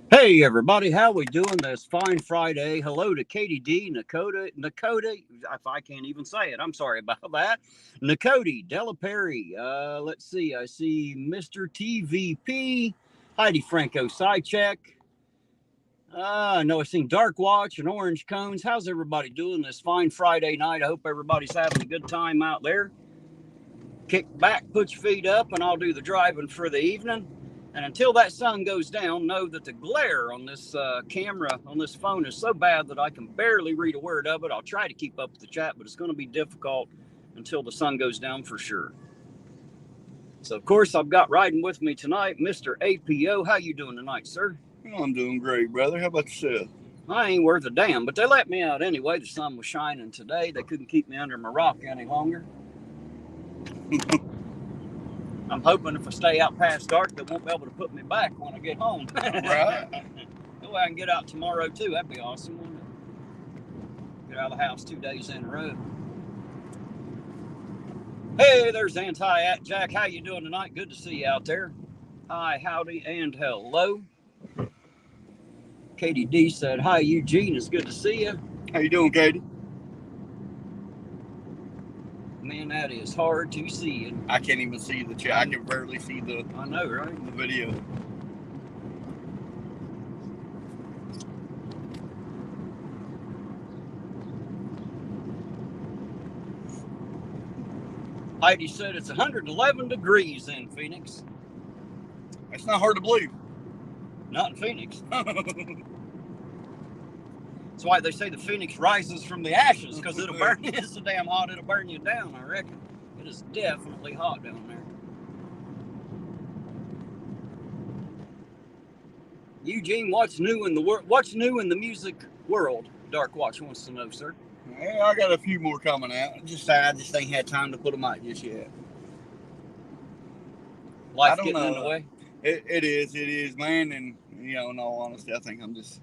Hey everybody, how we doing this fine Friday? Hello to Katie D, Nakota. If I can't even say it, I'm sorry about that. Nakoti, Della Perry. Let's see. I see Mr. TVP, Heidi Franco, Sidecheck. I know I've seen Dark Watch and Orange Cones. How's everybody doing this fine Friday night? I hope everybody's having a good time out there. Kick back, put your feet up, and I'll do the driving for the evening. And until that sun goes down, know that the glare on this camera, on this phone, is so bad that I can barely read a word of it. I'll try to keep up with the chat, but it's going to be difficult until the sun goes down for sure. So, of course, I've got riding with me tonight, Mr. APO. How you doing tonight, sir? Oh, I'm doing great, brother. How about yourself? I ain't worth a damn, but they let me out anyway. The sun was shining today. They couldn't keep me under my rock any longer. I'm hoping if I stay out past dark, they won't be able to put me back when I get home. Right. That way I can get out tomorrow, too. That'd be awesome, wouldn't it? Get out of the house 2 days in a row. Hey, there's Anti-At Jack. How you doing tonight? Good to see you out there. Hi, howdy, and hello. Katie D said, hi, Eugene. It's good to see you. How you doing, Katie? Man, that is hard to see. I can't even see the chat. I can barely see the I know, right? the video. Heidi said it's 111 degrees in Phoenix. It's not hard to believe. Not in Phoenix. That's why they say the phoenix rises from the ashes, because it'll burn. It's so damn hot, it'll burn you down, I reckon. It is definitely hot down there. Eugene, what's new in the world? What's new in the music world? Dark Watch wants to know, sir. Yeah, I got a few more coming out. I just ain't had time to put them out just yet. Life getting in the way? It is, man. And, in all honesty, I think I'm just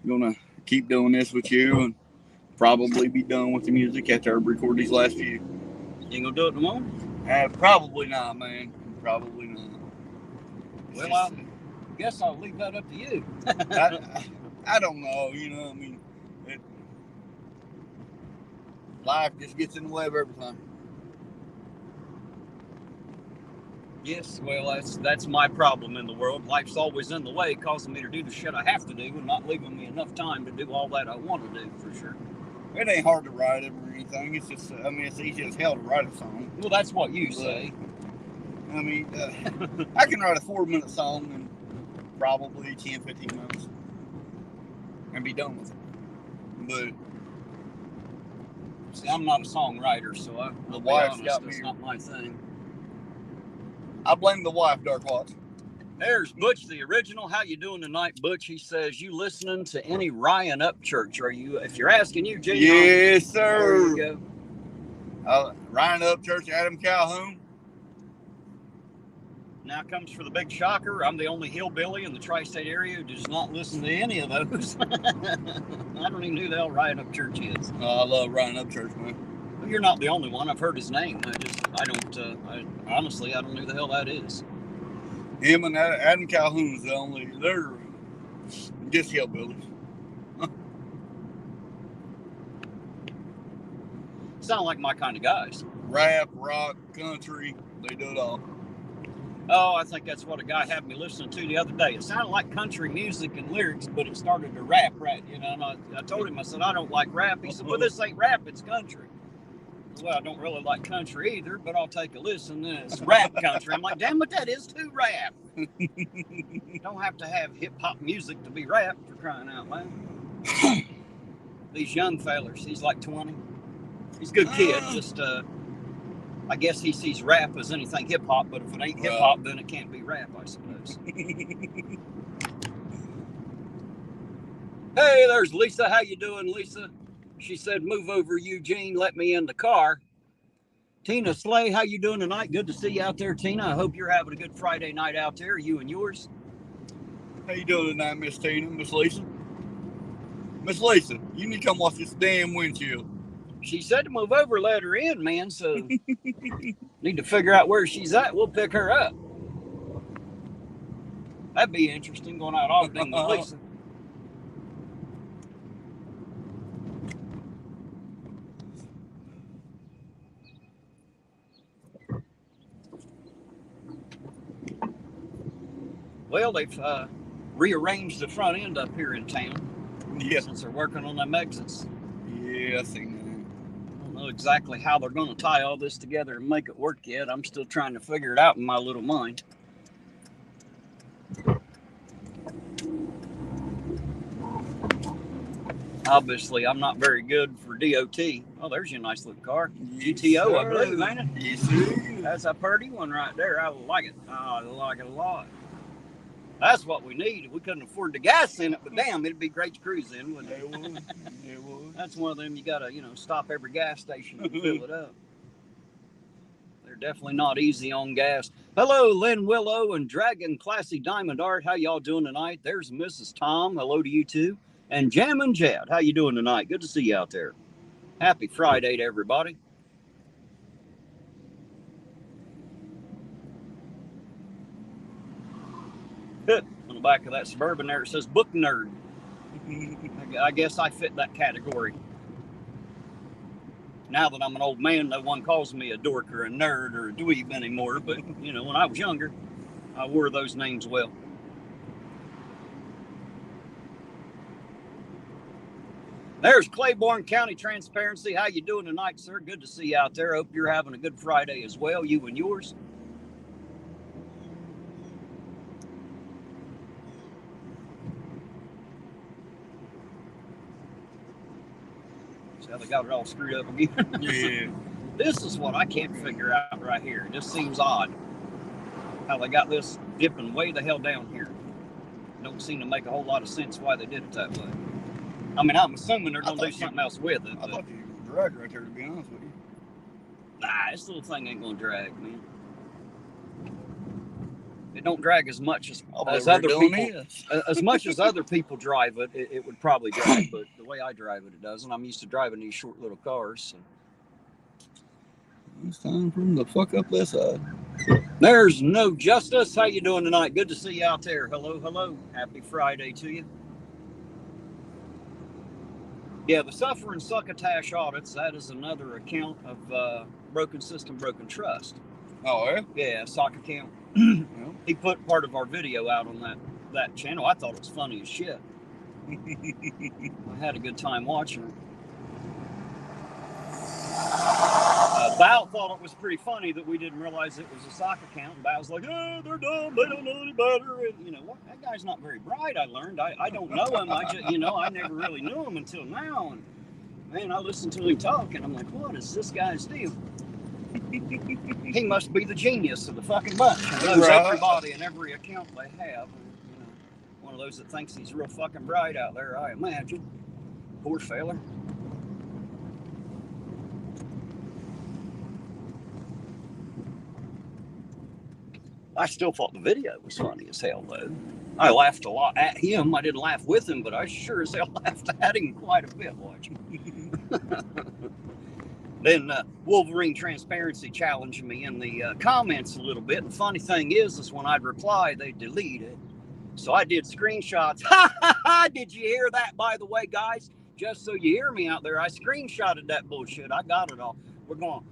going to keep doing this with you and probably be done with the music after I record these last few. You ain't going to do it no more? Probably not, man. Probably not. Well, I guess I'll leave that up to you. I don't know, life just gets in the way of everything. Yes, well, that's my problem in the world. Life's always in the way, causing me to do the shit I have to do and not leaving me enough time to do all that I want to do, for sure. It ain't hard to write it or anything. It's just, it's easy as hell to write a song. Well, that's what you say. I can write a 4-minute song in probably 10, 15 minutes and be done with it. But see, I'm not a songwriter, so the wife's got me. It's not my thing. I blame the wife, Dark Watch. There's Butch, the original. How you doing tonight, Butch? He says, you listening to any Ryan Upchurch? Are you, if you're asking you, Jay? Yes, sir. There you go. Ryan Upchurch, Adam Calhoun. Now comes for the big shocker. I'm the only hillbilly in the tri-state area who does not listen to any of those. I don't even know who the hell Ryan Upchurch is. I love Ryan Upchurch, man. Well, you're not the only one. I've heard his name. Honestly, I don't know who the hell that is. Him and Adam Calhoun's the only, they're just hillbillies. Sound like my kind of guys. Rap, rock, country, they do it all. Oh, I think that's what a guy had me listening to the other day. It sounded like country music and lyrics, but it started to rap, right? And I told him, I said, I don't like rap. He said, well, this ain't rap, it's country. Well, I don't really like country either, but I'll take a listen. It's rap country. I'm like, damn it, that is too rap. You don't have to have hip-hop music to be rap, for crying out loud. These young fellers, he's like 20. He's a good kid, just, I guess he sees rap as anything hip-hop, but if it ain't hip-hop, then it can't be rap, I suppose. Hey, there's Lisa. How you doing, Lisa? She said, move over, Eugene. Let me in the car. Tina Slay, how you doing tonight? Good to see you out there, Tina. I hope you're having a good Friday night out there, you and yours. How you doing tonight, Miss Tina, Miss Lisa? Miss Lisa, you need to come watch this damn windshield. She said to move over, let her in, man, so need to figure out where she's at. We'll pick her up. That'd be interesting, going out auditing with Lisa. Well, they've rearranged the front end up here in town. Yeah. Since they're working on them exits. Yeah, I seen I don't know exactly how they're going to tie all this together and make it work yet. I'm still trying to figure it out in my little mind. Obviously, I'm not very good for DOT. Oh, there's your nice little car. Yes, GTO, I sir. believe, ain't it? Yes, sir. That's a pretty one right there. I like it. I like it a lot. That's what we need. We couldn't afford the gas in it, but damn, it'd be great to cruise in, wouldn't it? It would. It would. That's one of them you gotta, stop every gas station and fill it up. They're definitely not easy on gas. Hello, Lynn Willow and Dragon Classy Diamond Art. How y'all doing tonight? There's Mrs. Tom. Hello to you too. And Jam and Jed. How you doing tonight? Good to see you out there. Happy Friday to everybody. Good. On the back of that Suburban there, it says book nerd. I guess I fit that category. Now that I'm an old man, no one calls me a dork or a nerd or a dweeb anymore. But, when I was younger, I wore those names well. There's Claiborne County Transparency. How you doing tonight, sir? Good to see you out there. Hope you're having a good Friday as well, you and yours. See how they got it all screwed up again? Yeah. This is what I can't figure out right here. It just seems odd how they got this dipping way the hell down here. Don't seem to make a whole lot of sense why they did it that way. I mean, I'm assuming they're going to do something else with it. I thought you were drag right there, to be honest with you. Nah, this little thing ain't going to drag, man. It don't drag as much as other people. As much as other people drive it, it would probably drag. But the way I drive it, it doesn't. I'm used to driving these short little cars. So. It's time for them to fuck up this side. There's No Justice. How you doing tonight? Good to see you out there. Hello, hello. Happy Friday to you. Yeah, the Suffer and Succotash audits, that is another account of Broken System, Broken Trust. Oh, yeah? Yeah, sock account. He put part of our video out on that channel. I thought it was funny as shit. I had a good time watching it. Val thought it was pretty funny that we didn't realize it was a sock account. And Val's like, oh, they're dumb. They don't know any better. And, what? That guy's not very bright, I learned. I don't know him. I just, I never really knew him until now. And, man, I listened to him talk, and I'm like, what is this guy's deal? He must be the genius of the fucking bunch. He knows everybody and every account they have. One of those that thinks he's real fucking bright out there, I imagine. Poor feller. I still thought the video was funny as hell, though. I laughed a lot at him. I didn't laugh with him, but I sure as hell laughed at him quite a bit watching. Then Wolverine Transparency challenged me in the comments a little bit. The funny thing is when I'd reply, they'd delete it. So I did screenshots. Ha ha ha! Did you hear that, by the way, guys? Just so you hear me out there, I screenshotted that bullshit. I got it all. We're gonna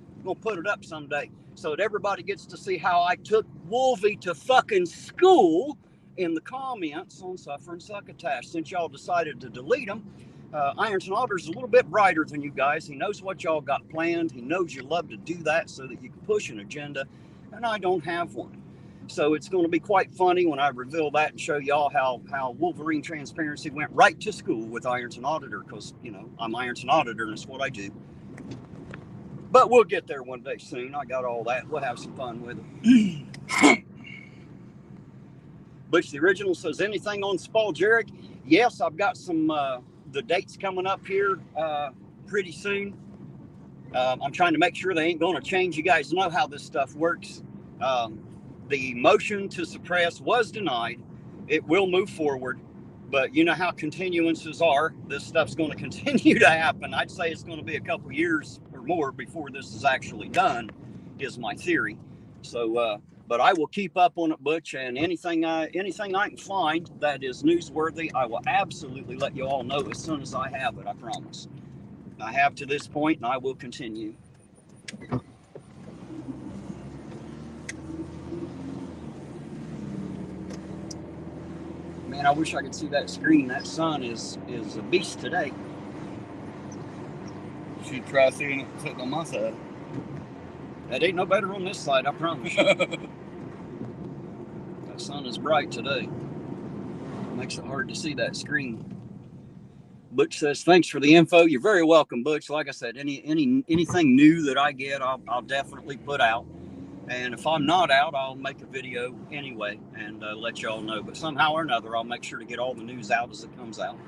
put it up someday so that everybody gets to see how I took Wolvie to fucking school in the comments on Suffer and Succotash. Since y'all decided to delete them, Ironton Auditor's a little bit brighter than you guys. He knows what y'all got planned. He knows you love to do that so that you can push an agenda, and I don't have one. So it's going to be quite funny when I reveal that and show y'all how Wolverine Transparency went right to school with Ironton Auditor, because, I'm Ironton Auditor and it's what I do. But we'll get there one day soon. I got all that. We'll have some fun with it. Butch the Original says, anything on Spall Jarek? Yes, I've got some, the dates coming up here pretty soon. I'm trying to make sure they ain't going to change. You guys know how this stuff works. The motion to suppress was denied. It will move forward. But you know how continuances are. This stuff's going to continue to happen. I'd say it's going to be a couple years or more before this is actually done, is my theory. So But I will keep up on it, Butch, and anything I can find that is newsworthy, I will absolutely let you all know as soon as I have it, I promise. I have to this point, and I will continue. Man, I wish I could see that screen. That sun is a beast today. You should try seeing it sitting on my side. That ain't no better on this side, I promise you. That sun is bright today. Makes it hard to see that screen. Butch says, thanks for the info. You're very welcome, Butch. Like I said, anything new that I get, I'll definitely put out. And if I'm not out, I'll make a video anyway and let y'all know. But somehow or another, I'll make sure to get all the news out as it comes out.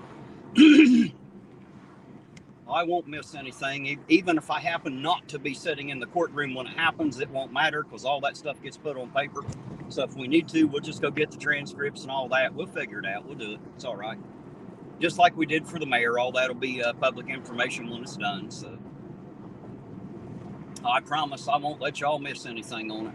I won't miss anything. Even if I happen not to be sitting in the courtroom when it happens, it won't matter because all that stuff gets put on paper. So if we need to, we'll just go get the transcripts and all that. We'll figure it out. We'll do it. It's all right. Just like we did for the mayor. All that'll be public information when it's done. So I promise I won't let y'all miss anything on it.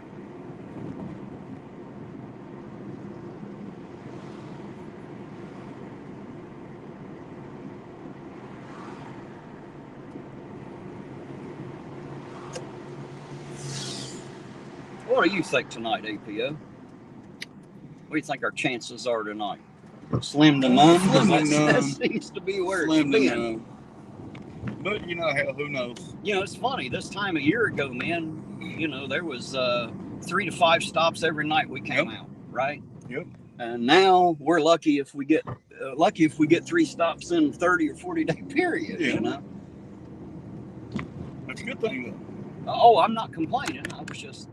What do you think tonight, APO? What do you think our chances are tonight? Slim to none? That seems to be where it's been. But, you know, hell, who knows? You know, it's funny. This time a year ago, man, you know, there was 3 to 5 stops every night we came out, right? Yep. And now we're lucky if we get 3 stops in a 30 or 40 day period, you know? That's a good thing, though. Oh, I'm not complaining. I was just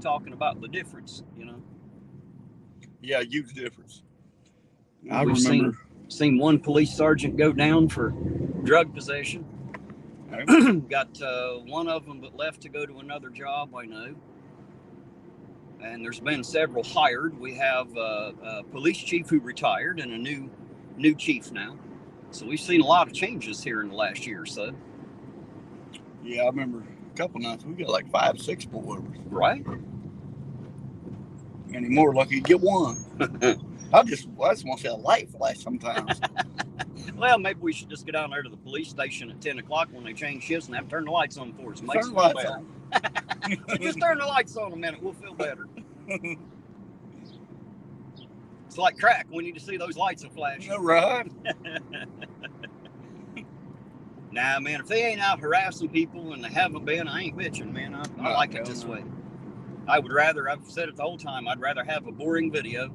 talking about the difference, you know. Yeah, huge difference. We've seen one police sergeant go down for drug possession. Okay. Got one of them that left to go to another job, I know. And there's been several hired. We have a police chief who retired and a new chief now. So we've seen a lot of changes here in the last year or so. Yeah, I remember a couple nights we got like 5, 6 pullovers. Right. Anymore, lucky to get one. I just want to see a light flash sometimes. Well, maybe we should just get down there to the police station at 10 o'clock when they change shifts and have to turn the lights on for us. Turn the lights on. Just turn the lights on a minute. We'll feel better. It's like crack. We need to see those lights flash. All right. Nah, man, if they ain't out harassing people and they haven't been, I ain't bitching, man. I like it this way. I would rather, I've said it the whole time, I'd rather have a boring video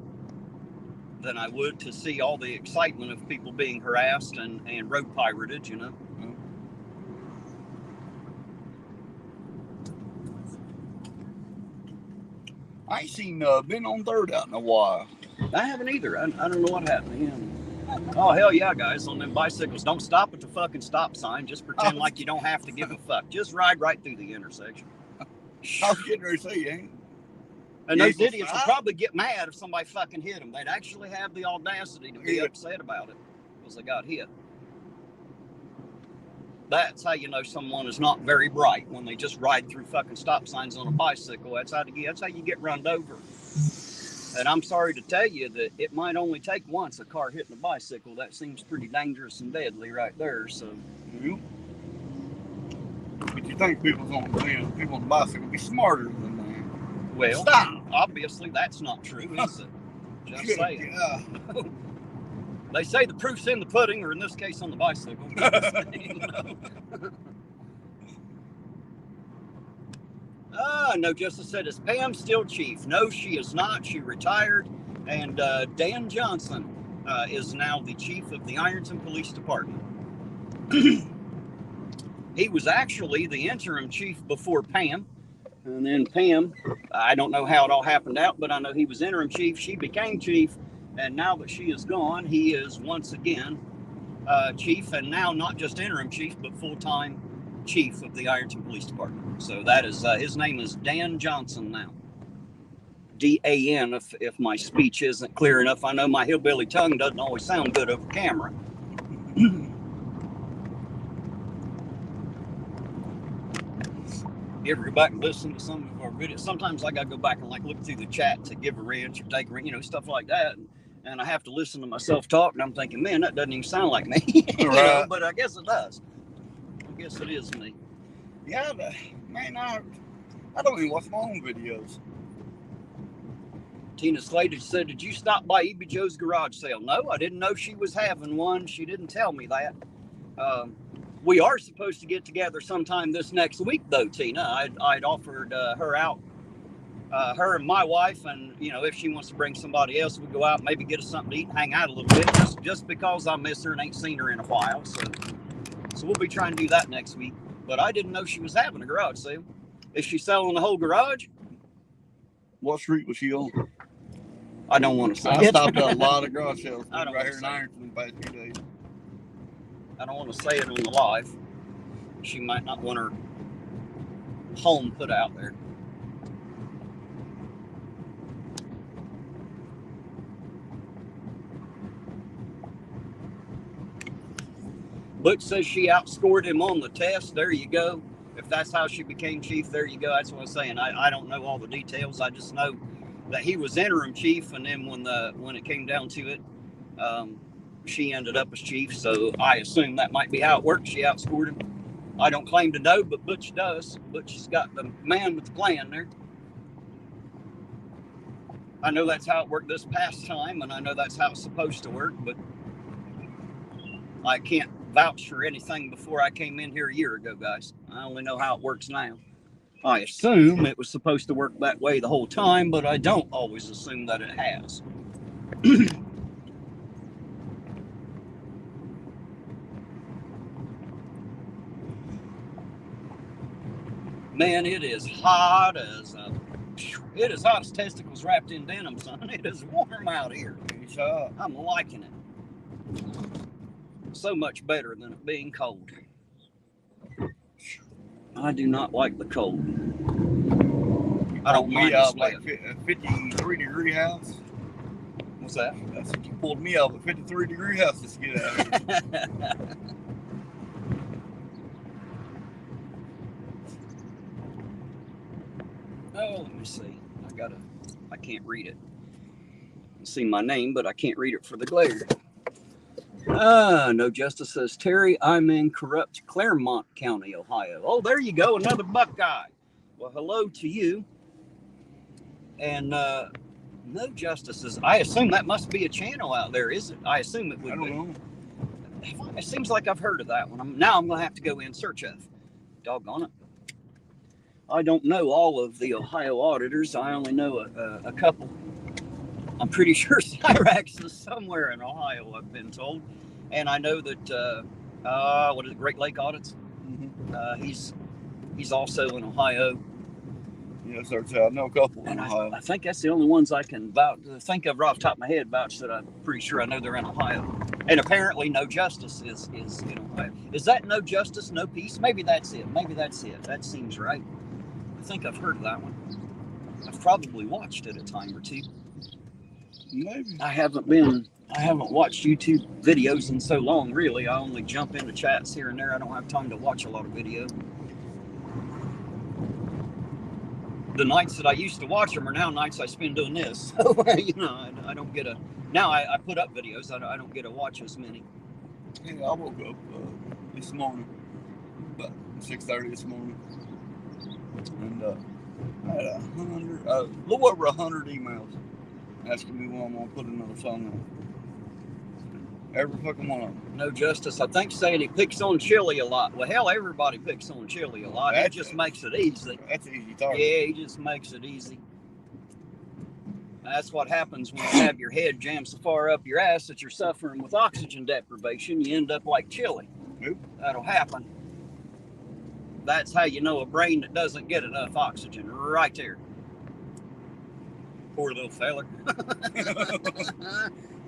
than I would to see all the excitement of people being harassed and road pirated, you know. I ain't seen been on third out in a while. I haven't either. I don't know what happened. Yeah. Oh, hell yeah, guys, on them bicycles. Don't stop at the fucking stop sign. Just pretend like you don't have to give a fuck. Just ride right through the intersection. I was getting ready to say, you ain't. And those idiots would probably get mad if somebody fucking hit them. They'd actually have the audacity to be upset about it because they got hit. That's how you know someone is not very bright, when they just ride through fucking stop signs on a bicycle. That's how you get run over. And I'm sorry to tell you that it might only take once a car hitting a bicycle. That seems pretty dangerous and deadly right there. So, but you think people on the bicycle be smarter than that? Well, stop. Obviously, that's not true, is it? Just saying. They say the proof's in the pudding, or in this case, on the bicycle. No, Justice said, is Pam still chief? No, she is not. She retired. And Dan Johnson is now the chief of the Ironton Police Department. He was actually the interim chief before Pam. And then Pam, I don't know how it all happened out, but I know he was interim chief. She became chief. And now that she is gone, he is once again chief. And now not just interim chief, but full-time chief of the Ironton Police Department. So that is, his name is Dan Johnson now. D-A-N, if my speech isn't clear enough. I know my hillbilly tongue doesn't always sound good over camera. You ever go back and listen to some of our videos? Sometimes I gotta go back and like look through the chat to give a wrench or take a wrench, you know, stuff like that. And I have to listen to myself talk, and I'm thinking, man, that doesn't even sound like me. You know, but I guess it does. I guess it is me. Yeah, man, I don't even watch my own videos. Tina Slater said, did you stop by E.B. Joe's garage sale? No, I didn't know she was having one. She didn't tell me that. We are supposed to get together sometime this next week, though, Tina. I'd offered her out, her and my wife, and, you know, if she wants to bring somebody else, we'll go out, maybe get us something to eat and hang out a little bit, just because I miss her and ain't seen her in a while. So we'll be trying to do that next week. But I didn't know she was having a garage sale. Is she selling the whole garage? What street was she on? I don't want to say I it. stopped at a lot of garage sales I don't right wanna here in say it. Ironton the past few days. I don't want to say it on the live. She might not want her home put out there. Butch says she outscored him on the test. There you go. If that's how she became chief, there you go. That's what I'm saying. I don't know all the details. I just know that he was interim chief, and then when it came down to it, she ended up as chief. So I assume that might be how it worked. She outscored him. I don't claim to know, but Butch does. Butch has got the man with the plan there. I know that's how it worked this past time, and I know that's how it's supposed to work, but I can't vouch for anything before I came in here a year ago, guys. I only know how it works now. I assume it was supposed to work that way the whole time, but I don't always assume that it has. Man, it is hot as testicles wrapped in denim, son. It is warm out here. It's hot. I'm liking it. So much better than it being cold. I do not like the cold. I don't mind out the like a 53-degree house. What's that? That's what you pulled me out of a 53-degree house to get out of here. Oh, let me see. I can't read it. You see my name, but I can't read it for the glare. No Justice says, Terry, I'm in corrupt Claremont County, Ohio. Oh, there you go, another Buckeye. Well, hello to you. And No Justice says, I assume that must be a channel out there, is it? I assume it would be. I don't know. It seems like I've heard of that one. Now I'm going to have to go in search of. Doggone it. I don't know all of the Ohio auditors. I only know a couple. I'm pretty sure Cyrax is somewhere in Ohio, I've been told. And I know that, what is it, Great Lake Audits? Mm-hmm. He's also in Ohio. Yes, sir. I know a couple in Ohio. I think that's the only ones I can think of right off the top of my head vouch that I'm pretty sure I know they're in Ohio. And apparently No Justice is in Ohio. Is that No Justice, No Peace? Maybe that's it. That seems right. I think I've heard of that one. I've probably watched it a time or two. Maybe. I haven't watched YouTube videos in so long, really. I only jump into chats here and there. I don't have time to watch a lot of video. The nights that I used to watch them are now nights I spend doing this. So, I don't get now I put up videos. I don't get to watch as many. Yeah, I woke up this morning, about 6:30 this morning. And I had a little over 100 emails asking me when I'm going to put another song on. Every fucking one of them. No Justice, I think, saying he picks on Chili a lot. Well, hell, everybody picks on Chili a lot. He just makes it easy. That's easy talk. Yeah, he just makes it easy. That's what happens when you have your head jammed so far up your ass that you're suffering with oxygen deprivation. You end up like Chili. Oop. That'll happen. That's how you know a brain that doesn't get enough oxygen, right there. Poor little feller.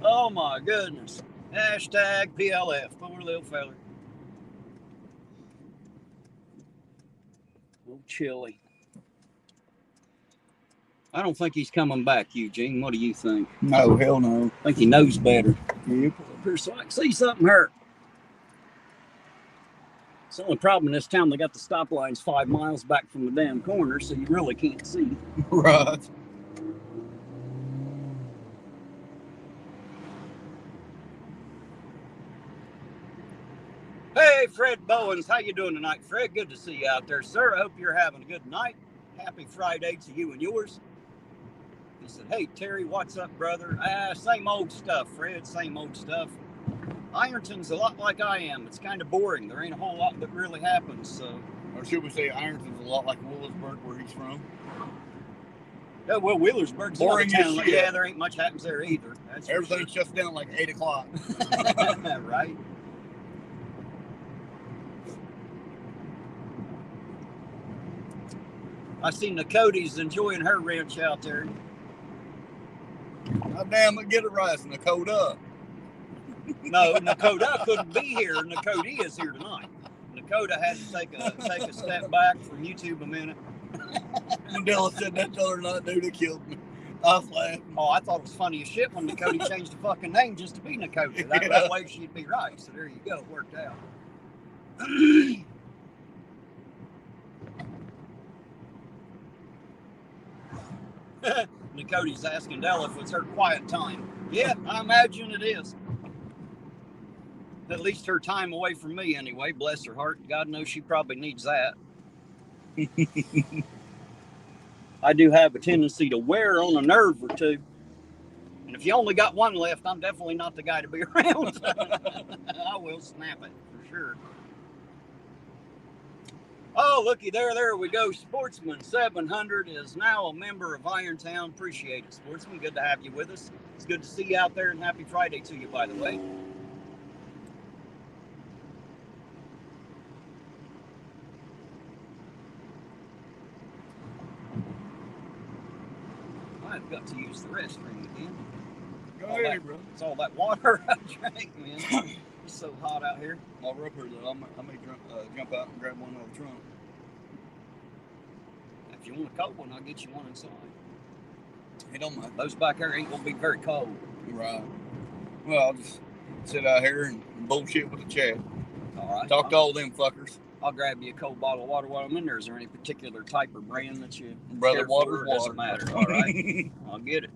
Oh my goodness. Hashtag PLF. Poor little feller. Oh, Chili. I don't think he's coming back, Eugene. What do you think? No, hell no. I think he knows better. Yep. Pull up here so I can see something hurt. It's the only problem in this town, they got the stop lines 5 miles back from the damn corner, so you really can't see. Right. Hey, Fred Bowens, how you doing tonight, Fred? Good to see you out there, sir. I hope you're having a good night. Happy Friday to you and yours. He said, hey, Terry, what's up, brother? Same old stuff, Fred, same old stuff. Ironton's a lot like I am. It's kind of boring. There ain't a whole lot that really happens, so. Or should we say Ironton's a lot like Wheelersburg, where he's from? Yeah, well, Wheelersburg's boring town. as shit. Yeah, there ain't much happens there either. That's everything shuts down like 8 o'clock. Right. I seen the Cody's enjoying her ranch out there. God damn it, get it right, it's Nakota. No, Nakota couldn't be here. Nakota is here tonight. Nakota had to take a step back from YouTube a minute. Mandela said that the other night, dude, it killed me. I was laughing. Oh, I thought it was funny as shit when Nakota changed the fucking name just to be Nakota. That way she'd be right. So there you go. It worked out. Nakota's asking Della if it's her quiet time. Yeah, I imagine it is. At least her time away from me anyway. Bless her heart. God knows she probably needs that. I do have a tendency to wear on a nerve or two. And if you only got one left, I'm definitely not the guy to be around. I will snap it for sure. Oh, looky there. There we go. Sportsman 700 is now a member of Irontown. Appreciate it, Sportsman. Good to have you with us. It's good to see you out there, and happy Friday to you, by the way. I've got to use the restroom again. Go ahead, bro. It's all that water I drank, man. It's so hot out here. While we're up here, though, I may jump out and grab one out of the trunk. If you want a cold one, I'll get you one inside. It don't matter. Those back there ain't going to be very cold. Right. Well, I'll just sit out here and bullshit with the chat. All right. Talk to all them fuckers. I'll grab you a cold bottle of water while I'm in there. Is there any particular type or brand that you Brother, water's water. Doesn't matter. All right. I'll get it.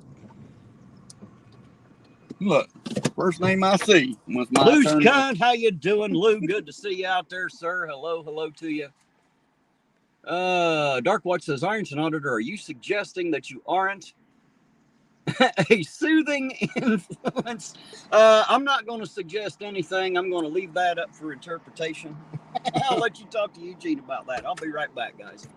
Look, first name I see was my Lou's turn. Cunt, how you doing, Lou? Good to see you out there, sir. Hello to you. Darkwatch says, Ironton Auditor, are you suggesting that you aren't a soothing influence? I'm not going to suggest anything. I'm going to leave that up for interpretation. I'll let you talk to Eugene about that. I'll be right back, guys.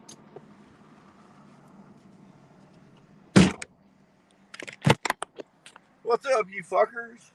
What's up, you fuckers?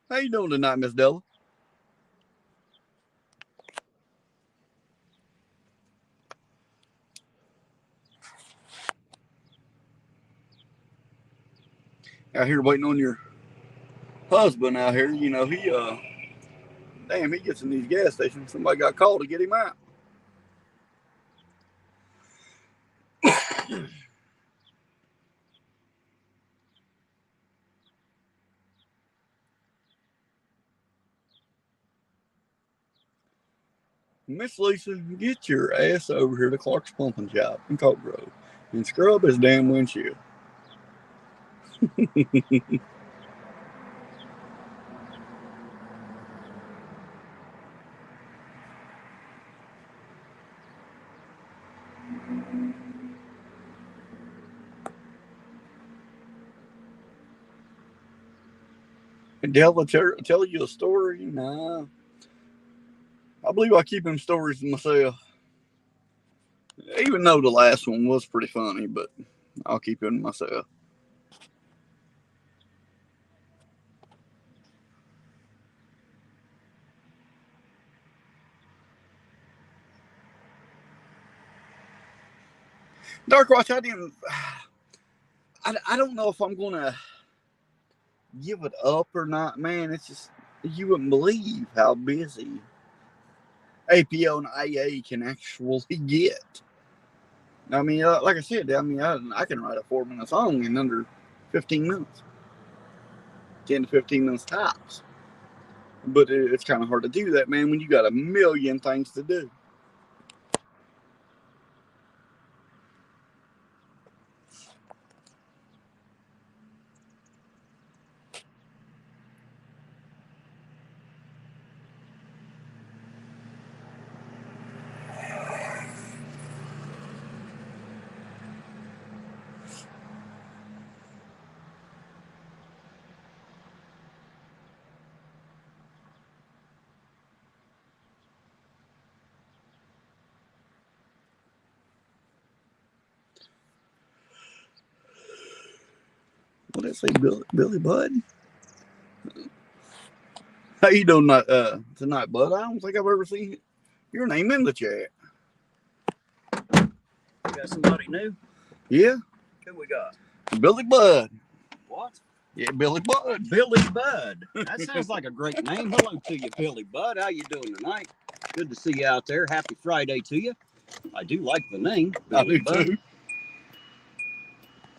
How you doing tonight, Miss Della? Out here waiting on your husband out here. You know, he gets in these gas stations. Somebody got called to get him out. Miss Lisa, get your ass over here to Clark's Pumping Shop in Coke Grove and scrub his damn windshield. And Della tell you a story? Nah. I believe I keep them stories to myself. Even though the last one was pretty funny, but I'll keep it to myself. Dark Watch, I don't know if I'm gonna give it up or not, man. It's just, you wouldn't believe how busy APO and AA can actually get. I mean, like I said, I mean, I can write a 4-minute song in under 15 minutes, 10 to 15 minutes tops. But it's kind of hard to do that, man, when you got a million things to do. What did I say, Billy Bud? How you doing tonight, Bud? I don't think I've ever seen your name in the chat. You got somebody new? Yeah. Who we got? Billy Bud. What? Yeah, Billy Bud. Billy Bud. That sounds like a great name. Hello to you, Billy Bud. How you doing tonight? Good to see you out there. Happy Friday to you. I do like the name. Billy Bud. Too.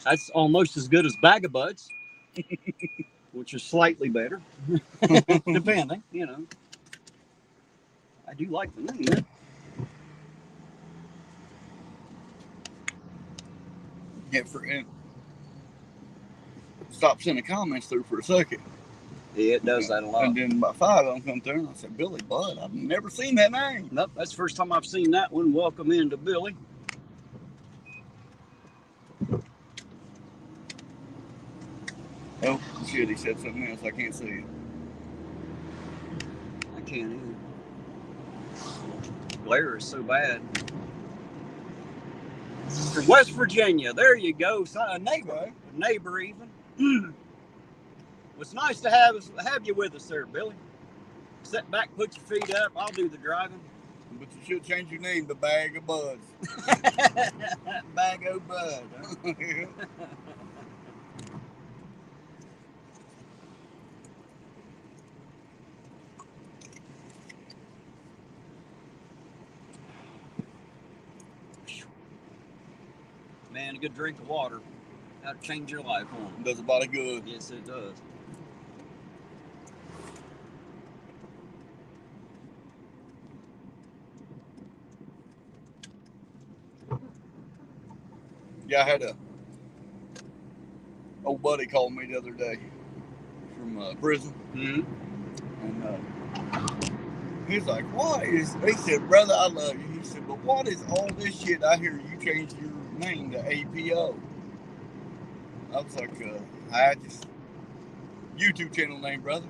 That's almost as good as Bag of Buds, which is slightly better, depending, you know. I do like the name, man. Yeah, stop sending comments through for a second. Yeah, it does that a lot. And then about 5 of them come through, and I said, Billy Bud, I've never seen that name. Nope, that's the first time I've seen that one. Welcome into Billy. Oh, shit, he said something else. I can't see it. I can't either. Glare is so bad. From West Virginia, there you go. A neighbor even. Well, it's nice to have you with us there, Billy. Sit back, put your feet up. I'll do the driving. But you should change your name to Bag of Buds. Bag of Bud. Huh? Man, a good drink of water. How to change your life, huh? It does a lot of good. Yes, it does. Yeah, I had a old buddy called me the other day from prison. Mm-hmm. And he's like, he said, brother, I love you. He said, but what is all this shit I hear you changed your name to APO? I was like, I just YouTube channel name, brother.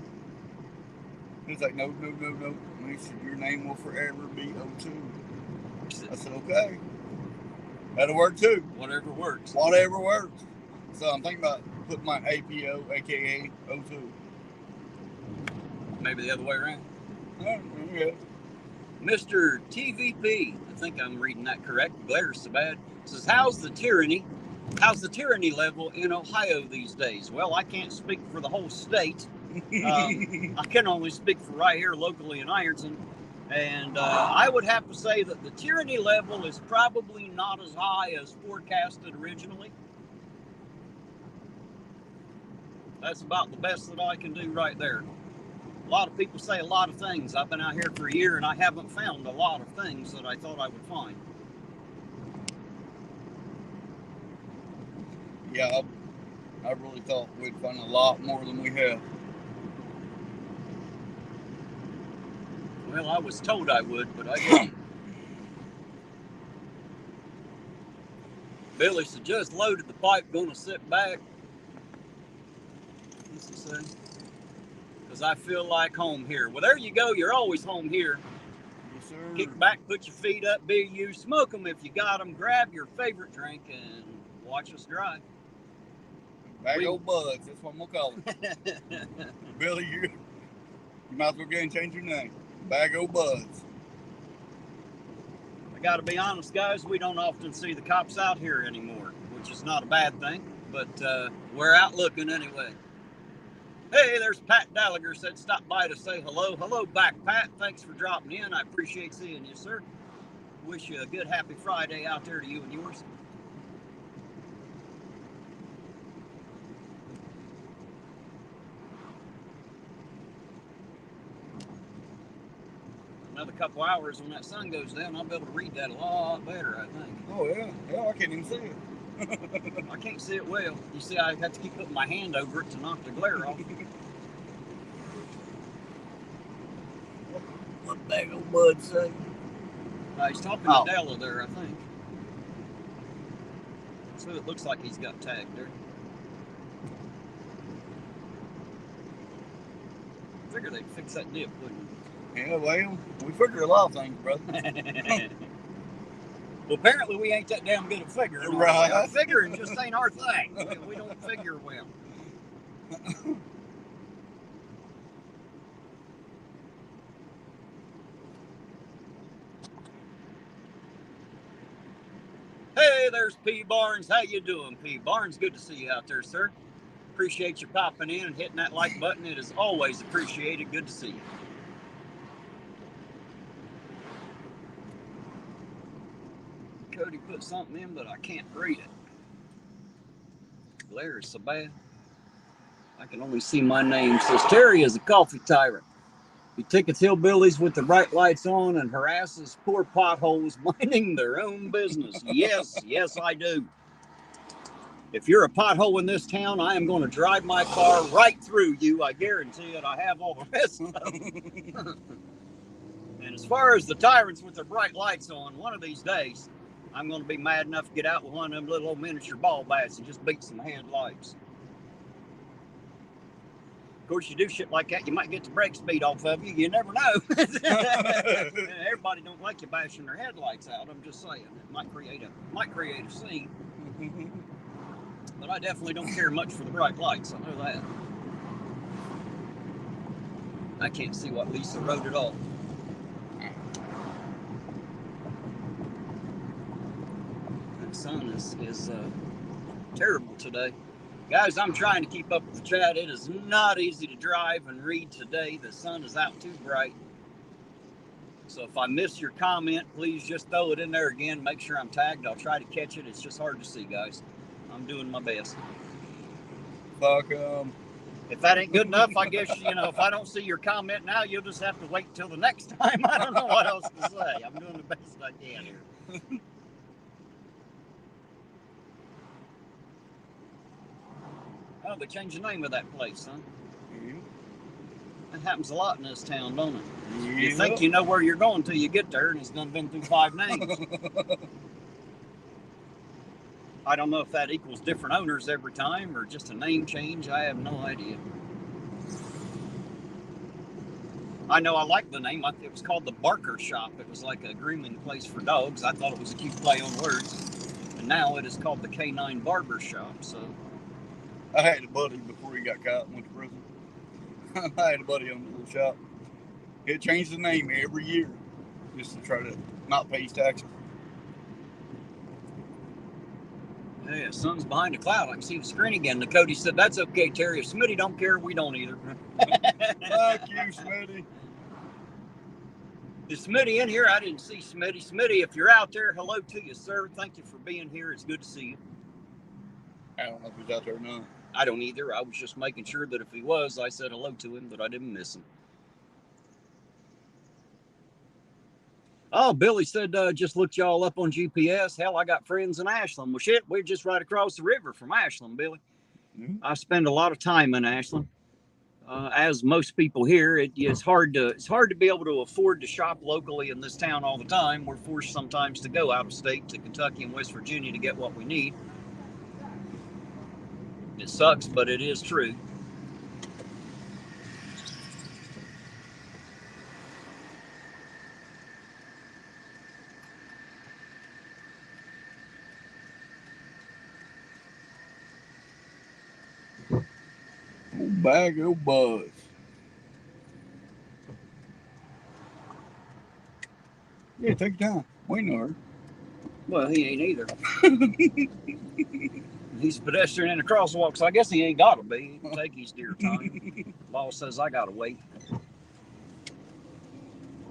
He's like, no. And he said, your name will forever be O2. I said, okay. That'll work too. Whatever works. Whatever works. So I'm thinking about putting my APO, aka O2. Maybe the other way around. Yeah. Mr. TVP, I think I'm reading that correct. Glaire's so bad. Says, how's the tyranny level in Ohio these days? Well, I can't speak for the whole state. I can only speak for right here locally in Ironton. And I would have to say that the tyranny level is probably not as high as forecasted originally. That's about the best that I can do right there. A lot of people say a lot of things. I've been out here for a year and I haven't found a lot of things that I thought I would find. Yeah, I really thought we'd find a lot more than we have. Well, I was told I would, but I didn't. Billy said, just loaded the pipe, gonna sit back. What's he say? Because I feel like home here. Well, there you go. You're always home here. Yes, sir. Kick back, put your feet up, be you, smoke them if you got them, grab your favorite drink, and watch us drive. Bag old buds, that's what I'm going to call it. Billy, you might as well go and change your name. Bag old buds. I got to be honest, guys, we don't often see the cops out here anymore, which is not a bad thing, but we're out looking anyway. Hey, there's Pat Gallagher, said stop by to say hello. Hello back, Pat. Thanks for dropping in. I appreciate seeing you, sir. Wish you a good, happy Friday out there to you and yours. Another couple hours when that sun goes down, I'll be able to read that a lot better, I think. Oh, yeah. Yeah, I can't even see it. I can't see it well. You see, I have to keep putting my hand over it to knock the glare off. What bag old bud say? He's talking to Della there, I think. So it looks like he's got tagged there. I figured they'd fix that dip, wouldn't they? Yeah, well, we figure a lot of things, brother. Well, apparently we ain't that damn good at figuring. Right. Figuring just ain't our thing. We don't figure well. Hey, there's P. Barnes. How you doing, P. Barnes? Good to see you out there, sir. Appreciate you popping in and hitting that like button. It is always appreciated. Good to see you. Cody put something in, but I can't read it. Glare is so bad. I can only see my name. Says Terry is a coffee tyrant. He tickets hillbillies with the bright lights on and harasses poor potholes minding their own business. Yes, yes, I do. If you're a pothole in this town, I am going to drive my car right through you. I guarantee it. I have all the rest of them. And as far as the tyrants with their bright lights on, one of these days, I'm going to be mad enough to get out with one of them little old miniature ball bats and just beat some headlights. Of course, you do shit like that, you might get the brake speed off of you. You never know. Everybody don't like you bashing their headlights out. I'm just saying, it might create a scene. But I definitely don't care much for the bright lights. I know that. I can't see what Lisa wrote at all. That sun is terrible today. Guys, I'm trying to keep up with the chat. It is not easy to drive and read today. The sun is out too bright. So if I miss your comment, please just throw it in there again. Make sure I'm tagged. I'll try to catch it. It's just hard to see, guys. I'm doing my best. Fuck If that ain't good enough, I guess, if I don't see your comment now, you'll just have to wait until the next time. I don't know what else to say. I'm doing the best I can here. Oh, they changed the name of that place, huh? Mm-hmm. That happens a lot in this town, don't it? Yeah. You think you know where you're going till you get there, and it's done been through 5 names. I don't know if that equals different owners every time or just a name change. I have no idea. I know I like the name. It was called the Barker Shop. It was like a grooming place for dogs. I thought it was a cute play on words. And now it is called the Canine Barber Shop. So I had a buddy before he got caught and went to prison. I had a buddy on the little shop. It changed the name every year just to try to not pay his taxes. Hey, the sun's behind a cloud. I can see the screen again. The Cody said, that's okay, Terry. If Smitty don't care, we don't either. Fuck you, Smitty. Is Smitty in here? I didn't see Smitty. Smitty, if you're out there, hello to you, sir. Thank you for being here. It's good to see you. I don't know if he's out there or not. I don't either. I was just making sure that if he was, I said hello to him, that I didn't miss him. Oh, Billy said, just looked y'all up on GPS. Hell, I got friends in Ashland. Well, shit, we're just right across the river from Ashland, Billy. Mm-hmm. I spend a lot of time in Ashland. As most people here, it's hard to be able to afford to shop locally in this town all the time. We're forced sometimes to go out of state to Kentucky and West Virginia to get what we need. It sucks, but it is true. bag of buzz. Yeah, take your time. We know her. Well, he ain't either. He's a pedestrian in a crosswalk, so I guess he ain't got to be. He can take his dear time. Law says I got to wait.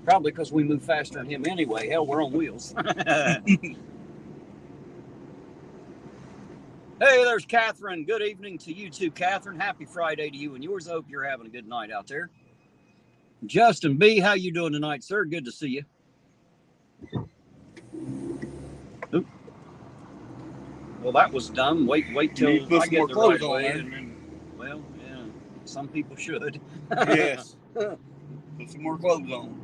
Probably because we move faster than him anyway. Hell, we're on wheels. Hey, there's Catherine. Good evening to you too, Catherine. Happy Friday to you and yours. I hope you're having a good night out there. Justin B., how you doing tonight, sir? Good to see you. Oop. Well, that was dumb. Wait till I get the right way. And, well, yeah, some people should. Yes. Put some more clothes on.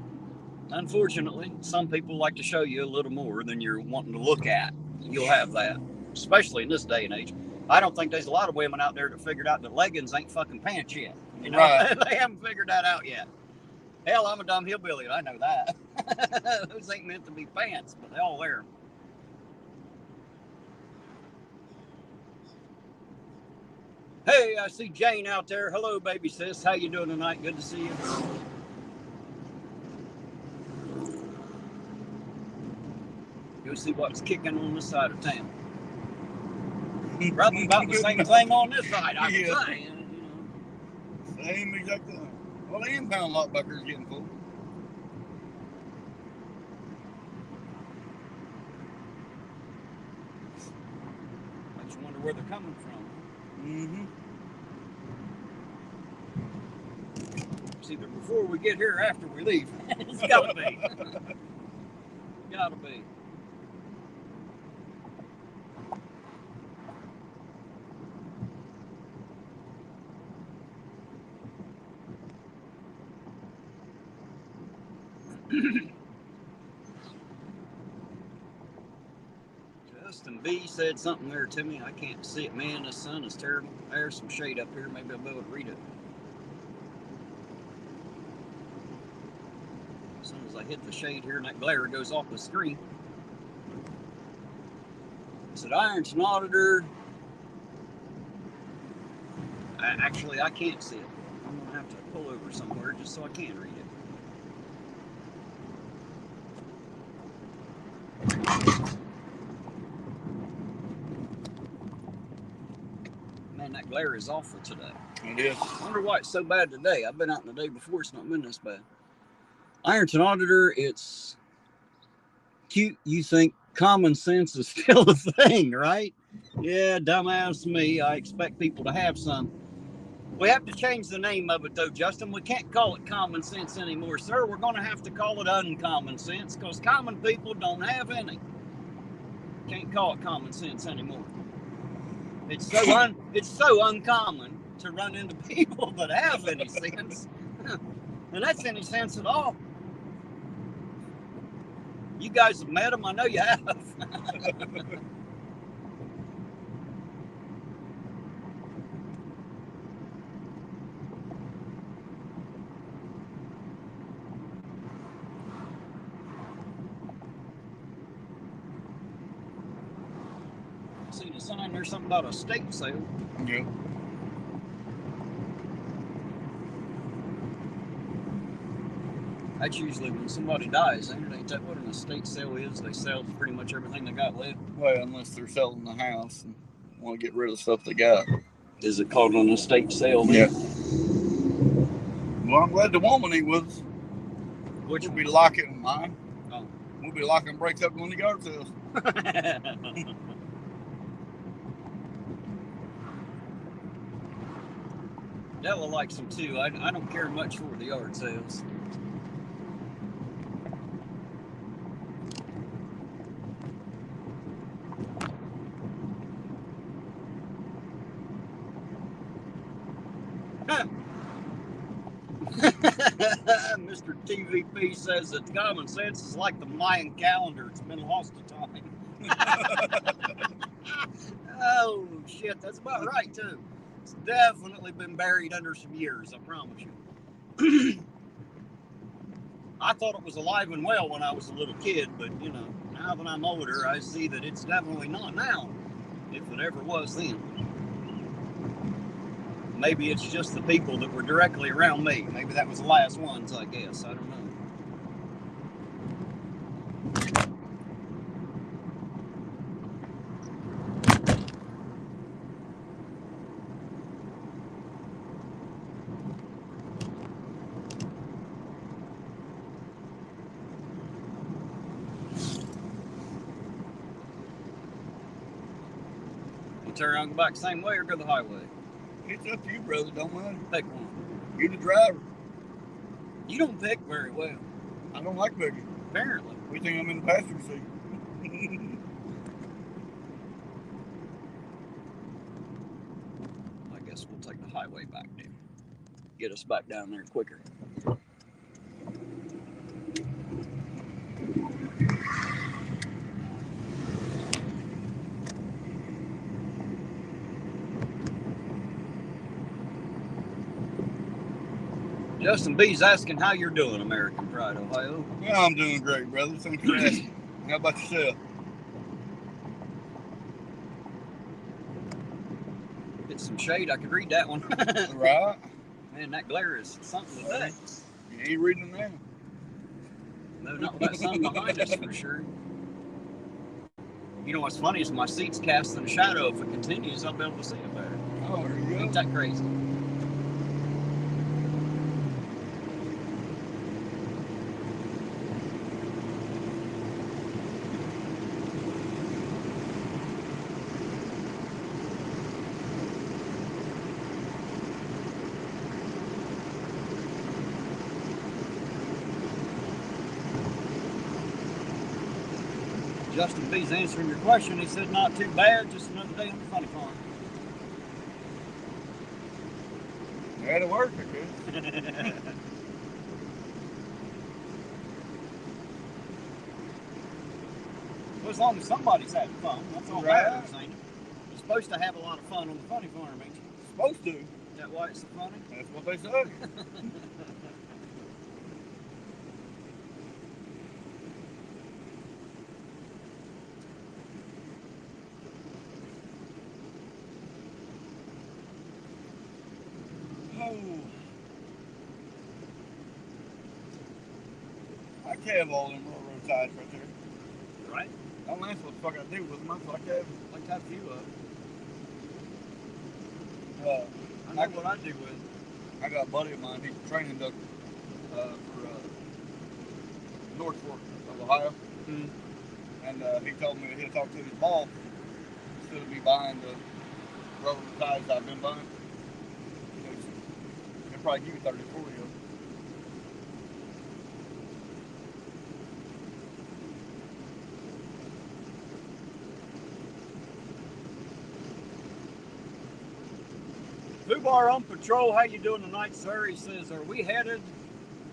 Unfortunately, some people like to show you a little more than you're wanting to look at. You'll have that, especially in this day and age. I don't think there's a lot of women out there that figured out that leggings ain't fucking pants yet. You know, right. They haven't figured that out yet. Hell, I'm a dumb hillbilly, and I know that. Those ain't meant to be pants, but they all wear them. Hey, I see Jane out there. Hello, baby sis. How you doing tonight? Good to see you. Go see what's kicking on this side of town. Probably about the same thing on this side, I would say. You know. Same exact thing. Well, the impound lot bucker's getting full. I just wonder where they're coming from. Mm-hmm. It's either before we get here or after we leave. It's gotta be. Gotta be. Justin B said something there to me. I can't see it. Man, the sun is terrible. There's some shade up here. Maybe I'll be able to read it. As soon as I hit the shade here and that glare goes off the screen. I said, Ironton Auditor. Actually, I can't see it. I'm going to have to pull over somewhere just so I can read it. Man, that glare is awful today. It is. I wonder why it's so bad today. I've been out in the day before. It's not been this bad. Ironton Auditor, it's cute. You think common sense is still a thing, right? Yeah, dumbass me. I expect people to have some. We have to change the name of it, though, Justin. We can't call it common sense anymore, sir. We're going to have to call it uncommon sense because common people don't have any. Can't call it common sense anymore. It's so uncommon to run into people that have any sense. And that's any sense at all. You guys have met them. I know you have. Seen a sign there, something about a estate sale. Yeah. That's usually when somebody dies, ain't that what an estate sale is? They sell pretty much everything they got left. Well, unless they're selling the house and want to get rid of the stuff they got. Is it called an estate sale? Yeah. Well, I'm glad the woman ain't with us. Which we'll be locking mine. Oh. We'll be locking brakes up going to yard sales. Della likes them too. I don't care much for the yard sales. Mr. TVP says that common sense is like the Mayan calendar. It's been lost to time. Oh, shit. That's about right, too. It's definitely been buried under some years, I promise you. I thought it was alive and well when I was a little kid, but, you know, now that I'm older, I see that it's definitely not now, if it ever was then. Maybe it's just the people that were directly around me. Maybe that was the last ones, I guess. I don't know. You turn around and go back the same way or go the highway? It's up to you, brother. Don't matter. Pick one. You're the driver. You don't pick very well. I don't like picking. Apparently. We think I'm in the passenger seat. I guess we'll take the highway back then. Get us back down there quicker. Justin B's asking how you're doing, American Pride, Ohio. Yeah, I'm doing great, brother. Thanks for asking. How about yourself? Get some shade. I could read that one. Right? Man, that glare is something today. You ain't reading them now. No, not with that sun behind us for sure. You know what's funny is my seat's casting a shadow. If it continues, I'll be able to see it better. Oh, there you go. Ain't that crazy? Justin B's answering your question. He said, not too bad, just another day on the funny farm. That'll work, I guess. Well, as long as somebody's having fun, that's all Right. that matters, ain't it? You're supposed to have a lot of fun on the funny farm, ain't you? Supposed to. Is that why it's so funny? That's what they say. Oh. I have all them railroad ties right there. Right? Don't ask what the fuck I do with them. I have. Like to have a few of them. Uh, I know what I do with it. I got a buddy of mine. He's a training duck for North Fork of Ohio. Mm. And he told me he'll talk to his boss instead of me buying the railroad ties I've been buying. They'll probably give you 30 or 40 of them. Fubar on patrol, how you doing tonight, sir? He says, are we headed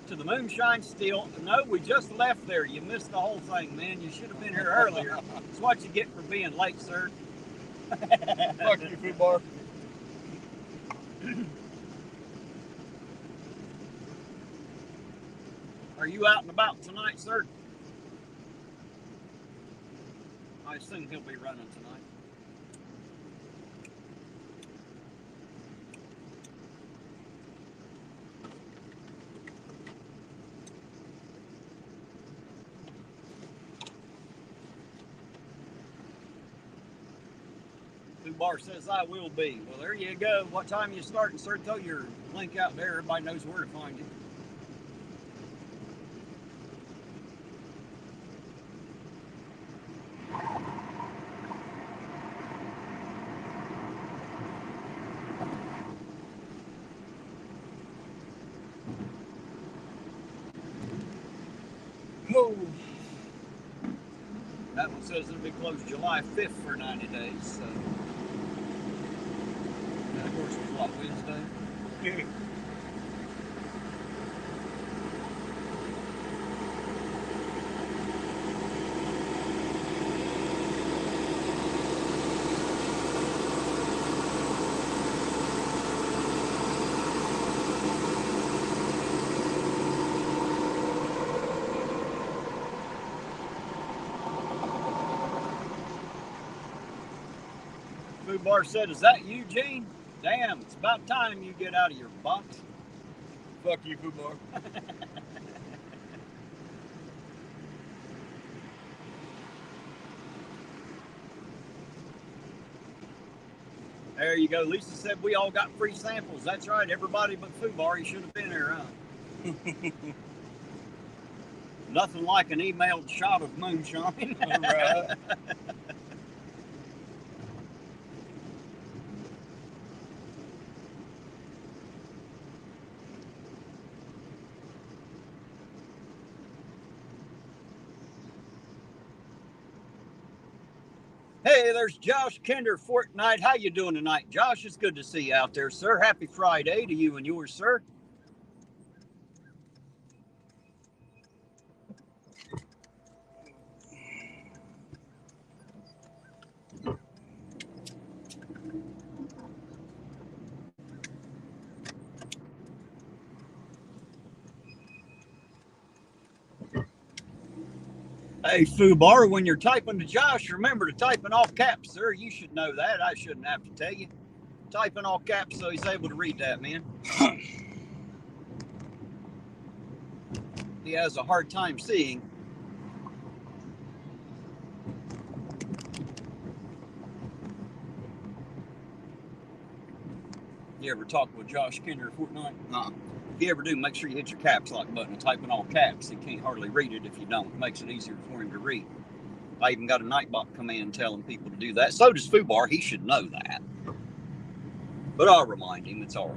to the moonshine still? No, we just left there. You missed the whole thing, man. You should have been here earlier. That's what you get for being late, sir. Fuck you, Fubar. Are you out and about tonight, sir? I assume he'll be running tonight. Bar says I will be. Well, there you go. What time you starting, sir? Throw your link out there. Everybody knows where to find you. Oh. That one says it'll be closed July 5th for 90 days. So. And of course, it's what, Wednesday? Yeah. Food Bar said, is that you, Gene? Damn, it's about time you get out of your box. Fuck you, Fubar. There you go. Lisa said we all got free samples. That's right. Everybody but Fubar. He should have been here, huh? Nothing like an emailed shot of moonshine. Right. Hey, there's Josh Kinder Fortnite. How you doing tonight, Josh? It's good to see you out there, sir. Happy Friday to you and yours, sir. Hey, Fubar, when you're typing to Josh, remember to type in all caps, sir. You should know that. I shouldn't have to tell you. Type in all caps so he's able to read that, man. He has a hard time seeing. You ever talk with Josh Kinder Fortnite? Nah. If you ever do, make sure you hit your caps lock button and type in all caps. He can't hardly read it if you don't. It makes it easier for him to read. I even got a Nightbot command telling people to do that. So does Fubar. He should know that. But I'll remind him. It's all right.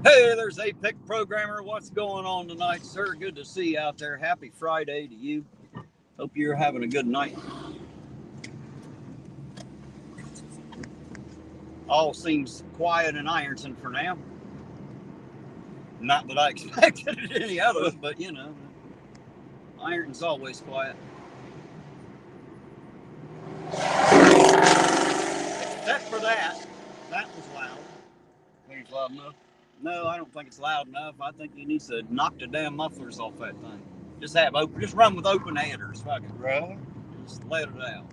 Hey, there's Apex Programmer. What's going on tonight, sir? Good to see you out there. Happy Friday to you. Hope you're having a good night. All seems quiet in Ironton for now. Not that I expected it any other, but you know, Ironton's always quiet. Except for that. That was loud. Think it's loud enough? No, I don't think it's loud enough. I think he needs to knock the damn mufflers off that thing. Just run with open headers. Fuck it. Right. Just let it out.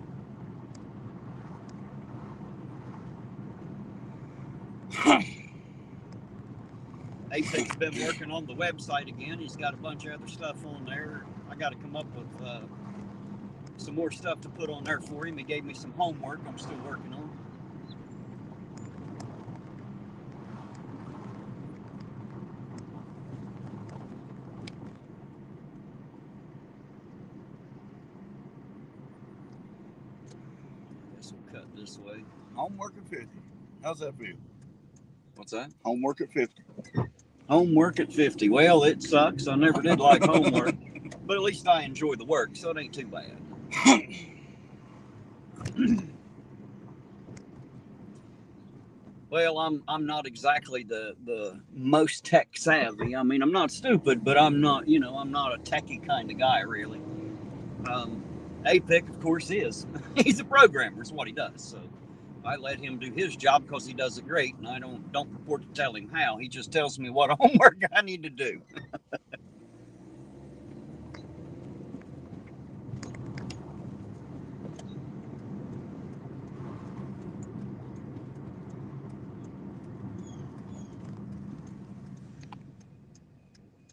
Apex's been working on the website again. He's got a bunch of other stuff on there. I got to come up with some more stuff to put on there for him. He gave me some homework I'm still working on. I guess we'll cut this way. Homework at 50. How's that feel? What's that? Homework at 50. Homework at 50. Well, it sucks. I never did like homework, but at least I enjoy the work, so it ain't too bad. Well, I'm not exactly the most tech savvy. I mean, I'm not stupid, but I'm not I'm not a techie kind of guy, really. Apex, of course, is. He's a programmer, is what he does. So I let him do his job because he does it great, and I don't purport to tell him how. He just tells me what homework I need to do.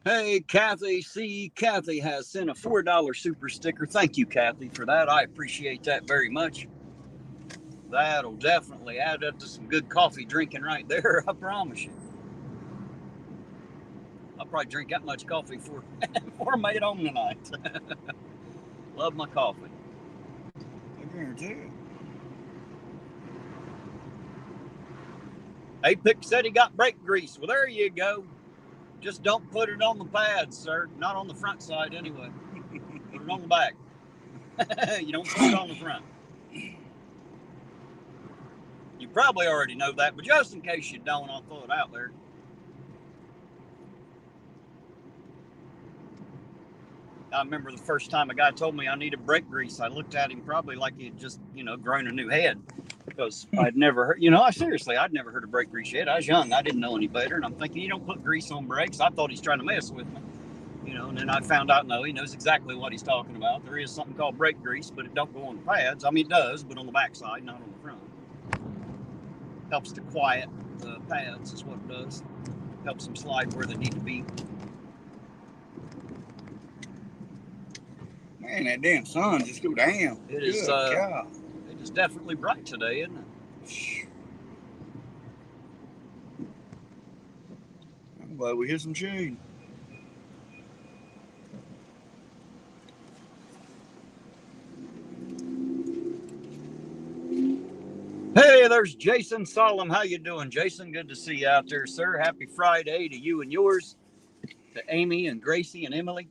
Hey, Kathy C. Kathy has sent a $4 super sticker. Thank you, Kathy, for that. I appreciate that very much. That'll definitely add up to some good coffee drinking right there, I promise you. I'll probably drink that much coffee before I made it home tonight. Love my coffee. I guarantee it. Apex said he got brake grease. Well, there you go. Just don't put it on the pads, sir. Not on the front side, anyway. Put it on the back. You don't put it on the front. You probably already know that, but just in case you don't, I'll throw it out there. I remember the first time a guy told me I needed brake grease. I looked at him probably like he had just, grown a new head. because I'd never heard, seriously, I'd never heard of brake grease yet. I was young. I didn't know any better. And I'm thinking, you don't put grease on brakes. I thought he's trying to mess with me. And then I found out, no, he knows exactly what he's talking about. There is something called brake grease, but it don't go on the pads. I mean, it does, but on the backside, not on the front. Helps to quiet the pads is what it does. Helps them slide where they need to be. Man, that damn sun just go down. It is, it is definitely bright today, isn't it? I'm glad we hit some shade. Hey, there's Jason Solemn. How you doing, Jason? Good to see you out there, sir. Happy Friday to you and yours, to Amy and Gracie and Emily.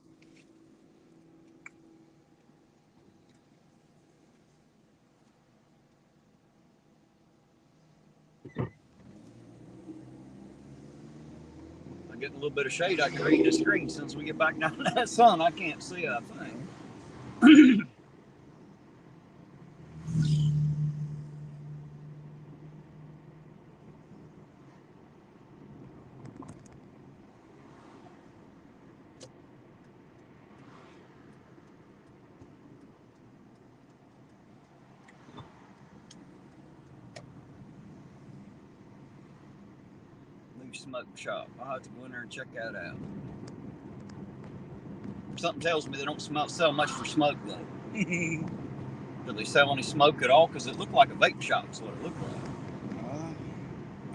I'm getting a little bit of shade. I can read the screen. Since we get back down to that sun, I can't see a thing. Smoke shop. I'll have to go in there and check that out. Something tells me they don't sell much for smoke though. Do they sell any smoke at all? Because it looked like a vape shop. Is what it looked like.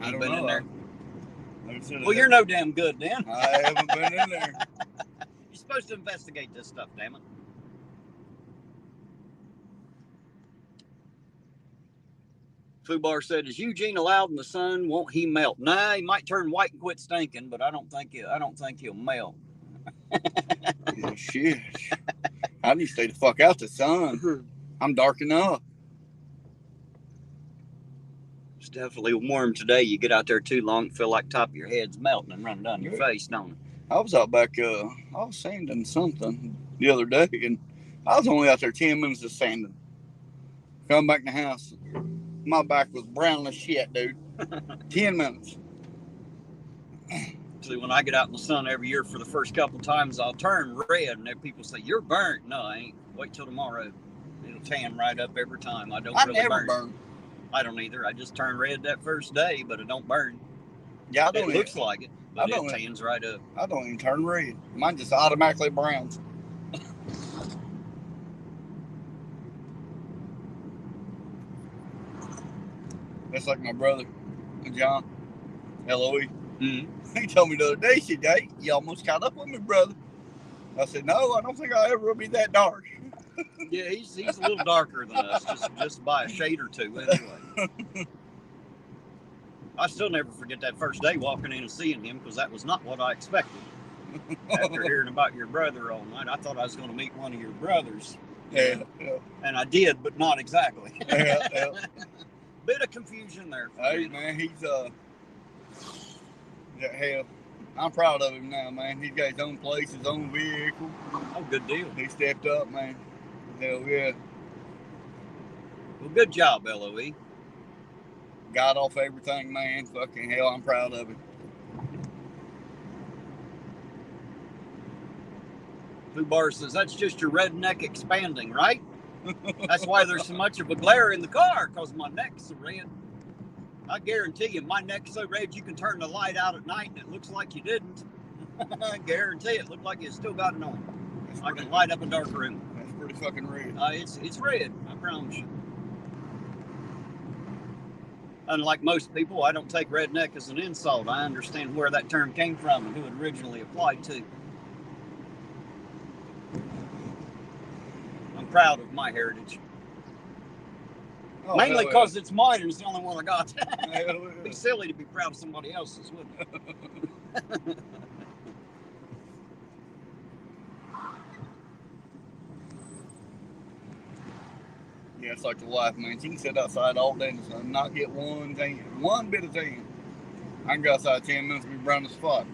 I don't been know. In there? Well, you're no damn good, Dan. I haven't been in there. You're supposed to investigate this stuff, damn it. Fubar said, "Is Eugene allowed in the sun? Won't he melt?" Nah, he might turn white and quit stinking, but I don't think he'll melt. Yeah, shit. I need to stay the fuck out the sun. I'm dark enough. It's definitely warm today. You get out there too long, feel like top of your head's melting and running down your face, don't it? I was out back, I was sanding something the other day, and I was only out there 10 minutes of sanding. Come back in the house. My back was brown as shit, dude. 10 minutes. See, when I get out in the sun every year for the first couple times, I'll turn red, and then people say, "You're burnt." No, I ain't. Wait till tomorrow. It'll tan right up every time. I never burn. I don't either. I just turn red that first day, but it don't burn. Yeah, I don't. It looks like it, but it tans right up. I don't even turn red. Mine just automatically browns. That's like my brother, John, LOE. Mm-hmm. He told me the other day, he said, "Hey, you almost caught up with me, brother." I said, "No, I don't think I'll ever be that dark." Yeah, he's a little darker than us, just by a shade or two, anyway. I still never forget that first day walking in and seeing him, because that was not what I expected. After hearing about your brother all night, I thought I was going to meet one of your brothers. Yeah. And I did, but not exactly. Yeah. Bit of confusion there. Hey, man, he's hell, I'm proud of him now, man. He's got his own place, his own vehicle. Oh, good deal. He stepped up, man. Hell yeah. Well, good job, LOE. Got off everything, man. Fucking hell, I'm proud of him. Fubar says, "That's just your redneck expanding, right? That's why there's so much of a glare in the car, because my neck's so red. I guarantee you, my neck's so red you can turn the light out at night and it looks like you didn't." I guarantee it looked like you still got it on. I can light up a dark room. That's pretty fucking red. It's red, I promise you. Unlike most people, I don't take redneck as an insult. I understand where that term came from and who it originally applied to. I'm proud of my heritage. Oh, mainly because it's mine and it's the only one I got. It'd be silly to be proud of somebody else's, wouldn't it? Yeah, it's like the wife, man. She can sit outside all day in the sun, not get one bit of tan. I can go outside 10 minutes and be brown as fuck.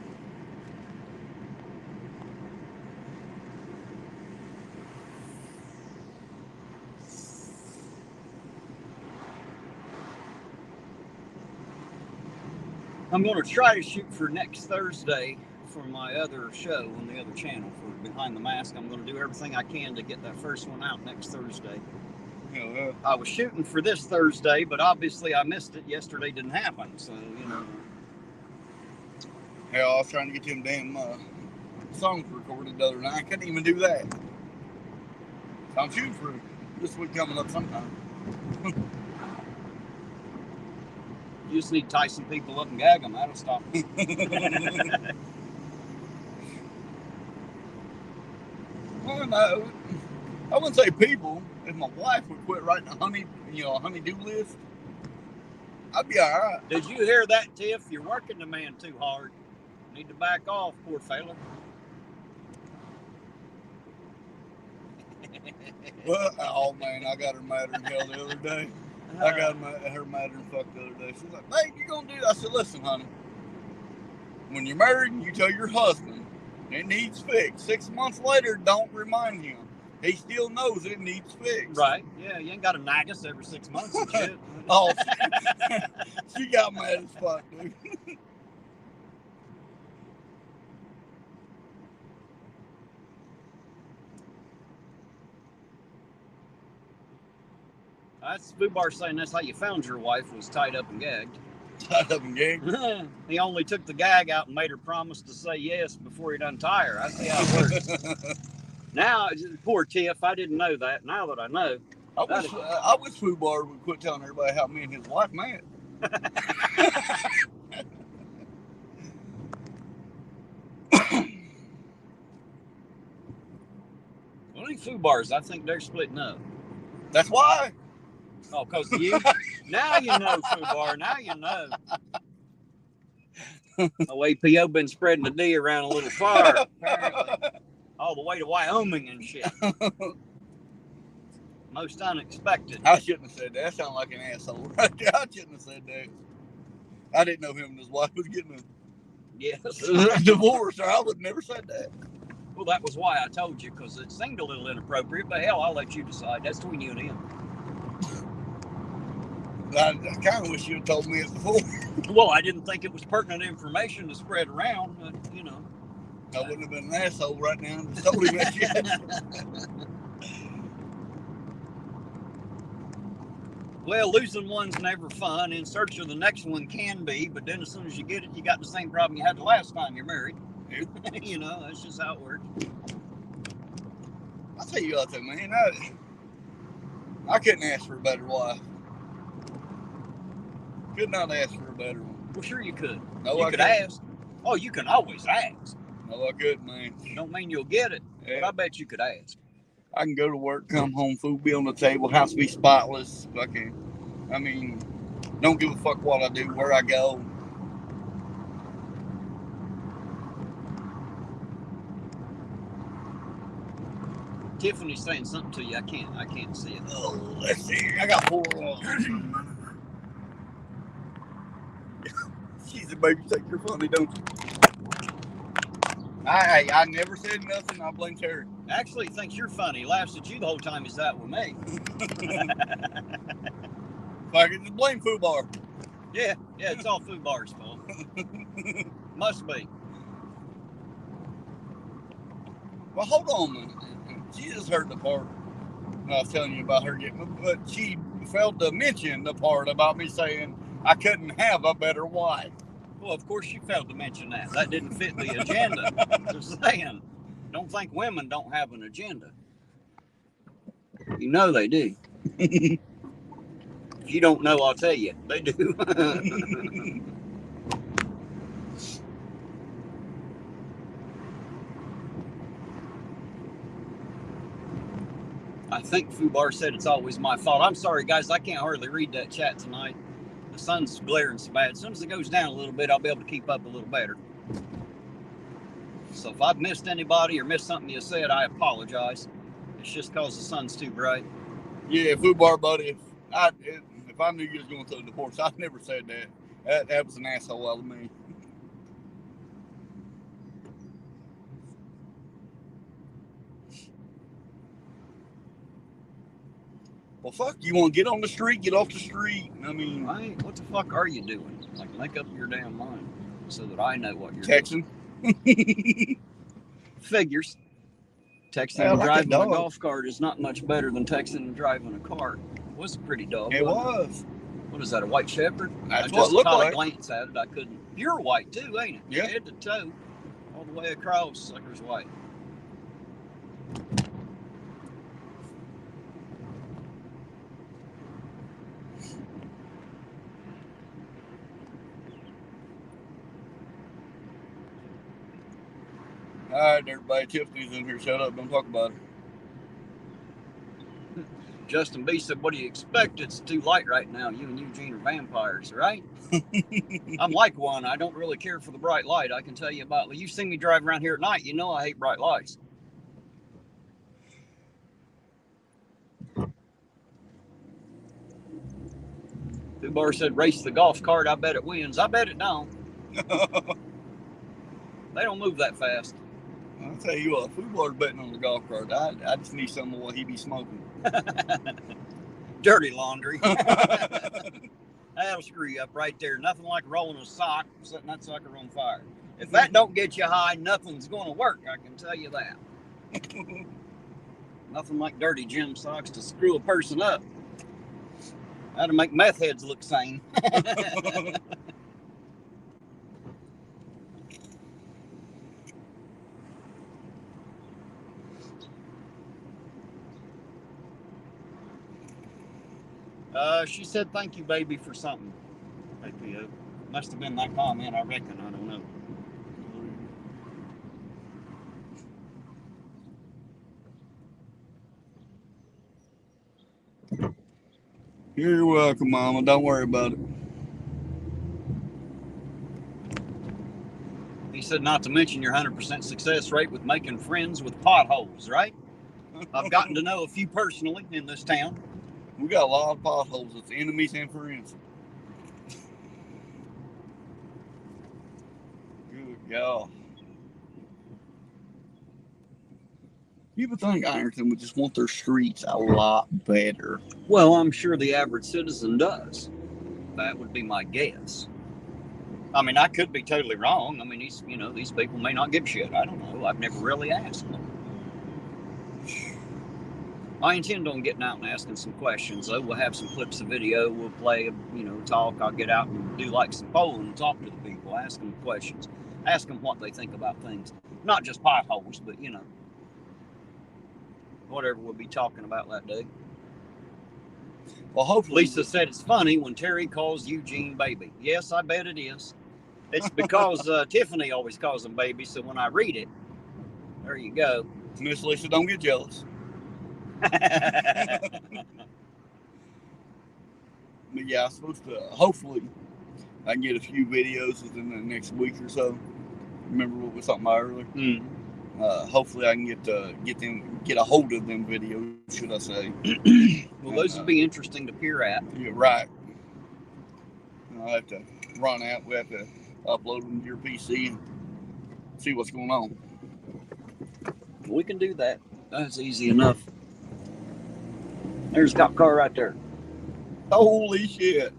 I'm going to try to shoot for next Thursday for my other show on the other channel for Behind the Mask. I'm going to do everything I can to get that first one out next Thursday. Yeah. I was shooting for this Thursday, but obviously I missed it. Yesterday didn't happen, so, you know. Hell, I was trying to get them damn songs recorded the other night. I couldn't even do that. So I'm shooting for this week coming up sometime. You just need to tie some people up and gag them. That'll stop them. Well, no, I wouldn't say people. If my wife would quit writing a honey-do list, I'd be all right. Did you hear that, Tiff? You're working the man too hard. Need to back off, poor fella. Well, oh man, I got her madder than hell the other day. I got her madder than fuck the other day. She's like, "Babe, you gonna do that?" I said, "Listen, honey. When you're married, you tell your husband it needs fixed. 6 months later, don't remind him. He still knows it needs fixed." Right? Yeah, you ain't got to nag us every 6 months and shit. Oh, she got mad as fuck, dude. That's Fubar saying that's how you found your wife, was tied up and gagged. Tied up and gagged? He only took the gag out and made her promise to say yes before he'd untie her. I see how it works. Now, poor Tiff, I didn't know that. Now that I know. I wish Fubar would quit telling everybody how me and his wife met. Well, these Fubars, I think they're splitting up. That's why. Oh, because of you? Now you know, Fubar. Now you know. The way P.O. been spreading the D around a little far, apparently. All the way to Wyoming and shit. Most unexpected. I shouldn't have said that. I sound like an asshole right there. I shouldn't have said that. I didn't know him and his wife was getting a divorce, or I would have never said that. Well, that was why I told you, because it seemed a little inappropriate, but hell, I'll let you decide. That's between you and him. I kind of wish you had told me it before. Well, I didn't think it was pertinent information to spread around, but, you know. I wouldn't have been an asshole right now and just told him that shit. Well, losing one's never fun. In search of the next one can be, but then as soon as you get it, you got the same problem you had the last time you're married. Yep. You know, that's just how it works. I'll tell you what, though, man. I couldn't ask for a better wife. Could not ask for a better one. Well, sure you could. No, you could ask. Oh, you can always ask. No, I couldn't, man. Don't mean you'll get it, yeah. But I bet you could ask. I can go to work, come home, food be on the table, house be spotless. I mean, don't give a fuck what I do, where I go. Tiffany's saying something to you. I can't see it. Oh, let's see. I got 4 She's a baby. Think you're funny, don't you? I never said nothing. I blame Terry. Actually, thinks you're funny. Laughs at you the whole time he's out with me. If I could just blame Fubar. Yeah, it's all Fubar's fault. Must be. Well, hold on a minute. She just heard the part I was telling you about her getting, but she failed to mention the part about me saying I couldn't have a better wife. Well, of course you failed to mention that. That didn't fit the agenda. Just saying, don't think women don't have an agenda. You know they do. If you don't know, I'll tell you. They do. I think Fubar said it's always my fault. I'm sorry, guys. I can't hardly read that chat tonight. The sun's glaring so bad. As soon as it goes down a little bit, I'll be able to keep up a little better. So if I've missed anybody or missed something you said, I apologize. It's just because the sun's too bright. Yeah, Fubar, buddy. If I knew you was going through a divorce, I'd never said that. That was an asshole out of me. Well, fuck, you want to get on the street, get off the street. I mean, right? What the fuck are you doing? Like, make up your damn mind so that I know what you're texting. doing. Figures. Texting Hey, I and like that driving a dog. golf cart is not much better than texting and driving a car. It was a pretty dog. It wasn't was. What is that, a white shepherd? That's I what just it looked caught like. a glance at it. I couldn't. Pure white too, ain't it? Yeah. Head to toe, all the way across. Sucker's white. All right, everybody. Tiffany's in here. Shut up. Don't talk about it. Justin B said, "What do you expect? It's too light right now. You and Eugene are vampires, right?" I'm like one. I don't really care for the bright light. I can tell you about. You've seen me drive around here at night. You know I hate bright lights. Bar said, "Race the golf cart. I bet it wins." I bet it don't. They don't move that fast. I'll tell you what, Fubar's betting on the golf cart. I just need some of what he be smoking. Dirty laundry. That'll screw you up right there. Nothing like rolling a sock, setting that sucker on fire. If that don't get you high, nothing's going to work. I can tell you that. Nothing like dirty gym socks to screw a person up. That'll make meth heads look sane. She said, "Thank you, baby, for something." APO. Must have been that comment, I reckon. I don't know. You're welcome, Mama. Don't worry about it. He said, "Not to mention your 100% success rate with making friends with potholes, right?" I've gotten to know a few personally in this town. We got a lot of potholes. It's enemies and friends. Good God. You would think Ironton would just want their streets a lot better. Well, I'm sure the average citizen does. That would be my guess. I mean, I could be totally wrong. I mean, these people may not give a shit. I don't know. I've never really asked them. I intend on getting out and asking some questions, though. We'll have some clips of video. We'll play, talk. I'll get out and do like some polling and talk to the people, ask them questions, ask them what they think about things. Not just potholes, but, whatever we'll be talking about that day. Well, hopefully. Lisa said it's funny when Terry calls Eugene baby. Yes, I bet it is. It's because Tiffany always calls him baby, so when I read it, there you go. Miss Lisa, don't get jealous. But yeah, I'm supposed to, hopefully, I can get a few videos within the next week or so. Remember what we was talking about earlier? Mm-hmm. Hopefully I can get a hold of them videos, should I say. Well, those would be interesting to peer at. Yeah, right. I'll have to run out. We have to upload them to your PC and see what's going on. We can do that. That's easy enough. There's a cop car right there. Holy shit.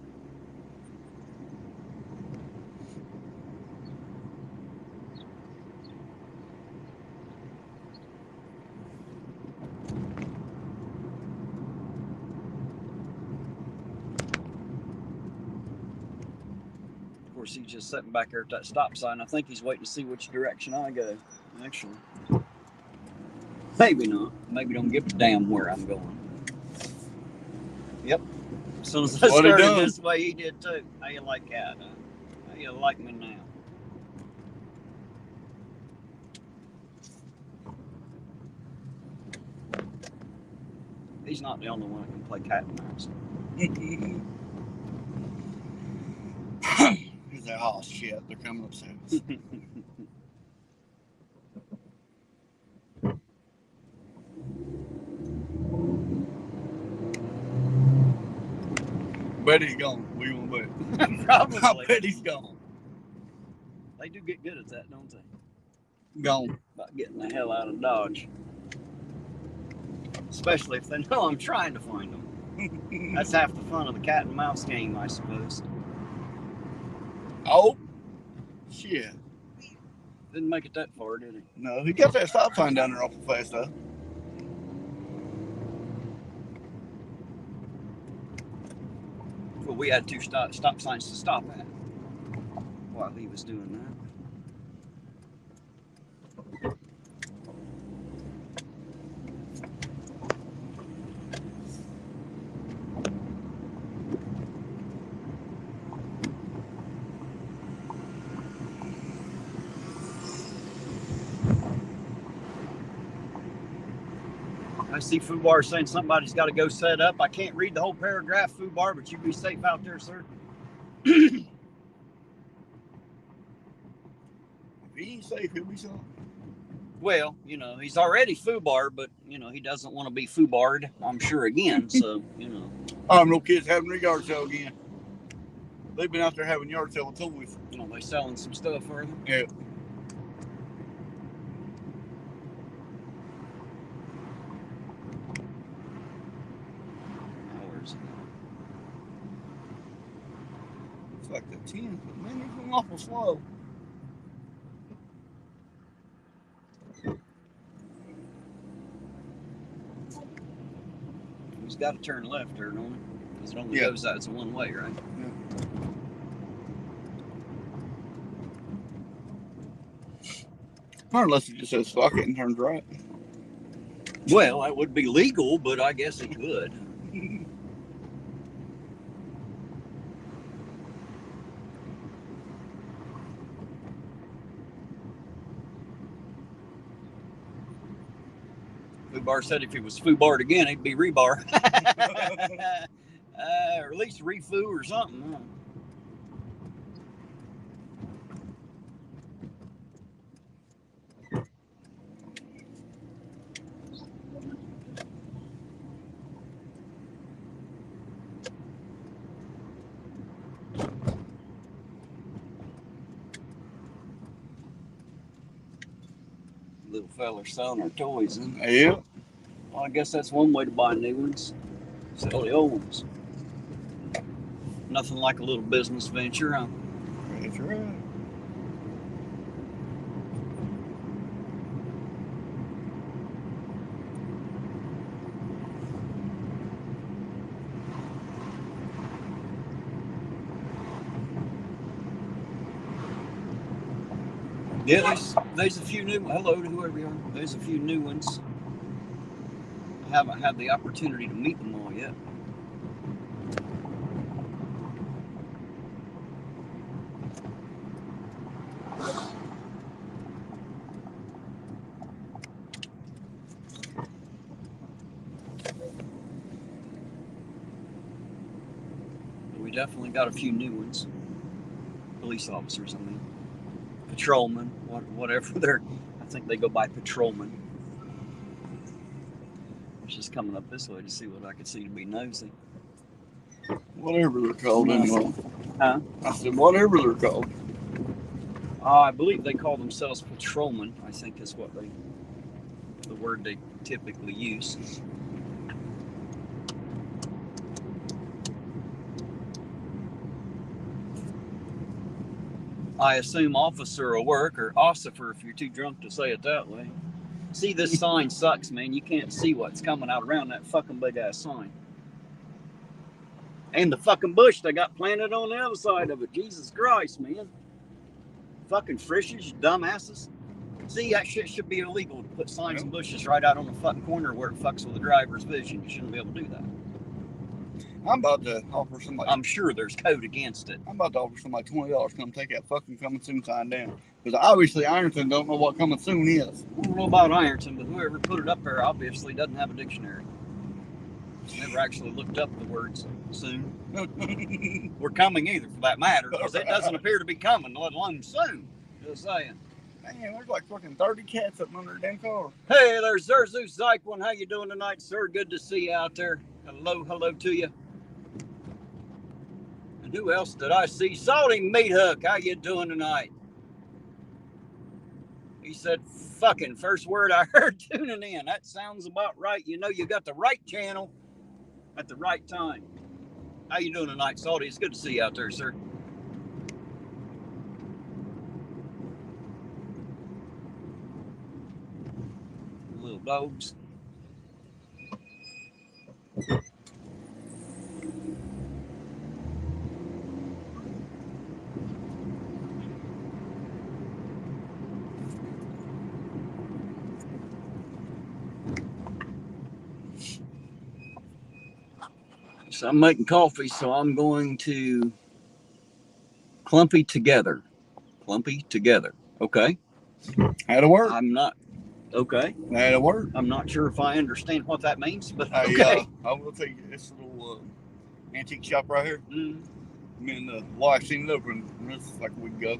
Of course, he's just sitting back there at that stop sign. I think he's waiting to see which direction I go, actually. Maybe not. Maybe don't give a damn where I'm going. Yep. As soon as I started this way, he did too. How you like that? How you like me now? He's not the only one who can play cat and mouse. He's like, oh shit, they're coming upstairs. Bet he's gone. What do you want to bet? Probably. I bet he's gone. They do get good at that, don't they? Gone. About getting the hell out of Dodge. Especially if they know I'm trying to find them. That's half the fun of the cat and mouse game, I suppose. Oh, shit. Didn't make it that far, did he? No, he got that stop sign down there awful fast, though. Well, we had two stop signs to stop at while he was doing that. I see Fubar saying somebody's got to go set up. I can't read the whole paragraph, Fubar, but you be safe out there, sir. If he ain't safe, he'll be safe. Well, you know, he's already Fubar, but, you know, he doesn't want to be Fubarred, I'm sure, again. So, you know. No kids having their yard sale again. They've been out there having yard sale with toys. Oh, they selling some stuff for them? Yeah. It's like the 10th, but man, they're going awful slow. He's got to turn left there, don't he? Because it only goes out, it's a one-way, right? Yeah. Or unless he just says fuck it and turns right. Well, that would be legal, but I guess it could. Fubar said if he was Fubarred again, he'd be rebar. Or at least refu or something. Huh? Little fella's selling our toys, huh? Yeah. Well, I guess that's one way to buy new ones. Sell the old ones. Nothing like a little business venture, huh? That's right. Yeah, there's a few new. Hello to whoever you are. There's a few new ones. I haven't had the opportunity to meet them all yet. But we definitely got a few new ones. Police officers, I mean. Patrolmen, whatever they're. I think they go by patrolman. I was just coming up this way to see what I could see to be nosy. Whatever they're called anyway. Huh? I said whatever they're called. I believe they call themselves patrolmen. I think is what the word they typically use. I assume officer will work, or ossifer if you're too drunk to say it that way. See, this sign sucks, man. You can't see what's coming out around that fucking big ass sign. And the fucking bush they got planted on the other side of it. Jesus Christ, man. Fucking frishes, you dumbasses. See, that shit should be illegal to put signs and bushes right out on the fucking corner where it fucks with the driver's vision. You shouldn't be able to do that. I'm about to offer somebody. I'm sure there's code against it. I'm about to offer somebody $20 to come take that fucking coming soon sign down. Because obviously Ironton don't know what coming soon is. I don't know about Ironton, but whoever put it up there obviously doesn't have a dictionary. Never actually looked up the words soon. Or coming either, for that matter, because it doesn't appear to be coming, let alone soon. Just saying. Man, there's like fucking 30 cats up under the damn car. Hey, there's Zeus Zyklin. How you doing tonight, sir? Good to see you out there. Hello to you. And who else did I see? Salty Meat Hook. How you doing tonight? He said, fucking first word I heard tuning in. That sounds about right. You know you got the right channel. at the right time. How you doing tonight, Salty? It's good to see you out there, sir. Little dogs. So I'm making coffee, so I'm going to clumpy together. Clumpy together. Okay. That'll work. I'm not. Okay. That'll work. I'm not sure if I understand what that means, but Hey, okay. I will tell you this little antique shop right here. Mm. Me and the wife seen it open. This is like a week ago.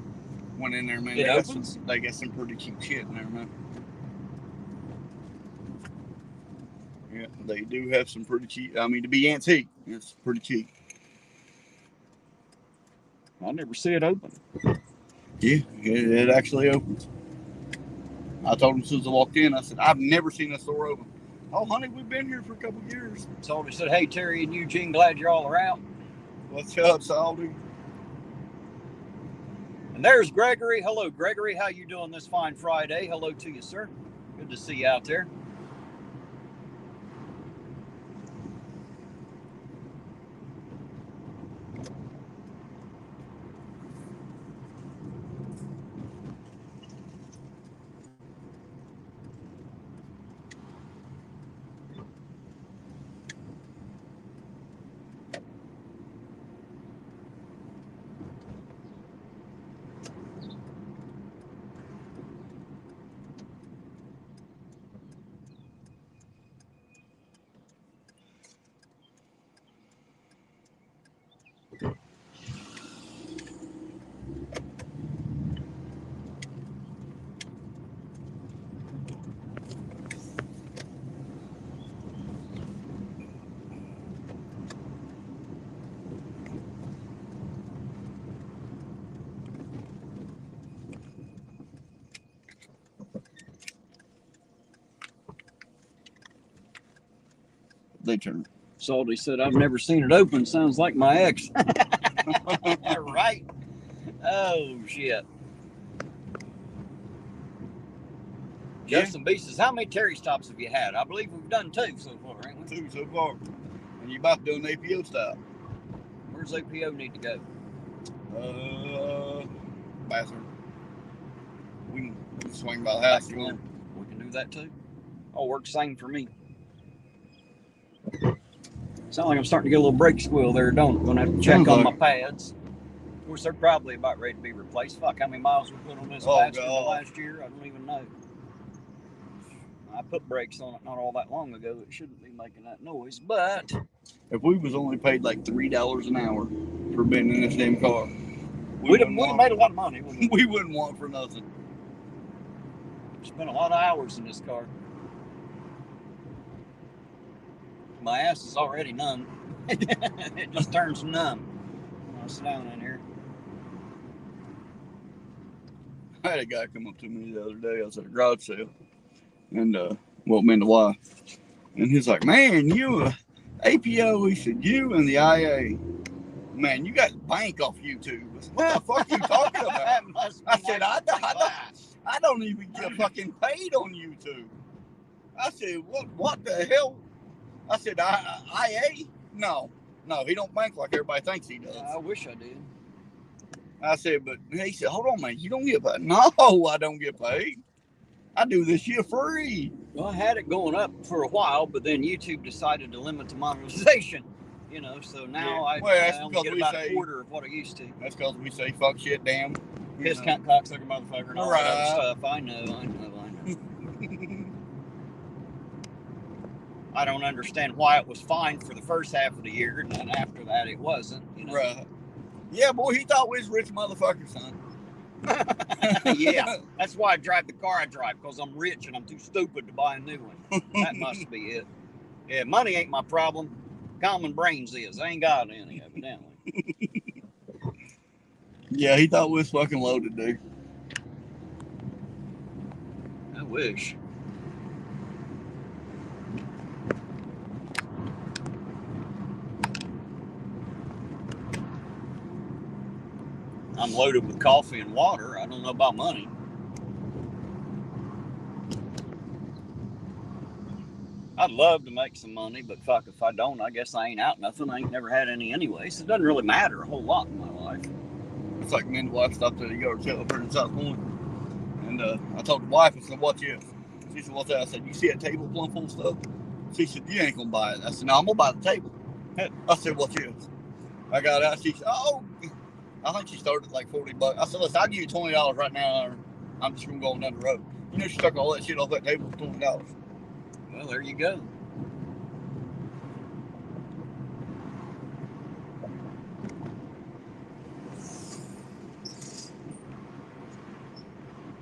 Went in there, man. It They opens? got some pretty cheap shit in there, man. Yeah, they do have some pretty cheap. I mean, to be antique, it's pretty cheap. I never see it open. Yeah, it actually opens. I told him as soon as I walked in, I said, I've never seen a store open. Oh, honey, we've been here for a couple of years. Salty said, hey, Terry and Eugene, glad you all are out. What's up, Salty? And there's Gregory. Hello, Gregory. How you doing this fine Friday? Hello to you, sir. Good to see you out there. They turn. Salty said, I've never seen it open. Sounds like my ex. Right? Oh, shit. Yeah. Justin B says, how many Terry stops have you had? I believe we've done 2 so far, ain't we? 2 so far. And you about to do an APO stop. Where's APO need to go? Bathroom. We can swing by the house. We can do that too. All works same for me. Sound like I'm starting to get a little brake squeal there, don't it? Gonna have to check on my pads. Of course, they're probably about ready to be replaced. Fuck, how many miles we put on this last year? I don't even know. I put brakes on it not all that long ago. It shouldn't be making that noise, but if we was only paid like $3 an hour for being in this damn car, we'd have made a lot of money. We wouldn't want for nothing. Spent a lot of hours in this car. My ass is already numb. It just turns numb when I sit down in here. I had a guy come up to me the other day. I was at a garage sale, and well, me and the wife, and he's like, "Man, you APO?" He said, "You and the IA, man, you got bank off YouTube." I said, what the fuck are you talking about? I said, I don't even get fucking paid on YouTube. I said, what the hell? I said, IA? No, he don't bank like everybody thinks he does. I wish I did. I said, but he said, hold on, man, you don't get paid. No, I don't get paid. I do this shit free. Well, I had it going up for a while, but then YouTube decided to limit the monetization. You know, so now I only get about a quarter of what I used to. That's because we say fuck, shit, damn. Piss, cunt, cocksucker, motherfucker, and all that other stuff. I know. I don't understand why it was fine for the first half of the year, and then after that it wasn't. You know? Right. Yeah, boy, he thought we was rich motherfuckers, son. Yeah, that's why I drive the car I drive, because I'm rich and I'm too stupid to buy a new one. That must be it. Yeah, money ain't my problem. Common brains is. I ain't got any, evidently. Yeah, he thought we was fucking loaded, dude. I wish. I'm loaded with coffee and water. I don't know about money. I'd love to make some money, but fuck, if I don't, I guess I ain't out nothing. I ain't never had any anyway, so it doesn't really matter a whole lot in my life. It's like me and the wife stopped at a yard sale up here in South Point, and I told the wife, I said, "Watch this." She said, "What's that?" I said, "You see that table plumb full of stuff?" She said, "You ain't gonna buy it." I said, "No, I'm gonna buy the table." I said, "Watch this." I got out. She said, "Oh," I think she started at like $40. I said, "Listen, I'll give you $20 right now, or I'm just gonna go on down the road." You know, she took all that shit off that table for $20. Well, there you go.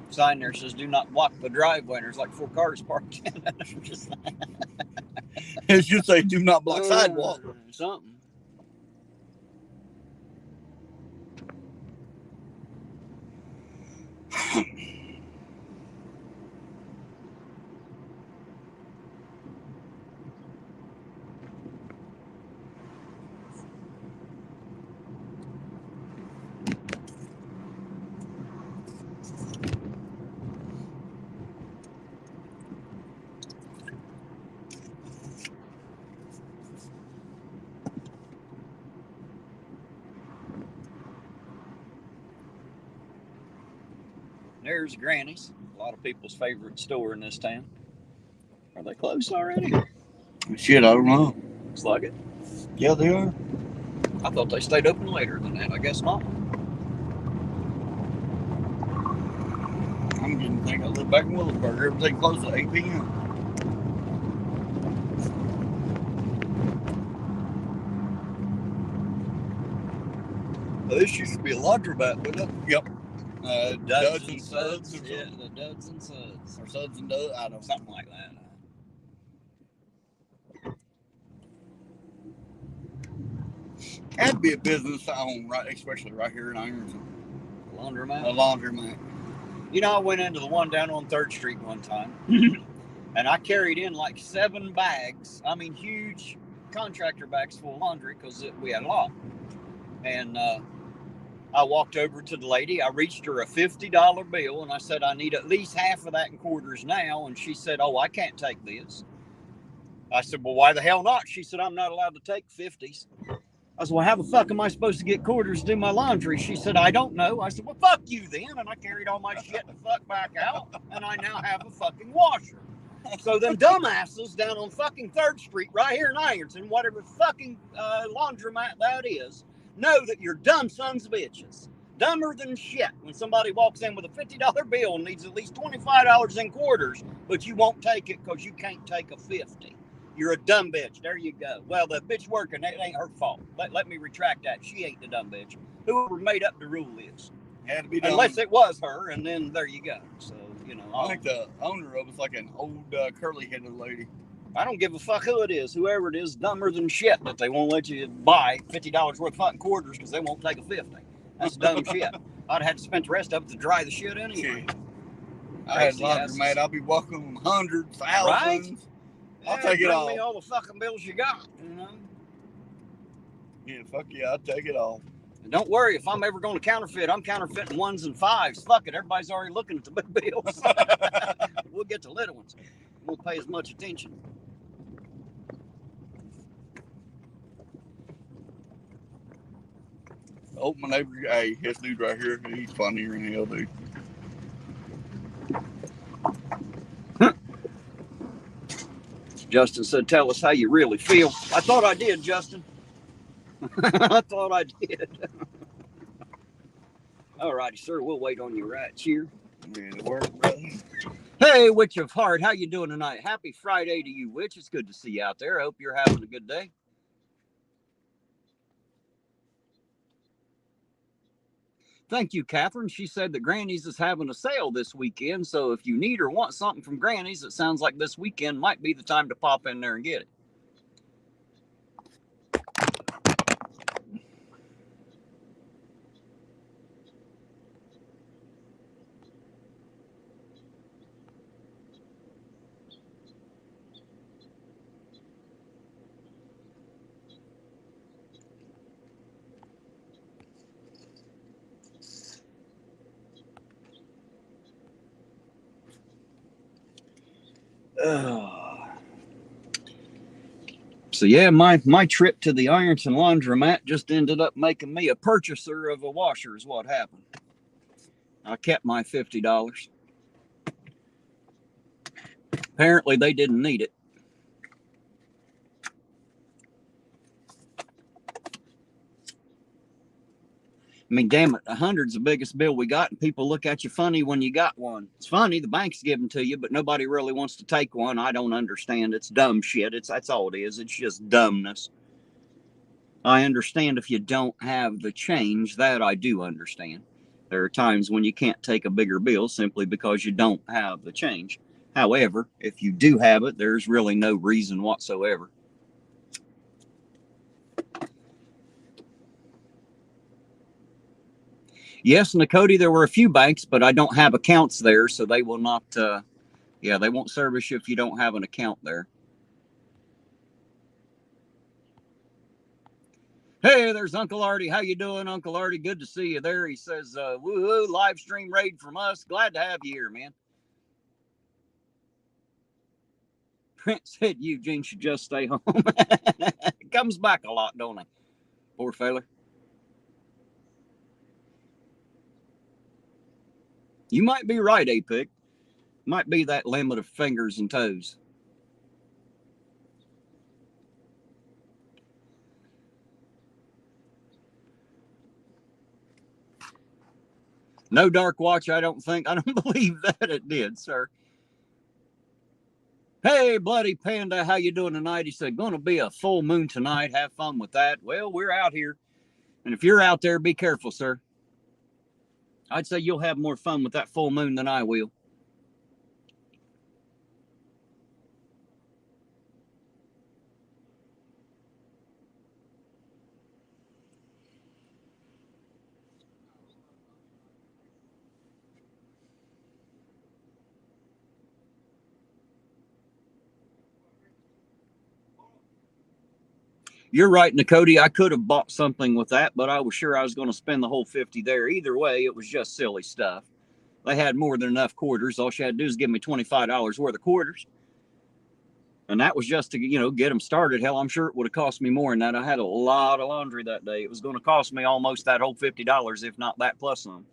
Sign there says, "Do not block the driveway." And there's like 4 cars parked in it. It should say, "Do not block sidewalk." Something. There's Granny's, a lot of people's favorite store in this town. Are they closed already? Shit, I don't know. Looks like it. Yeah, they are. I thought they stayed open later than that. I guess not. I'm getting to think I live back in Willisburg. Everything closes at 8 p.m. This used to be a laundromat, wasn't it? Yep. Duds and Suds. Yeah, the Duds and Suds. Or Suds and Duds. I don't know. Something like that. That'd be a business to own, right? Especially right here in Ironton. Laundromat? A laundromat. You know, I went into the one down on 3rd Street one time, and I carried in like 7 bags. I mean, huge contractor bags full of laundry because we had a lot. And I walked over to the lady. I reached her a $50 bill, and I said, "I need at least half of that in quarters now." And she said, "Oh, I can't take this." I said, "Well, why the hell not?" She said, "I'm not allowed to take 50s. I said, "Well, how the fuck am I supposed to get quarters to do my laundry?" She said, "I don't know." I said, "Well, fuck you then." And I carried all my shit the fuck back out, and I now have a fucking washer. So them dumbasses down on fucking 3rd Street right here in Ironton, whatever fucking laundromat that is, know that you're dumb sons of bitches. Dumber than shit when somebody walks in with a $50 bill and needs at least $25 in quarters, but you won't take it because you can't take a 50. You're a dumb bitch. There you go. Well, the bitch working, it ain't her fault. Let me retract that. She ain't the dumb bitch. Whoever made up the rule is. Had to be done. Unless it was her, and then there you go. So, you know. I think the owner of it's like an old curly-headed lady. I don't give a fuck who it is. Whoever it is, dumber than shit that they won't let you buy $50 worth of fucking quarters because they won't take a 50. That's dumb shit. I'd have had to spend the rest of it to dry the shit anyway. I had laundromat. I'll be walking them hundreds, thousands. Right? I'll take it all. Bring me all the fucking bills you got, you know? Yeah, fuck yeah, I'll take it all. And don't worry, if I'm ever going to counterfeit, I'm counterfeiting 1s and 5s. Fuck it, everybody's already looking at the big bills. We'll get the little ones. Won't pay as much attention. Oh, my neighbor, hey, this dude right here, he's funnier than hell, dude. Justin said, "Tell us how you really feel." I thought I did, Justin. I thought I did. All righty, sir. We'll wait on you right here. Yeah, work, brother. Hey, Witch of Heart, how you doing tonight? Happy Friday to you, Witch. It's good to see you out there. I hope you're having a good day. Thank you, Catherine. She said that Granny's is having a sale this weekend, so if you need or want something from Granny's, it sounds like this weekend might be the time to pop in there and get it. So yeah, my trip to the Ironton laundromat just ended up making me a purchaser of a washer is what happened. I kept my $50. Apparently they didn't need it. I mean, damn it, 100's the biggest bill we got, and people look at you funny when you got one. It's funny, the bank's giving to you, but nobody really wants to take one. I don't understand. It's dumb shit. That's all it is. It's just dumbness. I understand if you don't have the change. That I do understand. There are times when you can't take a bigger bill simply because you don't have the change. However, if you do have it, there's really no reason whatsoever. Yes, Nakoti, there were a few banks, but I don't have accounts there, so they will not, they won't service you if you don't have an account there. Hey, there's Uncle Artie. How you doing, Uncle Artie? Good to see you there. He says, woohoo, live stream raid from us. Glad to have you here, man. Prince said Eugene should just stay home. He comes back a lot, don't he? Poor feller. You might be right, Apic. Might be that limit of fingers and toes. No Dark Watch, I don't think. I don't believe that it did, sir. Hey, Bloody Panda, how you doing tonight? He said, going to be a full moon tonight. Have fun with that. Well, we're out here. And if you're out there, be careful, sir. I'd say you'll have more fun with that full moon than I will. You're right, Nakoti. I could have bought something with that, but I was sure I was going to spend the whole 50 there. Either way, it was just silly stuff. They had more than enough quarters. All she had to do is give me $25 worth of quarters. And that was just to, get them started. Hell, I'm sure it would have cost me more than that. I had a lot of laundry that day. It was going to cost me almost that whole $50, if not that plus some.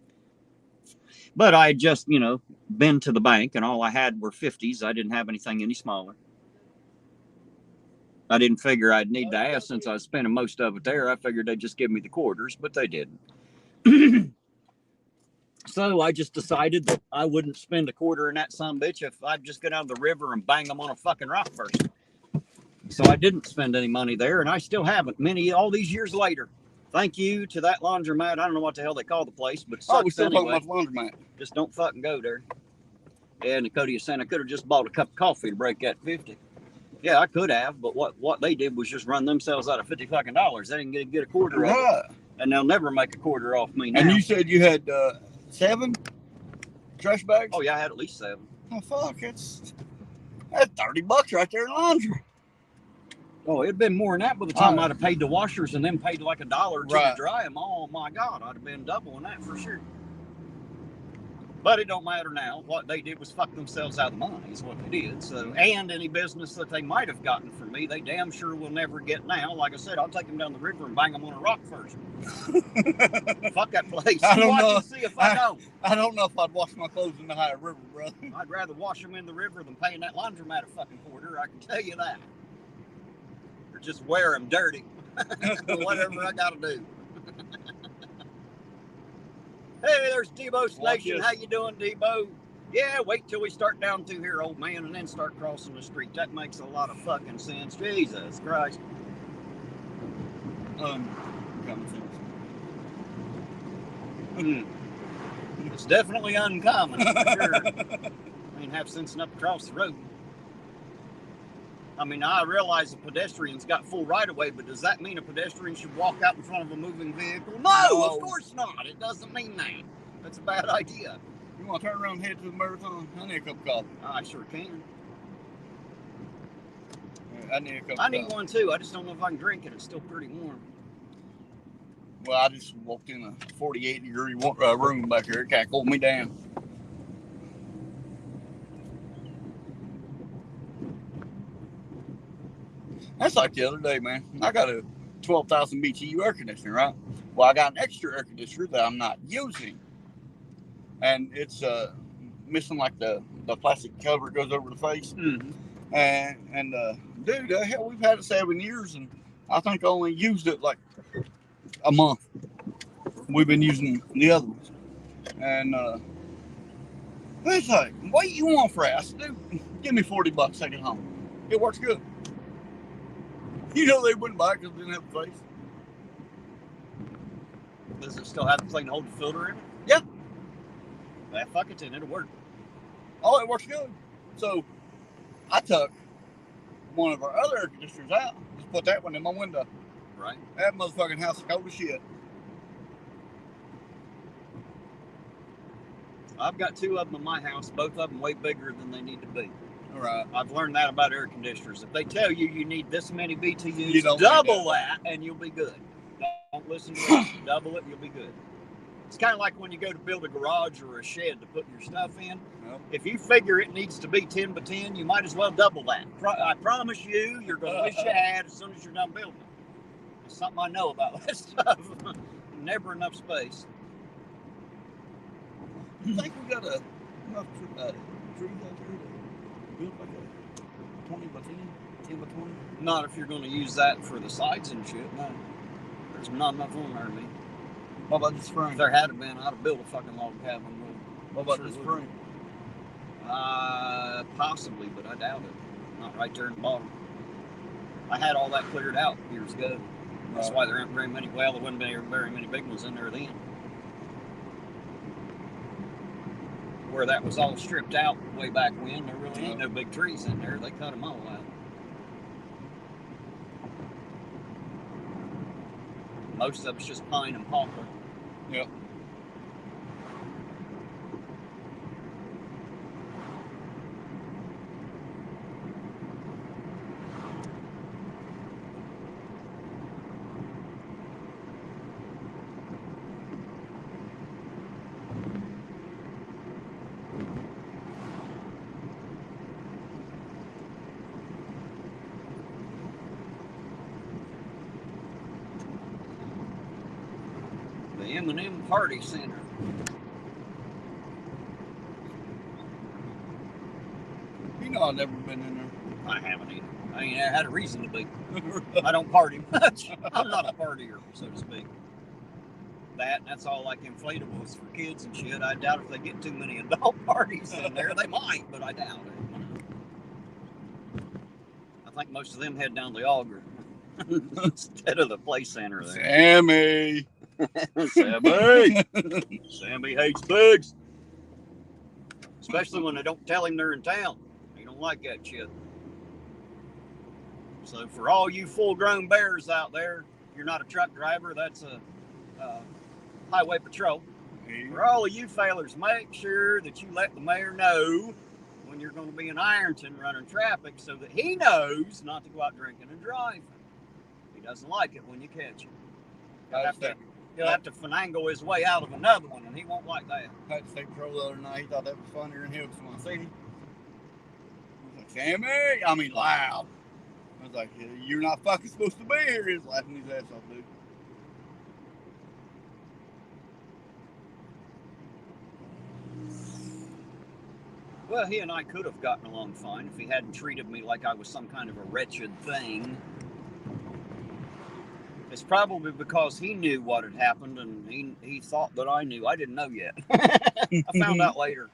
But I had just, been to the bank, and all I had were 50s. I didn't have anything any smaller. I didn't figure I'd need to ask since I was spending most of it there. I figured they'd just give me the quarters, but they didn't. So I just decided that I wouldn't spend a quarter in that sumbitch if I'd just go down to the river and bang them on a fucking rock first. So I didn't spend any money there, and I still haven't all these years later. Thank you to that laundromat. I don't know what the hell they call the place, but it sucks we still anyway. talking about the laundromat. Just don't fucking go there. Yeah, Nakoti is saying I could have just bought a cup of coffee to break that 50. Yeah, I could have, but what they did was just run themselves out of $50 fucking. They didn't get a quarter of it, and they'll never make a quarter off me now. And you said you had 7 trash bags? Oh yeah, I had at least 7. Oh fuck, that's $30 right there in laundry. Oh, it'd been more than that by the time I'd have paid the washers and then paid like $1 to dry them. Oh my God, I'd have been doubling that for sure. But it don't matter now. What they did was fuck themselves out of the money is what they did. So, and any business that they might have gotten from me, they damn sure will never get now. Like I said, I'll take them down the river and bang them on a rock first. Fuck that place. I don't know. And see if I don't. I don't know if I'd wash my clothes in the higher river, brother. I'd rather wash them in the river than paying that laundromat a fucking quarter. I can tell you that. Or just wear them dirty. Whatever I got to do. Hey, there's Debo Station. How you doing, Debo? Yeah, wait till we start down through here, old man, and then start crossing the street. That makes a lot of fucking sense. Jesus Christ. Common sense. It's definitely uncommon, for sure. I mean, have sense enough to cross the road. I mean, I realize the pedestrians got full right-of-way, but does that mean a pedestrian should walk out in front of a moving vehicle? No, of course not. It doesn't mean that. That's a bad idea. You want to turn around and head to the marathon? I need a cup of coffee. I sure can. I need a cup of coffee. I need one, too. I just don't know if I can drink it. It's still pretty warm. Well, I just walked in a 48-degree room back here. It can't cool me down. That's like the other day, man. I got a 12,000 BTU air conditioner, right? Well, I got an extra air conditioner that I'm not using, and it's missing like the plastic cover that goes over the face. Mm-hmm. And dude, hell, we've had it 7 years, and I think I only used it like a month. We've been using the other ones, and it's like, what you want for it? I said, dude, give me $40, take it home. It works good. You know they wouldn't buy it because it didn't have a face. Does it still have the thing to hold the filter in it? Yeah. Well, fuck it then, it'll work. Oh, it works good. So I took one of our other air conditioners out, just put that one in my window. Right. That motherfucking house is cold as shit. I've got 2 of them in my house, both of them way bigger than they need to be. All right. I've learned that about air conditioners. If they tell you you need this many You BTUs, don't double that and you'll be good. Don't listen to it. Double it, you'll be good. It's kind of like when you go to build a garage or a shed to put your stuff in. Yep. If you figure it needs to be 10 by 10, you might as well double that. I promise you, you're going to wish you had as soon as you're done building. It's something I know about that stuff. Never enough space. You think we got enough trees out there to build like a 20 by 10, 10 by 20? Not if you're going to use that for the sides and shit. No. There's not enough room there to me. What about this spring? If there had been, I'd have built a fucking log cabin. What about this spring? Possibly, but I doubt it. Not right there in the bottom. I had all that cleared out years ago. That's why there aren't very many. Well, there wouldn't be very many big ones in there then. Where that was all stripped out way back when, there really ain't no big trees in there. They cut them all out. Most of it's just pine and poplar. Yep. The M&M Party Center. You know I've never been in there. I haven't either. I ain't had a reason to be. I don't party much. I'm not a partier, so to speak. That's all like inflatables for kids and shit. I doubt if they get too many adult parties in there. They might, but I doubt it. I think most of them head down the Auger instead of the play center there. Sammy! Sammy! Sammy hates pigs. Especially when they don't tell him they're in town. He don't like that shit. So for all you full-grown bears out there, you're not a truck driver, that's a highway patrol. For all of you failers, make sure that you let the mayor know when you're going to be in Ironton running traffic so that he knows not to go out drinking and driving. He doesn't like it when you catch him. He'll have to finagle his way out of another one, and he won't like that. I had to take patrol the other night. He thought that was funnier than him when I seen him. I was like, Sammy! I mean, loud. I was like, you're not fucking supposed to be here. He was laughing his ass off, dude. Well, he and I could have gotten along fine if he hadn't treated me like I was some kind of a wretched thing. It's probably because he knew what had happened and he thought that I knew. I didn't know yet. I found out later.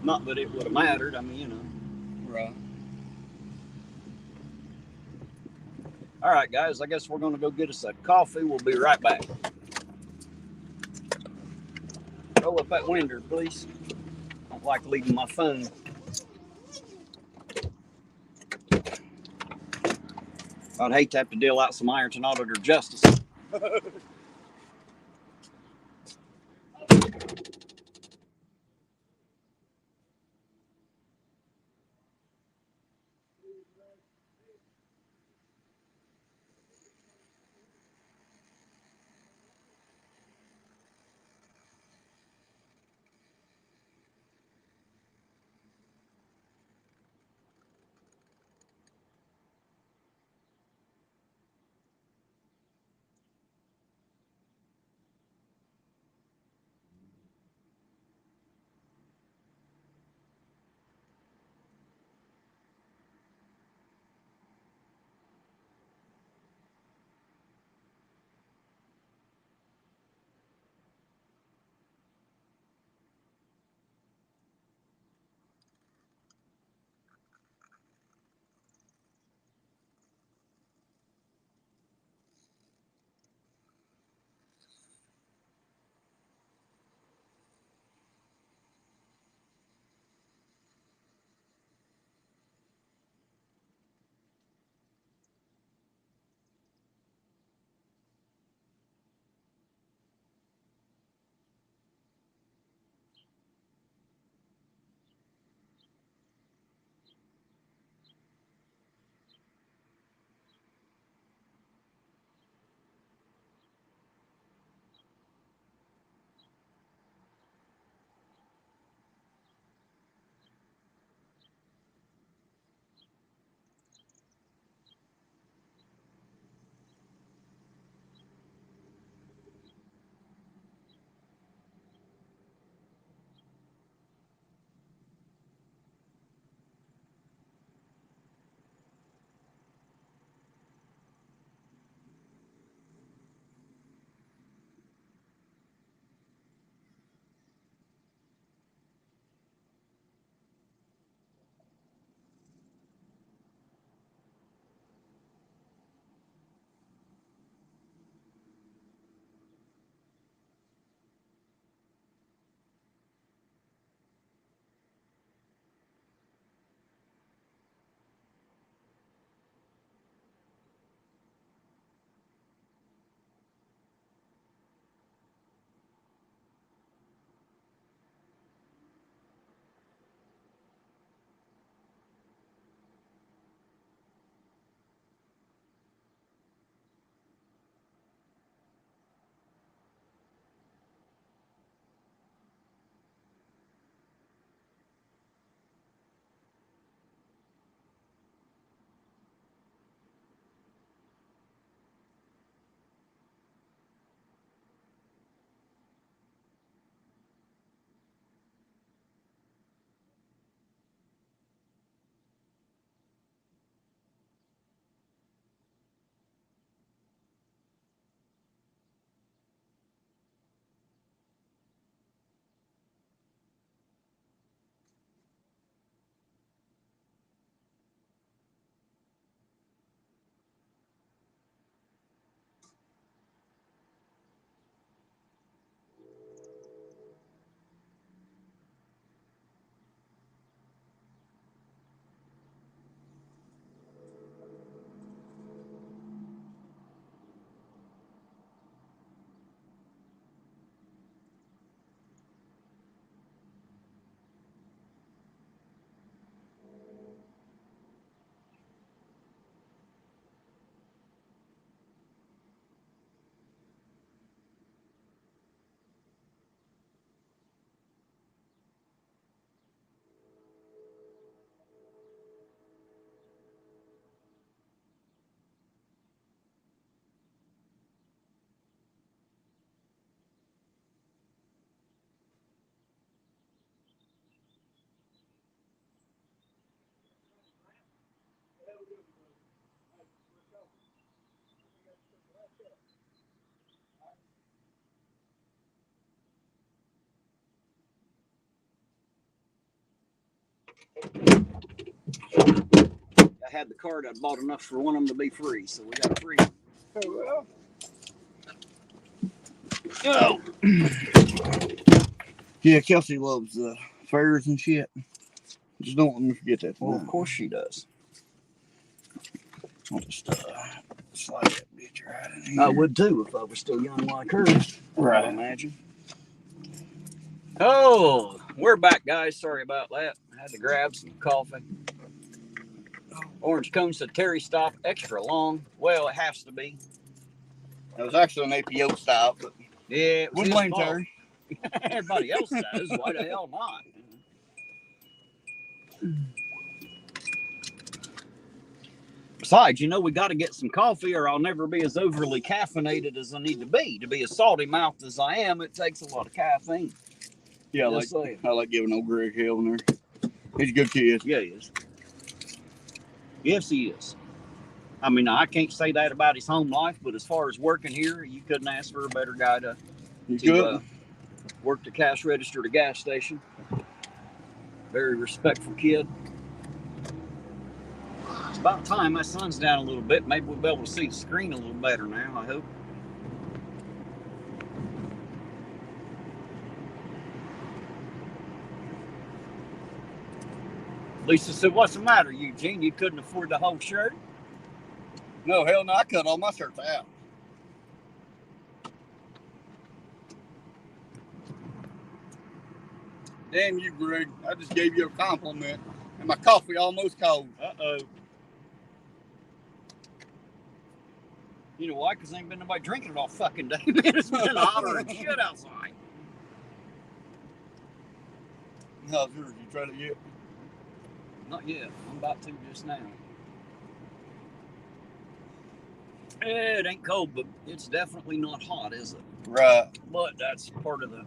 Not that it would have mattered. I mean, you know. Right. All right, guys. I guess we're going to go get us a coffee. We'll be right back. Roll up that window, please. I don't like leaving my phone. I'd hate to have to deal out some Ironton Auditor justice. I had the card. I bought enough for one of them to be free, so we got a free one. Oh, Oh. well. Yeah, Kelsey loves fairs and shit. Just don't let me forget that. Well, of course she does. I'll just slide that bitch right in here. I would too if I was still young like her. Right. I imagine. Oh, we're back, guys. Sorry about that. I had to grab some coffee. Orange cone said Terry stop extra long. Well, it has to be. It was actually an APO stop, but Yeah, it was wouldn't his blame fault. Terry. Everybody else does. Why the hell not? Besides, you know, we got to get some coffee or I'll never be as overly caffeinated as I need to be. To be as salty mouthed as I am, it takes a lot of caffeine. Yeah, I like giving old Greg hell in there. He's a good kid. Yeah, he is. Yes, he is. I mean, I can't say that about his home life, but as far as working here, you couldn't ask for a better guy to work the cash register at a gas station. Very respectful kid. It's about time my sun's down a little bit. Maybe we'll be able to see the screen a little better now, I hope. Lisa said, what's the matter, Eugene? You couldn't afford the whole shirt? No, hell no, I cut all my shirts out. Damn you, Greg. I just gave you a compliment. And my coffee almost cold. Uh-oh. You know why? Because ain't been nobody drinking it all fucking day, man. It's been hotter and shit outside. How's yours? You tried it yet? Not yet. I'm about to just now. It ain't cold, but it's definitely not hot, is it? Right. But that's part of the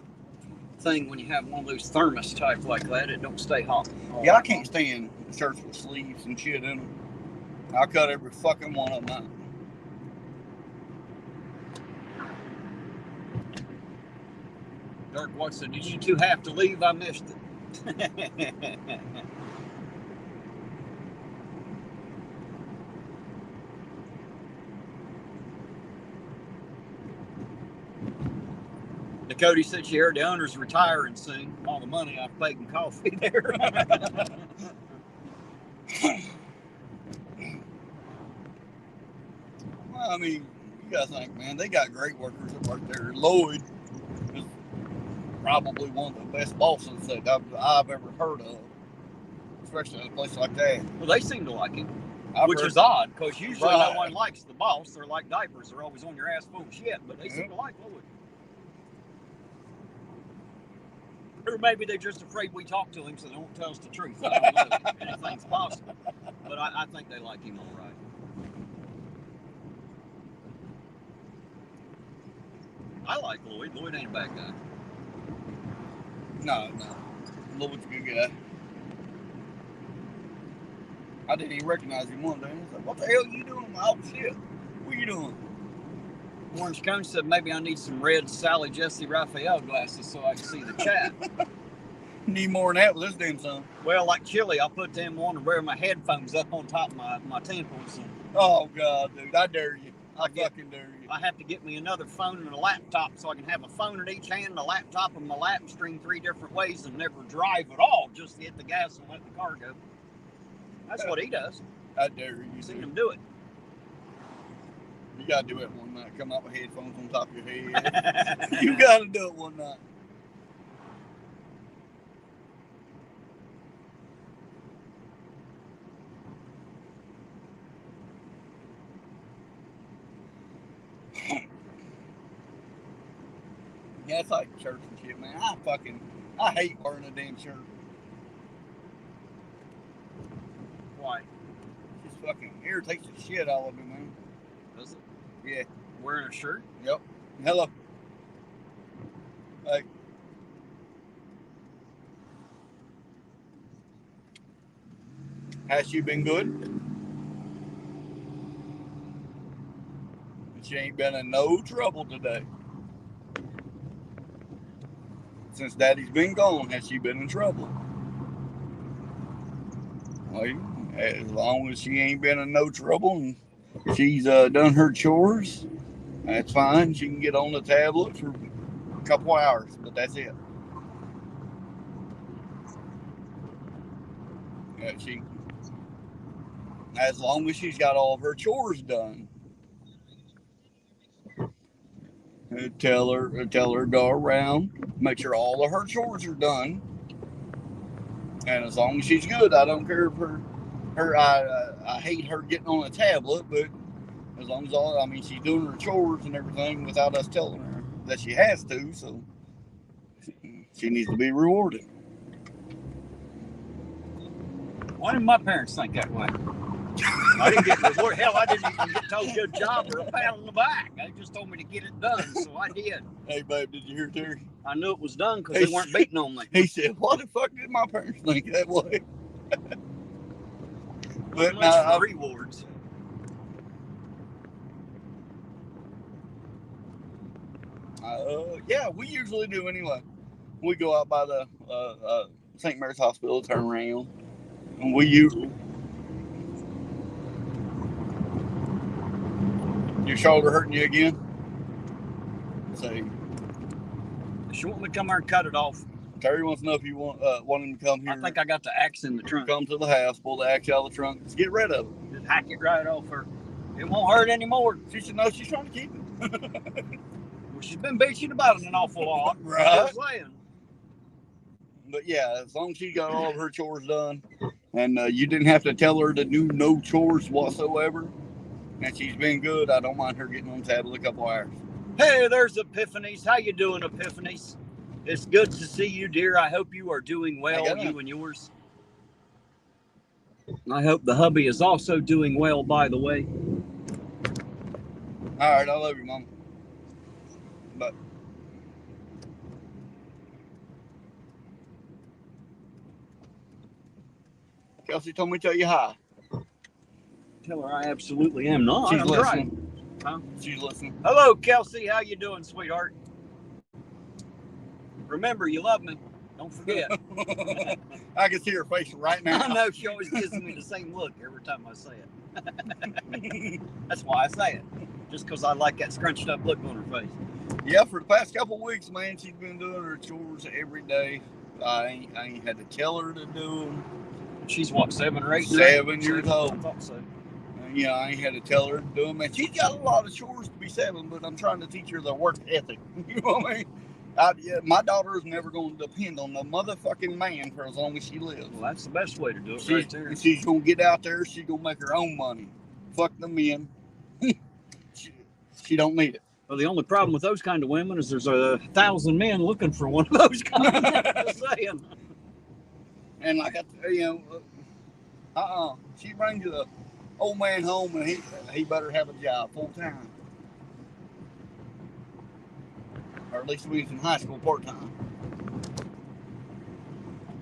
thing when you have one of those thermos type like that, it don't stay hot. Yeah, I can't stand shirts with sleeves and shit in them. I cut every fucking one of them out. Dark Watch said, did you two have to leave? I missed it. Cody said she heard the owner's retiring soon. All the money I've paid in coffee there. Well, I mean, you gotta think, man, they got great workers that work there. Lloyd is probably one of the best bosses that I've ever heard of, especially at a place like that. Well, they seem to like him, which is odd, because usually no one likes the boss. They're like diapers. They're always on your ass full of shit, but they seem to like Lloyd. Or maybe they're just afraid we talk to him, so they won't tell us the truth. I don't know. Anything's possible. But I think they like him all right. I like Lloyd. Lloyd ain't a bad guy. No. Lloyd's a good guy. I didn't even recognize him one day. I was like, what the hell are you doing? Oh, shit. What are you doing? Orange Cone said maybe I need some red Sally Jesse Raphael glasses so I can see the chat. Need more than that with this damn son. Well, like Chili, I'll put them on and wear my headphones up on top of my temples. And oh, God, dude. I dare you. I fucking dare you. I have to get me another phone and a laptop so I can have a phone in each hand and a laptop in my lap and string 3 different ways and never drive at all. Just hit the gas and let the car go. That's what he does. I dare you. You've seen him do it. You gotta do it one night. Come out with headphones on top of your head. You gotta do it one night. Yeah, it's like shirts and shit, man. I hate wearing a damn shirt. Why? It just fucking irritates the shit out of me, man. Does it? Yeah. Wearing a shirt? Yep. Hello. Hey. Has she been good? She ain't been in no trouble today. Since Daddy's been gone, has she been in trouble? Well, as long as she ain't been in no trouble and she's done her chores, that's fine. She can get on the tablet for a couple hours, but that's it. Yeah, as long as she's got all of her chores done. Tell her to go around, make sure all of her chores are done, and as long as she's good, I don't care if I hate her getting on a tablet, but as long as she's doing her chores and everything without us telling her that she has to, so she needs to be rewarded. Why didn't my parents think that way? I didn't get rewarded. Hell, I didn't even get told good job or a pat on the back. They just told me to get it done, so I did. Hey, babe, did you hear Terry? I knew it was done because they weren't beating on me. He said, "What the fuck did my parents think that way?" But much for rewards. Yeah, we usually do anyway. We go out by the St. Mary's Hospital, turn around, and we usually. Your shoulder hurting you again? Say. She want me to come here and cut it off. Terry wants to know if you want him to come here. I think I got the axe in the trunk. Come to the house, pull the axe out of the trunk, just get rid of it. Just hack it right off her. It won't hurt anymore. She should know she's trying to keep it. Well, she's been bitching about it an awful lot. Right. Saying. But yeah, as long as she got all of her chores done, and you didn't have to tell her to do no chores whatsoever, and she's been good, I don't mind her getting on the tablet a couple hours. Hey, there's Epiphanies. How you doing, Epiphanies? It's good to see you, dear. I hope you are doing well, you and yours. I hope the hubby is also doing well, by the way. All right, I love you, Mama. But Kelsey told me to tell you hi. Tell her I absolutely am not. She's I'm listening. Huh? She's listening. Hello, Kelsey. How you doing, sweetheart? Remember, you love me. Don't forget. I can see her face right now. I know. She always gives me the same look every time I say it. That's why I say it. Just because I like that scrunched up look on her face. Yeah, for the past couple of weeks, man, she's been doing her chores every day. I ain't had to tell her to do them. She's what, 7 or 8? 7 years old. I thought so. Yeah, I ain't had to tell her to do them. And she's got a lot of chores to be 7, but I'm trying to teach her the work ethic. You know what I mean? My daughter is never going to depend on the motherfucking man for as long as she lives. Well, that's the best way to do it right there. She's going to get out there. She's going to make her own money. Fuck the men. She don't need it. Well, the only problem with those kind of women is there's 1,000 men looking for one of those kind of men. Just saying. And like she brings the old man home, and he better have a job full time, or at least when he's in high school part time.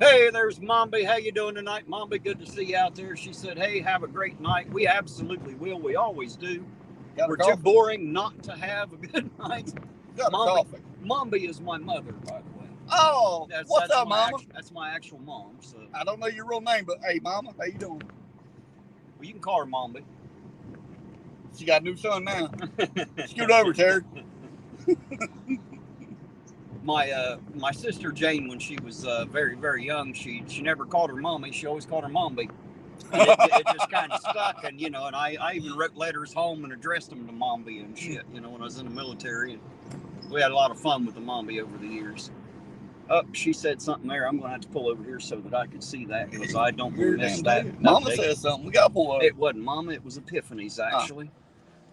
Hey, there's Mombi. How you doing tonight, Mombi? Good to see you out there. She said, "Hey, have a great night." We absolutely will. We always do. We're too boring not to have a good night. Mombi is my mother, by the way. Oh, what's up, Mama? That's my actual mom. So I don't know your real name, but hey, Mama, how you doing? Well, you can call her Mombi. She got a new son now. Scoot over, Terry. My sister Jane, when she was very, very young, she never called her Mommy. She always called her Mombi. And it just kind of stuck, and and I even wrote letters home and addressed them to Mombi and shit. When I was in the military, and we had a lot of fun with the Mombi over the years. Oh, she said something there. I'm going to have to pull over here so that I can see that, because I don't want to miss that. Mama says something. We got to pull over. It wasn't Mama. It was Epiphanies, actually.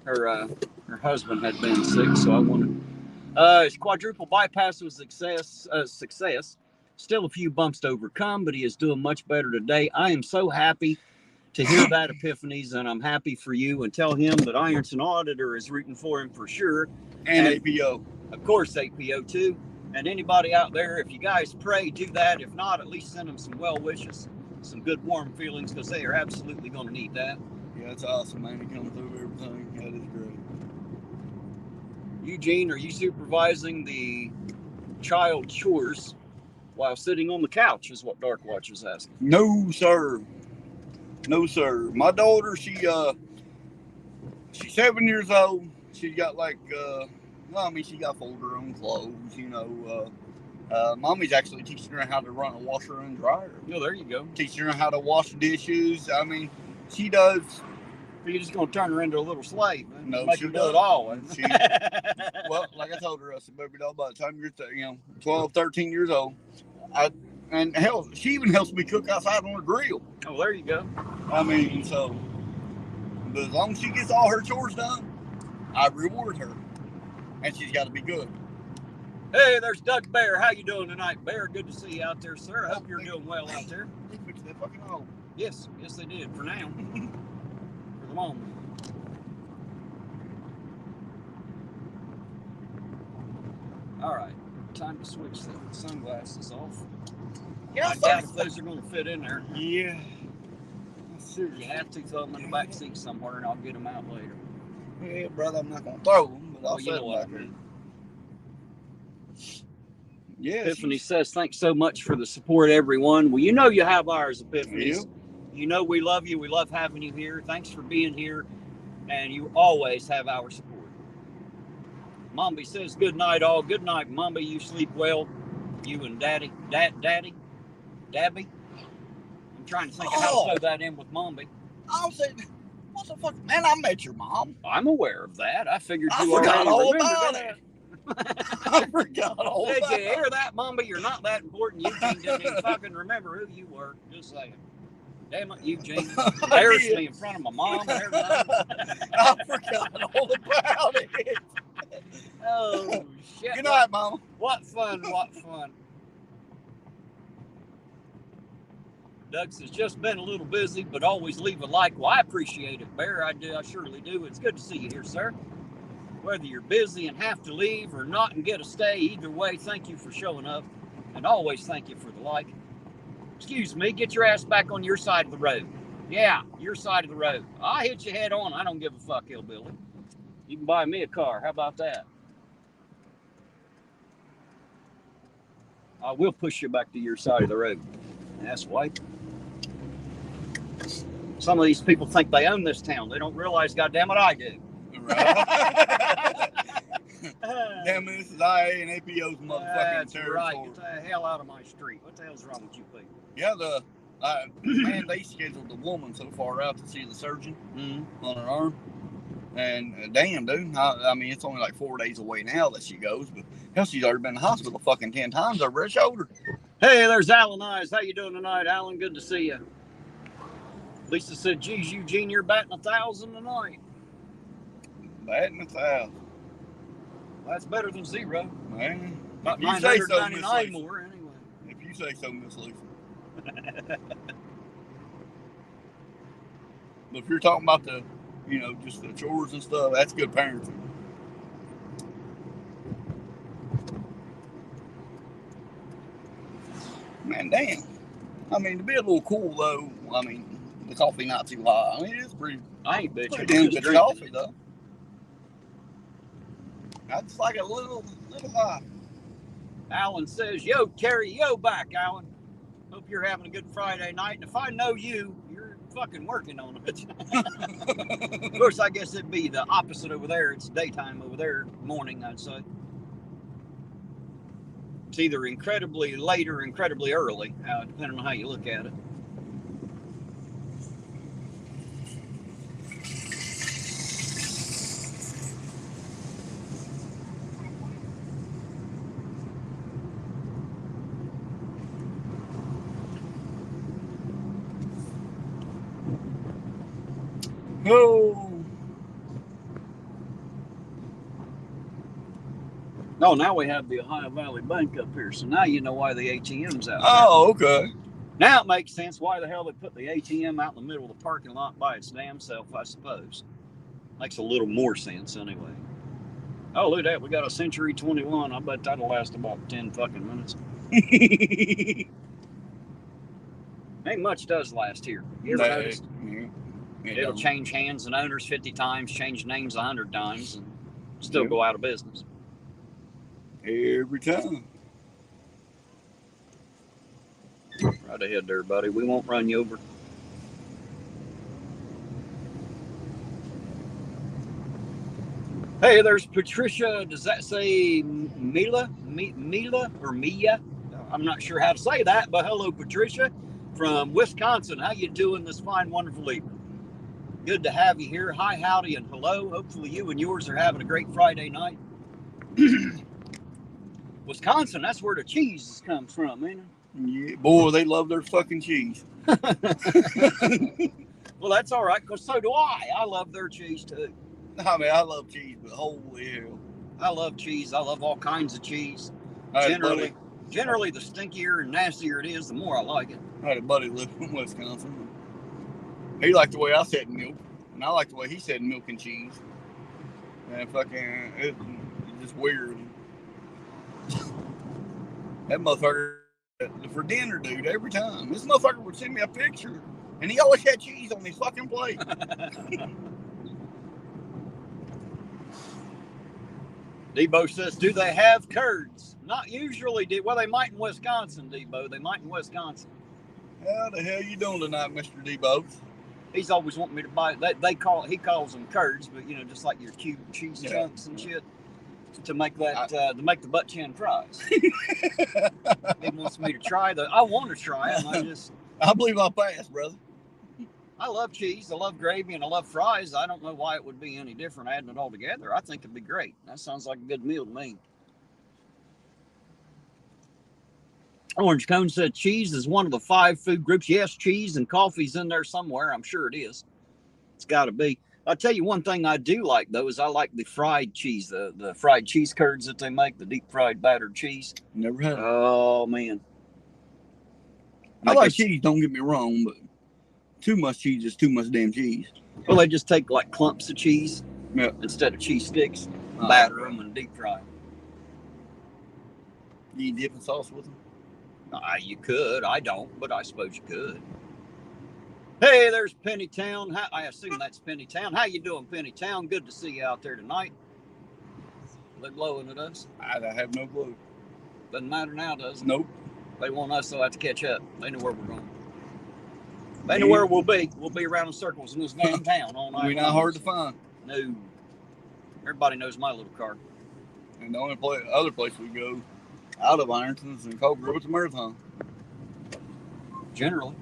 Her husband had been sick, so I wanted. His quadruple bypass was success. Still a few bumps to overcome, but he is doing much better today. I am so happy to hear that, Epiphanies, and I'm happy for you. And tell him that Ironton Auditor is rooting for him for sure. And APO. Of course, APO too. And anybody out there, if you guys pray, do that. If not, at least send them some well wishes, some good warm feelings, because they are absolutely going to need that. Yeah, it's awesome, man. To come through everything. That is great. Eugene, are you supervising the child chores while sitting on the couch, is what Dark Watch is asking. No, sir. No, sir. My daughter, she's 7 years old. She got like, she got fold her own clothes, you know. Mommy's actually teaching her how to run a washer and dryer. Oh, there you go. Teaching her how to wash dishes. I mean, she does. You're just going to turn her into a little slave. Man. No, make she her do does. it all. Well, like I told her, I said, baby doll, by the time you're 12, 13 years old, and hell, she even helps me cook outside on the grill. Oh, there you go. I mean, so, but as long as she gets all her chores done, I reward her, and she's got to be good. Hey, there's Doug Bear. How you doing tonight, Bear? Good to see you out there, sir. I hope you're doing well out there. They fixed that fucking hole. Yes, they did. For now, for the moment. All right, time to switch the sunglasses off. Yeah, I doubt if those are going to fit in there. Yeah. You have to throw them in the back seat somewhere, and I'll get them out later. Yeah, brother, I'm not going to throw them, but I'll set them back there. Yeah. Epiphany says, thanks so much for the support, everyone. Well, you know you have ours, Epiphany. Yeah. You know we love you. We love having you here. Thanks for being here, and you always have our support. Mombi says, good night, all. Good night, Mombi. You sleep well. You and Daddy. Dabby? I'm trying to think of how to throw that in with Mombi. I was saying, what the fuck? Man, I met your mom. I'm aware of that. I figured I you forgot already all remembered about that. it. I forgot all Did about you it. hear that, Mombi? You're not that important. Eugene didn't even fucking remember who you were. Just saying. Damn it, Eugene. Embarrassed me in front of my mom and everything. I forgot all about it. Oh, shit. Good night, Mama. What fun. Doug says, just been a little busy, but always leave a like. Well, I appreciate it, Bear. I do. I surely do. It's good to see you here, sir. Whether you're busy and have to leave or not and get a stay, either way, thank you for showing up. And always thank you for the like. Excuse me, get your ass back on your side of the road. Yeah, your side of the road. I'll hit you head on. I don't give a fuck, hillbilly. You can buy me a car. How about that? I will push you back to your side of the road. Ass white. Some of these people think they own this town. They don't realize, goddamn it, I do. Right. Damn it, this is IA and APO's motherfucking territory. Right. Get the hell out of my street. What the hell's wrong with you people? Yeah, man, they scheduled the woman so far out to see the surgeon on her arm. And damn, dude, I mean, it's only like 4 days away now that she goes, but hell, she's already been in the hospital fucking 10 times over her shoulder. Hey, there's Alan Eyes. How you doing tonight, Alan? Good to see you. Lisa said, geez, Eugene, you're batting 1,000 tonight. Batting 1,000. That's better than zero. Man, about if you say so, 999 more, anyway. If you say so, Miss Lisa. But if you're talking about the, just the chores and stuff, that's good parenting. Man, damn. I mean, to be a little cool, though, I mean, the coffee not too hot. I mean, it's pretty. I ain't bitching. Pretty damn good coffee, though. I just like it a little hot. Alan says, yo, Terry, yo back, Alan. Hope you're having a good Friday night. And if I know you, you're fucking working on it. Of course, I guess it'd be the opposite over there. It's daytime over there, morning, I'd say. It's either incredibly late or incredibly early, depending on how you look at it. Oh, now we have the Ohio Valley Bank up here, so now you know why the ATM's out there. Oh, okay. Now it makes sense why the hell they put the ATM out in the middle of the parking lot by its damn self, I suppose. Makes a little more sense anyway. Oh, look at that. We got a Century 21. I bet that'll last about 10 fucking minutes. Ain't much does last here. You ever noticed? It'll change hands and owners 50 times, change names 100 times, and still go out of business. Every time. Right ahead there, buddy. We won't run you over. Hey, there's Patricia. Does that say Mila? Mila or Mia? I'm not sure how to say that, but hello, Patricia from Wisconsin. How you doing this fine, wonderful evening? Good to have you here. Hi, howdy, and hello. Hopefully you and yours are having a great Friday night. Wisconsin, that's where the cheese comes from, ain't it? Yeah, boy, they love their fucking cheese. Well, that's all right, because so do I. I love their cheese, too. I mean, I love cheese, but holy hell. I love cheese. I love all kinds of cheese. I Generally, the stinkier and nastier it is, the more I like it. I had a buddy live in Wisconsin. He liked the way I said milk, and I liked the way he said milk and cheese. And fucking, it's just weird. That motherfucker, for dinner, dude, every time. This motherfucker would send me a picture, and he always had cheese on his fucking plate. Debo says, do they have curds? Not usually. Well, they might in Wisconsin, Debo. They might in Wisconsin. How the hell you doing tonight, Mr. Debo? He's always wanting me to buy. He calls them curds, but just like your cube cheese chunks and shit, to make that to make the butt chin fries. He wants me to try the. I want to try them. I believe I'll pass, brother. I love cheese, I love gravy, and I love fries. I don't know why it would be any different adding it all together. I think it'd be great. That sounds like a good meal to me. Orange Cone said cheese is one of the 5 food groups. Yes, cheese and coffee's in there somewhere. I'm sure it is. It's got to be. I'll tell you one thing I do like, though, is I like the fried cheese, the fried cheese curds that they make, the deep fried battered cheese. Never had it. Oh, man. I like cheese, don't get me wrong, but too much cheese is too much damn cheese. Well, they just take like clumps of cheese instead of cheese sticks, batter them, and deep fry them. You dip in sauce with them? You could. I don't, but I suppose you could. Hey, there's Pennytown. I assume that's Pennytown. How you doing, Pennytown? Good to see you out there tonight. They're blowing at us. I have no clue. Doesn't matter now, does it? Nope. They want us, so I have to catch up. They know where we're going. They know where we'll be. We'll be around in circles in this damn town all night. We're not hard to find. No. Everybody knows my little car. And the only other place we go out of Ironton is in Cold Grove to Marathon. Generally.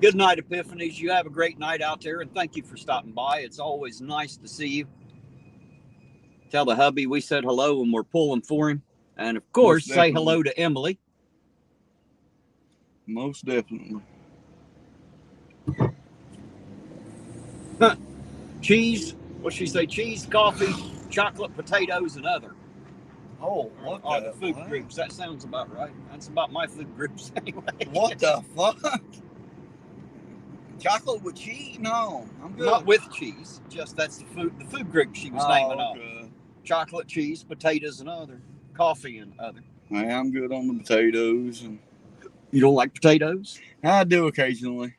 Good night, Epiphanies. You have a great night out there, and thank you for stopping by. It's always nice to see you. Tell the hubby we said hello and we're pulling for him. And, of course, say hello to Emily. Most definitely. Cheese. What'd she say? Cheese, coffee, chocolate, potatoes, and other. Oh, what are the food groups? That sounds about right. That's about my food groups anyway. What the fuck? Chocolate with cheese? No, I'm good. Not with cheese. Just that's the food group she was naming off. Chocolate, cheese, potatoes, and other. Coffee and other. Hey, I'm good on the potatoes. And you don't like potatoes? I do occasionally.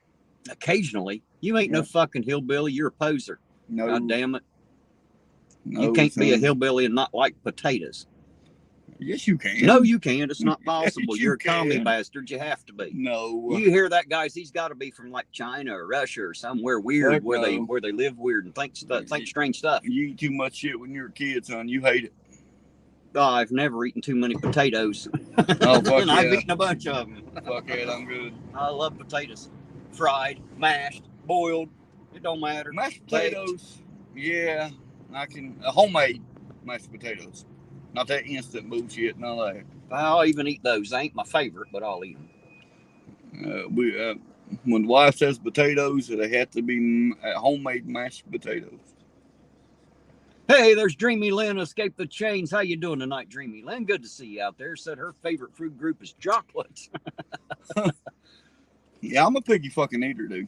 Occasionally? You ain't no fucking hillbilly. You're a poser. No. God damn it. No, you can't be a hillbilly and not like potatoes. Yes, you can. No, you can't. It's not possible. Yes, You're a commie bastard. You have to be. No. You hear that, guys? He's got to be from like China or Russia or somewhere weird where they live weird and think strange stuff. You eat too much shit when you're a kid, son. You hate it. Oh, I've never eaten too many potatoes. Oh, fuck and I've eaten a bunch of them. Fuck it, I'm good. I love potatoes. Fried, mashed, boiled. It don't matter. Mashed potatoes. Yeah, I can. Homemade mashed potatoes. Not that instant bullshit, none of that. I'll even eat those. They ain't my favorite, but I'll eat them. When the wife says potatoes, they have to be homemade mashed potatoes. Hey, there's Dreamy Lynn, Escape the Chains. How you doing tonight, Dreamy Lynn? Good to see you out there. Said her favorite food group is chocolate. Yeah, I'm a picky fucking eater, dude.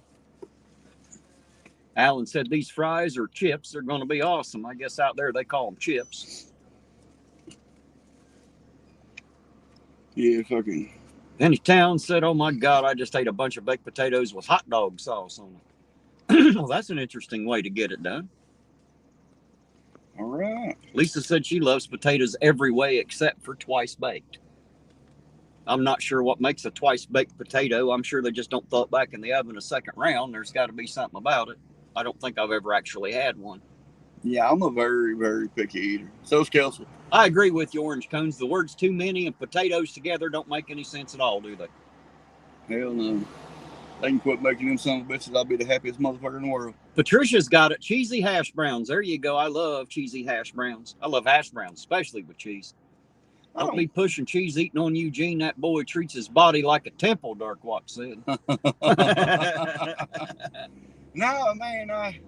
Alan said these fries or chips are going to be awesome. I guess out there they call them chips. Yeah, fucking. Pennytown said, oh my God, I just ate a bunch of baked potatoes with hot dog sauce on them. Well, that's an interesting way to get it done. All right. Lisa said she loves potatoes every way except for twice baked. I'm not sure what makes a twice baked potato. I'm sure they just don't throw it back in the oven a second round. There's got to be something about it. I don't think I've ever actually had one. Yeah, I'm a very, very picky eater. So's Kelsey. I agree with you, orange cones. The words too many and potatoes together don't make any sense at all, do they? Hell no. They can quit making them son of bitches. I'll be the happiest motherfucker in the world. Patricia's got it. Cheesy hash browns. There you go. I love cheesy hash browns. I love hash browns, especially with cheese. Don't be pushing cheese eating on Eugene. That boy treats his body like a temple, Dark Watch said. No, man. Why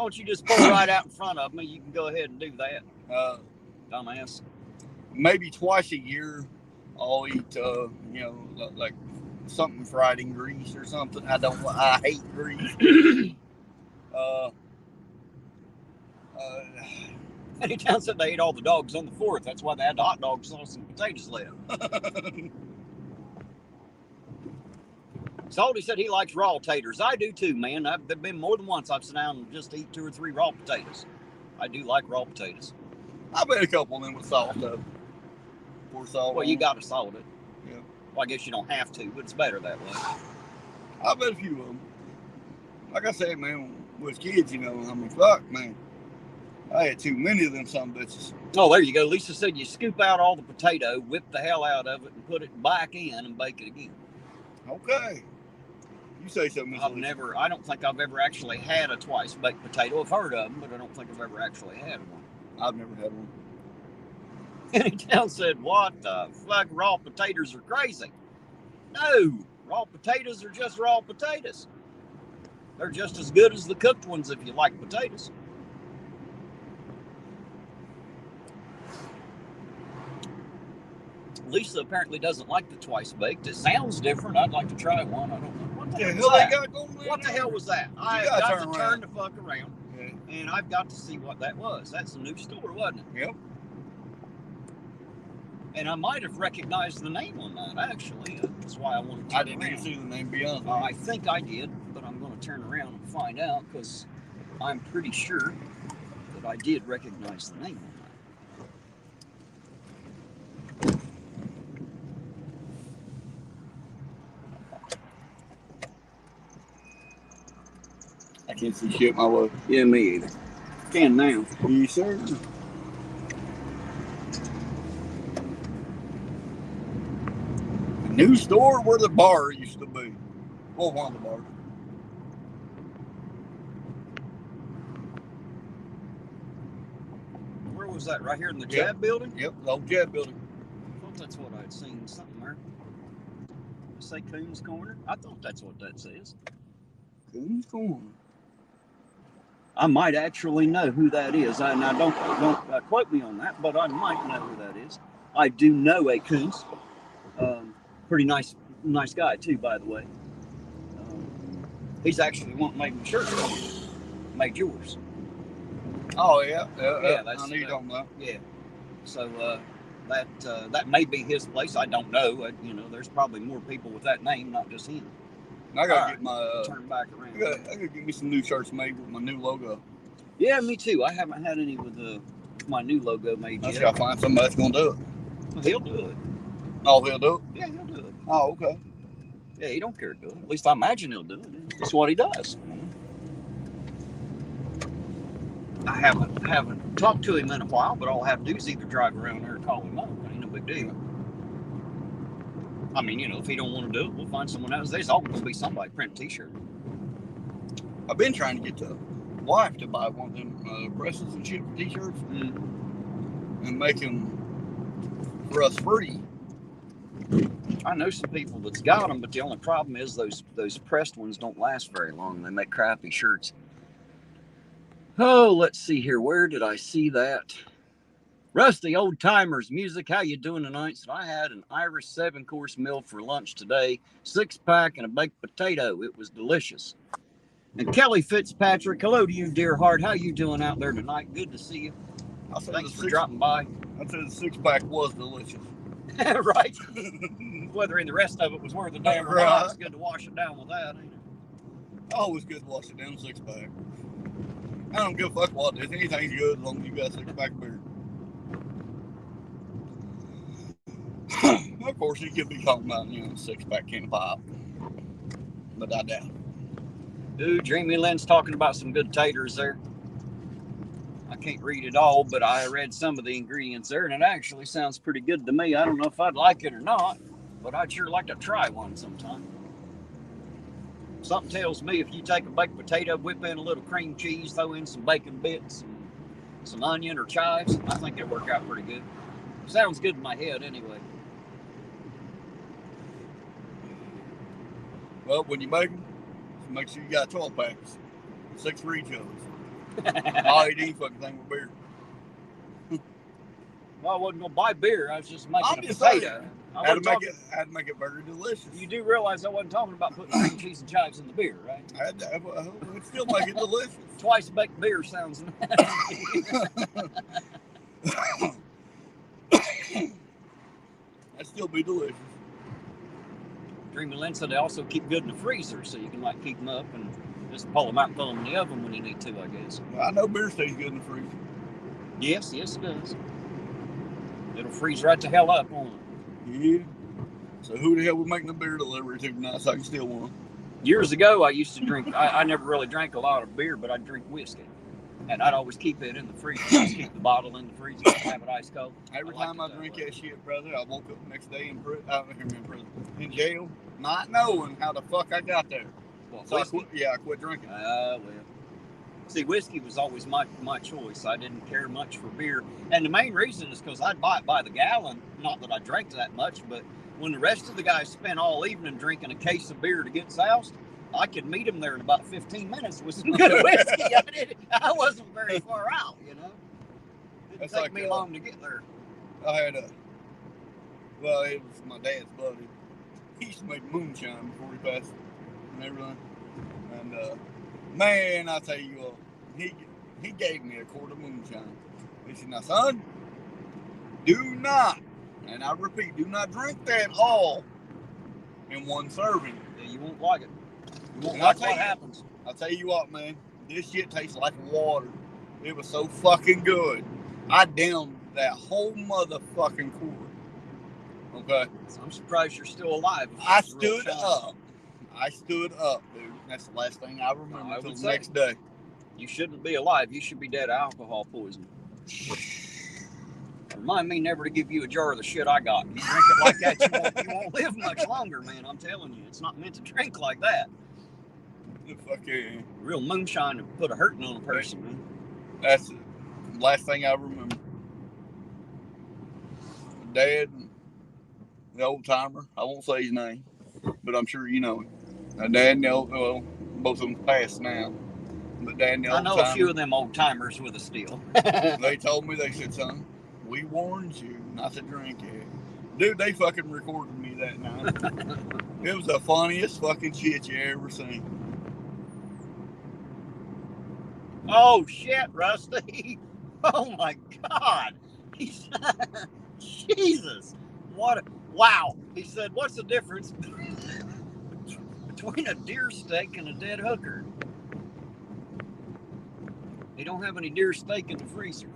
don't you just pull right out in front of me? You can go ahead and do that. Dumbass. Maybe twice a year, I'll eat, like something fried in grease or something. I hate grease. Anytime said they ate all the dogs on the 4th. That's why they had the hot dog sauce and potatoes left. Salty said he likes raw taters. I do too, man. There've been more than once I've sat down and just eat 2 or 3 raw potatoes. I do like raw potatoes. I bet a couple of them with salt though. Pour salt. Well, you got to salt it. Yeah. Well, I guess you don't have to, but it's better that way. I bet a few of them. Like I said, man, with kids, fuck, man. I had too many of them some bitches. Oh, there you go. Lisa said you scoop out all the potato, whip the hell out of it, and put it back in and bake it again. Okay. You say something. I don't think I've ever actually had a twice baked potato. I've heard of them, but I don't think I've ever actually had one. I've never had one. Anytown said, what the fuck? Raw potatoes are crazy. No, raw potatoes are just raw potatoes. They're just as good as the cooked ones if you like potatoes. Lisa apparently doesn't like the twice baked. It sounds different. I'd like to try one. I don't know. What the hell they got going on? What the hell was that? I got to turn the fuck around. Yeah. And I've got to see what that was. That's a new store, wasn't it? Yep. And I might have recognized the name on that, actually. That's why I wanted to. I didn't even see the name beyond. I think I did, but I'm going to turn around and find out because I'm pretty sure that I did recognize the name on that. I can't see shit my way. Yeah, me either. Can now. You sure? New store where the bar used to be. Well, one of the bars. Where was that? Right here in the Jab building? Yep, the old Jab building. I thought that's what I'd seen somewhere. Say Coon's Corner? I thought that's what that says. Coon's Corner. I might actually know who that is. Now don't quote me on that, but I might know who that is. I do know a Coons. Pretty nice guy too, by the way. He's actually wanting to make my shirt for me. Made yours. Oh yeah. That's I need on that. Yeah. So that may be his place. I don't know. There's probably more people with that name, not just him. I gotta get my turn back around. I gotta get me some new shirts made with my new logo. Yeah, me too. I haven't had any with my new logo made yet. I gotta find somebody that's gonna do it. Well, he'll do it. Oh, he'll do it? Yeah, he'll do it. Oh, okay. Yeah, he don't care to do it. At least I imagine he'll do it. That's what he does. I haven't talked to him in a while, but all I have to do is either drive around there or call him up. Ain't no big deal. I mean, if he don't want to do it, we'll find someone else. There's always be somebody print a t-shirt. I've been trying to get the wife to buy one of them presses and shit for t-shirts and make them for us free. I know some people that's got them, but the only problem is those pressed ones don't last very long. They make crappy shirts. Oh, let's see here. Where did I see that? Rusty Old Timers Music. How you doing tonight? So I had an Irish 7-course meal for lunch today. 6-pack and a baked potato. It was delicious. And Kelly Fitzpatrick, hello to you, dear heart. How you doing out there tonight? Good to see you. Thanks for dropping by. I'd say the 6-pack was delicious. Right. Whether the rest of it was worth a damn or not, it's good to wash it down with that, ain't it? Always good to wash it down 6-pack. I don't give a fuck what it is. Anything's good as long as you got a 6-pack beer. Of course, you could be talking about, 6-pack can of pop. But I doubt it. Ooh, Dreamy Lynn's talking about some good taters there. I can't read it all, but I read some of the ingredients there, and it actually sounds pretty good to me. I don't know if I'd like it or not, but I'd sure like to try one sometime. Something tells me if you take a baked potato, whip in a little cream cheese, throw in some bacon bits, and some onion or chives, I think it'd work out pretty good. Sounds good in my head anyway. Well, when you make them, make sure you got 12 packs. 6 for each of us. I'll eat any fucking thing with beer. Well, I wasn't going to buy beer. I was just making I'm a just potato. I had to make it very delicious. You do realize I wasn't talking about putting cream cheese and chives in the beer, right? It'd still make it delicious. Twice baked beer sounds nasty. That'd still be delicious. Dreamy Lynn said they also keep good in the freezer, so you can like keep them up and just pull them out and throw them in the oven when you need to, I guess. Well, I know beer stays good in the freezer. Yes, it does. It'll freeze right the hell up, won't it? Yeah. So who the hell would make the beer delivery to tonight so I can steal one? Years ago, I used to drink, I never really drank a lot of beer, but I'd drink whiskey. And I'd always keep it in the freezer. Just keep the bottle in the freezer and have it ice cold. Every time I drink that shit, brother, I woke up the next day in jail, not knowing how the fuck I got there. What, so whiskey? I quit drinking. Well. See, whiskey was always my choice. I didn't care much for beer. And the main reason is because I'd buy it by the gallon. Not that I drank that much, but when the rest of the guys spent all evening drinking a case of beer to get soused, I could meet them there in about 15 minutes with some good whiskey. I wasn't very far out, you know. Didn't take me long to get there. I had it was my dad's buddy. He used to make moonshine before he passed and everything. And man, I tell you what, he gave me a quart of moonshine. He said, "Now, son, do not, and I repeat, do not drink that all in one serving. Yeah, you won't like it. You won't And like what happens." I'll tell you what, man, this shit tastes like water. It was so fucking good. I downed that whole motherfucking quart. Okay? So I'm surprised you're still alive. I stood up, dude. That's the last thing I remember until the next day. You shouldn't be alive. You should be dead of alcohol poisoning. Remind me never to give you a jar of the shit I got. You drink it like that, you won't live much longer, man. I'm telling you. It's not meant to drink like that. Fuck yeah. Real moonshine to put a hurting on a person, man. That's the last thing I remember. Dad, the old timer, I won't say his name, but I'm sure you know him. Dad and the old, well, both of them passed now. But Dad and the old timer, I know a few of them old timers with a still. They told me, they said, "Son, we warned you not to drink it." Dude, they fucking recorded me that night. It was the funniest fucking shit you ever seen. Oh shit, Rusty. Oh my God. Jesus. Wow. He said, "What's the difference between a deer steak and a dead hooker?" They don't have any deer steak in the freezer.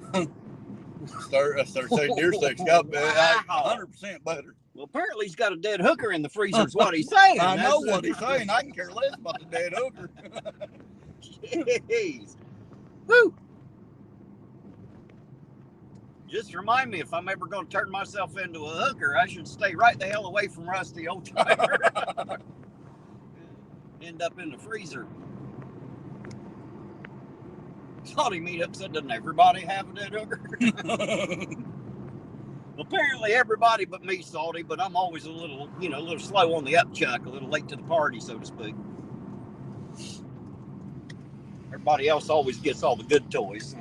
Start saying deer steak's got Wow. 100% better. Well, apparently he's got a dead hooker in the freezer is what he's saying. I know what he's saying. I can care less about the dead hooker. Jeez. Woo. Just remind me, if I'm ever going to turn myself into a hooker, I should stay right the hell away from Rusty Old Timer. End up in the freezer. Salty meat upset, doesn't everybody have a dead hooker? Apparently everybody but me, Salty, but I'm always a little slow on the upchuck, a little late to the party, so to speak. Everybody else always gets all the good toys.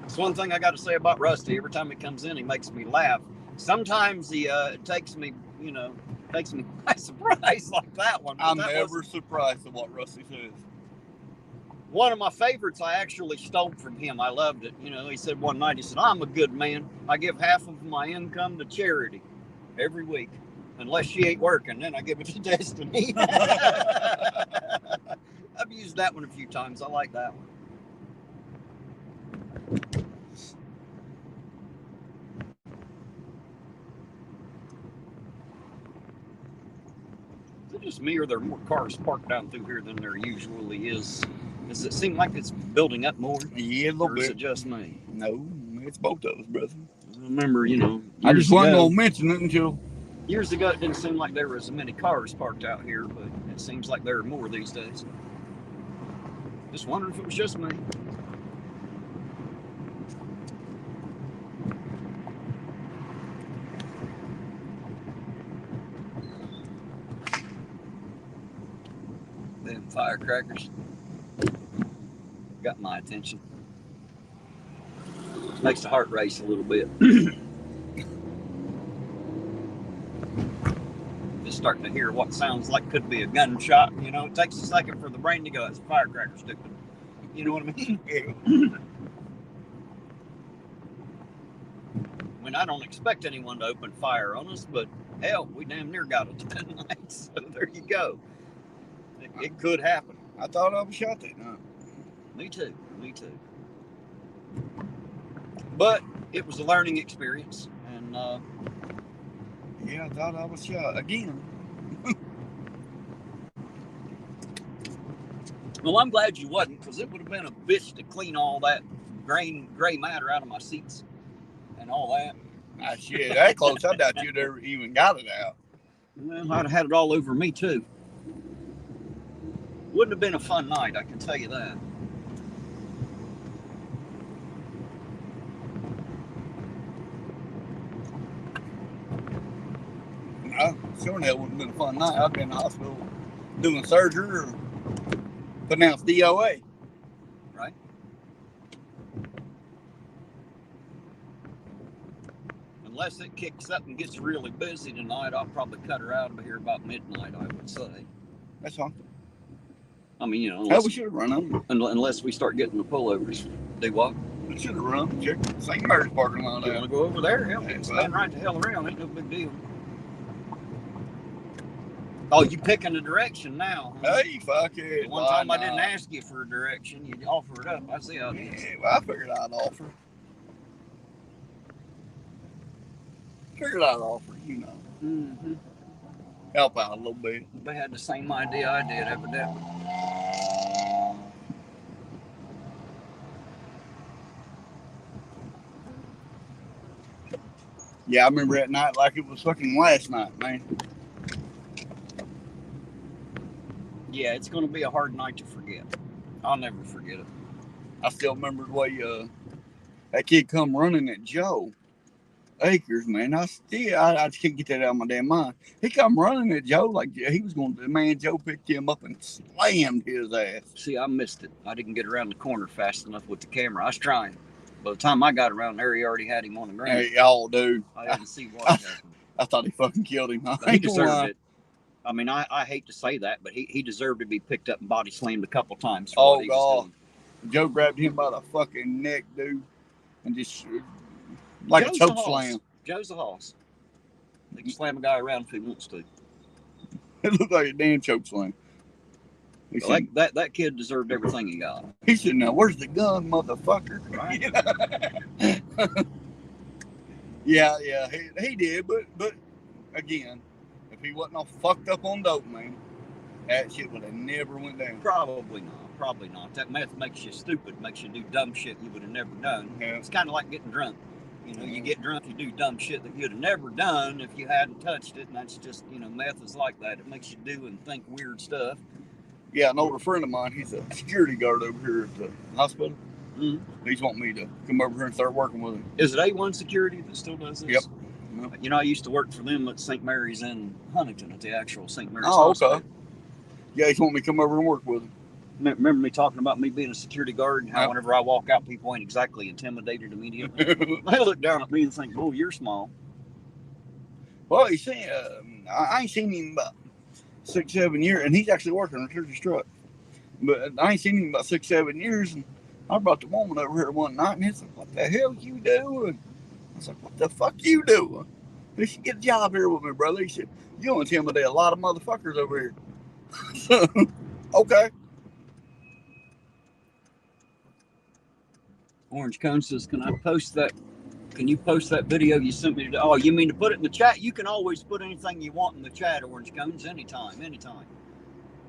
That's one thing I got to say about Rusty. Every time he comes in, he makes me laugh. Sometimes he takes me by surprise like that one. I'm never surprised at what Rusty says. One of my favorites I actually stole from him. I loved it. He said one night, he said, "I'm a good man. I give half of my income to charity every week. Unless she ain't working, then I give it to Destiny." I've used that one a few times. I like that one. just me, or there are more cars parked down through here than there usually is? Does it seem like it's building up more? Yeah, a little or bit. Is it just me? No, it's both of us, brother. I remember, I just years wasn't ago, gonna mention it until years ago, it didn't seem like there was as many cars parked out here, but it seems like there are more these days. Just wondering if it was just me. Them firecrackers got my attention. Makes the heart race a little bit. Just starting to hear what sounds like could be a gunshot. It takes a second for the brain to go, it's a firecracker, stupid. You know what I mean? I mean, I don't expect anyone to open fire on us, but hell, we damn near got it tonight. So there you go. It could happen. I thought I was shot that night. Me too. But it was a learning experience, and yeah, I thought I was shot again. Well, I'm glad you wasn't, because it would have been a bitch to clean all that gray matter out of my seats and all that. Shit, that close. I doubt you'd ever even got it out. Well, I'd have had it all over me too. Wouldn't have been a fun night, I can tell you that. No, sure that wouldn't have been a fun night. I'd been in the hospital doing surgery or pronounced DOA. Right? Unless it kicks up and gets really busy tonight, I'll probably cut her out of here about midnight, I would say. That's fine. I mean, Unless, we should have run them. Unless we start getting the pullovers. Do what? We should have run. Check St. Mary's parking lot out. You want to go over there? Hell, Yeah, stand right the hell around. Ain't no big deal. Oh, you picking a direction now? Huh? Hey, fuck it. One time I didn't ask you for a direction. You offer it up. I see how it is. Yeah, well, I figured I'd offer. Mm-hmm. Help out a little bit. They had the same idea I did, evidently. Yeah, I remember that night like it was fucking last night, man. Yeah, it's going to be a hard night to forget. I'll never forget it. I still remember the way that kid come running at Joe Akers, man. I just can't get that out of my damn mind. He come running at Joe like he was going to, man, Joe picked him up and slammed his ass. See, I missed it. I didn't get around the corner fast enough with the camera. I was trying. By the time I got around there, he already had him on the ground. Hey, y'all, dude. I didn't see what happened. I thought he fucking killed him. He deserved it. I mean, I hate to say that, but he deserved to be picked up and body slammed a couple times for what he was doing. Joe grabbed him by the fucking neck, dude, and just like Joe's a choke slam. Joe's a hoss. He can slam a guy around if he wants to. It looked like a damn choke slam. Well, that kid deserved everything he got. He said, "Now where's the gun, motherfucker?" Right. Yeah, he did, but again, if he wasn't all fucked up on dope, man, that shit would have never went down. Probably not. That meth makes you stupid, makes you do dumb shit you would have never done. Yeah. It's kind of like getting drunk. You get drunk, you do dumb shit that you'd have never done if you hadn't touched it, and that's just, meth is like that. It makes you do and think weird stuff. Yeah, an older friend of mine, he's a security guard over here at the hospital. Mm-hmm. He's wanting me to come over here and start working with him. Is it A1 Security that still does this? Yep. I used to work for them at St. Mary's in Huntington, at the actual St. Mary's Hospital. Okay. Yeah, he's wanting me to come over and work with him. Remember me talking about me being a security guard and how whenever I walk out, people ain't exactly intimidated immediately. They look down at me and think, "Oh, you're small." Well, you see, I ain't seen him about 6-7 years, and he's actually working on a church's truck. But I ain't seen him about 6-7 years, and I brought the woman over here one night, and he's like, "What the hell you doing?" I was like, "What the fuck you doing?" He said, "Get a job here with me, brother." He said, "You intimidate a lot of motherfuckers over here." So, okay. Orange Cone says, can I post that can you post that video you sent me? Oh, you mean to put it in the chat? You can always put anything you want in the chat, Orange Cones, anytime.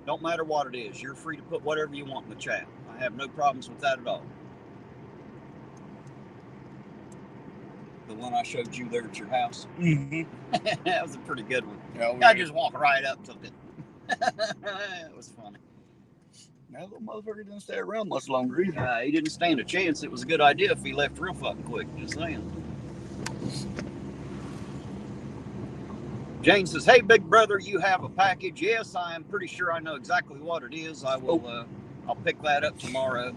Don't matter what it is. You're free to put whatever you want in the chat. I have no problems with that at all. The one I showed you there at your house. Mm-hmm. That was a pretty good one. Yeah, I just walked right up to it. It was funny. That little motherfucker didn't stay around much longer either. He didn't stand a chance. It was a good idea if he left real fucking quick. Just saying. Jane says, "Hey, big brother, you have a package." Yes, I am pretty sure I know exactly what it is. I will. I'll pick that up tomorrow.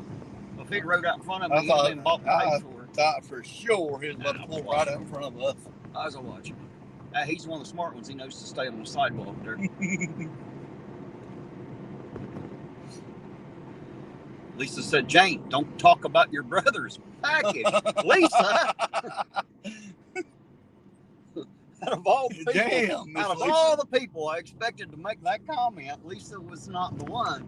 If he'd rode out in front of me, he'd been bought and paid for it. Thought for sure he was about to pull right out in front of us. I was watching. He's one of the smart ones. He knows to stay on the sidewalk there. Lisa said, "Jane, don't talk about your brother's package." Lisa, out of all people, all the people I expected to make that comment, Lisa was not the one.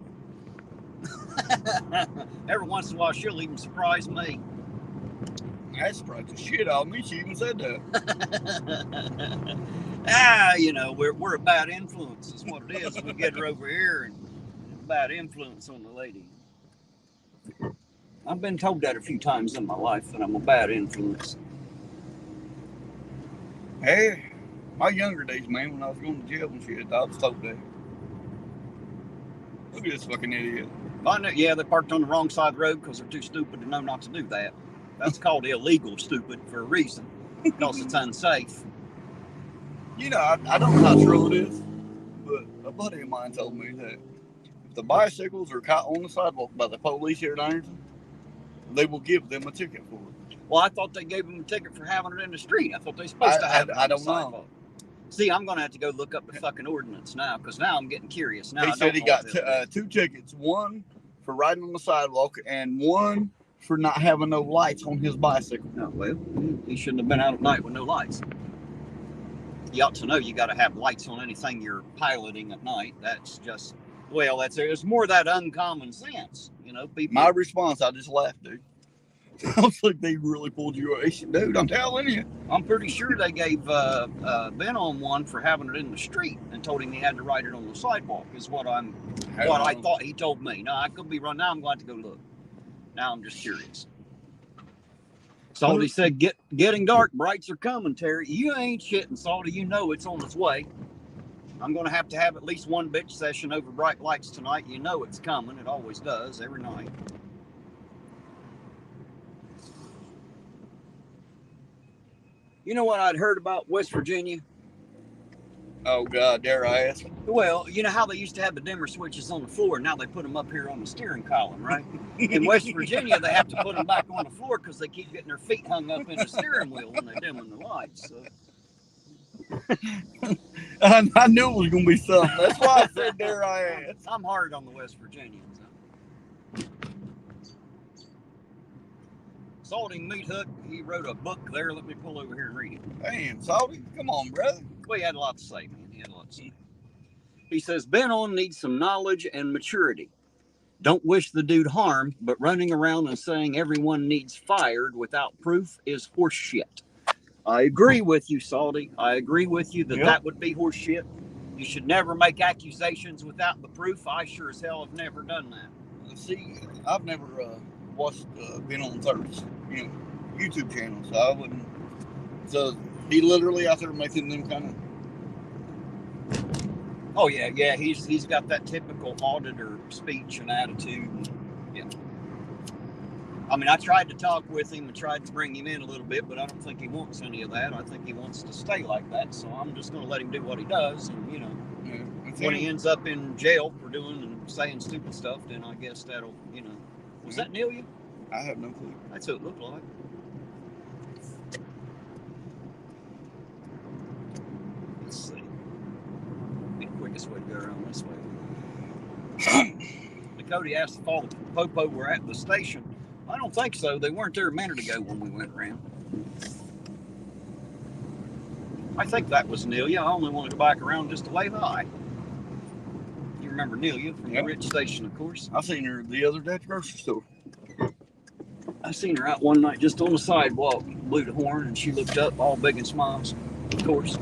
Every once in a while, she'll even surprise me. That surprised the shit out of me. She even said that. We're a bad influence. Is what it is. We get her over here and bad influence on the lady. I've been told that a few times in my life that I'm a bad influence. Hey, my younger days, man, when I was going to jail and shit, I was told that. Look at this fucking idiot. Yeah, they parked on the wrong side of the road because they're too stupid to know not to do that. That's called illegal stupid for a reason, because it's unsafe. You know, I don't know how true it is, but a buddy of mine told me that if the bicycles are caught on the sidewalk by the police here at Ironton, they will give them a ticket for it. Well, I thought they gave them a ticket for having it in the street. I thought they were supposed to have it on the sidewalk. Know. See, I'm going to have to go look up the fucking ordinance now, because now I'm getting curious. Now he said he got two tickets, one for riding on the sidewalk and one for not having no lights on his bicycle. Oh, well, he shouldn't have been out at night with no lights. You ought to know you got to have lights on anything you're piloting at night. That's just, it's more that uncommon sense, people. My response, I just laughed, dude. I was like, they really pulled your ace, dude. I'm telling you. I'm pretty sure they gave Ben on one for having it in the street and told him he had to ride it on the sidewalk. Is what I thought he told me. No, I could be wrong. Now I'm going to go look. Now I'm just curious. Salty said, "Getting dark. Brights are coming, Terry." You ain't shitting, Salty. You know it's on its way. I'm going to have at least one bitch session over bright lights tonight. You know it's coming. It always does every night. You know what I'd heard about West Virginia? Oh, God, dare I ask? Well, you know how they used to have the dimmer switches on the floor, now they put them up here on the steering column, right? In West Virginia, they have to put them back on the floor because they keep getting their feet hung up in the steering wheel when they're dimming the lights. So. I knew it was going to be something. That's why I said, dare I ask? I'm hard on the West Virginians. Salty Meat Hook, he wrote a book there. Let me pull over here and read it. Damn, Salty, come on, brother. Well, he had a lot to say, man. He says, Ben on needs some knowledge and maturity. Don't wish the dude harm, but running around and saying everyone needs fired without proof is horse shit. I agree with you, Salty. I agree with you that would be horse shit. You should never make accusations without the proof. I sure as hell have never done that. See, I've never watched Ben on Thursday, YouTube channel, so I wouldn't. So he literally out there making them kind of. Oh yeah, he's got that typical auditor speech and attitude. Yeah. I mean, I tried to talk with him and tried to bring him in a little bit, but I don't think he wants any of that. I think he wants to stay like that. So I'm just going to let him do what he does, and when he ends up in jail for doing and saying stupid stuff, then I guess that'll, Was that Nelia? I have no clue. That's what it looked like. Let's see. Be the quickest way to go around this way. Cody asked if all the Popo were at the station. I don't think so. They weren't there a minute ago when we went around. I think that was Nelia. I only want to go back around just to lay by. You remember Nelia from the Rich Station, of course. I seen her the other day at the grocery store. I seen her out one night just on the sidewalk, blew the horn, and she looked up, all big and smiles. Of course.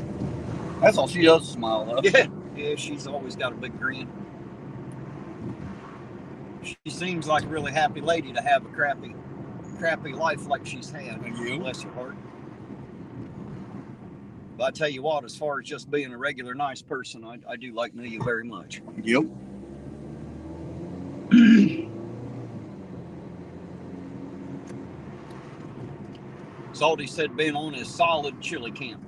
That's all she does, smile though. Yeah, she's always got a big grin. She seems like a really happy lady to have a crappy life like she's had. Bless her heart. But I tell you what, as far as just being a regular nice person, I do like Nia very much. Yep. Salty said being on his solid chili camp.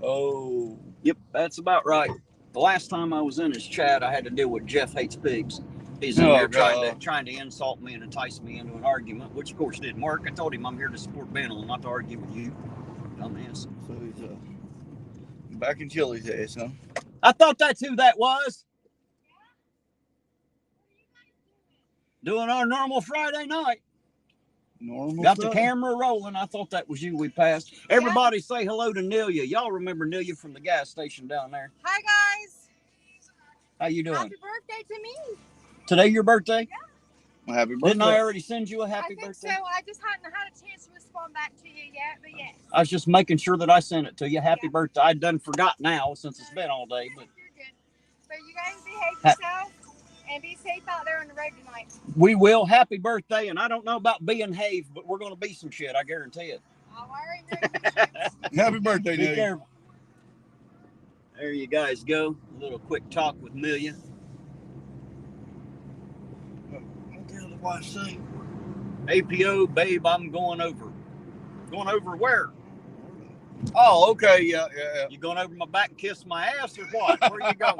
Oh. Yep, that's about right. The last time I was in his chat, I had to deal with Jeff Hates Pigs. He's in there trying to insult me and entice me into an argument, which of course didn't work. I told him I'm here to support Benel, not to argue with you, dumbass. So he's back in Chili's ass, huh? I thought that's who that was. Doing our normal Friday night. Got the camera rolling. I thought that was you we passed. Everybody say hello to Nelia. Y'all remember Nelia from the gas station down there. Hi, guys. How you doing? Happy birthday to me. Today your birthday? Yeah. Well, happy birthday. Didn't I already send you a happy birthday? I think so. I just hadn't had a chance to respond back to you yet, but yes. I was just making sure that I sent it to you. Happy birthday. I done forgot now since it's been all day. But you're good. But you guys behave yourself and be safe out there on the road tonight. We will. Happy birthday. And I don't know about being have, but we're going to be some shit. I guarantee it. Oh, I already know. Happy birthday, Be careful. There you guys go. A little quick talk with Nelia. What the hell did I say? APO, babe, I'm going over. Going over where? Oh, okay. Yeah. You going over my back and kiss my ass or what? Where are you going?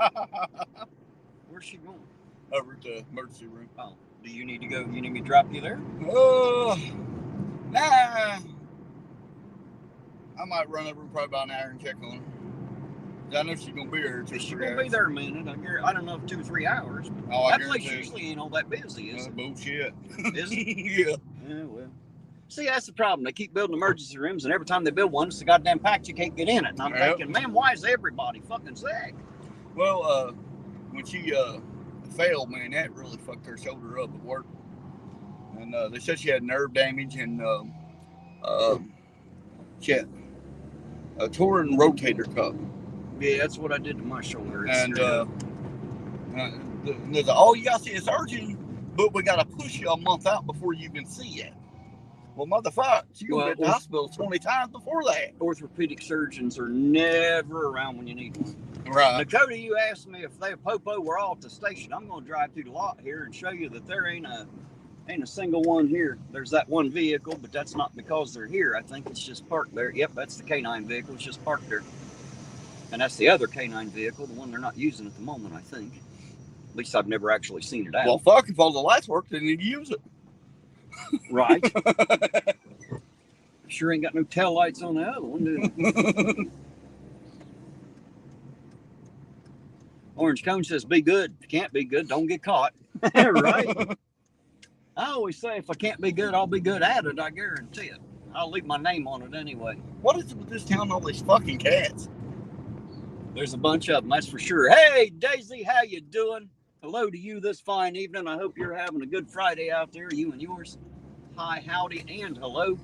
Where's she going? Over to the emergency room. Oh, do you need to go? You need me to drop you there? Nah. I might run over probably about an hour and check on her. I know she's going to be here. She's going to be there a minute. I don't know if 2 or 3 hours. But that place usually ain't all that busy, is it? Bullshit. Is it? Yeah. Yeah, well. See, that's the problem. They keep building emergency rooms, and every time they build one, it's a goddamn packed. You can't get in it. And I'm thinking, man, why is everybody fucking sick? Well, when she failed, man, that really fucked her shoulder up at work. And they said she had nerve damage and she had a torn rotator cuff. Yeah, that's what I did to my shoulder. And there's like, oh, you got to see a surgeon, but we got to push you a month out before you can see it. Well, motherfucker, you going to be at the hospital 20 times before that. Orthopedic surgeons are never around when you need one. Right. Dakota, you asked me if they Popo were all at the station. I'm going to drive through the lot here and show you that there ain't a single one here. There's that one vehicle, but that's not because they're here. I think it's just parked there. Yep, that's the K9 vehicle. It's just parked there. And that's the other K9 vehicle, the one they're not using at the moment, I think. At least I've never actually seen it out. Well, fuck, if all the lights work, they need to use it. Right. Sure ain't got no tail lights on the other one, do they? Orange Cone says, be good. If you can't be good, don't get caught. Right? I always say, if I can't be good, I'll be good at it. I guarantee it. I'll leave my name on it anyway. What is it with this town and all these fucking cats? There's a bunch of them, that's for sure. Hey, Daisy, how you doing? Hello to you this fine evening. I hope you're having a good Friday out there, you and yours. Hi, howdy, and hello.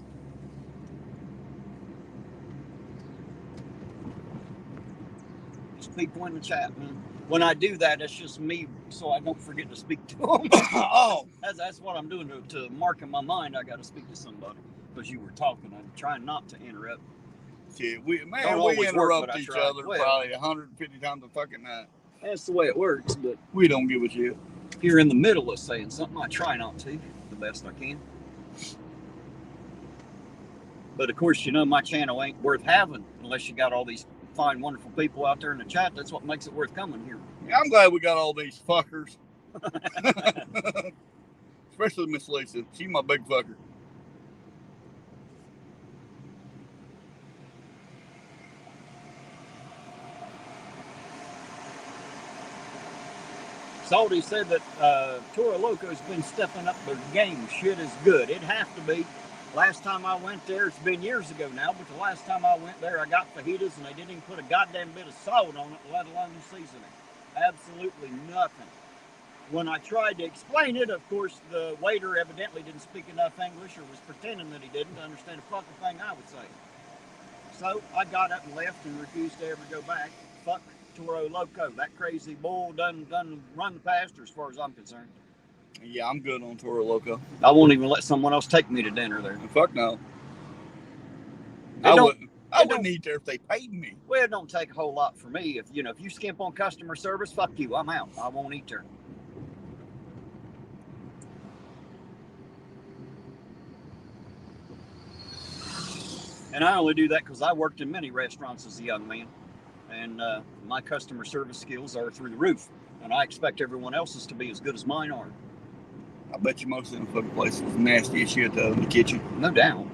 Just people in the chat, man. When I do that, it's just me, so I don't forget to speak to them. Oh, that's what I'm doing to mark in my mind. I got to speak to somebody because you were talking. I'm trying not to interrupt. Yeah, we interrupt each other probably 150 times a fucking night. That's the way it works, but we don't give a shit. If you're in the middle of saying something, I try not to the best I can. But of course, you know, my channel ain't worth having unless you got all these fine, wonderful people out there in the chat. That's what makes it worth coming here. Yeah, I'm glad we got all these fuckers. Especially Miss Lisa. She's my big fucker. Salty said that Toro Loco's been stepping up their game. Shit is good. It'd have to be. Last time I went there, it's been years ago now, but the last time I went there, I got fajitas and they didn't even put a goddamn bit of salt on it, let alone seasoning. Absolutely nothing. when I tried to explain it, of course, the waiter evidently didn't speak enough English or was pretending that he didn't understand a fucking thing I would say. So I got up and left and refused to ever go back. Fuck Toro Loco. That crazy bull done run the pasture as far as I'm concerned. Yeah, I'm good on Toro Loco. I won't even let someone else take me to dinner there. Fuck no. I wouldn't eat there if they paid me. Well, it don't take a whole lot for me. If you skimp on customer service, fuck you. I'm out. I won't eat there. And I only do that because I worked in many restaurants as a young man, and my customer service skills are through the roof. And I expect everyone else's to be as good as mine are. I bet you most of them fucking places is nasty as shit in the kitchen. No doubt.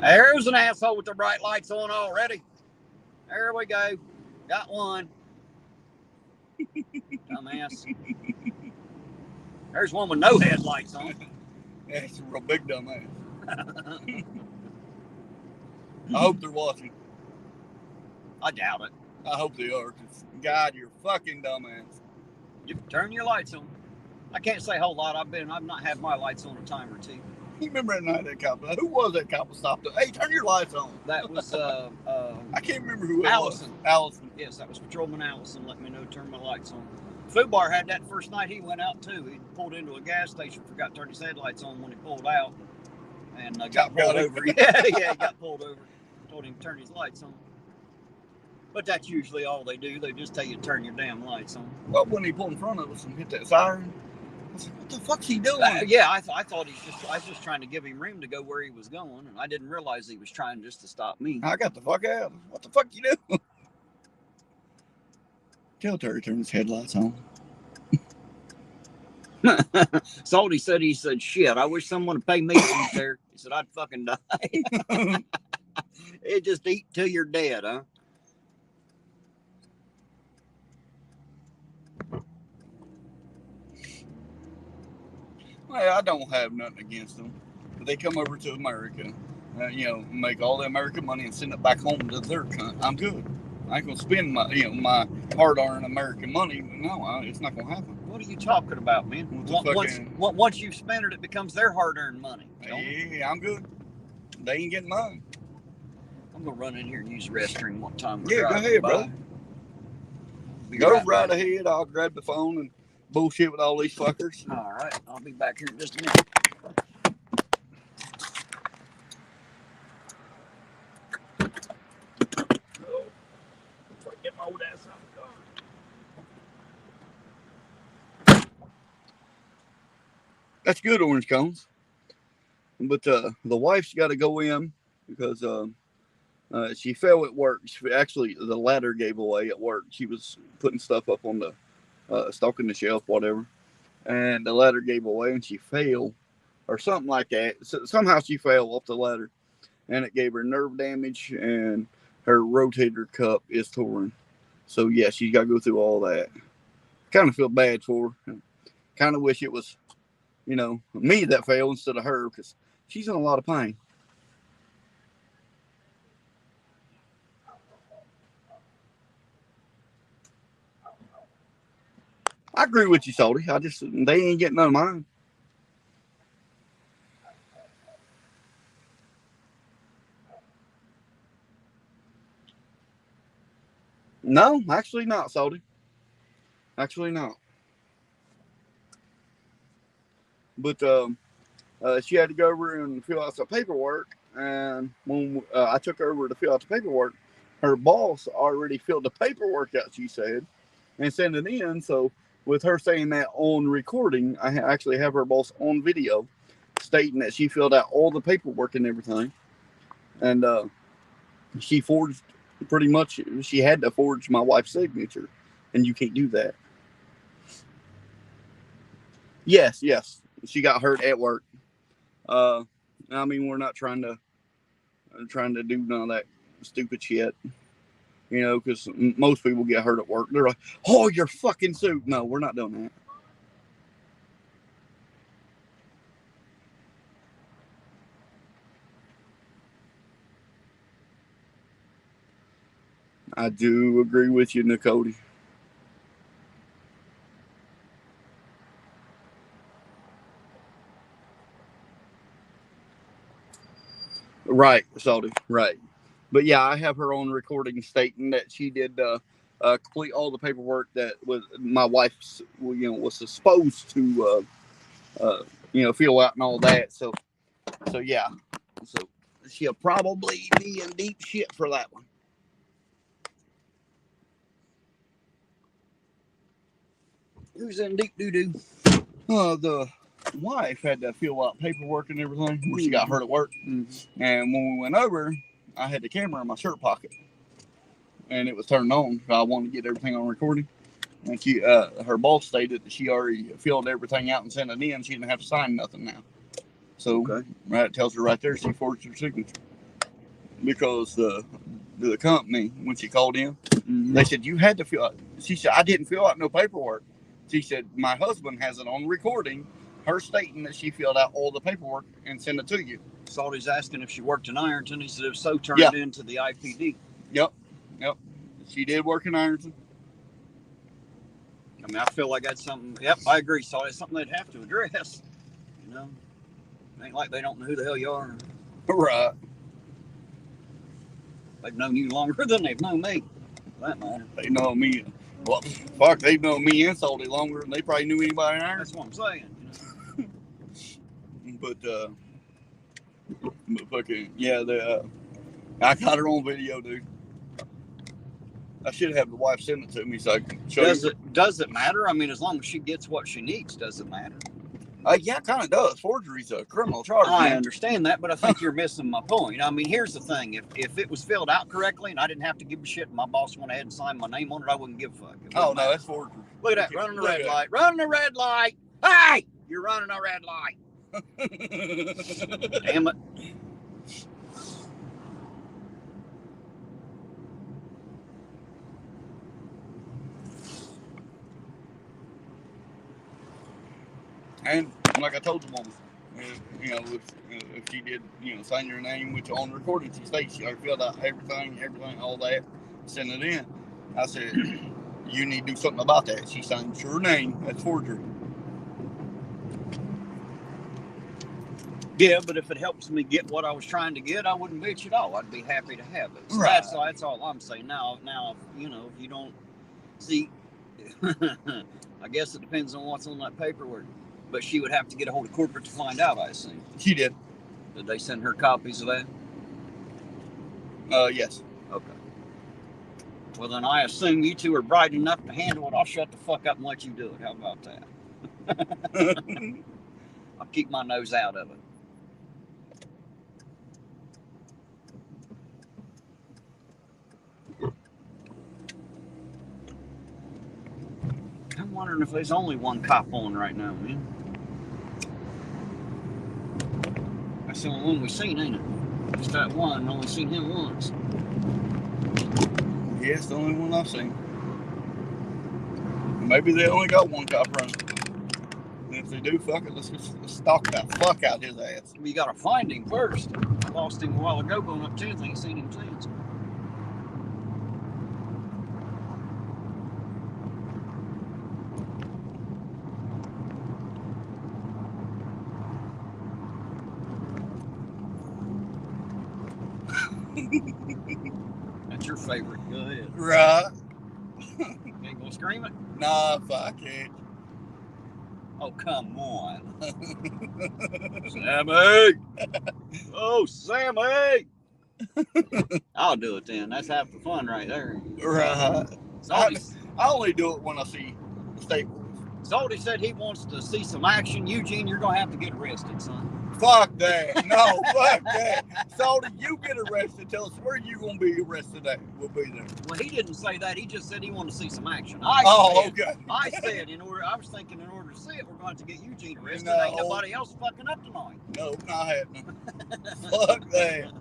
There's an asshole with the bright lights on already. There we go. Got one. Dumbass. There's one with no headlights on. That's a real big dumbass. I hope they're watching. I doubt it. I hope they are, because God, you're fucking dumbass. You turn your lights on. I can't say a whole lot. I've not had my lights on a time or two. You remember that night that cop? Who was that cop that stopped? Hey, turn your lights on. That was I can't remember who it Allison. was. Allison. Yes, that was Patrolman Allison. Let me know to turn my lights on. Food Bar had that first night he went out too. He pulled into a gas station, forgot to turn his headlights on when he pulled out, and got pulled over. Yeah, he got pulled over. Told him to turn his lights on. But that's usually all they do. They just tell you to turn your damn lights on. Well, when he pulled in front of us and hit that siren, I was like, what the fuck's he doing? Yeah, I thought I was just trying to give him room to go where he was going, and I didn't realize he was trying just to stop me. I got the fuck out. What the fuck you doing? Tell Terry to turn his headlights on. Salty said, shit, I wish someone would pay me to eat there. He said, I'd fucking die. It just eat till you're dead, huh? Well, I don't have nothing against them. But they come over to America, make all the American money and send it back home to their country. I'm good. I ain't gonna spend my hard-earned American money. No, it's not gonna happen. What are you talking about, man? Once you've spent it, it becomes their hard-earned money. Yeah, I'm good. They ain't getting mine. I'm gonna run in here and use the restroom one time. Yeah, go ahead, bro. Go right ahead. I'll grab the phone and bullshit with all these fuckers. All right, I'll be back here in just a minute. Get my old ass out of the car. That's good, orange cones. But the wife's got to go in because she fell at work. Actually, the ladder gave away at work. She was putting stuff up on the stocking the shelf, whatever, and the ladder gave away, and she fell, or something like that. So somehow she fell off the ladder, and it gave her nerve damage, and her rotator cuff is torn. So yeah, she's got to go through all that. Kind of feel bad for her. Kind of wish it was, me that fell instead of her, because she's in a lot of pain. I agree with you, Salty. They ain't getting none of mine. No, actually not, Salty. Actually not. But she had to go over and fill out some paperwork. And when I took her over to fill out the paperwork, her boss already filled the paperwork out, she said, and sent it in. So with her saying that on recording, I actually have her boss on video stating that she filled out all the paperwork and everything. And she forged, pretty much, she had to forge my wife's signature. And you can't do that. Yes. She got hurt at work. We're not trying to do none of that stupid shit. Because most people get hurt at work. They're like, oh, your fucking suit. No, we're not doing that. I do agree with you, Nicody. Right, Salty. Right. But yeah, I have her on recording stating that she did complete all the paperwork that was my wife, was supposed to, fill out and all that. So yeah. So she'll probably be in deep shit for that one. Who's in deep doo doo? The wife had to fill out paperwork and everything when she got hurt at work. Mm-hmm. And when we went over, I had the camera in my shirt pocket, and it was turned on. I wanted to get everything on recording. And she, her boss stated that she already filled everything out and sent it in. She didn't have to sign nothing now. So it tells her right there she forged her signature. Because the company, when she called in, they said, you had to fill out. She said, I didn't fill out no paperwork. She said, my husband has it on recording, her stating that she filled out all the paperwork and sent it to you. Salty's asking if she worked in Ironton. He said, if so, turn it into the IPD. Yep. She did work in Ironton. I mean, I feel like that's something. Yep, I agree, Salty. It's something they'd have to address. You know, it ain't like they don't know who the hell you are. Right. They've known you longer than they've known me. For that matter. They know me. Well, fuck, they've known me and Salty longer than they probably knew anybody in Ironton. That's what I'm saying. But fucking, yeah, I got her on video, dude. I should have the wife send it to me so I can show you. Does it matter? I mean, as long as she gets what she needs, does it matter? Yeah, it kind of does. Forgery's a criminal charge. I understand that, but I think you're missing my point. I mean, here's the thing. If it was filled out correctly and I didn't have to give a shit and my boss went ahead and signed my name on it, I wouldn't give a fuck. Oh, no, that's forgery. Look at that. Running a red light. Running a red light. Hey! You're running a red light. Damn it. And like I told the woman, if she did, sign your name, which on recording she states she already filled out everything, all that, send it in. I said, you need to do something about that. She signed your name. That's forgery. Yeah, but if it helps me get what I was trying to get, I wouldn't bitch at all. I'd be happy to have it. So right. That's all I'm saying. Now, if you don't see, I guess it depends on what's on that paperwork. But she would have to get a hold of corporate to find out, I assume. She did. Did they send her copies of that? Yes. Okay. Well, then I assume you two are bright enough to handle it. I'll shut the fuck up and let you do it. How about that? I'll keep my nose out of it. I'm wondering if there's only one cop on right now, man. That's the only one we've seen, ain't it? Just that one. Only seen him once. Yeah, it's the only one I've seen. Maybe they only got one cop running. And if they do, fuck it, let's stalk that fuck out his ass. You gotta find him first. I lost him a while ago going up 10th. Ain't seen him since. That's your favorite. Go ahead. Right. Ain't gonna scream it? Nah, fuck it. Oh, come on. Sammy! Oh, Sammy! I'll do it then. That's half the fun right there. Right. I only do it when I see the state police. Salty said he wants to see some action. Eugene, you're going to have to get arrested, son. Fuck that. No, fuck that. Salty, you get arrested. Tell us where you going to be arrested at. We'll be there. Well, he didn't say that. He just said he wanted to see some action. Okay. I said I was thinking in order to see it, we're going to get Eugene arrested. No. Ain't nobody else fucking up tonight. No, not happening. Fuck that.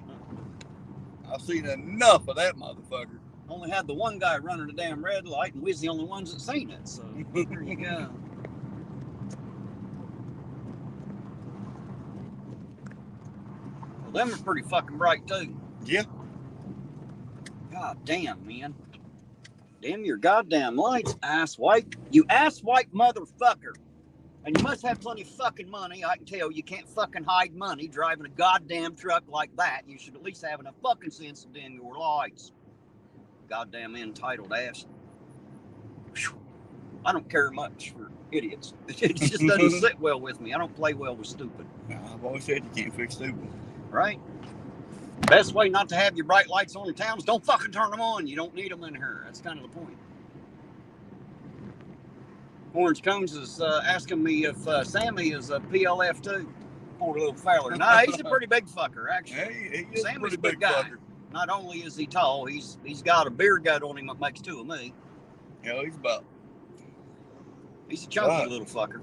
I've seen enough of that motherfucker. Only had the one guy running a damn red light, and we's the only ones that seen it. So there you go. Well, them are pretty fucking bright too. Yeah. God damn, man. Damn your goddamn lights, asswipe. You asswipe motherfucker. And you must have plenty of fucking money. I can tell you can't fucking hide money driving a goddamn truck like that. You should at least have enough fucking sense to dim your lights. Goddamn entitled ass. Whew. I don't care much for idiots. It just doesn't sit well with me. I don't play well with stupid. I've always said you can't fix stupid. Right? Best way not to have your bright lights on in town is don't fucking turn them on. You don't need them in here. That's kind of the point. Orange Cones is asking me if Sammy is a PLF too. Poor little feller. No, he's a pretty big fucker, actually. Hey, he is Sammy's a pretty a big big guy. fucker. Not only is he tall, he's got a beer gut on him that makes two of me. Yeah, He's a chunky little fucker.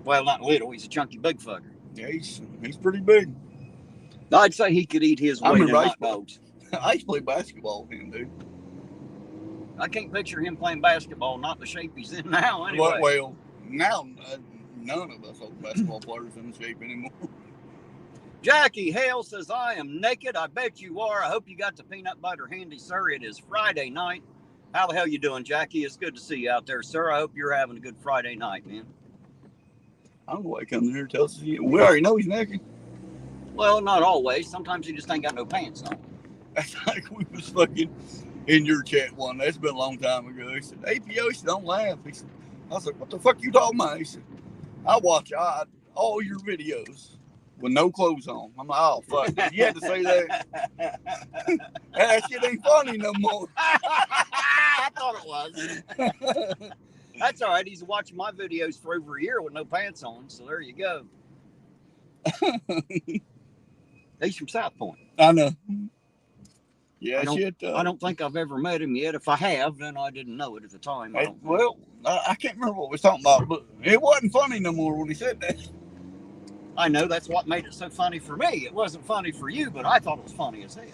Well, not little. He's a chunky big fucker. Yeah, he's pretty big. I'd say he could eat his weight in hot dogs. I used to play basketball with him, dude. I can't picture him playing basketball, not the shape he's in now, anyway. Well, now none of us old basketball players in shape anymore. Jackie Hale says, I am naked. I bet you are. I hope you got the peanut butter handy, sir. It is Friday night. How the hell you doing, Jackie? It's good to see you out there, sir. I hope you're having a good Friday night, man. I don't know why he comes in here and tells us. We already know he's naked. Well, not always. Sometimes he just ain't got no pants on. That's like we was fucking in your chat one. That's been a long time ago. He said, APO, he said, don't laugh. He said, I was like, what the fuck you talking about? He said, I watch all your videos with no clothes on. I'm like, oh, fuck. You had to say that. That shit ain't funny no more. I thought it was. That's all right. He's watching my videos for over a year with no pants on. So there you go. He's from South Point. I know. Yeah, I don't think I've ever met him yet. If I have, then I didn't know it at the time. I can't remember what we was talking about, but it wasn't funny no more when he said that. I know, that's what made it so funny for me. It wasn't funny for you, but I thought it was funny as hell.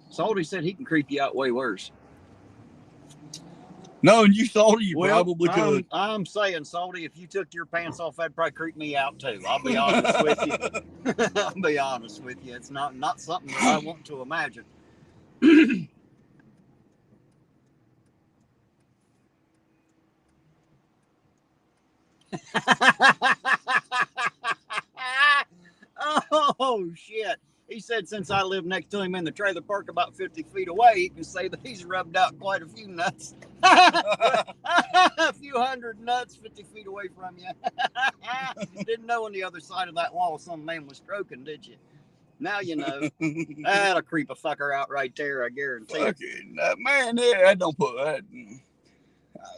Salty said he can creep you out way worse. No, and you Salty, you probably could. I'm saying, Salty, if you took your pants off, that'd probably creep me out too. I'll be honest with you. I'll be honest with you. It's not something that I want to imagine. Oh shit. He said since I live next to him in the trailer park about 50 feet away, he can say that he's rubbed out quite a few nuts. A few hundred nuts 50 feet away from you. Didn't know on the other side of that wall some man was stroking, did you? Now you know. That'll creep a fucker out right there, I guarantee. Fucking man, that don't put that.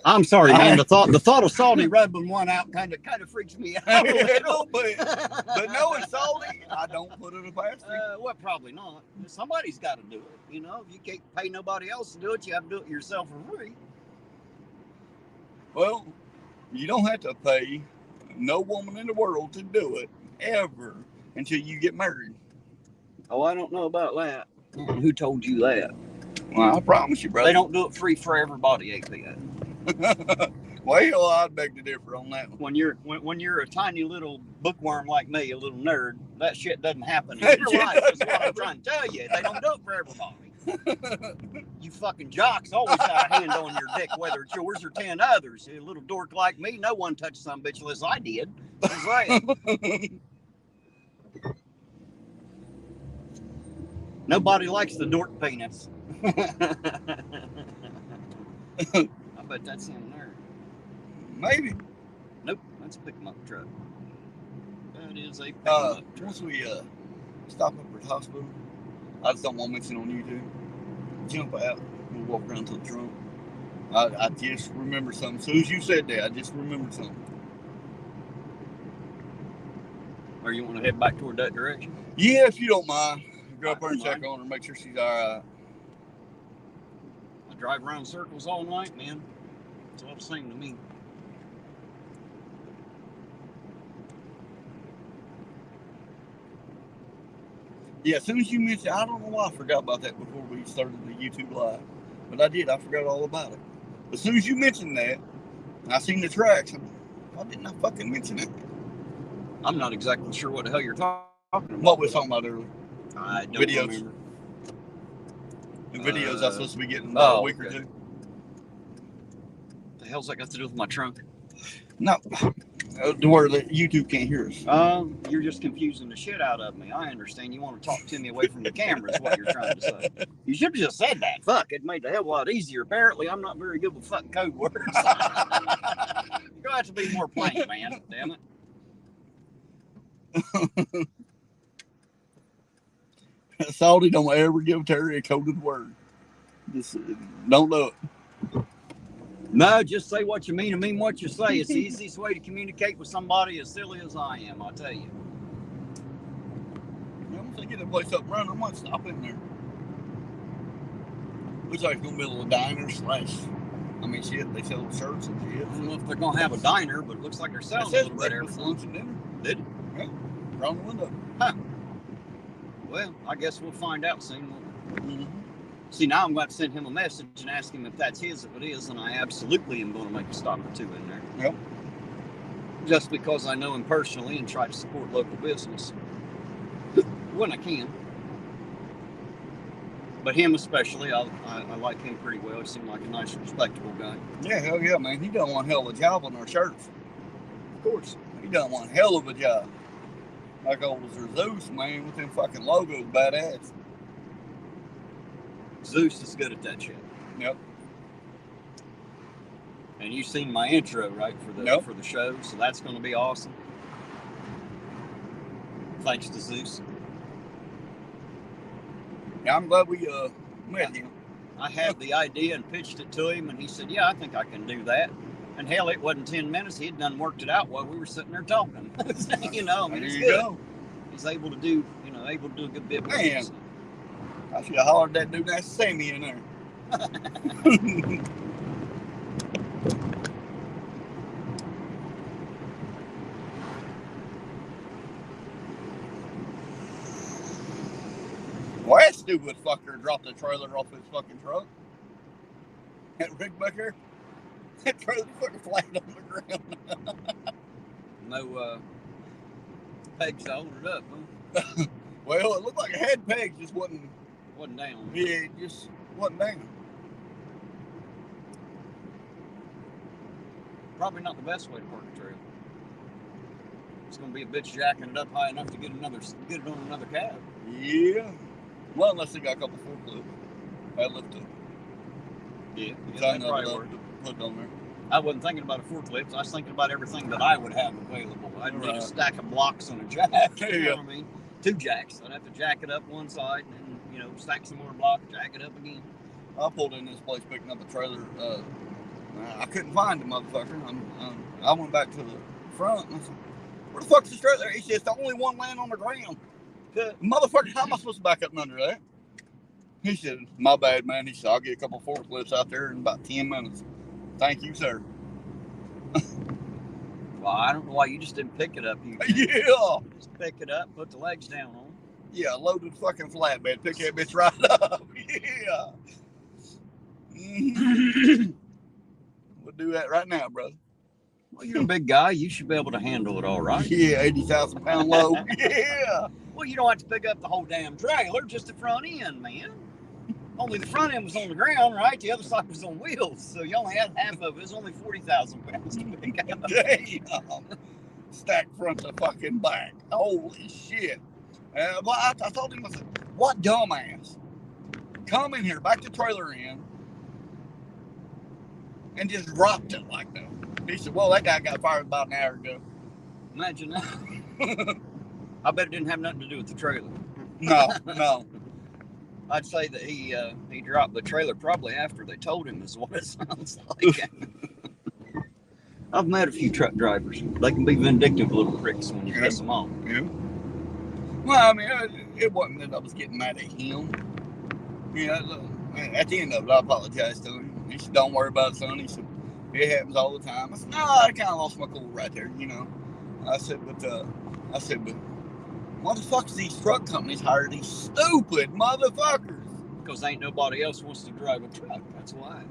I'm sorry, man. The thought of Salty rubbing one out kind of freaks me out a little bit. But knowing Salty, I don't put it past him. Well, probably not. Somebody's got to do it. You know, if you can't pay nobody else to do it, you have to do it yourself for free. Well, you don't have to pay no woman in the world to do it ever until you get married. Oh, I don't know about that. Who told you that? Well, I promise you, brother. They don't do it free for everybody, APO. Well, I'd beg to differ on that one. When you're a tiny little bookworm like me, a little nerd, that shit doesn't happen in your life. That's what I'm trying to tell you. They don't do it for everybody. You fucking jocks always got a hand on your dick, whether it's yours or 10 others. A little dork like me, no one touched some bitch unless I did. That's right. Nobody likes the dork penis. I bet that's him there. Maybe. Nope, that's a pick-em-up truck. That is a pick-em-up truck. Once we stop up at the hospital, I just don't want to mention on YouTube. Jump out and walk around to the trunk. I just remember something. As soon as you said that, I just remembered something. Or you want to head back toward that direction? Yeah, if you don't mind. Go up there and check on her, make sure she's all right. I drive around in circles all night, man. It's all the same to me. Yeah, as soon as you mentioned, I don't know why I forgot about that before we started the YouTube live. But I did. I forgot all about it. As soon as you mentioned that, I seen the tracks. Why didn't I fucking mention it? I'm not exactly sure what the hell you're talking about. What we were talking about earlier. I don't Videos. remember. The videos I'm supposed to be getting oh, a week or okay. two. The hell's that got to do with my trunk? No. To where the YouTube can't hear us. You're just confusing the shit out of me. I understand you want to talk to me away from the camera is what you're trying to say. You should have just said that. Fuck, it made the hell a lot easier. Apparently, I'm not very good with fucking code words. You're going to have to be more plain, man. Damn it. Salty don't ever give Terry a coded word. Just don't do it. No, just say what you mean and mean what you say. It's the easiest way to communicate with somebody as silly as I am, I tell you. Once I get the place up and running, I might stop in there. Looks like it's going to be a little diner slash. I mean, shit, they sell shirts and shit. I don't know if they're going to have a diner, but it looks like they're selling a little bit of everything. Lunch and dinner. Did it? Yeah. Wrong window. Huh. Well, I guess we'll find out soon. Mm-hmm. See, now I'm going to send him a message and ask him if that's his. If it is, then I absolutely am going to make a stop or two in there. Yep. Just because I know him personally and try to support local business when I can. But him especially, I like him pretty well. He seemed like a nice, respectable guy. Yeah, hell yeah, man. He done one hell of a job on our shirts. Of course. He done one hell of a job. Like old Zeus, man, with them fucking logos, badass. Zeus is good at that shit. Yep. And you've seen my intro, right, for the show, so that's going to be awesome. Thanks to Zeus. Yeah, I'm glad we met him. I had the idea and pitched it to him, and he said, yeah, I think I can do that. And hell, it wasn't 10 minutes. He had done worked it out while we were sitting there talking. You know, I mean, it's good. Go. He's able to do, a good bit with it. I should have hollered that dude nice to see me in there. Well, that stupid fucker dropped the trailer off his fucking truck. That Rick Bucker, that trailer fucking flat on the ground. No pegs to hold it up, huh? Well, it looked like it had pegs, just wasn't down. Yeah, it just wasn't down. Probably not the best way to park a trailer. It's going to be a bitch jacking it up high enough to get it on another cab. Yeah. Well, unless they got a couple forklifts. I lift it. Yeah, that probably worked. Put it on there. I wasn't thinking about a forklift. I was thinking about everything that I would have available. I'd need a stack of blocks on a jack. You know what I mean? 2 jacks. I'd have to jack it up one side and then, stack some more blocks, jack it up again. I pulled in this place picking up a trailer. I couldn't find the motherfucker. I went back to the front and I said, where the fuck's this trailer? He said, it's the only one laying on the ground. Motherfucker, how am I supposed to back up under that? He said, my bad, man. He said, I'll get a couple forklifts out there in about 10 minutes. Thank you, sir. Well, I don't know why you just didn't pick it up. Yeah. Just pick it up, put the legs down on. Yeah, loaded fucking flatbed. Pick that bitch right up. Yeah. Mm-hmm. We'll do that right now, brother. Well, you're a big guy. You should be able to handle it all right. Yeah, 80,000 pound load. Yeah. Well, you don't have to pick up the whole damn trailer, just the front end, man. Only the front end was on the ground, right? The other side was on wheels. So you only had half of it. It's only 40,000 pounds to pick up. Damn. Stacked front to fucking back. Holy shit. Well, I told him, I said, what dumbass? Come in here, back the trailer in, and just dropped it like that. He said, well, that guy got fired about an hour ago. Imagine that. I bet it didn't have nothing to do with the trailer. No. I'd say that he dropped the trailer probably after they told him is what it sounds like. I've met a few truck drivers. They can be vindictive little pricks when you piss them off. Yeah. Well, I mean, it wasn't that I was getting mad at him. At the end of it, I apologized to him. He said, don't worry about it, son. He said, it happens all the time. I said, no, I kind of lost my cool right there, I said, but why the fuck does these truck companies hire these stupid motherfuckers? Because ain't nobody else wants to drive a truck. That's why.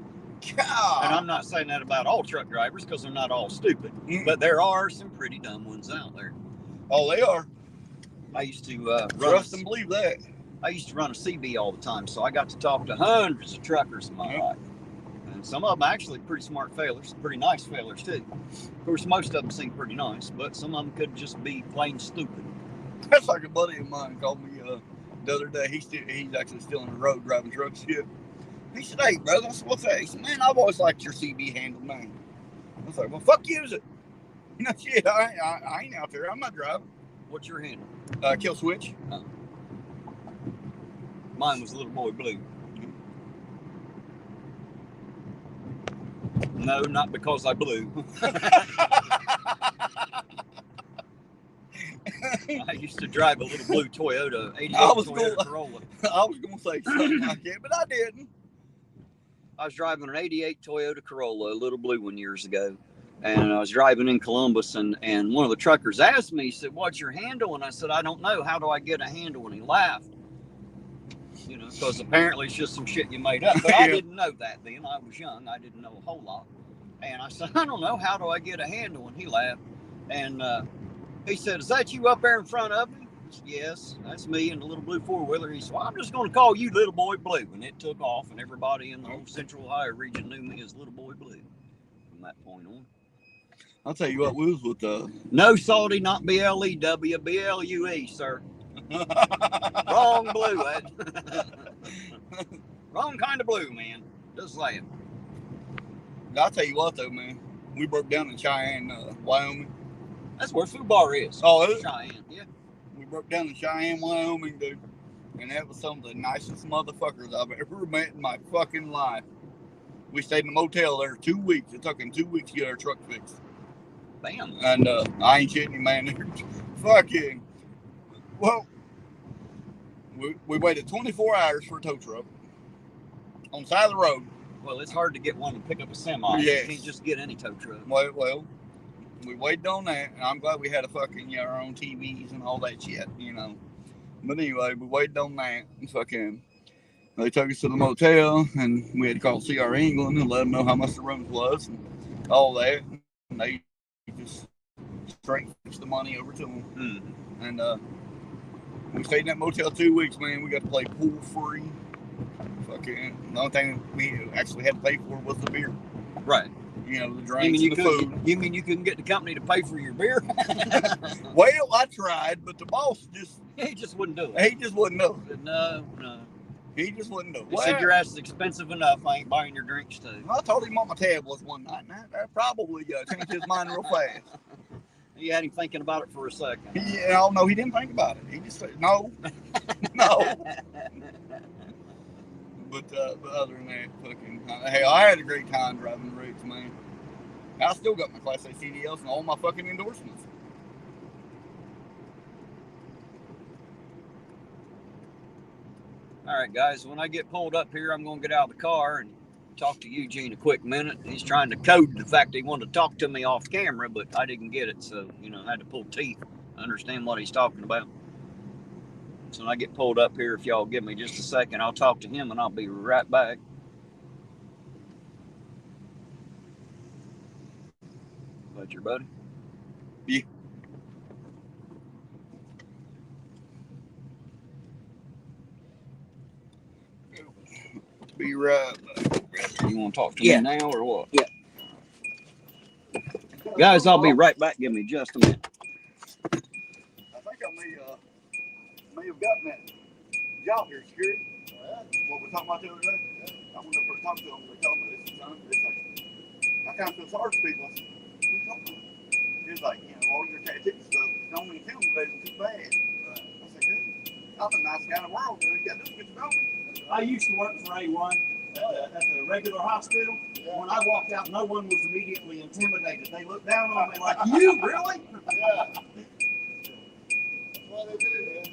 God. And I'm not saying that about all truck drivers because they're not all stupid. But there are some pretty dumb ones out there. Oh, they are. I used to trust and believe that. I used to run a CB all the time, so I got to talk to hundreds of truckers in my life. And some of them actually pretty smart failers, pretty nice failers too. Of course, most of them seem pretty nice, but some of them could just be plain stupid. That's like a buddy of mine called me the other day. He's actually still on the road driving trucks shit. He said, "Hey, brother," I said, "What's that?" He said, "Man, I've always liked your CB handle, man." I was like, "Well, fuck you, is it?" No shit, I ain't out there. I'm not driving. What's your handle? Kill switch. Mine was Little Boy Blue. No, not because I blew. I used to drive a little blue Toyota, 88 Toyota Corolla. I was going to say something like that, but I didn't. I was driving an 88 Toyota Corolla, a little blue one years ago. And I was driving in Columbus, and one of the truckers asked me, he said, "What's your handle?" And I said, "I don't know. How do I get a handle?" And he laughed. You know, because apparently it's just some shit you made up. But I didn't know that then. I was young. I didn't know a whole lot. And I said, "I don't know. How do I get a handle?" And he laughed. And he said, "Is that you up there in front of me?" I said, "Yes, that's me in the little blue four-wheeler." He said, "Well, I'm just going to call you Little Boy Blue." And it took off, and everybody in the whole Central Ohio region knew me as Little Boy Blue from that point on. I'll tell you what, we was with No salty, not B-L-E-W, B-L-U-E, sir. Wrong blue, Ed. Wrong kind of blue, man. Just saying. I'll tell you what, though, man. We broke down in Cheyenne, Wyoming. That's where Food Bar is. Oh, is it? Cheyenne, yeah. We broke down in Cheyenne, Wyoming, dude. And that was some of the nicest motherfuckers I've ever met in my fucking life. We stayed in a motel there 2 weeks. It took him 2 weeks to get our truck fixed. Bam. And I ain't shitting you, man. Fucking. Well, we waited 24 hours for a tow truck on the side of the road. Well, it's hard to get one to pick up a semi. Yes. You can't just get any tow truck. Well, we waited on that, and I'm glad we had a fucking, you know, our own TVs and all that shit, you know. But anyway, we waited on that, and fucking, they took us to the motel, and we had to call CR England and let them know how much the rooms was and all that. And they just straight fixed the money over to them. And we stayed in that motel 2 weeks, man. We got to play pool free. Fucking, the only thing we actually had to pay for was the beer. Right. You know, the drinks and the food. You mean you couldn't get the company to pay for your beer? Well, I tried, but the boss he just wouldn't do it. He just wouldn't do it. No. He just wouldn't do it. He said your ass is expensive enough. I ain't buying your drinks too. I told him what my tab was one night, and that probably changed his mind real fast. You had him thinking about it for a second. Yeah, no, he didn't think about it. He just said, no. But other than that, fucking, hell, I had a great time driving the rigs, man. I still got my Class A CDLs and all my fucking endorsements. All right, guys, when I get pulled up here, I'm going to get out of the car and talk to Eugene a quick minute. He's trying to code the fact that he wanted to talk to me off camera, but I didn't get it, so, you know, I had to pull teeth to understand what he's talking about. So when I get pulled up here, if y'all give me just a second, I'll talk to him and I'll be right back. That your buddy? Yeah. Be right back. You want to talk to me now or what? Yeah. Guys, I'll be right back. Give me just a minute. I think I may have gotten that job here, security. What we're talking about the other day. I went up there to talk to them. They told me this, son. It's like, I kind of feel sorry for people. I said, what are you talking about? He was like, you know, all your tattoos stuff, don't even feel they wasn't too bad. I said, good. I'm a nice guy in the world, dude. You got to do what you're doing. I used to work for A1 at the regular hospital. When I walked out, no one was immediately intimidated. They looked down on me like, you, really? Yeah. That's what they do, man.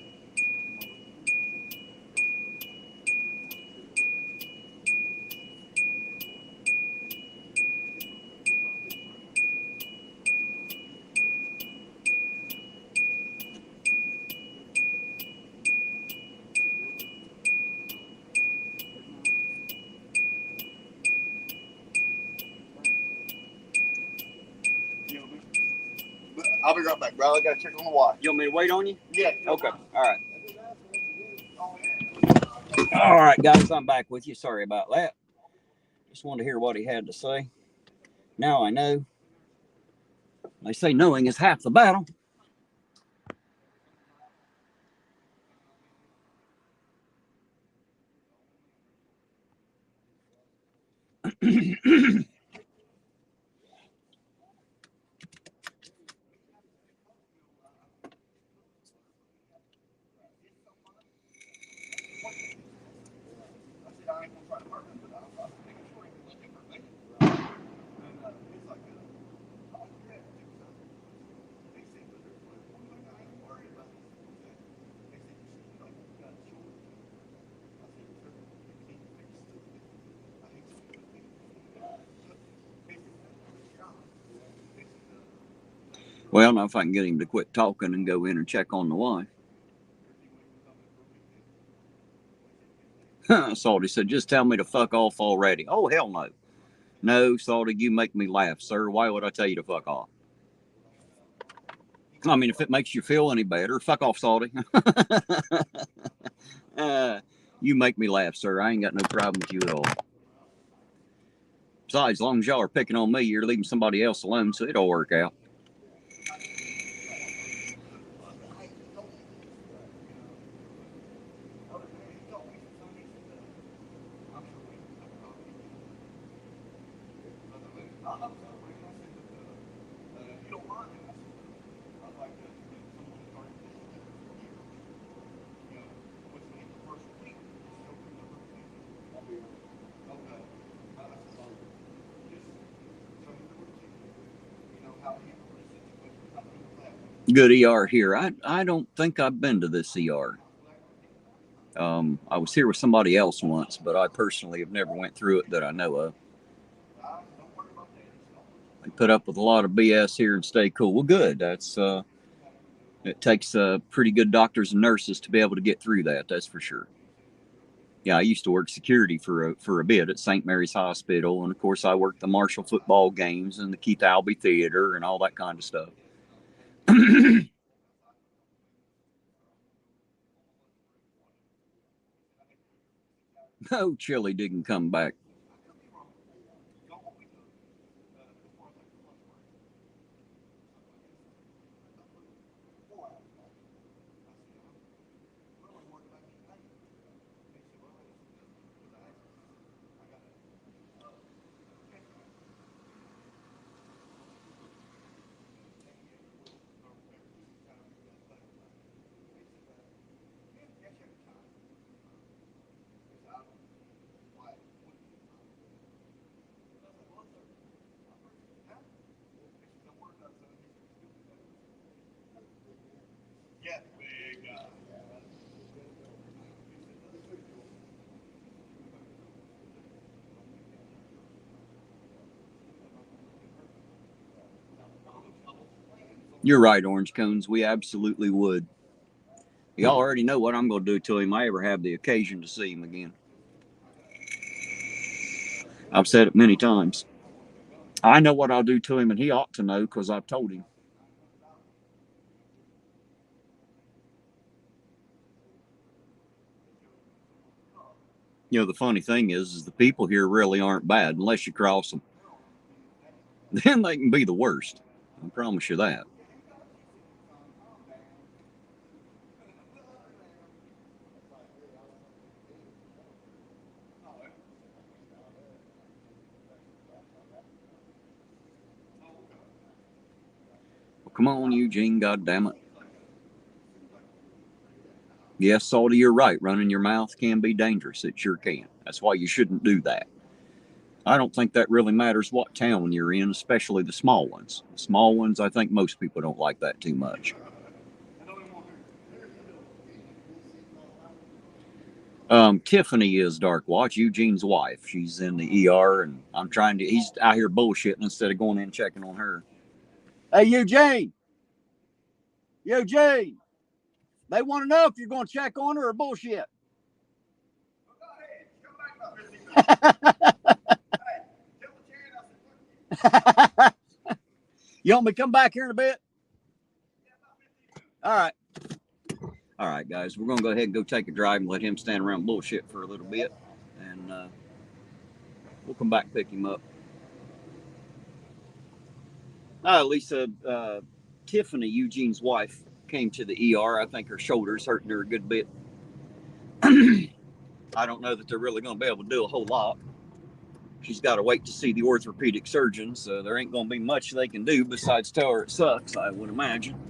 I'll be right back, bro. I gotta check on the watch. You want me to wait on you? Yeah. Okay. All right. Oh, yeah. All right, guys, I'm back with you. Sorry about that. Just wanted to hear what he had to say. Now I know. They say knowing is half the battle. Well, now if I can get him to quit talking and go in and check on the wife. Salty said, just tell me to fuck off already. Oh, hell no. No, Salty, you make me laugh, sir. Why would I tell you to fuck off? I mean, if it makes you feel any better, fuck off, Salty. You make me laugh, sir. I ain't got no problem with you at all. Besides, as long as y'all are picking on me, you're leaving somebody else alone, so it'll work out. Good ER here. I don't think I've been to this ER. I was here with somebody else once, but I personally have never went through it that I know of. They put up with a lot of BS here and stay cool. Well, good. That's it takes pretty good doctors and nurses to be able to get through that. That's for sure. Yeah, I used to work security for a bit at St. Mary's Hospital, and of course I worked the Marshall football games and the Keith Albee Theater and all that kind of stuff. No, Chili didn't come back. You're right, Orange Cones. We absolutely would. Y'all already know what I'm going to do to him if I ever have the occasion to see him again. I've said it many times. I know what I'll do to him, and he ought to know because I've told him. You know, the funny thing is the people here really aren't bad unless you cross them. Then they can be the worst. I promise you that. Well, come on, Eugene, goddammit. Yes, Salty, you're right. Running your mouth can be dangerous. It sure can. That's why you shouldn't do that. I don't think that really matters what town you're in, especially the small ones. The small ones, I think most people don't like that too much. Tiffany is Dark Watch, Eugene's wife. She's in the ER, and he's out here bullshitting instead of going in and checking on her. Hey, Eugene! Eugene! They want to know if you're going to check on her or bullshit. You want me to come back here in a bit? All right. All right, guys, we're going to go ahead and go take a drive and let him stand around bullshit for a little bit. And we'll come back and pick him up. Lisa, Tiffany, Eugene's wife, came to the ER. I think her shoulder's hurting her a good bit. I don't know that they're really going to be able to do a whole lot. She's got to wait to see the orthopedic surgeon, so there ain't going to be much they can do besides tell her it sucks, I would imagine.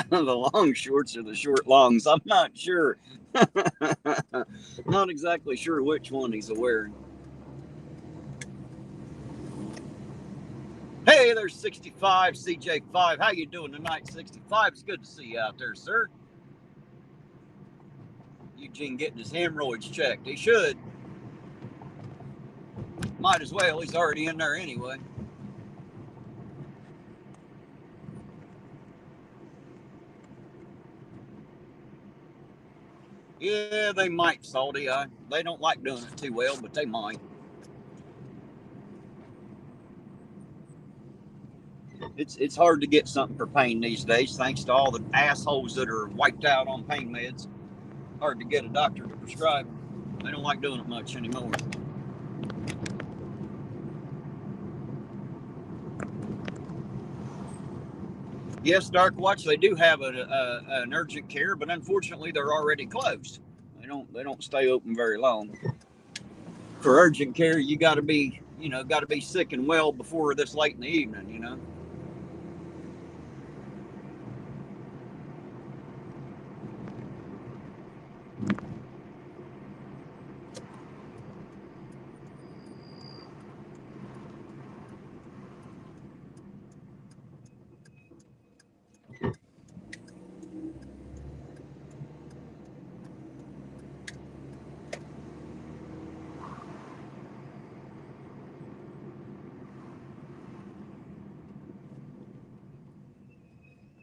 The long shorts or the short longs? I'm not sure. Not exactly sure which one he's wearing. Hey, there's 65 CJ5. How you doing tonight, 65? It's good to see you out there, sir. Eugene getting his hemorrhoids checked. He should. Might as well. He's already in there anyway. Yeah, they might, Salty. They don't like doing it too well, but they might. It's hard to get something for pain these days, thanks to all the assholes that are wiped out on pain meds. Hard to get a doctor to prescribe. They don't like doing it much anymore. Yes, Dark Watch, they do have an urgent care, but unfortunately they're already closed. They don't stay open very long. For urgent care, you got to be sick and well before this late in the evening, you know.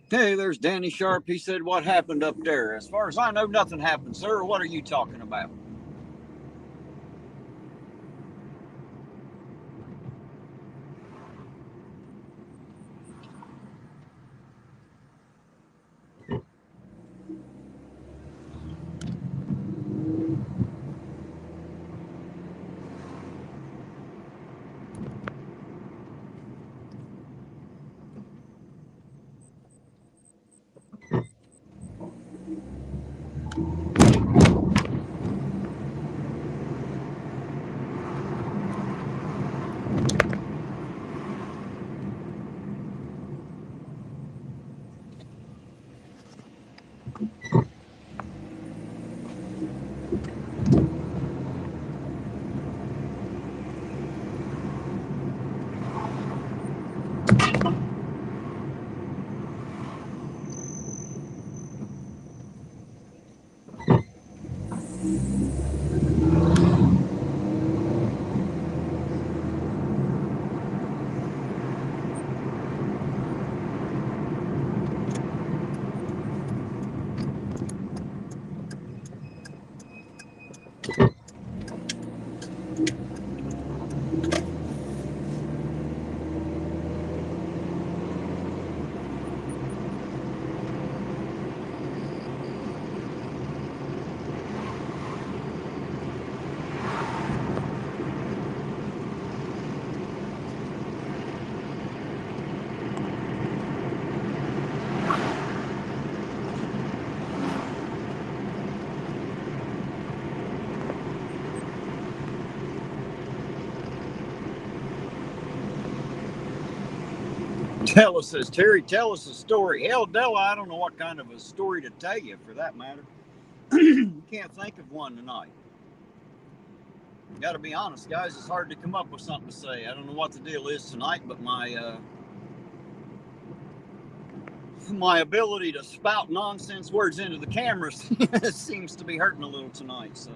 Hey, there's Danny Sharp. He said, what happened up there? As far as I know, nothing happened, sir. What are you talking about? Della says, Terry, tell us a story. Hell, Della, I don't know what kind of a story to tell you, for that matter. Can't think of one tonight. Got to be honest, guys, it's hard to come up with something to say. I don't know what the deal is tonight, but my ability to spout nonsense words into the cameras seems to be hurting a little tonight, so.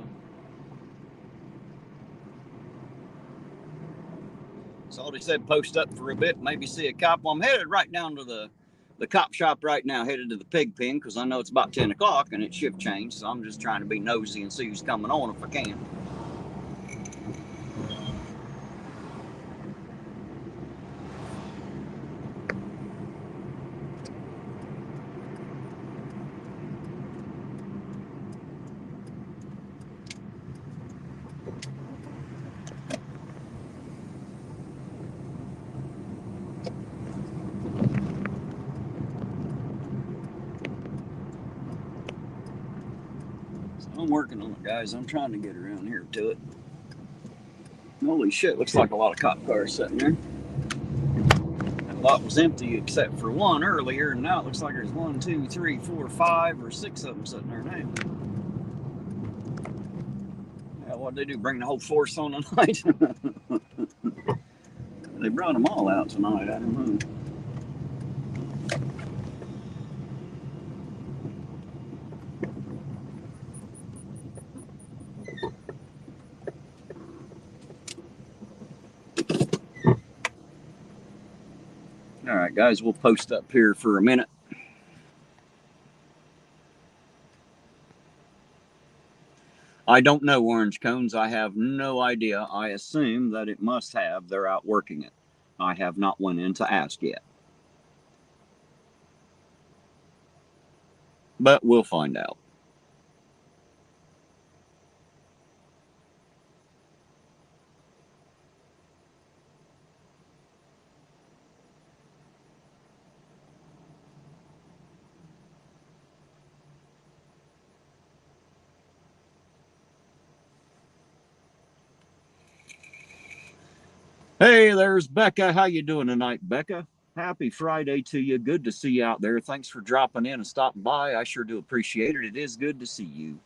Salty said post up for a bit, maybe see a cop. Well, I'm headed right down to the cop shop right now, headed to the pig pen, because I know it's about 10 o'clock and it's shift change, so I'm just trying to be nosy and see who's coming on if I can. I'm working on it, guys. I'm trying to get around here to it. Holy shit, looks like a lot of cop cars sitting there. That lot was empty except for one earlier, and now it looks like there's 1, 2, 3, 4, 5, or 6 of them sitting there now. Yeah, what'd they do? Bring the whole force on tonight? They brought them all out tonight, I don't know. All right, guys, we'll post up here for a minute. I don't know, Orange Cones. I have no idea. I assume that it must have. They're out working it. I have not went in to ask yet. But we'll find out. Hey, there's Becca. How you doing tonight, Becca? Happy Friday to you. Good to see you out there. Thanks for dropping in and stopping by. I sure do appreciate it. It is good to see you.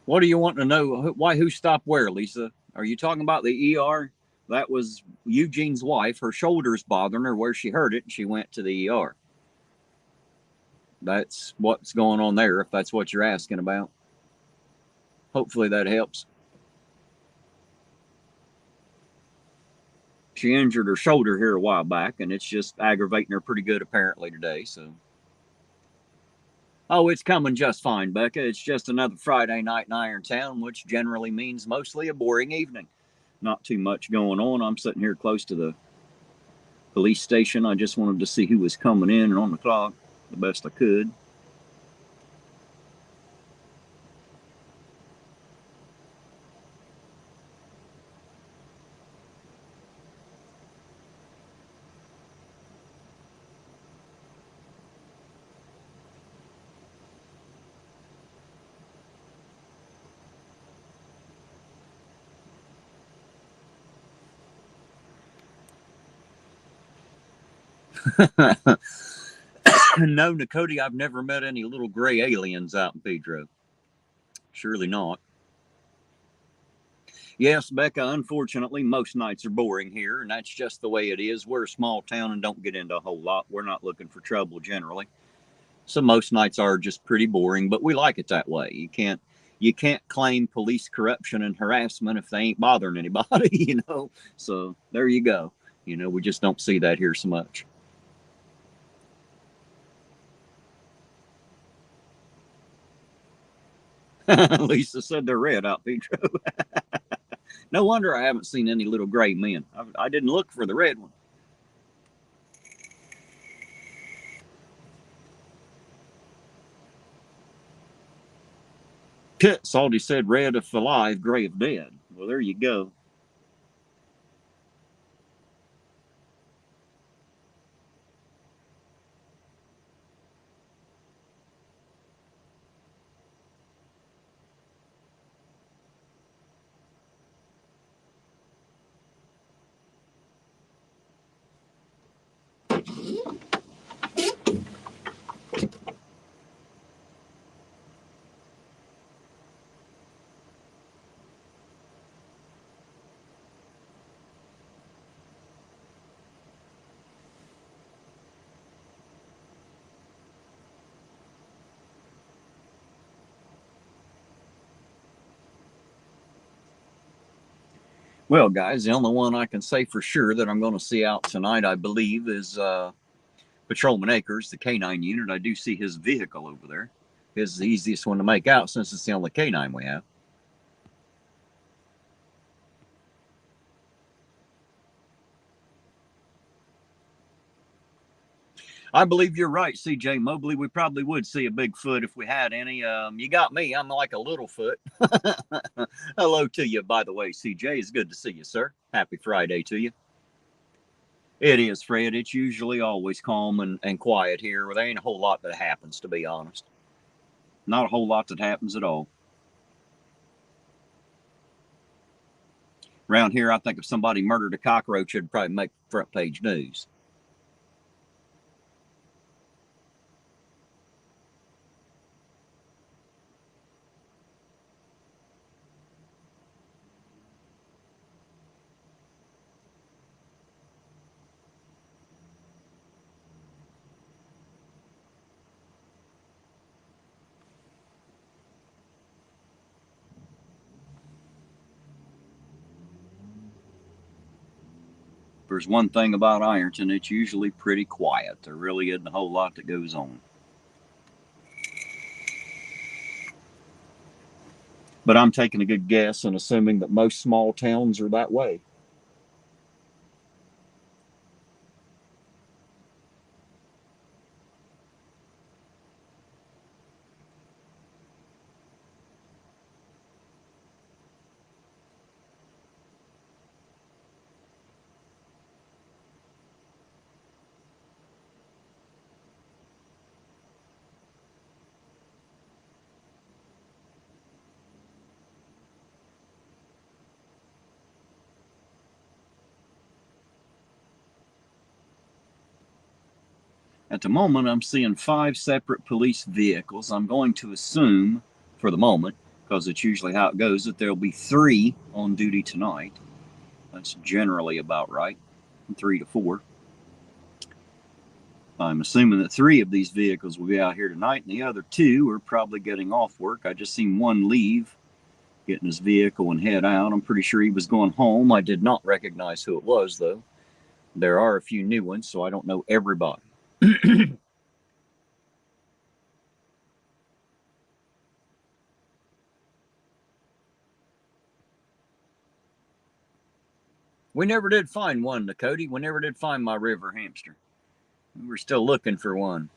What do you want to know? Why? Who stopped where, Lisa? Are you talking about the ER? That was Eugene's wife. Her shoulder's bothering her where she hurt it, and she went to the ER. That's what's going on there, if that's what you're asking about. Hopefully that helps. She injured her shoulder here a while back, and it's just aggravating her pretty good apparently today, so. Oh, it's coming just fine, Becca. It's just another Friday night in Irontown, which generally means mostly a boring evening. Not too much going on. I'm sitting here close to the police station. I just wanted to see who was coming in and on the clock the best I could. No, Nakoti, I've never met any little gray aliens out in Pedro. Surely not. Yes, Becca, unfortunately, most nights are boring here, and that's just the way it is. We're a small town and don't get into a whole lot. We're not looking for trouble generally. So most nights are just pretty boring, but we like it that way. You can't claim police corruption and harassment if they ain't bothering anybody, you know. So there you go. You know, we just don't see that here so much. Lisa said they're red out, Pedro. No wonder I haven't seen any little gray men. I didn't look for the red one. Salty said red if alive, gray if dead. Well, there you go. Well, guys, the only one I can say for sure that I'm going to see out tonight, I believe, is Patrolman Akers, the K9 unit. I do see his vehicle over there. His is the easiest one to make out since it's the only K9 we have. I believe you're right, CJ Mobley. We probably would see a Bigfoot if we had any. You got me. I'm like a little foot. Hello to you, by the way, CJ. It's good to see you, sir. Happy Friday to you. It is, Fred. It's usually always calm and quiet here. There ain't a whole lot that happens, to be honest. Not a whole lot that happens at all. Around here, I think if somebody murdered a cockroach, it'd probably make front page news. There's one thing about Ironton, it's usually pretty quiet. There really isn't a whole lot that goes on. But I'm taking a good guess and assuming that most small towns are that way. At the moment, I'm seeing 5 separate police vehicles. I'm going to assume, for the moment, because it's usually how it goes, that there'll be 3 on duty tonight. That's generally about right, 3 to 4. I'm assuming that 3 of these vehicles will be out here tonight, and the other 2 are probably getting off work. I just seen one leave, getting his vehicle and head out. I'm pretty sure he was going home. I did not recognize who it was, though. There are a few new ones, so I don't know everybody. We never did find one, Cody. We never did find my river hamster. We're still looking for one.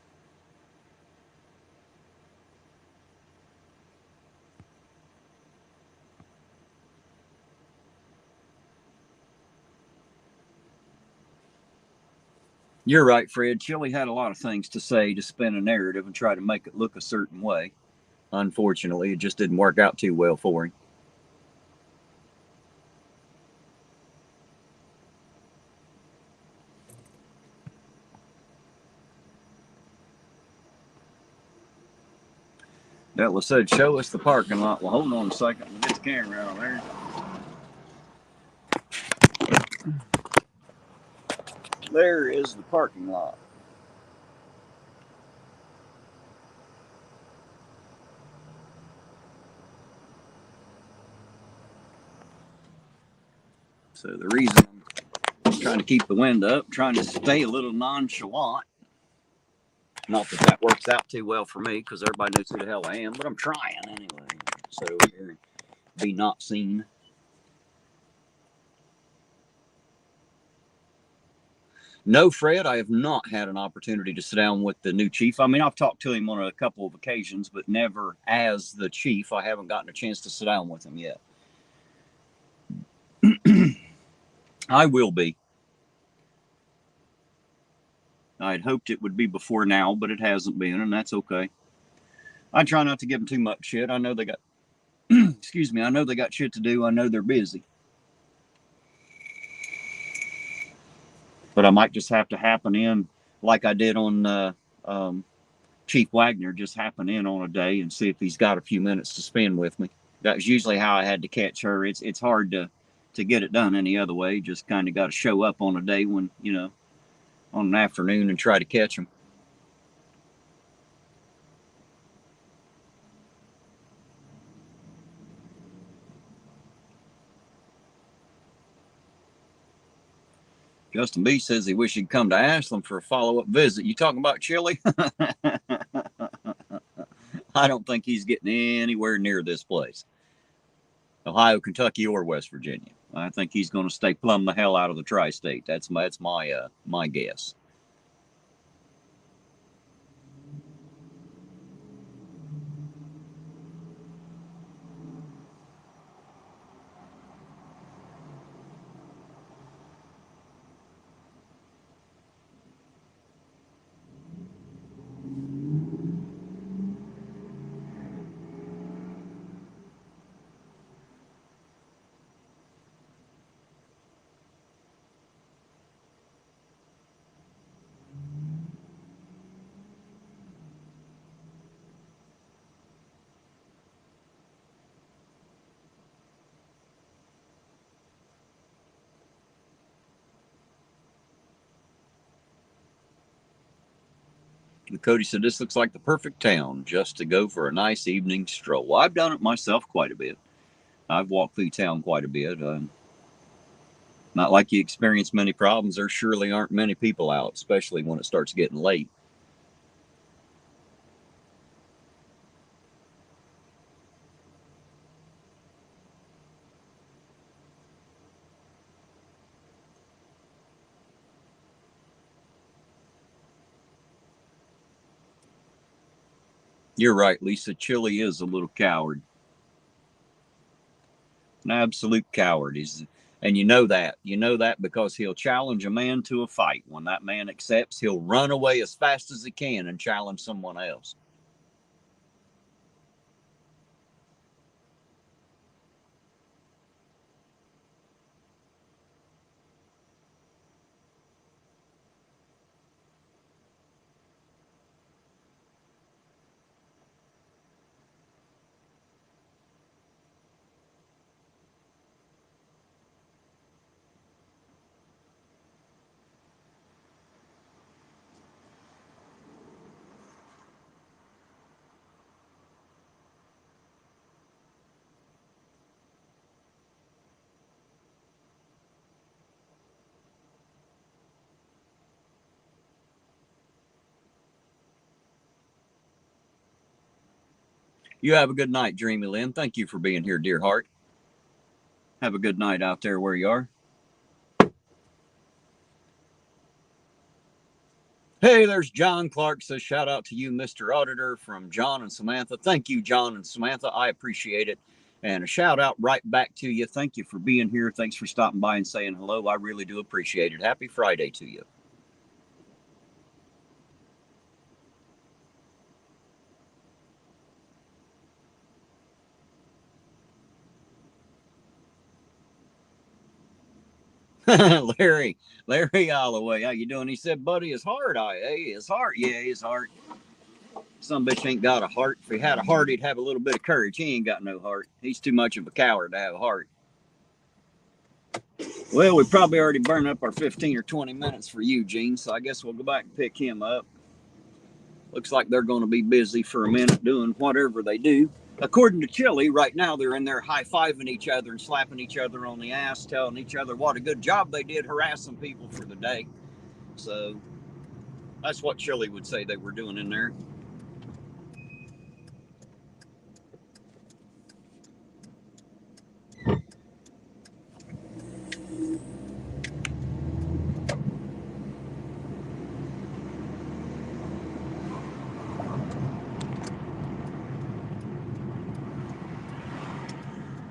You're right, Fred. Chili had a lot of things to say to spin a narrative and try to make it look a certain way. Unfortunately, it just didn't work out too well for him. Della said, show us the parking lot. Well, hold on a second. We'll get the camera out of there. There is the parking lot. So the reason I'm trying to keep the wind up, trying to stay a little nonchalant. Not that that works out too well for me because everybody knows who the hell I am, but I'm trying anyway. So be not seen. No, Fred, I have not had an opportunity to sit down with the new chief. I mean, I've talked to him on a couple of occasions, but never as the chief. I haven't gotten a chance to sit down with him yet. I will be. I'd hoped it would be before now, but it hasn't been, and that's okay. I try not to give them too much shit. I know they got, excuse me, I know they got shit to do. I know they're busy. But I might just have to happen in like I did on Chief Wagner, just happen in on a day and see if he's got a few minutes to spend with me. That was usually how I had to catch her. It's hard to get it done any other way. Just kind of got to show up on a day when, on an afternoon and try to catch them. Justin B says he wished he'd come to Ashland for a follow-up visit. You talking about chili? I don't think he's getting anywhere near this place. Ohio, Kentucky, or West Virginia. I think he's going to stay plumb the hell out of the tri-state. That's my guess. Cody said, this looks like the perfect town just to go for a nice evening stroll. Well, I've done it myself quite a bit. I've walked through town quite a bit. Not like you experience many problems. There surely aren't many people out, especially when it starts getting late. You're right, Lisa. Chili is a little coward. An absolute coward. And you know that. You know that because he'll challenge a man to a fight. When that man accepts, he'll run away as fast as he can and challenge someone else. You have a good night, Dreamy Lynn. Thank you for being here, dear heart. Have a good night out there where you are. Hey, there's John Clark. Says, shout out to you, Mr. Auditor, from John and Samantha. Thank you, John and Samantha. I appreciate it. And a shout out right back to you. Thank you for being here. Thanks for stopping by and saying hello. I really do appreciate it. Happy Friday to you. Larry Holloway, how you doing? He said, buddy, his heart. His heart. Yeah, his heart. Some bitch ain't got a heart. If he had a heart, he'd have a little bit of courage. He ain't got no heart. He's too much of a coward to have a heart. Well, we probably already burned up our 15 or 20 minutes for Eugene, so I guess we'll go back and pick him up. Looks like they're going to be busy for a minute doing whatever they do. According to Chili, right now they're in there high-fiving each other and slapping each other on the ass, telling each other what a good job they did harassing people for the day. So that's what Chili would say they were doing in there.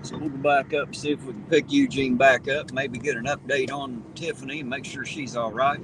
So we'll go back up, see if we can pick Eugene back up, maybe get an update on Tiffany and make sure she's all right.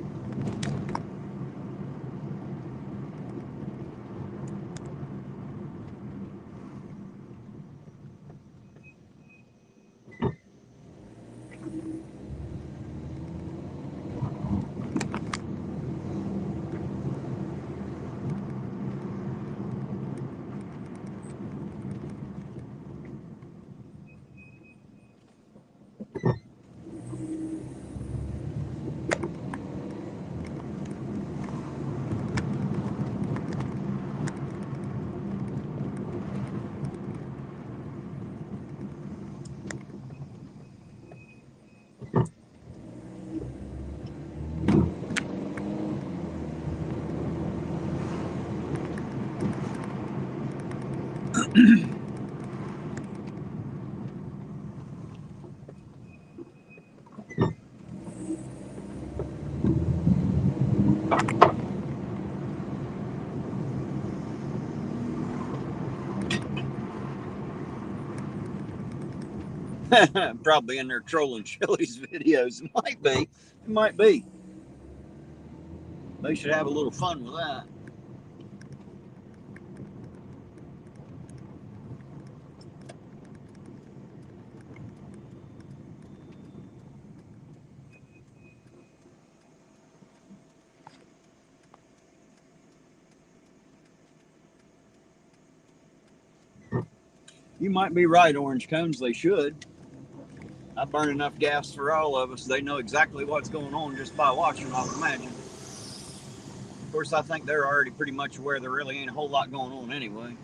Probably in there trolling Shelly's videos. It might be. It might be. They should have a little fun with that. You might be right, Orange Cones. They should. I burn enough gas for all of us. They know exactly what's going on just by watching, I would imagine. Of course, I think they're already pretty much aware there really ain't a whole lot going on anyway.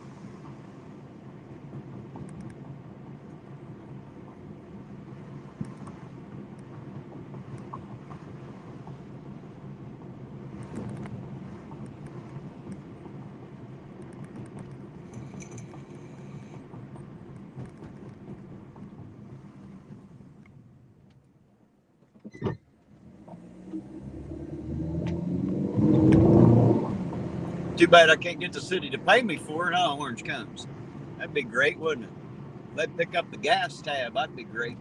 Too bad I can't get the city to pay me for it, huh, Orange Cones? That'd be great, wouldn't it? They'd pick up the gas tab. That'd be great.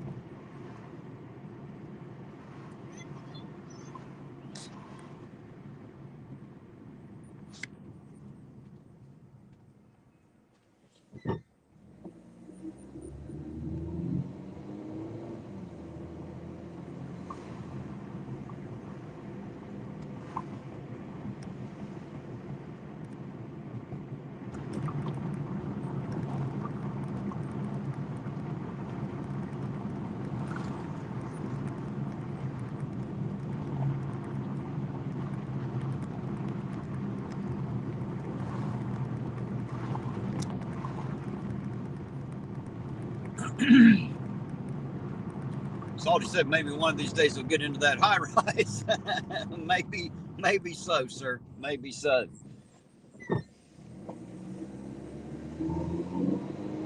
Salty said maybe one of these days we'll get into that high rise. maybe so, sir. Maybe so.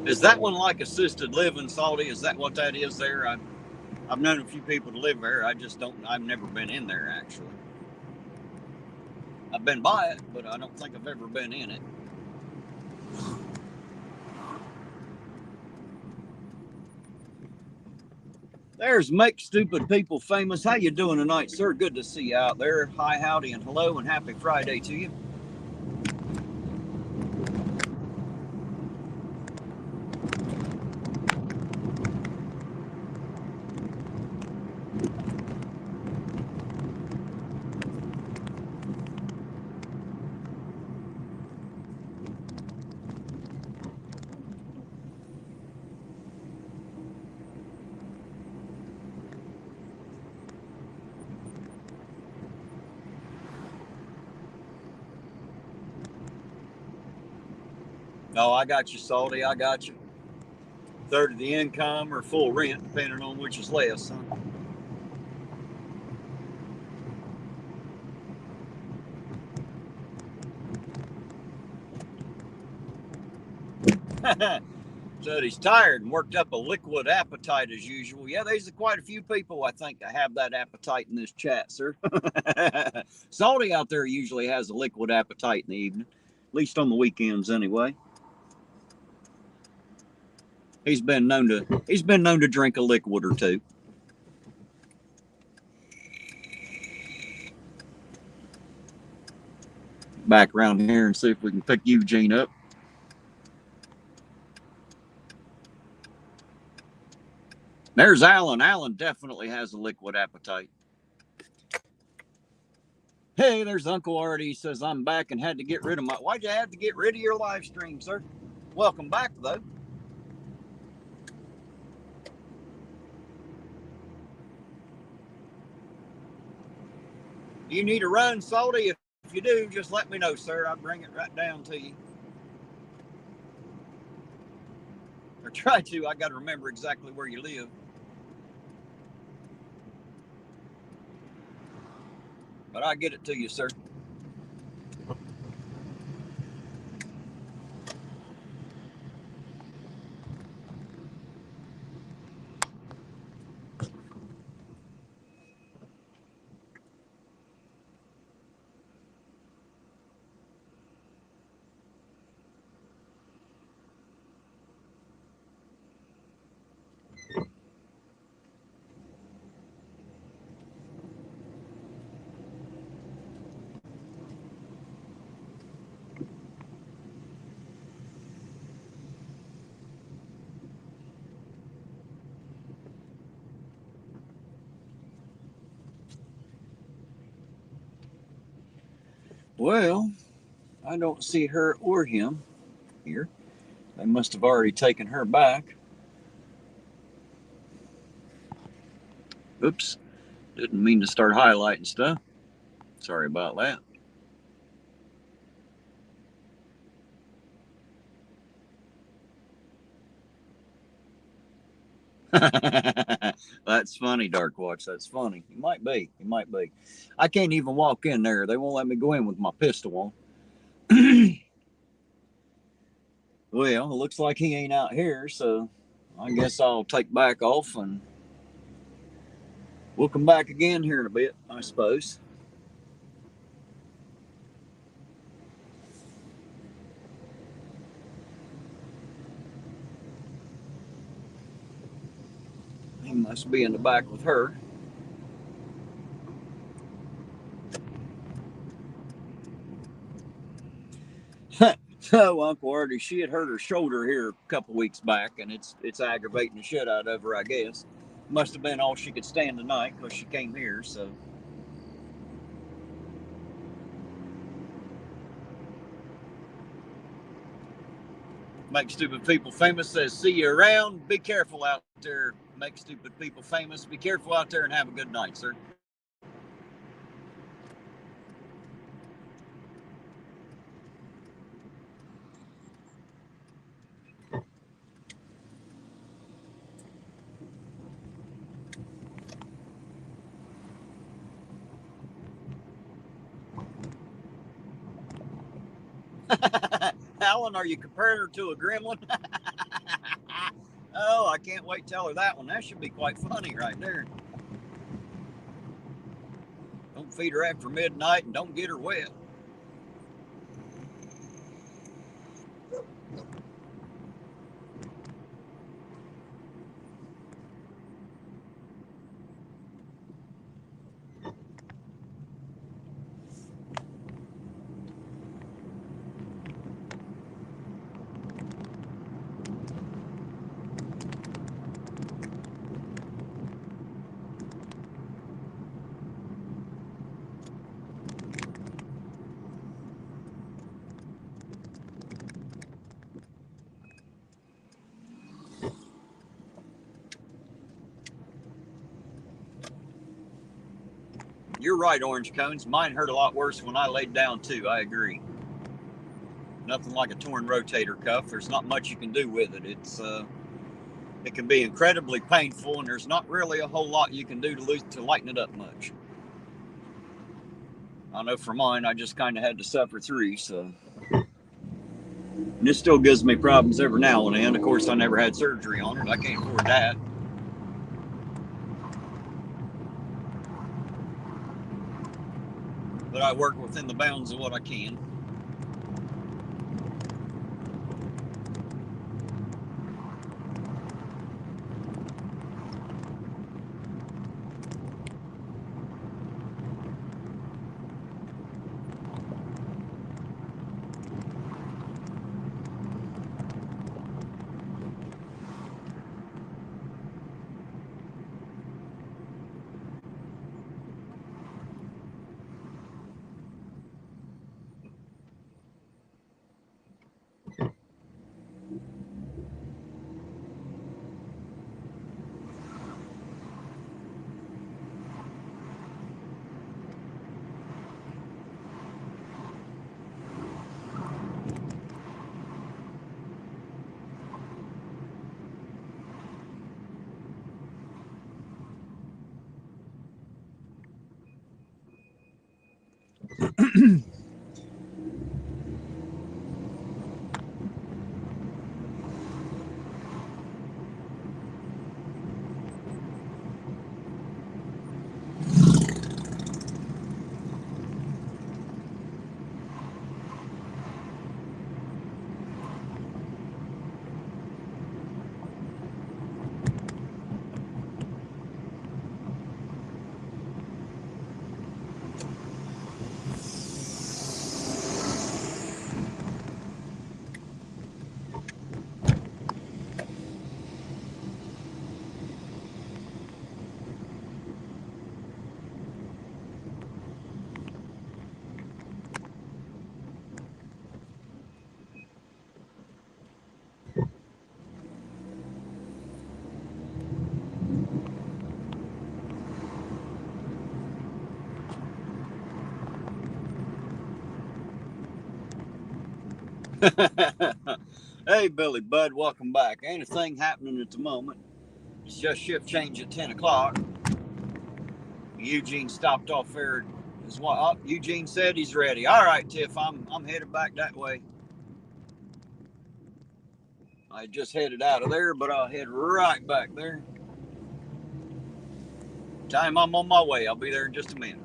Is that one like assisted living, Salty? Is that what that is there? I've known a few people to live there. I've never been in there, actually. I've been by it, but I don't think I've ever been in it. There's Make Stupid People Famous. How you doing tonight, sir? Good to see you out there. Hi, howdy, and hello, and happy Friday to you. Oh, I got you, Salty. I got you. Third of the income or full rent, depending on which is less, huh? Said he's tired and worked up a liquid appetite as usual. Yeah, there's quite a few people, I think, that have that appetite in this chat, sir. Salty out there usually has a liquid appetite in the evening, at least on the weekends anyway. He's been known to drink a liquid or two. Back around here and see if we can pick Eugene up. There's Alan. Alan definitely has a liquid appetite. Hey, there's Uncle Artie. He says, I'm back and had to get rid of my... Why'd you have to get rid of your live stream, sir? Welcome back, though. Do you need a run, Salty? If you do, just let me know, sir. I'll bring it right down to you. Or try to. I got to remember exactly where you live. But I'll get it to you, sir. Well, I don't see her or him here. They must have already taken her back. Oops. Didn't mean to start highlighting stuff. Sorry about that. That's funny, Dark Watch. That's funny. It might be. It might be. I can't even walk in there. They won't let me go in with my pistol on. Well, it looks like he ain't out here, so I guess I'll take back off and we'll come back again here in a bit, I suppose. He must be in the back with her. So Uncle Artie, she had hurt her shoulder here a couple weeks back, and it's aggravating the shit out of her, I guess. Must have been all she could stand tonight because she came here, so. Make stupid people famous says, see you around. Be careful out there. Make stupid people famous. Be careful out there and have a good night, sir. Alan, are you comparing her to a gremlin? Oh, I can't wait to tell her that one. That should be quite funny right there. Don't feed her after midnight and don't get her wet. You're right, Orange Cones. Mine hurt a lot worse when I laid down, too. I agree. Nothing like a torn rotator cuff. There's not much you can do with it. It can be incredibly painful, and there's not really a whole lot you can do to lighten it up much. I know for mine, I just kind of had to suffer through, so. And it still gives me problems every now and then. Of course, I never had surgery on it. I can't afford that. But I work within the bounds of what I can. Hey, Billy Bud, welcome back. Ain't a thing happening at the moment. It's just shift change at 10 o'clock. Eugene stopped off there. Eugene said he's ready. All right, Tiff, I'm headed back that way. I just headed out of there, but I'll head right back there. Time I'm on my way. I'll be there in just a minute.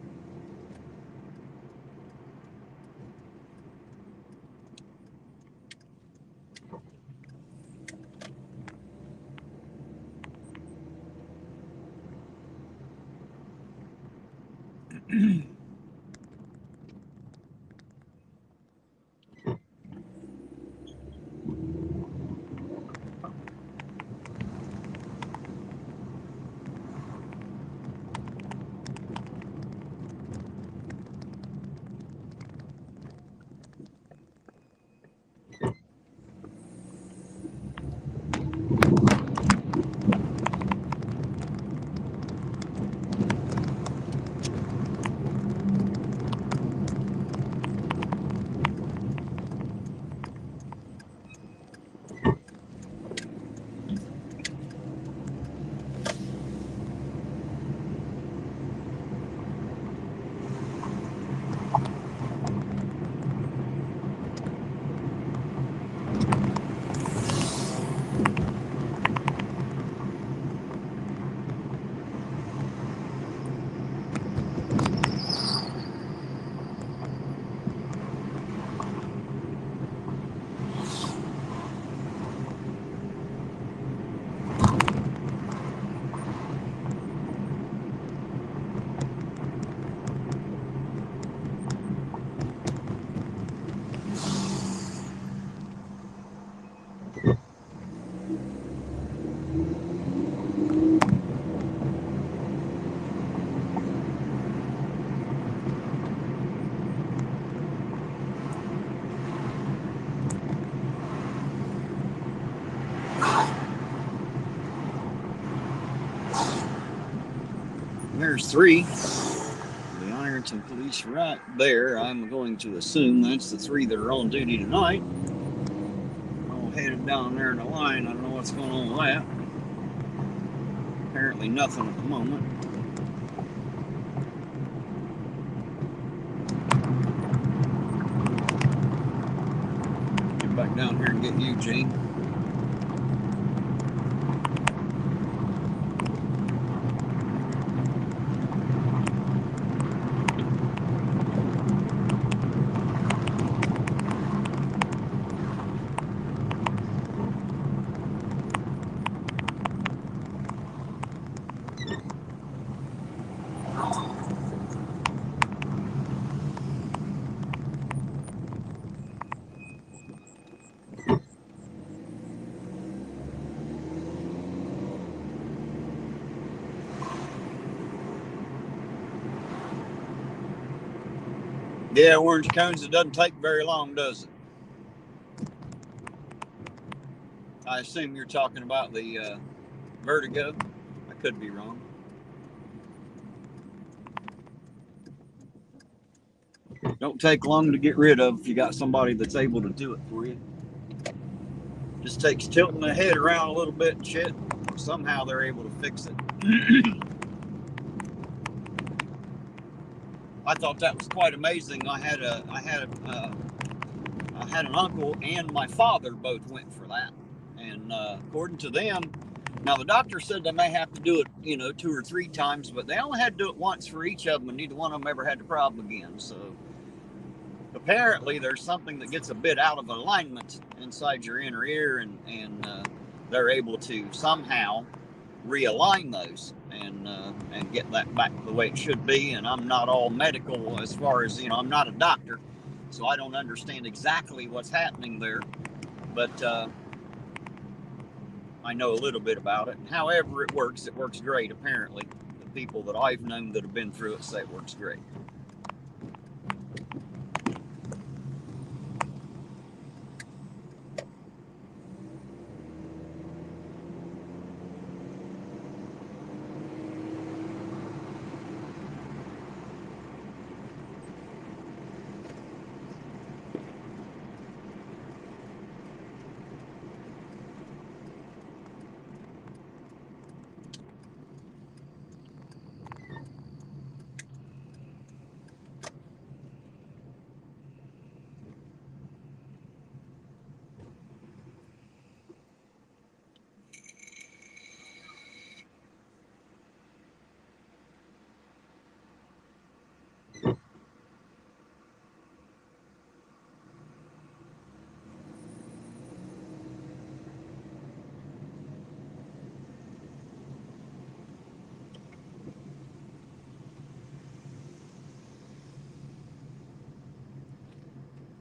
There's 3. The Ironton police right there. I'm going to assume that's the 3 that are on duty tonight. All headed down there in the line. I don't know what's going on with that. Apparently nothing at the moment. Get back down here and get Eugene. Yeah, orange cones, it doesn't take very long, does it? I assume you're talking about the vertigo. I could be wrong. Don't take long to get rid of if you got somebody that's able to do it for you. Just takes tilting the head around a little bit and shit. Somehow they're able to fix it. I thought that was quite amazing. I had an uncle and my father both went for that, and according to them, now the doctor said they may have to do it, 2 or 3 times, but they only had to do it once for each of them, and neither one of them ever had the problem again. So apparently, there's something that gets a bit out of alignment inside your inner ear, and they're able to somehow realign those and get that back the way it should be. And I'm not all medical as far as, I'm not a doctor, so I don't understand exactly what's happening there, but I know a little bit about it. However it works great, apparently. The people that I've known that have been through it say it works great.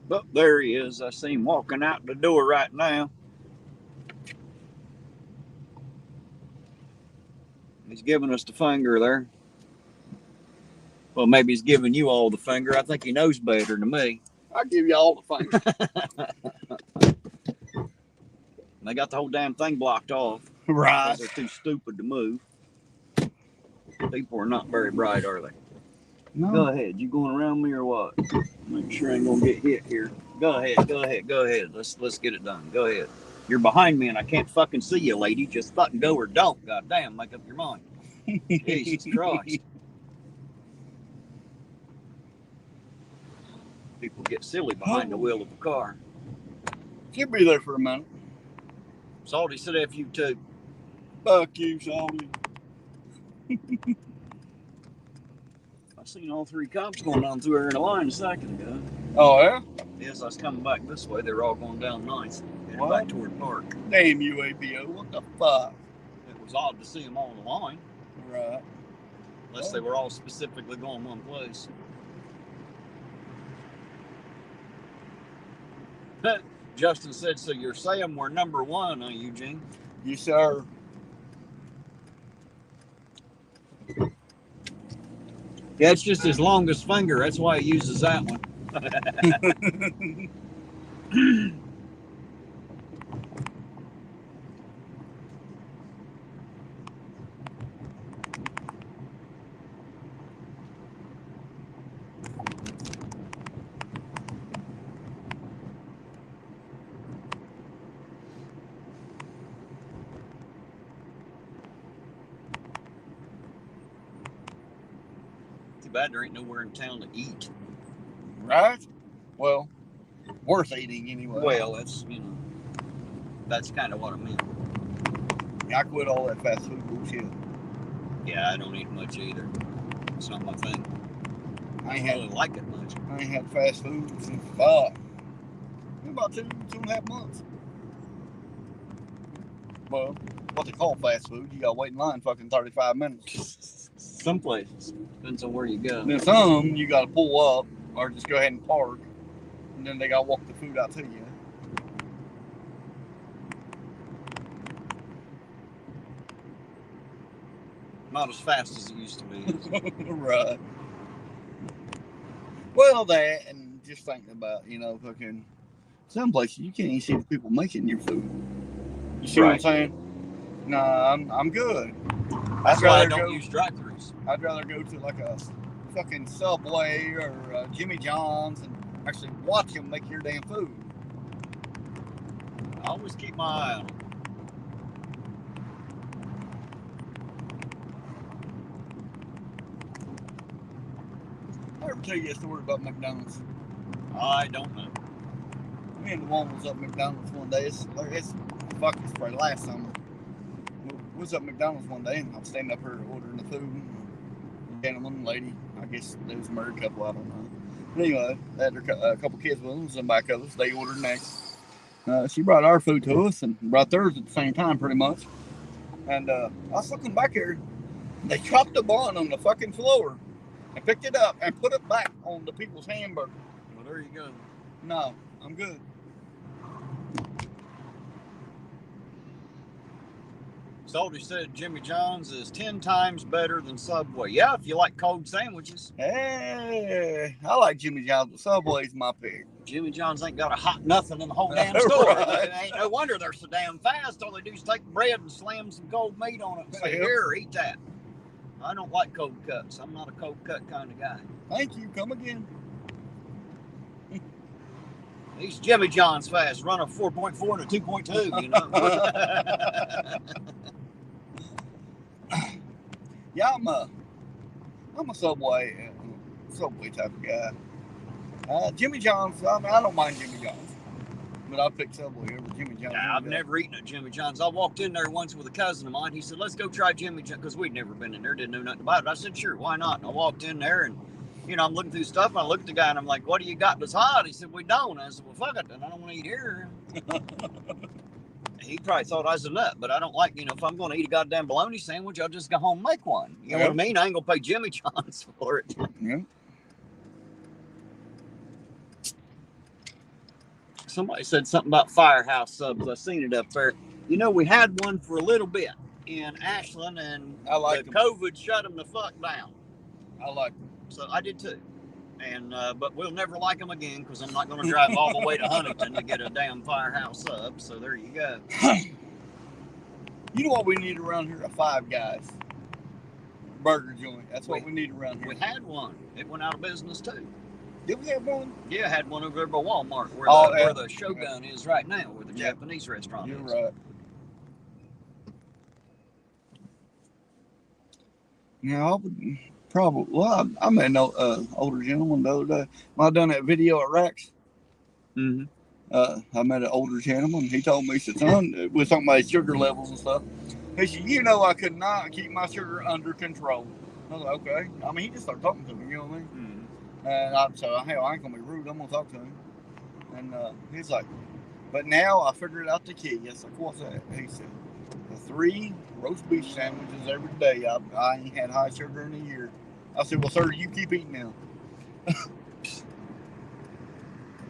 But there he is. I see him walking out the door right now. He's giving us the finger there. Well, maybe he's giving you all the finger. I think he knows better than me. I'll give you all the finger. They got the whole damn thing blocked off. Right. Because they're too stupid to move. People are not very bright, are they? No. Go ahead. You going around me or what? Make sure I ain't gonna get hit here. Go ahead. Let's get it done. Go ahead. You're behind me and I can't fucking see you, lady. Just fucking go or don't. God damn, make up your mind. Jesus Christ. People get silly behind the wheel of a car. She'll be there for a minute. Salty said F you too. Fuck you, Salty. I seen all three cops going down through here in a line a second ago. Oh, yeah? Yes, I was coming back this way. They were all going down 9th, heading back toward Park. Damn you, APO. What the fuck? It was odd to see them all in a line. Right. Unless they were all specifically going one place. Justin said, so you're saying we're number one, huh, Eugene? Yes, sir. Yeah, it's just his longest finger. That's why he uses that one. Too bad there ain't nowhere in town to eat. Right? Well, worth eating anyway. Well, that's, that's kind of what I mean. I quit all that fast food bullshit. Yeah, I don't eat much either. It's not my thing. I ain't I don't really like it much. I ain't had fast food since about two and a half months. Well, what they call fast food, you gotta wait in line fucking 35 minutes. Some places. Depends on where you go. Then some, you gotta pull up or just go ahead and park, and then they gotta walk the food out to you. Not as fast as it used to be. Right. Well, that, and just thinking about, fucking some places you can't even see the people making your food. You see what I'm saying? Nah, I'm good. That's why I don't use drive-thrus. I'd rather go to like a fucking Subway or Jimmy John's and actually watch them make your damn food. I always keep my eye on them. I ever tell you a story about McDonald's? I don't know. Me and the woman was up at McDonald's one day. It's probably last summer. We was up at McDonald's one day and I was standing up here ordering the food. Gentleman, lady, I guess they was a married couple, I don't know. But anyway, they had a couple kids with them, some back of us. They ordered next. She brought our food to us and brought theirs at the same time, pretty much. And I was looking back here. They dropped the bun on the fucking floor and picked it up and put it back on the people's hamburger. Well, there you go. No, I'm good. Salty said Jimmy John's is 10 times better than Subway. Yeah, if you like cold sandwiches. Hey, I like Jimmy John's, but Subway's my pick. Jimmy John's ain't got a hot nothing in the whole damn store. Right. It ain't no wonder they're so damn fast. All they do is take bread and slam some cold meat on it and say, here, eat that. I don't like cold cuts. I'm not a cold cut kind of guy. Thank you. Come again. These Jimmy John's fast. Run a 4.4 and a 2.2, you know. Yeah, I'm a Subway type of guy. Jimmy John's, I don't mind Jimmy John's, but I'll pick Subway over Jimmy John's. Yeah, I've never eaten at Jimmy John's. I walked in there once with a cousin of mine. He said, let's go try Jimmy John's, because we'd never been in there, didn't know nothing about it. I said, sure, why not? And I walked in there, and, I'm looking through stuff, and I looked at the guy, and I'm like, what do you got that's hot? He said, we don't. I said, well, fuck it, then I don't want to eat here. He probably thought I was a nut, but I don't like, if I'm going to eat a goddamn bologna sandwich, I'll just go home and make one. You know what I mean? I ain't going to pay Jimmy John's for it. Yeah. Somebody said something about firehouse subs. I seen it up there. You know, we had one for a little bit in Ashland, and I like the them. COVID shut them the fuck down. I like them. So I did too. And but we'll never like them again because I'm not going to drive all the way to Huntington to get a damn firehouse sub. So there you go. You know what we need around here? A Five Guys burger joint. That's what we need around here. We had one. It went out of business too. Did we have one? Yeah, I had one over there by Walmart where, where the Shogun is right now, where the Japanese restaurant is. You're right. Yeah, I would probably. Well, I met an older gentleman the other day. When I done that video at Rax, Mm-hmm. I met an older gentleman. He told me, he said, son, we're talking about sugar levels and stuff. He said, you know, I could not keep my sugar under control. I was like, okay. I mean, he just started talking to me, you know what I mean? Mm-hmm. And so, hell, I ain't going to be rude. I'm going to talk to him. And he's like, but now I figured out the key. I said, what's that? He said, the 3 roast beef sandwiches every day. I ain't had high sugar in a year. I said, well, sir, you keep eating them.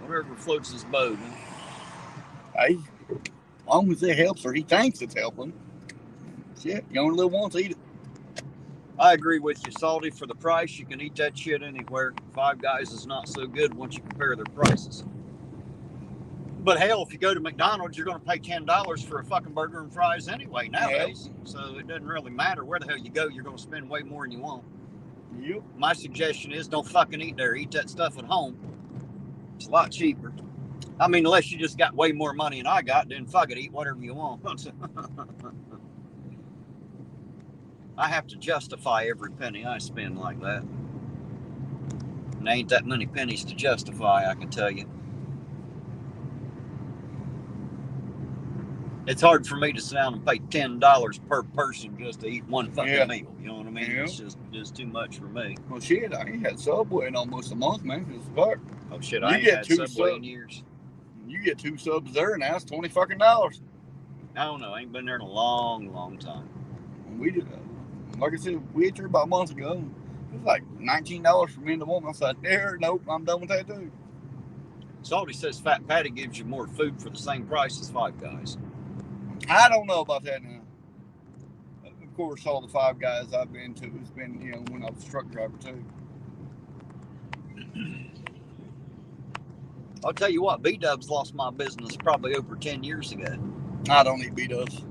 Whatever floats his boat. Huh? Hey, as long as it helps or he thinks it's helping, shit, you only live once, eat it. I agree with you, Salty. For the price, you can eat that shit anywhere. Five Guys is not so good once you compare their prices. But hell, if you go to McDonald's, you're going to pay $10 for a fucking burger and fries anyway nowadays. Yep. So it doesn't really matter where the hell you go. You're going to spend way more than you want. Yep. My suggestion is don't fucking eat there. Eat that stuff at home. It's a lot cheaper. I mean, unless you just got way more money than I got, then fuck it, eat whatever you want. I have to justify every penny I spend like that. And there ain't that many pennies to justify, I can tell you. It's hard for me to sit down and pay $10 per person just to eat one fucking meal. You know what I mean? Yeah. It's just too much for me. Well, shit, I ain't had Subway in almost a month, man. It's oh, shit, I ain't had Subway in years. You get 2 subs there, and now it's $20 fucking dollars. I don't know. I ain't been there in a long, long time. We did, like I said, we ate there about a month ago. It was like $19 for me and the woman. I said, nope, I'm done with that too. Salty says Fat Patty gives you more food for the same price as Five Guys. I don't know about that now. Of course, all the Five Guys I've been to has been, you know, when I was a truck driver too. I'll tell you what, B-Dubs lost my business probably over 10 years ago. I don't eat B-Dubs.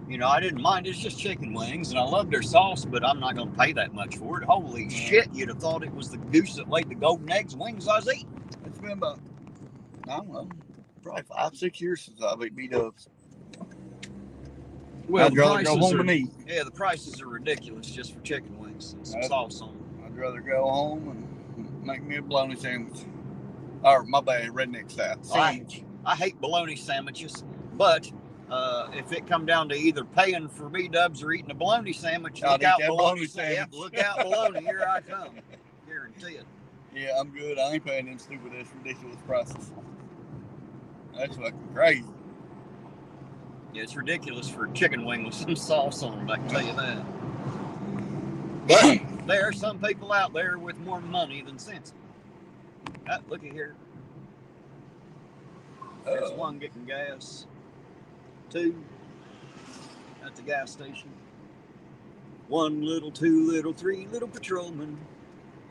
You know, I didn't mind. It's just chicken wings, and I love their sauce, but I'm not going to pay that much for it. Holy shit, you'd have thought it was the goose that laid the golden eggs wings I was eating. It's been about, I don't know, probably 5-6 years since I've eaten B-Dubs. Well, I'd rather go home and eat. Yeah, the prices are ridiculous just for chicken wings and some sauce on them. I'd rather go home and make me a bologna sandwich. Or, my bad, redneck style sandwich. I hate bologna sandwiches, but if it come down to either paying for B-Dubs or eating a bologna sandwich, look out bologna sandwich. Yep, look out bologna, here I come. Guarantee it. Yeah, I'm good. I ain't paying them stupid ass ridiculous prices. That's fucking crazy. Yeah, it's ridiculous for a chicken wing with some sauce on it, I can tell you that. But there are some people out there with more money than sense. Look at here. There's one getting gas. 2 at the gas station. 1 little, 2 little, 3 little patrolmen.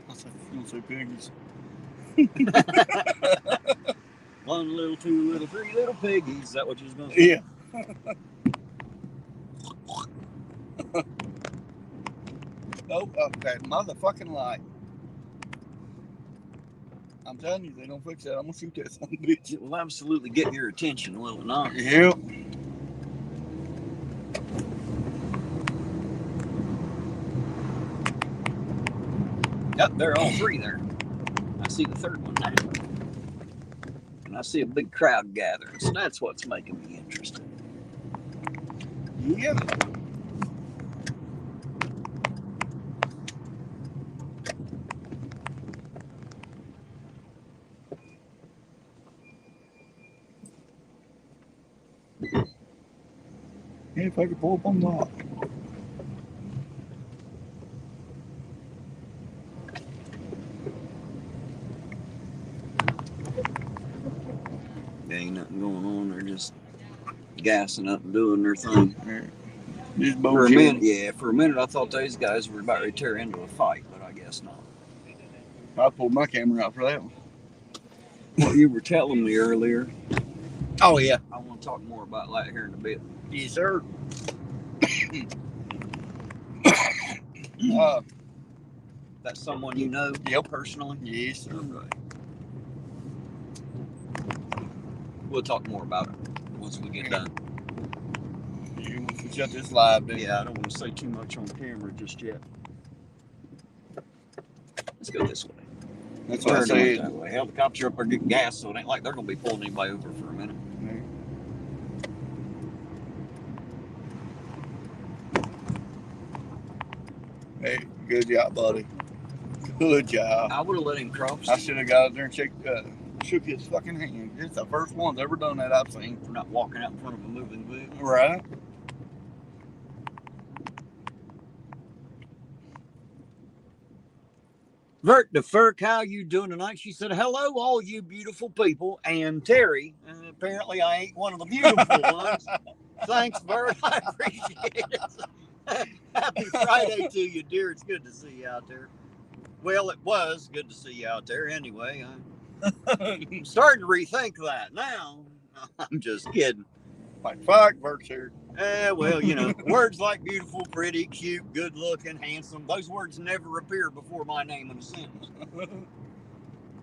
I don't say piggies. 1 little, 2 little, 3 little piggies. Is that what you was going to say? Yeah. Oh, that motherfucking light. I'm telling you, they don't fix that. I'm going to shoot that son of a bitch. It will absolutely get your attention, will it not? Yep. Yep, they're all 3 there. I see the 3rd one now. And I see a big crowd gathering, so that's what's making me interested. Yeah. Yeah, if I could pull up on that. Ain't nothing going on. They're just gassing up and doing their thing. Just For a bullshit. minute, for a minute, I thought these guys were about to tear into a fight, but I guess not. I pulled my camera out for that one. What you were telling me earlier. Oh, yeah. I want to talk more about that here in a bit. Yes, sir. That's someone you know Yep. personally? Yes, sir. Right. We'll talk more about it once we get done. You want to shut this live, dude? Yeah, I don't want to say too much on camera just yet. Let's go this way. That's what I Turn said. that way. Hell, the cops are up there getting gas, so it ain't like they're going to be pulling anybody over for a minute. Hey, good job, buddy. Good job. I would have let him cross. I should have got out there and shook his fucking hand. It's the first one's ever done that I've seen. For not walking out in front of a moving vehicle. Right. Vert the Furk, how you doing tonight? She said, hello, all you beautiful people. And Terry, apparently I ain't one of the beautiful ones. Thanks, Vert. I appreciate it. Happy Friday to you, dear. It's good to see you out there. Well, it was good to see you out there anyway. I'm starting to rethink that now. I'm just kidding. Like, fuck, Bert's here. Well, you know, words like beautiful, pretty, cute, good looking, handsome, those words never appear before my name in a sentence.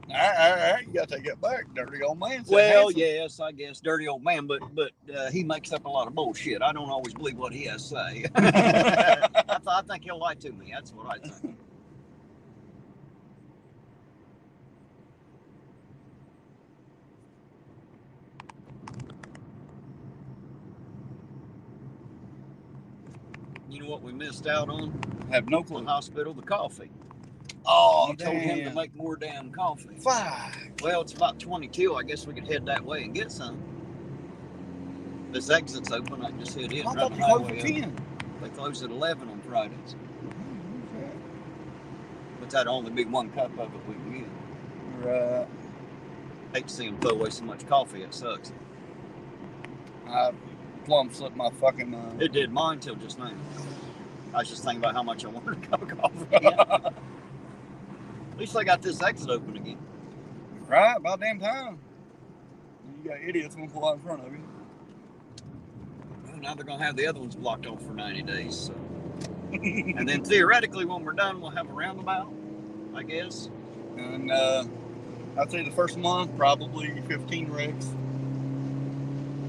You gotta take it back. Dirty old man said Well, handsome. yes, I guess, dirty old man, but he makes up a lot of bullshit. I don't always believe what he has to say. I think he'll lie to me. That's what I think. You know what we missed out on? Have no The clue. hospital, the coffee. Oh, You told him to make more damn coffee. Fuck. Well, it's about 22. I guess we could head that way and get some. This exit's open. I just head in. I run thought the they closed highway at up. 10. They close at 11 on Fridays. But that'd only be one cup of it we can get. Right. Hate to see them throw away so much coffee. It sucks. I plumb slipped my fucking mind. It did mine till just now. I was just thinking about how much I wanted a cup of coffee. At least I got this exit open again. Right, about damn time. You got idiots gonna pull out in front of you. Well, now they're going to have the other ones blocked off for 90 days. So. And then theoretically, when we're done, we'll have a roundabout, I guess. And I'd say the first month, probably 15 wrecks.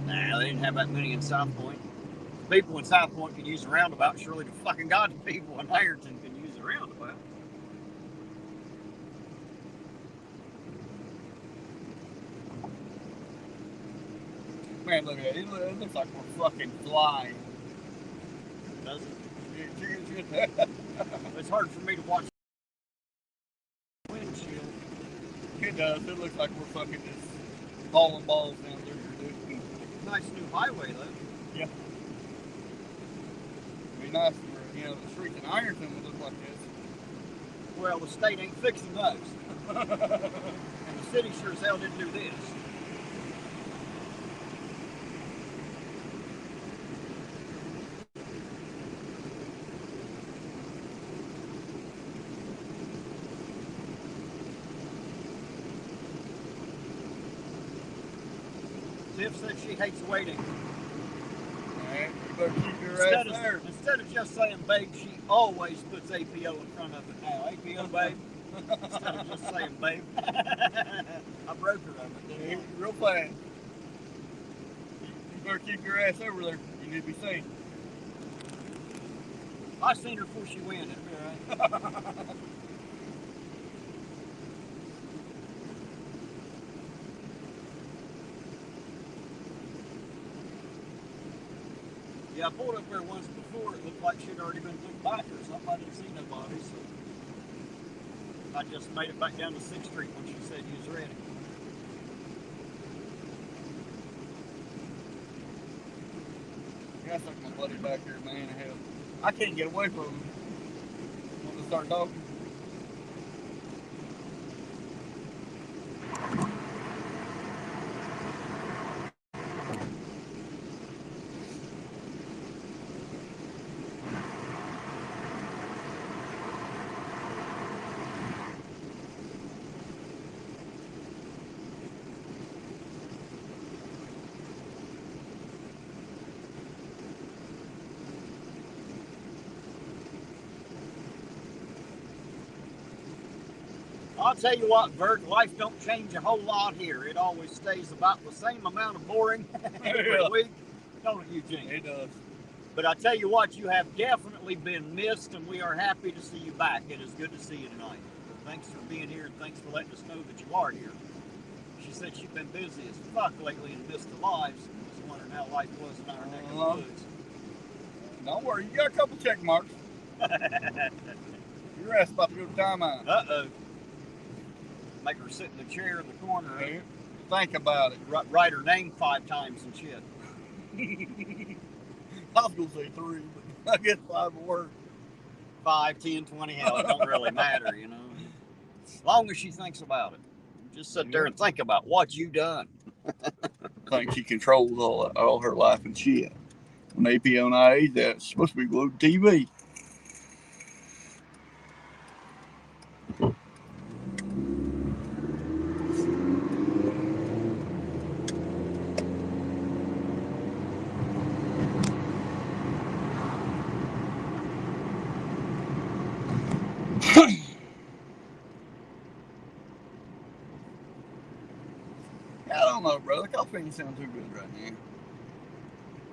Nah, they didn't have that many in South Point. People in South Point can use a roundabout. Surely the fucking God people in Ironton can use a roundabout. Man, look at it. It looks like we're fucking flying. Does it? It It's hard for me to watch the windshield. does. It looks like we're fucking just hauling balls down there. Dude. Nice new highway, though. Yeah. It'd be nice for, you know, the streets in Ironton would look like this. Well, the state ain't fixing those. And the city sure as hell didn't do this. Tiff said she hates waiting. Alright, you better keep your ass there. Instead of just saying babe, she always puts APO in front of it now. APO, babe. Instead of just saying babe. I broke her of it, didn't I? Real fast. You better keep your ass over there. You need to be safe. I seen her before she went. It'll be all right. Yeah, I pulled up there once before. It looked like she'd already been put back or something. I didn't see nobody, so I just made it back down to 6th Street when she said you was ready. Yeah, I took my buddy back here, man. Hell, I can't get away from him. Want to start talking? tell you what, Bert, life don't change a whole lot here. It always stays about the same amount of boring every week. Don't it, Eugene? It does. But I tell you what, you have definitely been missed, and we are happy to see you back. It is good to see you tonight. Thanks for being here, and thanks for letting us know that you are here. She said she's been busy as fuck lately and missed the lives. Just wondering how life was in our neck of the woods. Don't worry, you got a couple check marks. Your ass about to go to timeout. Uh-oh. Make her sit in the chair in the corner. Hey, think about it. Write her name 5 times and shit. I was going to say 3, but I guess 5 will work. 5, 10, 20, hell, it don't really matter, you know. As long as she thinks about it. Just sit there and think about what you done. I think she controls all her life and shit. When AP on IA, that's supposed to be glued to TV. I don't know, brother. Coffee ain't sound too good right now.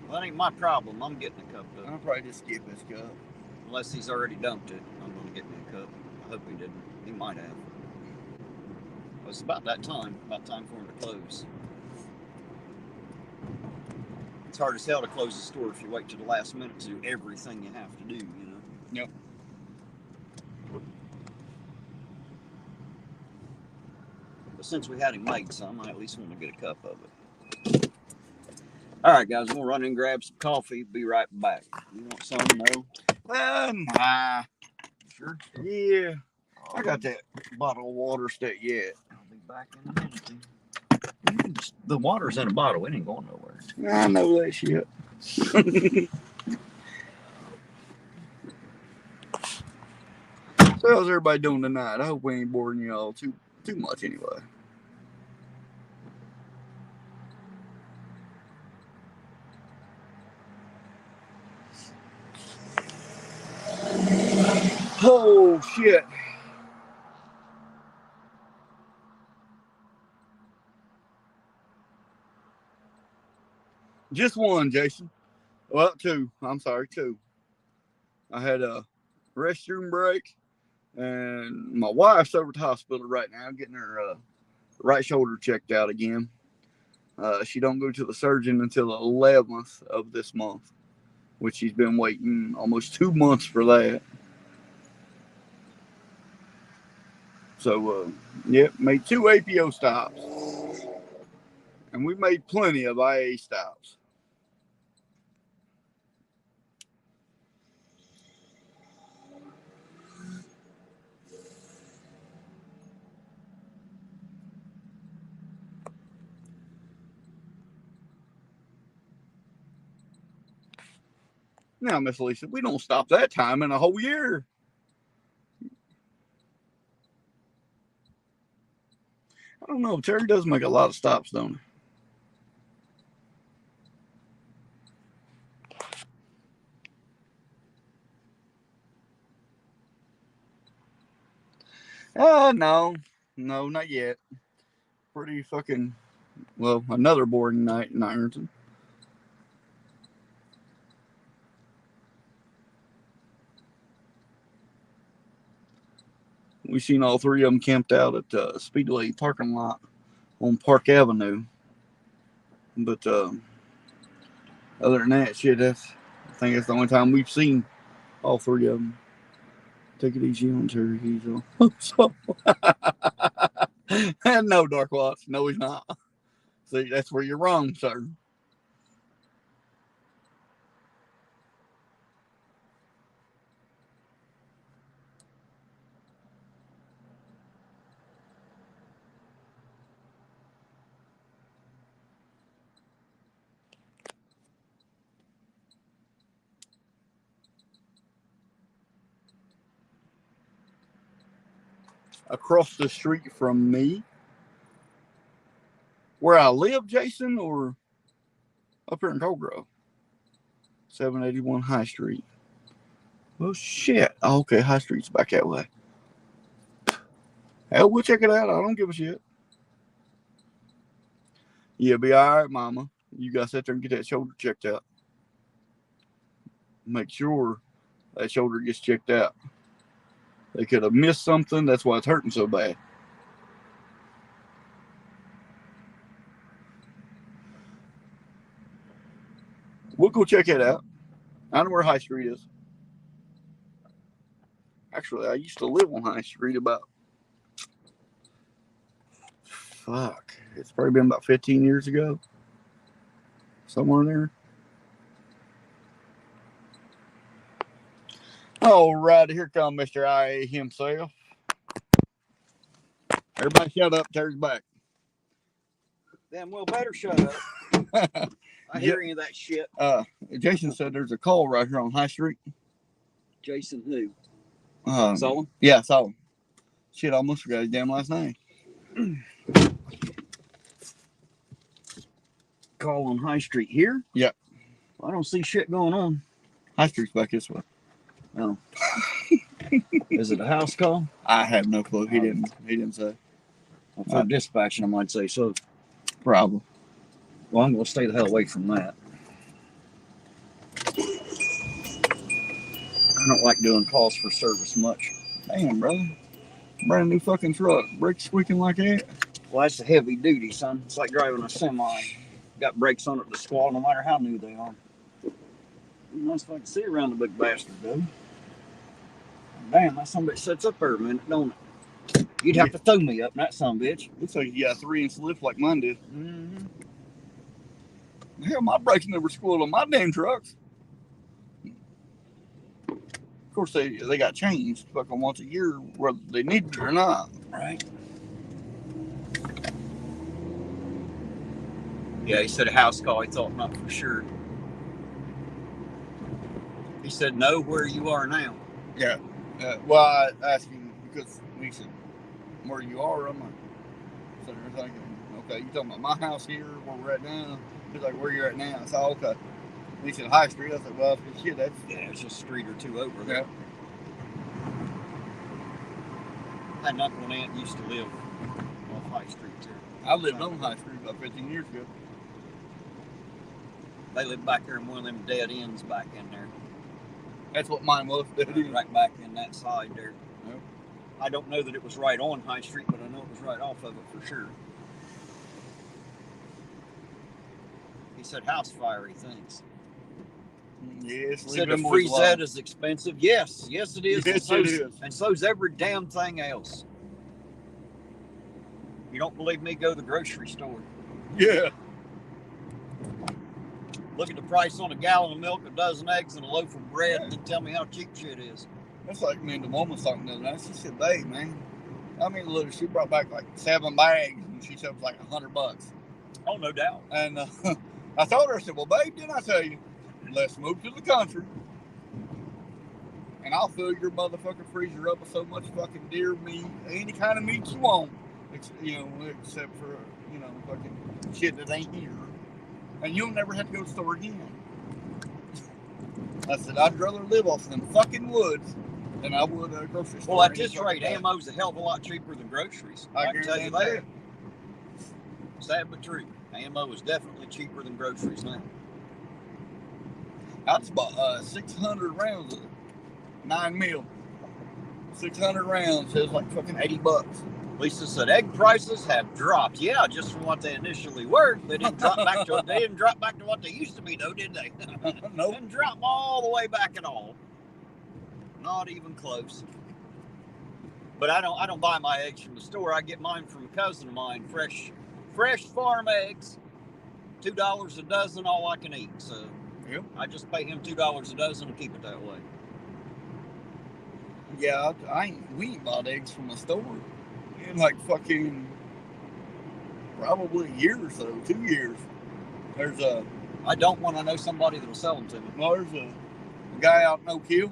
Well, that ain't my problem. I'm getting a cup I'll up. probably just skip this cup. Unless he's already dumped it. I'm going to get me a cup. I hope he didn't. He might have. Well, it's about that time. About time for him to close. It's hard as hell to close the store if you wait to the last minute to do everything you have to do, you know? Yep. But since we had him late some, I at least want to get a cup of it. All right, guys, we'll run and grab some coffee. Be right back. You want some? No? Nah. Sure. Yeah. I got that bottle of water still yet. I'll be back in a minute. The water's in a bottle. It ain't going nowhere. I know that shit. So how's everybody doing tonight? I hope we ain't boring y'all too much anyway. Oh shit. Just one, Jason. Well, 2. I'm sorry, 2. I had a restroom break, and my wife's over at the hospital right now getting her right shoulder checked out again. She don't go to the surgeon until the 11th of this month, which she's been waiting almost 2 months for that. So, made 2 APO stops, and we made plenty of IA stops. Now, Miss Lisa, we don't stop that time in a whole year. I don't know. Terry does make a lot of stops, don't he? No, not yet. Pretty fucking, well, another boring night in Ironton. We seen all 3 of them camped out at the Speedway parking lot on Park Avenue. But other than that, shit, I think that's the only time we've seen all 3 of them. Take it easy on Terry. He's so. No, Dark Watch. No, he's not. See, that's where you're wrong, sir. Across the street from me, where I live, Jason, or up here in Cold Grove? 781 High Street. Well, shit. Oh, okay, High Street's back that way. Hell, we'll check it out. I don't give a shit. You'll be all right, Mama. You got to sit there and get that shoulder checked out. Make sure that shoulder gets checked out. They could have missed something. That's why it's hurting so bad. We'll go check it out. I know where High Street is. Actually, I used to live on High Street about... Fuck. It's probably been about 15 years ago. Somewhere in there. All right, here comes Mr. IA himself. Everybody shut up, Terry's back. Damn well better shut up. I hear any of that shit. Jason said there's a call right here on High Street. Jason who? Saw him? Yeah, saw him. Shit, I almost forgot his damn last name. Call on High Street here? Yep. I don't see shit going on. High Street's back this way. Oh. Is it a house call? I have no clue. He didn't say. Well, for dispatching, I might say so. Probably. Well, I'm going to stay the hell away from that. I don't like doing calls for service much. Damn, brother. Brand new fucking truck. Brakes squeaking like that. Well, that's a heavy duty, son. It's like driving a semi. Got brakes on it to squall, no matter how new they are. Nice if I can see around the big bastard, though. Damn, that son of a bitch sets up there a minute, don't it? You'd have to throw me up, that son of a bitch. Looks like you got a 3-inch lift like mine did. Mm-hmm. Hell, my brakes never squealed on my damn trucks. Of course, they got changed fucking once a year, whether they need it or not. Right. Yeah, he said a house call. He thought not for sure. He said, know where you are now. Yeah. Well, I asked him because he said, where you are? I'm like, so they're thinking, okay, you talking about my house here, where we're at now? He's like, where you're at now? I said, oh, okay. And he said, High Street. I said, well, shit, that's... Yeah, it's just a street or two over there. Yeah. I had an uncle and aunt used to live off High Street too. I lived on High Street about 15 years ago. They lived back there in one of them dead ends back in there. That's what mine was. Right back in that side there. Yep. I don't know that it was right on High Street, but I know it was right off of it for sure. He said house fire, he thinks. Yes, He said the freeze is expensive. Yes, it is. Yes, it is. And so's every damn thing else. You don't believe me? Go to the grocery store. Yeah. Look at the price on a gallon of milk, a dozen eggs, and a loaf of bread, and then tell me how cheap shit is. That's like me and the woman was talking the other night. She said, babe, man. I mean, look, she brought back like 7 bags, and she said it was like $100. Oh, no doubt. And I told her, I said, well, babe, didn't I tell you? Let's move to the country. And I'll fill your motherfucking freezer up with so much fucking deer meat, any kind of meat you want. Except for, fucking shit that ain't here. And you'll never have to go to the store again. I said, I'd rather live off them fucking woods than I would a grocery store. Well, at this rate, ammo's a hell of a lot cheaper than groceries. I can tell you that. Sad but true. Ammo is definitely cheaper than groceries now. I just bought 600 rounds of 9 mil. 600 rounds is like fucking $80. Lisa said egg prices have dropped. Yeah, just from what they initially were. They didn't drop back to what they used to be, though, did they? Nope. Didn't drop all the way back at all. Not even close. But I don't buy my eggs from the store. I get mine from a cousin of mine, fresh farm eggs, $2 a dozen, all I can eat. So yep. I just pay him $2 a dozen and keep it that way. Yeah, we ain't bought eggs from the store in like fucking probably a year or so, 2 years. I don't want to know somebody that'll sell them to me. Well, there's a guy out in Oak Hill.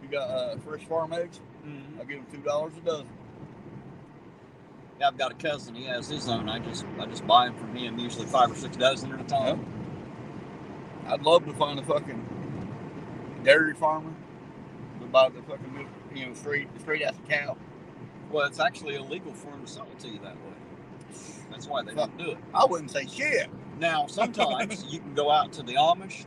He got fresh farm eggs. Mm-hmm. I give him $2 a dozen. Yeah, I've got a cousin. He has his own. I just buy them from him, usually 5 or 6 dozen at a time. Yep. I'd love to find a fucking dairy farmer to buy the fucking milk, straight out the cow. Well, it's actually illegal for them to sell it to you that way. That's why they don't do it. I wouldn't say shit. Now, sometimes you can go out to the Amish,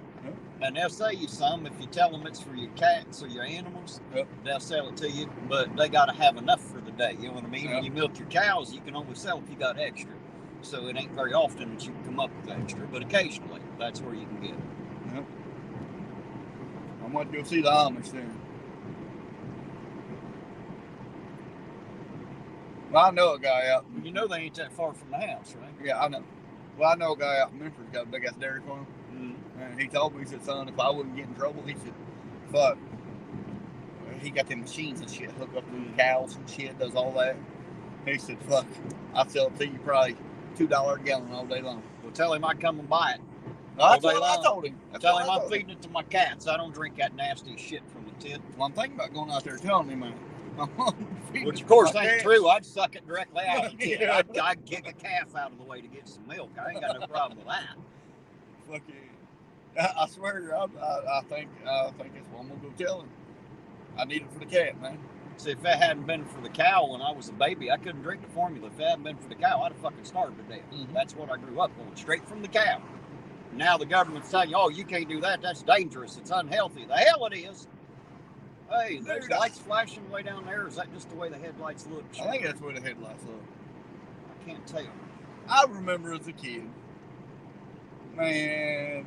and they'll sell you some. If you tell them it's for your cats or your animals, they'll sell it to you. But they got to have enough for the day. You know what I mean? When you milk your cows, you can only sell if you got extra. So it ain't very often that you can come up with extra, but occasionally that's where you can get it. Yep. I'm going to go see the Amish then. Well, I know a guy out. You know they ain't that far from the house, right? Yeah, I know. Well, I know a guy out in Memphis got a big ass dairy farm. And he told me, he said, son, if I wouldn't get in trouble, he said, fuck. He got them machines and shit, hook up to the cows and shit, does all that. He said, fuck, I'll sell it to you probably $2 a gallon all day long. Well, tell him I come and buy it. That's what I told him. Tell him I'm feeding it to my cats. I don't drink that nasty shit from the tip. Well, I'm thinking about going out there telling him, which of course ain't true. I'd suck it directly out of the tip. Yeah. I'd kick a calf out of the way to get some milk. I ain't got no problem with that. Fuck yeah. I swear, I think that's what I'm gonna go tell him. I need it for the cat, man. See, if that hadn't been for the cow when I was a baby, I couldn't drink the formula. If it hadn't been for the cow, I'd have fucking starved to death. That's what I grew up on, straight from the cow. Now the government's telling you, oh, you can't do that. That's dangerous. It's unhealthy. The hell it is. Hey, there's lights flashing way down there. Is that just the way the headlights look? I think that's the way the headlights look. I can't tell. I remember as a kid, man,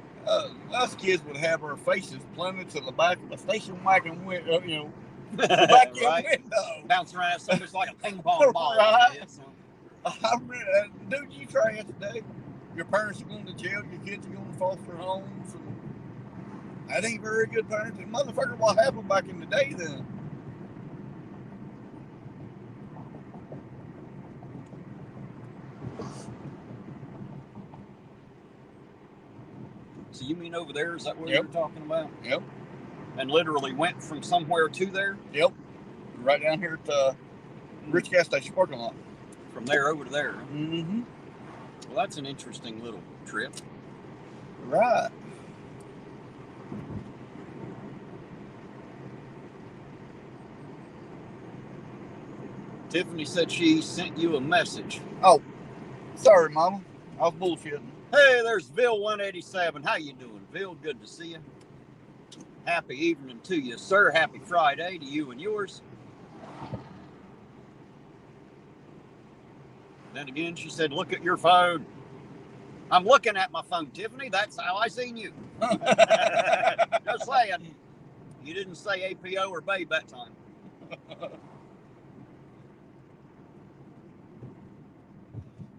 us kids would have our faces planted to the back of the station wagon window, the back right. window. Bouncing around something like a ping pong ball. Right. I remember, dude, you try it today. Your parents are going to jail, your kids are going to foster homes. And that ain't very good parenting. Motherfucker, what happened back in the day then? So you mean over there? Is that what you're talking about? Yep. And literally went from somewhere to there? Yep. Right down here at the Rich gas station parking lot. From there over to there? Mm-hmm. Well, that's an interesting little trip. Right. Tiffany said she sent you a message. Oh, sorry, Mama. I was bullshitting. Hey, there's Bill 187. How you doing, Bill? Good to see you. Happy evening to you, sir. Happy Friday to you and yours. Then again, she said, look at your phone. I'm looking at my phone, Tiffany. That's how I seen you. Just saying. You didn't say APO or babe that time.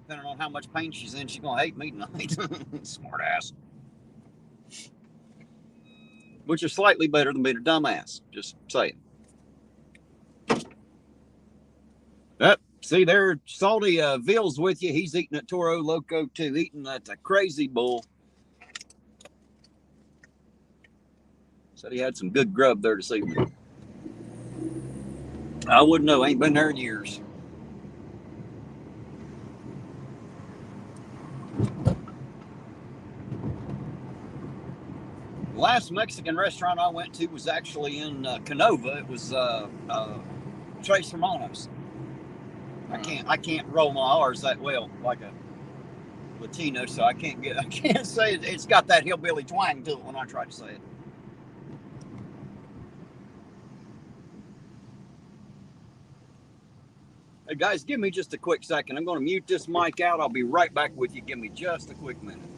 Depending on how much pain she's in, she's going to hate me tonight. Smart ass. Which is slightly better than being a dumbass. Just saying. See there, Salty Ville's with you. He's eating at Toro Loco too, eating that crazy bull. Said he had some good grub there this evening. I wouldn't know, ain't been there in years. The last Mexican restaurant I went to was actually in Canova. It was Tres Hermanos. I can't roll my R's that well like a Latino, so I can't say it's got that hillbilly twang to it when I try to say it. Hey guys, give me just a quick second. I'm going to mute this mic out. I'll be right back with you. Give me just a quick minute.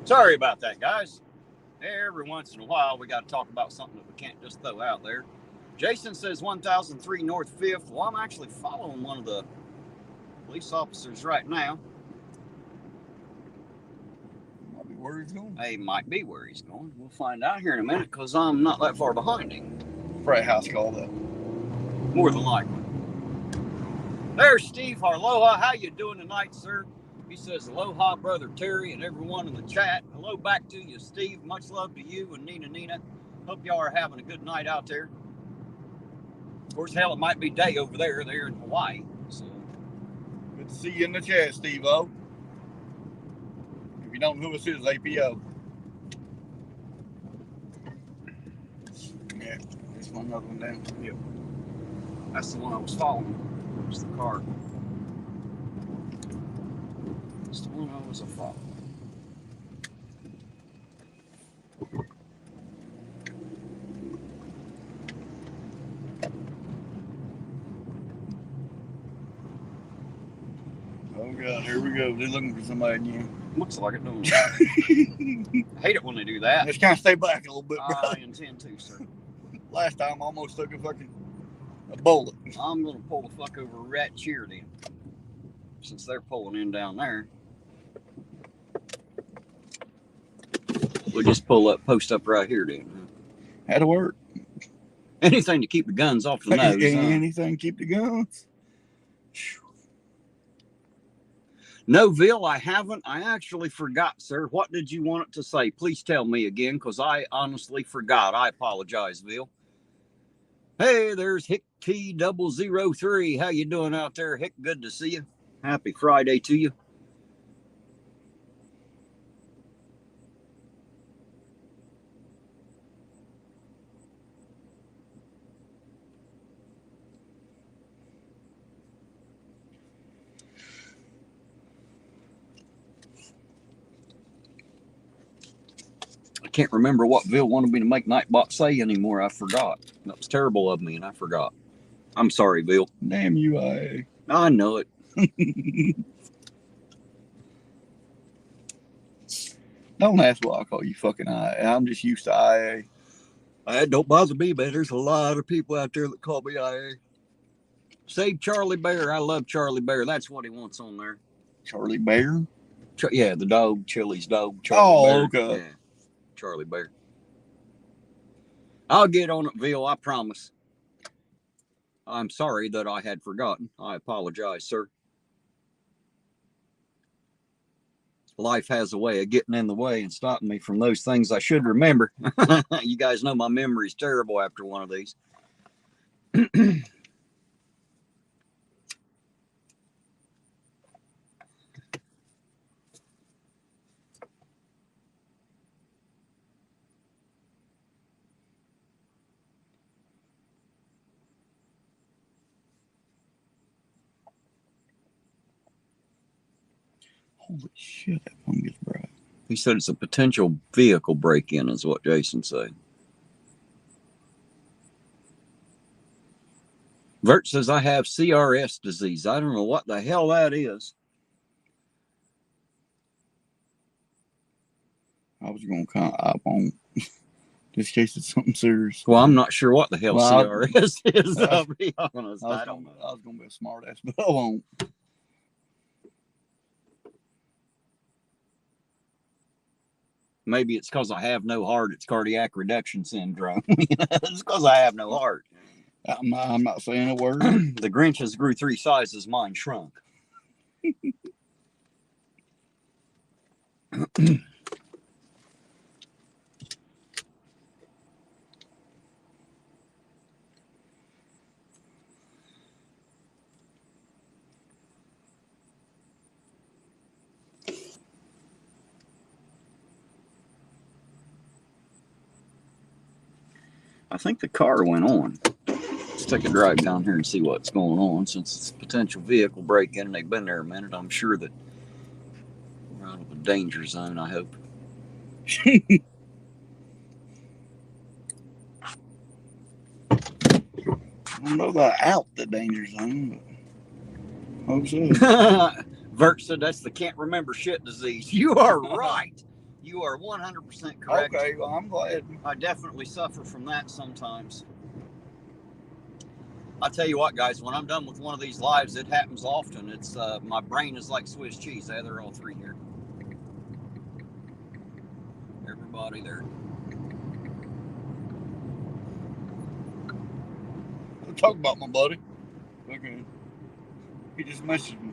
Sorry about that, guys. Every once in a while, we got to talk about something that we can't just throw out there. Jason says 1003 North 5th. Well, I'm actually following one of the police officers right now. Might be where he's going. He might be where he's going. We'll find out here in a minute because I'm not that far behind him. Frat house call though. More than likely. There's Steve Harloha. How you doing tonight, sir? He says, aloha, Brother Terry, and everyone in the chat. Hello back to you, Steve. Much love to you and Nina. Hope y'all are having a good night out there. Of course, hell, it might be day over there. They're in Hawaii. So. Good to see you in the chat, Steve-O. If you don't know who this is, APO. Yeah, there's one other one down. Yep. That's the one I was following. There's the car. That's the one I was following. Oh God, here we go. They're looking for somebody new. Looks like it, don't it? I hate it when they do that. Let's kind of stay back a little bit, bro. I intend to, sir. Last time I almost took a bullet. I'm going to pull the fuck over rat cheer then. Since they're pulling in down there. We'll just post up right here then. Had to work. Anything to keep the guns off the nose. Anything, keep the guns. No, Bill, I haven't. I actually forgot, sir. What did you want it to say? Please tell me again, because I honestly forgot. I apologize, Bill. Hey, there's Hick T003. How you doing out there, Hick? Good to see you. Happy Friday to you. I can't remember what Bill wanted me to make Nightbot say anymore. I forgot. That was terrible of me, and I forgot. I'm sorry, Bill. Damn you, IA. I know it. Don't ask why I call you fucking IA. I'm just used to IA. Don't bother me, man. There's a lot of people out there that call me IA. Save Charlie Bear. I love Charlie Bear. That's what he wants on there. Charlie Bear? Yeah, the dog, Chili's dog. Charlie Bear. Okay. Yeah, Charlie Bear. I'll get on it, Bill. I promise. I'm sorry that I had forgotten. I apologize, sir. Life has a way of getting in the way and stopping me from those things I should remember. You guys know my memory's terrible after one of these. Holy shit, that phone gets bright. He said it's a potential vehicle break-in is what Jason said. Vert says, I have CRS disease. I don't know what the hell that is. I was going to kind of up on just in case it's something serious. Well, I'm not sure what the hell CRS is, I'll be honest. I was going to be a smart ass, but I won't. Maybe it's because I have no heart. It's cardiac reduction syndrome. It's because I have no heart. I'm not saying a word. The Grinches grew 3 sizes. Mine shrunk. I think the car went on. Let's take a drive down here and see what's going on. Since it's a potential vehicle break-in and they've been there a minute, I'm sure that we're out of the danger zone, I hope. I don't know about out the danger zone, but hope so. Vert said that's the can't remember shit disease. You are right. You are 100% correct. Okay, well, I'm glad. I definitely suffer from that sometimes. I tell you what, guys, when I'm done with one of these lives, it happens often. It's my brain is like Swiss cheese. They're all three here. Everybody there. I'll talk about my buddy. Okay. He just messaged me.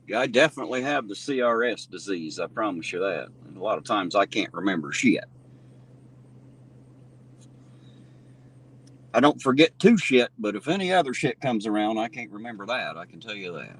Yeah, I definitely have the CRS disease. I promise you that. And a lot of times I can't remember shit. I don't forget to shit, but if any other shit comes around, I can't remember that. I can tell you that.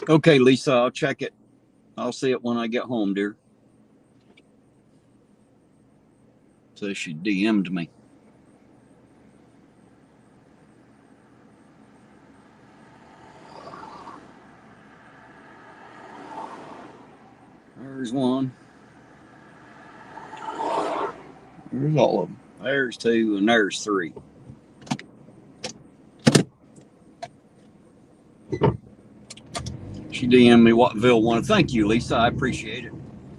Okay, Lisa, I'll check it. I'll see it when I get home, dear. So she DM'd me. There's one. There's all of them. There's two, and there's three. She DM'd me what Bill wanted. Thank you, Lisa. I appreciate it.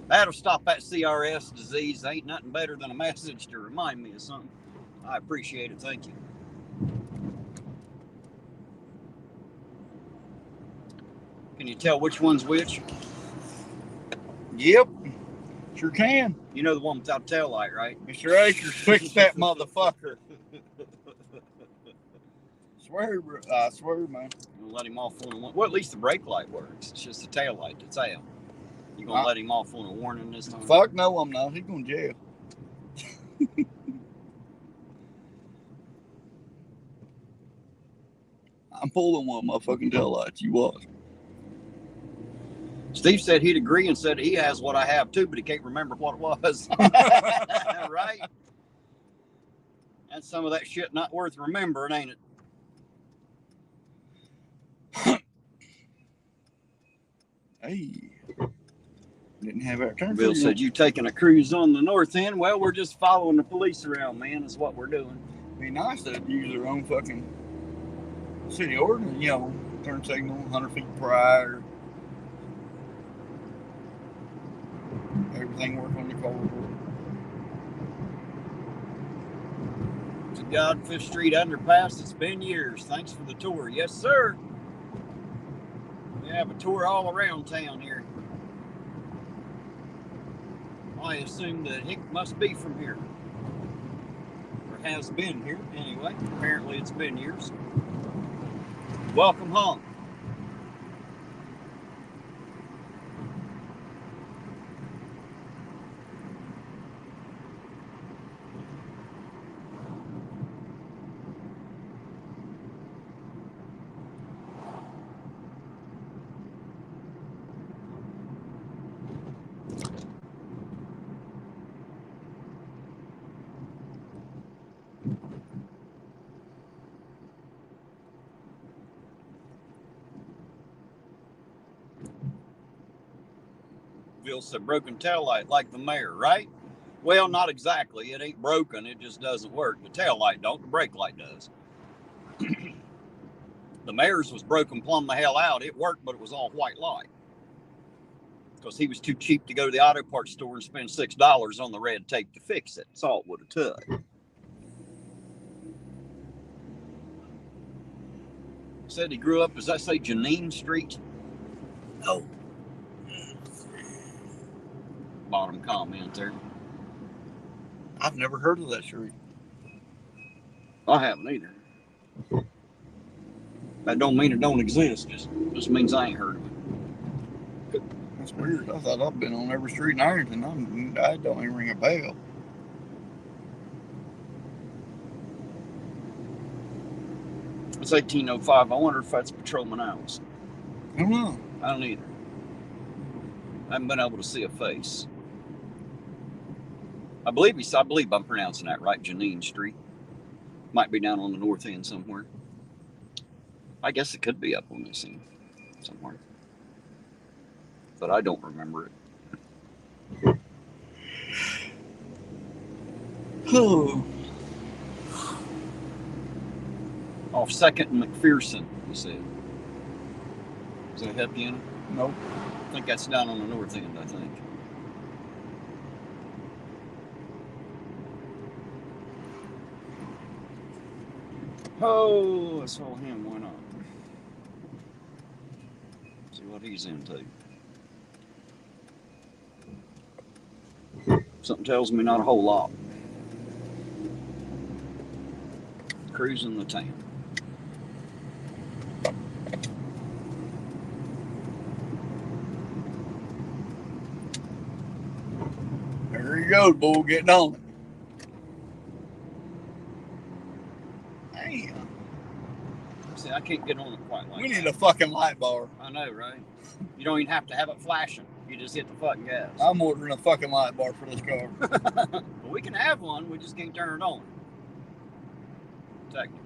That'll stop that CRS disease. Ain't nothing better than a message to remind me of something. I appreciate it. Thank you. Can you tell which one's which? Yep. Sure can. You know the one without a tail light, right? Mr. Akers, fix that motherfucker. I swear, man. You'll let him off on one. Well, at least the brake light works. It's just the tail light that's out. You gonna let him off on a warning this time? Fuck no, I'm not. He's going to jail. I'm pulling one of my fucking tail lights. You watch. Steve said he'd agree and said he has what I have too, but he can't remember what it was. Right? That's some of that shit not worth remembering, ain't it? Hey. Didn't have our turn. Bill said, you taking a cruise on the north end? Well, we're just following the police around, man, is what we're doing. Be nice to use their own fucking city ordinance, you know, turn signal 100 feet prior. Everything work on the corridor. To Godfist Street underpass, it's been years. Thanks for the tour. Yes, sir. We have a tour all around town here. I assume that Hick must be from here. Or has been here, anyway. Apparently it's been years. Welcome home. Bill said broken tail light like the mayor, right? Well, not exactly. It ain't broken. It just doesn't work. The tail light don't. The brake light does. The mayor's was broken plumb the hell out. It worked, but it was all white light. Because he was too cheap to go to the auto parts store and spend $6 on the red tape to fix it. That's all it would have took. Said he grew up, does that say Janine Street? No. Bottom comment there. I've never heard of that street. I haven't either. That don't mean it don't exist. Just means I ain't heard of it. That's weird. I thought I've been on every street in Ironton. I don't even ring a bell. It's 1805. I wonder if that's Patrolman Owls. I don't know. I don't either. I haven't been able to see a face. I believe I'm pronouncing that right. Janine Street. Might be down on the north end somewhere. I guess it could be up on this end somewhere. But I don't remember it. Oh. Off 2nd and McPherson, you said. Does that help you in it? Nope. I think that's down on the north end, I think. Oh, I saw him. Why not? See what he's into. Something tells me not a whole lot. Cruising the town. There you go, bull, getting on it. Damn. See, I can't get on it quite like We that. need a fucking light bar. I know, right? You don't even have to have it flashing. You just hit the fucking gas. I'm ordering a fucking light bar for this car. Well, we can have one. We just can't turn it on. Technically.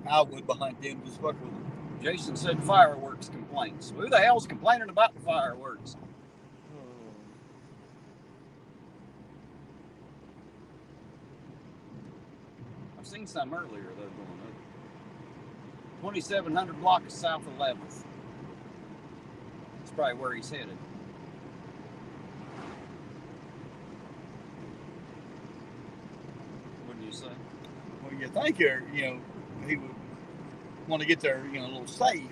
I would behind them, just fuck with them. Jason said fireworks complaints. Who the hell's complaining about the fireworks? I've seen some earlier, though, going up. 2700 block is south of 11th. That's probably where he's headed. Wouldn't you say? Well, you think he would want to get there, a little safe.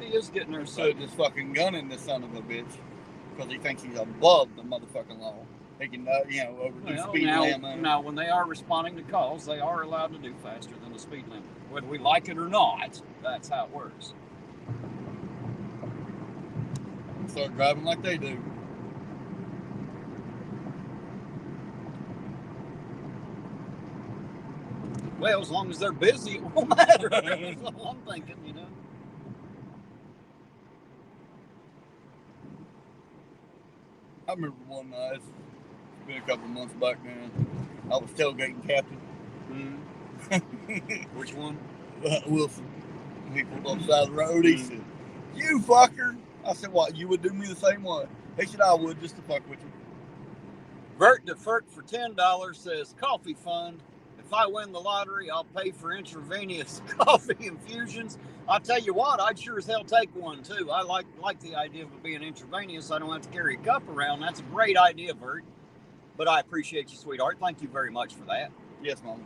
He is getting there So soon. just fucking gunning this son of a bitch because he thinks he's above the motherfucking law. He can, overdo Well, speed limit. now, when they are responding to calls, they are allowed to do faster than the speed limit. Whether we like it or not, that's how it works. Start driving like they do. Well, as long as they're busy, it won't matter. That's all I'm thinking, I remember one night, it's been a couple months back now, I was tailgating Captain. Which one? Wilson. He pulled on the side of the road. He said, "You fucker." I said, "What, you would do me the same way?" He said, "I would, just to fuck with you." Vert DeFert for $10 says, coffee fund. If I win the lottery, I'll pay for intravenous coffee infusions. I'll tell you what, I'd sure as hell take one too. I like the idea of it being intravenous. I don't have to carry a cup around. That's a great idea, Vert. But I appreciate you, sweetheart. Thank you very much for that. Yes, Mom.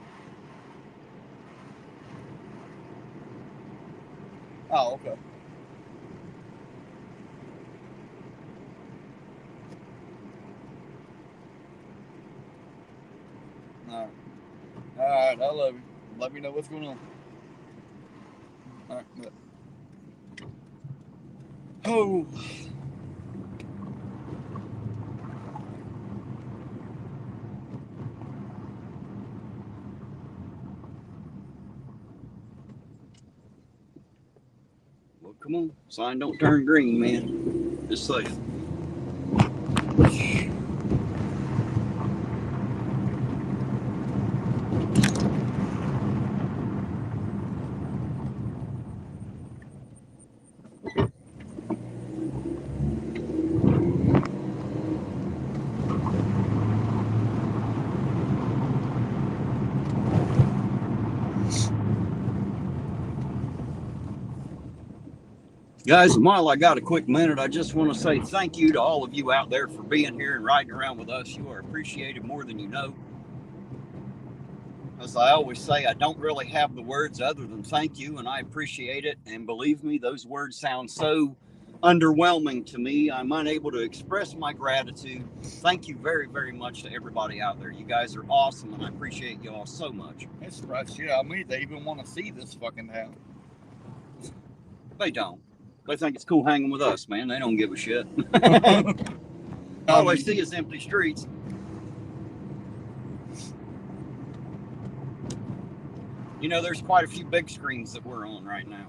Oh, okay. All right, I love you. Let me know what's going on. All right, bye. Oh. Well, come on. Sign don't turn green, man. Just say it. Guys, while I got a quick minute, I just want to say thank you to all of you out there for being here and riding around with us. You are appreciated more than you know. As I always say, I don't really have the words other than thank you, and I appreciate it. And believe me, those words sound so underwhelming to me. I'm unable to express my gratitude. Thank you very, very much to everybody out there. You guys are awesome, and I appreciate you all so much. It's right shit out of me. They even want to see this fucking town. They don't. They think it's cool hanging with us, man. They don't give a shit. I All they mean, see is empty streets. You know, there's quite a few big screens that we're on right now.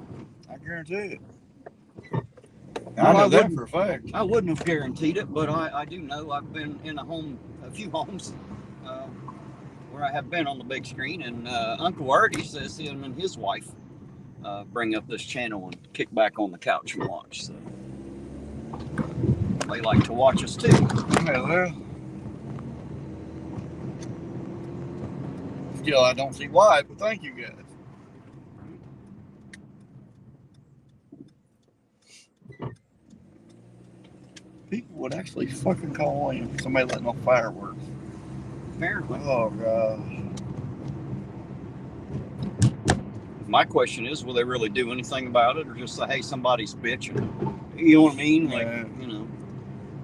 I guarantee it. Well, I know I that wouldn't- for a fact. I wouldn't have guaranteed it, but I do know I've been in a few homes where I have been on the big screen, and Uncle Artie says him and his wife bring up this channel and kick back on the couch and watch. So they like to watch us too. Yeah, well. Still, I don't see why, but thank you guys. People would actually fucking call in if somebody letting off fireworks. Apparently. Oh, God. My question is, will they really do anything about it, or just say, hey, somebody's bitching? You know what I mean? Like, Yeah. you know.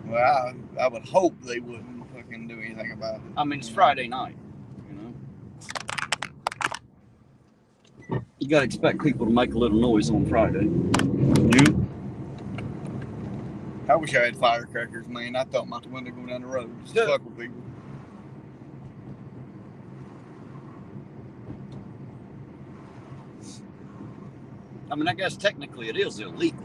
Well, I would hope they wouldn't fucking do anything about it. I mean, it's Friday night, you know. You got to expect people to make a little noise on Friday. You? I wish I had firecrackers, man. I thought my window going down the road. Just Yeah. fuck with people. I mean, I guess technically it is illegal,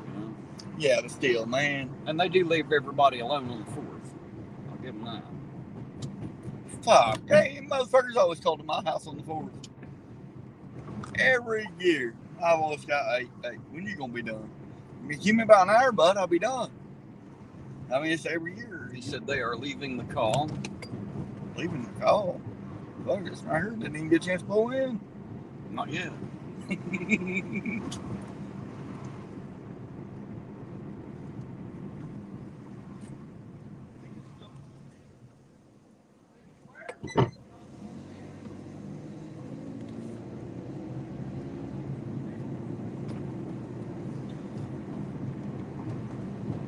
you know. Yeah, but still, man. And they do leave everybody alone on the 4th. I'll give them that. Fuck. Hey, motherfuckers always called to my house on the 4th. Every year. I've always got, hey, when you gonna be done? I mean, give me about an hour, bud, I'll be done. I mean, it's every year. He said they are leaving the call. Leaving the call. Fuck, it's right here. Didn't even get a chance to pull in. Not yet.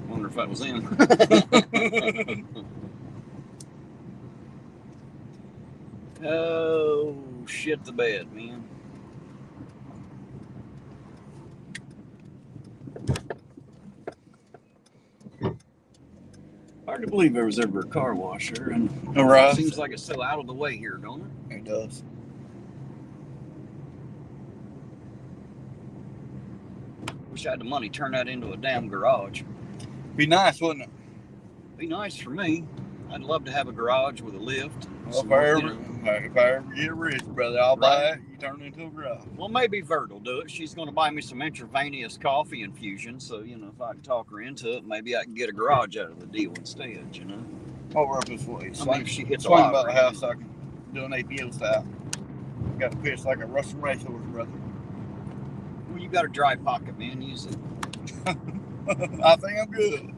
Wonder if that was in. Oh, shit the bed, man. Hard to believe there was ever a car wash here, and Right. it seems like it's so out of the way here, don't it? It does. Wish I had the money to turn that into a damn garage. Be nice, wouldn't it? Be nice for me. I'd love to have a garage with a lift. Well, Some, if I you ever, know. if I ever get rich, brother, I'll buy it. You turn it into a garage. Well, maybe Vert will do it. She's going to buy me some intravenous coffee infusion. So, you know, if I can talk her into it, maybe I can get a garage out of the deal instead, you know. While we're up this way, I mean, if she hits a swing lot, about the right? house so I can do an APO style. Got to piss like a Russian racehorse, brother. Well, you got a dry pocket, man. Use it. I think I'm good.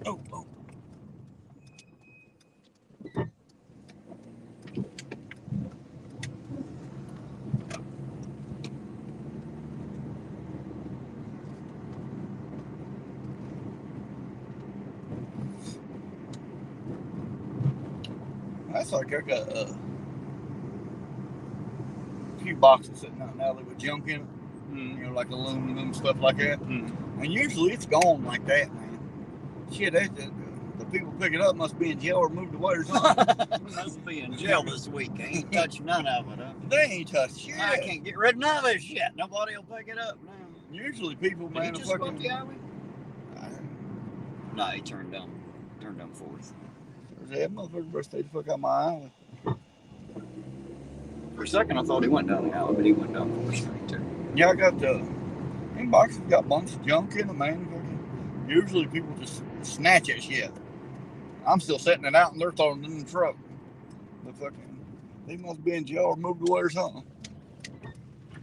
Oh, oh. That's like I got a few boxes sitting out now with junk in it. You know, like aluminum and stuff like that. And usually it's gone like that, man. Shit, the people pick it up must be in jail or moved away or something. Must be in jail this week. Ain't touched none of it, huh? They ain't touched shit. I can't get rid of none of this shit. Nobody will pick it up now. Usually people, Did he man, just are go up fucking. the highway? No, he turned down 4th. That motherfucker better stay the fuck out my alley. For a second, I thought he went down the alley, but he went down 4th Street too. Yeah, I got the inboxes got a bunch of junk in them, man. Fucking, usually people just snatch that shit. I'm still setting it out and they're throwing it in the truck. The fucking They must be in jail or moved away or something.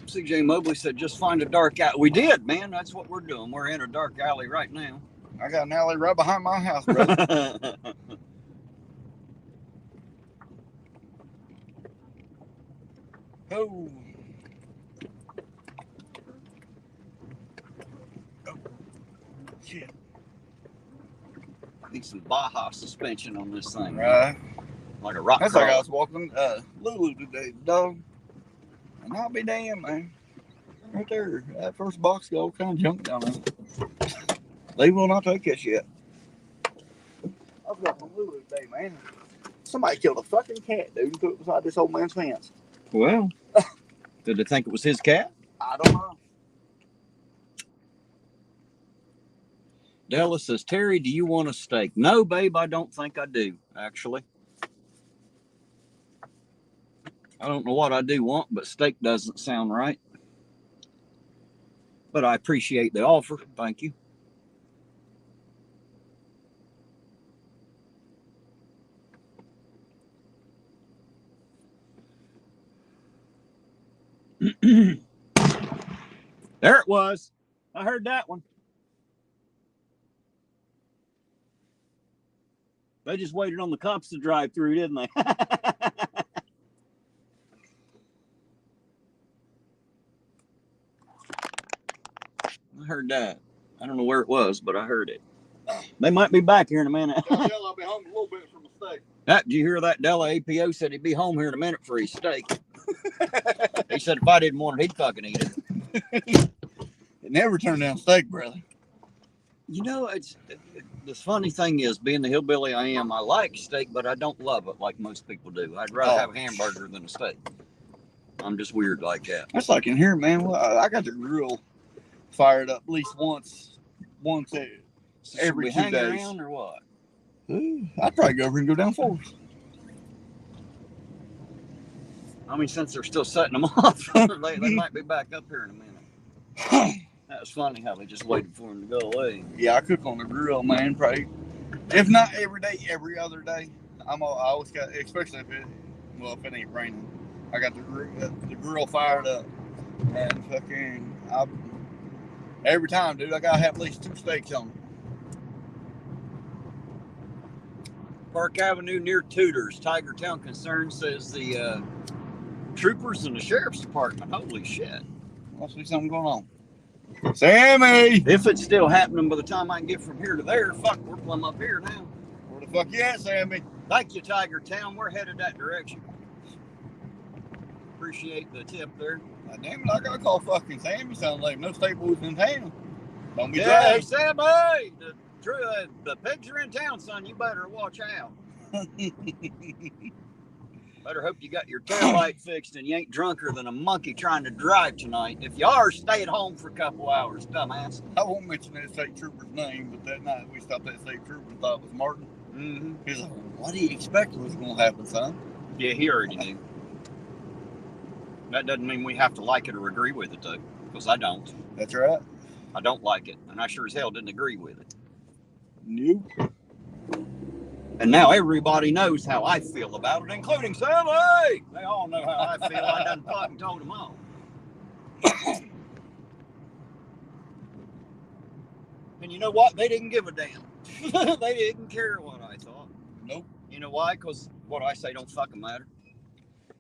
CJ Mobley said, just find a dark alley. We did, man. That's what we're doing. We're in a dark alley right now. I got an alley right behind my house, brother. Oh. Shit. Need some Baja suspension on this thing. Right. Like a rock That's crawler. like I was walking Lulu today, dog. And I'll be damned, man. Right there. That first box got all kind of junk down there. They will not take us yet. I was walking Lulu today, man. Somebody killed a fucking cat, dude, and put it beside this old man's fence. Well, did they think it was his cat? I don't know. Della says, Terry, do you want a steak? No, babe, I don't think I do, actually. I don't know what I do want, but steak doesn't sound right. But I appreciate the offer. Thank you. There it was. I heard that one. They just waited on the cops to drive through, didn't they? I heard that. I don't know where it was, but I heard it. They might be back here in a minute. I'll be home a little bit from a steak. Did you hear that? Della APO said he'd be home here in a minute for his steak. He said if I didn't want it, he'd fucking eat it. It never turned down steak, brother. You know, it's the funny thing is, being the hillbilly I am, I like steak, but I don't love it like most people do. I'd rather have a hamburger than a steak. I'm just weird like that. That's like in here, man. Well, I got the grill fired up at least once every 2 hang days. Around or what? I'd probably go over and go down force. I mean, since they're still setting them off, they might be back up here in a minute. That was funny how they just waited for him to go away. Yeah, I cook on the grill, man. Probably, if not every day, every other day. I always got, especially if it ain't raining. I got the grill fired up, and fucking every time, dude, I gotta have at least 2 steaks on it. Park Avenue near Tudor's. Tiger Town Concern says the troopers and the sheriff's department. Holy shit. Must be something going on. Sammy! If it's still happening by the time I can get from here to there, fuck, we're plumb up here now. Where the fuck you at, Sammy? Thank you, Tiger Town. We're headed that direction. Appreciate the tip there. God damn it, I gotta call fucking Sammy. Sounds like no state boys in town. Don't be Hey, driving. Sammy! The pigs are in town, son. You better watch out. Better hope you got your taillight fixed and you ain't drunker than a monkey trying to drive tonight. If you are, stay at home for a couple hours, dumbass. I won't mention that state trooper's name, but that night we stopped that state trooper and thought it was Martin. Mm-hmm. He's like, what do you expect was going to happen, son? Yeah, he already knew. That doesn't mean we have to like it or agree with it, though, because I don't. That's right. I don't like it, and I sure as hell didn't agree with it. Nope. And now everybody knows how I feel about it, including Sammy. They all know how I feel. I done fucking told them all. And you know what? They didn't give a damn. They didn't care what I thought. Nope. You know why? Because what I say don't fucking matter.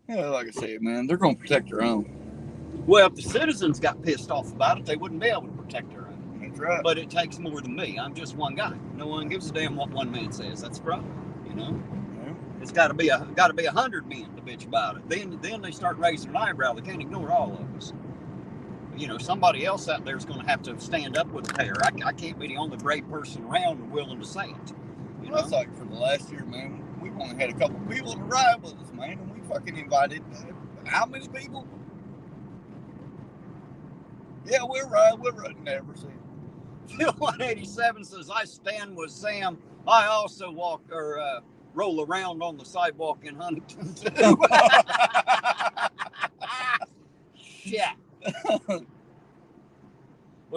Yeah, like I said, man, they're going to protect their own. Well, if the citizens got pissed off about it, they wouldn't be able to protect their own. That's right. But it takes more than me. I'm just one guy. No one gives a damn what one man says. That's the problem. You know, Yeah. it's got to be 100 men to bitch about it. Then they start raising an eyebrow. They can't ignore all of us. You know, somebody else out there is going to have to stand up with the pair. I can't be the only brave person around and willing to say it. You know? That's like for the last year, man. We've only had a couple people to ride with us, man, and we fucking invited how many people? Yeah, we'll ride. Never see. Phil 187 says, I stand with Sam. I also walk or roll around on the sidewalk in Huntington, too. Shit. Well,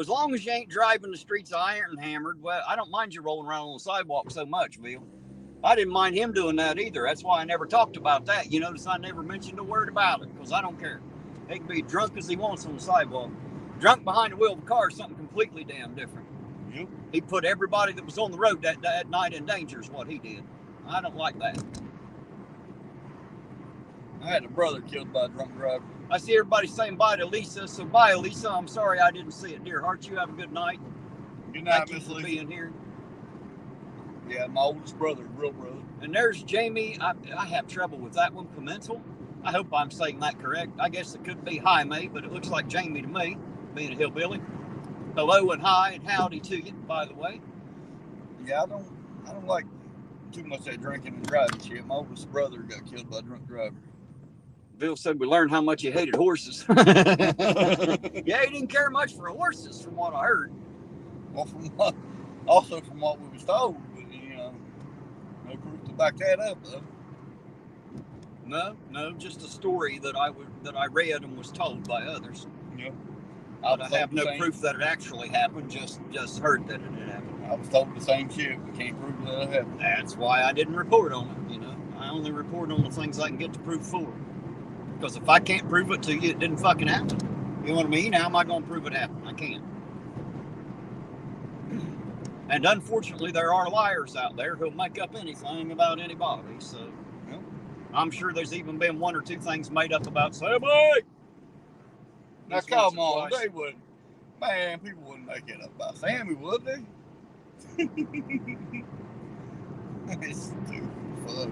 as long as you ain't driving the streets iron hammered, well, I don't mind you rolling around on the sidewalk so much, Bill. I didn't mind him doing that either. That's why I never talked about that. You notice I never mentioned a word about it because I don't care. He can be drunk as he wants on the sidewalk. Drunk behind the wheel of a car is something completely damn different. Yep. He put everybody that was on the road that night in danger is what he did. I don't like that. I had a brother killed by a drunk driver. I see everybody saying bye to Lisa, so bye, Lisa. I'm sorry I didn't see it, dear heart. You have a good night. Good night, Thank you Miss for Lisa. being here. Yeah, my oldest brother, real brother. And there's Jamie. I have trouble with that one, Pimental. I hope I'm saying that correct. I guess it could be Jaime, but it looks like Jamie to me, being a hillbilly. Hello and hi and howdy to you, by the way. Yeah, I don't like too much that drinking and driving shit. My oldest brother got killed by a drunk driver. Bill said we learned how much he hated horses. Yeah, he didn't care much for horses, from what I heard. Well, also from what we was told, but no proof to back that up though. No, just a story that I read and was told by others. Yep. I have no proof that it actually happened. Just heard that it had happened. I was told the same shit. We can't prove that it happened. That's why I didn't report on it. I only report on the things I can get to proof for. Because if I can't prove it to you, it didn't fucking happen. You know what I mean? How am I going to prove it happened? I can't. And unfortunately, there are liars out there who'll make up anything about anybody. So, I'm sure there's even been one or two things made up about Sammy. Now, come on, they wouldn't. Man, people wouldn't make it up about Sammy, would they? It's stupid fuck.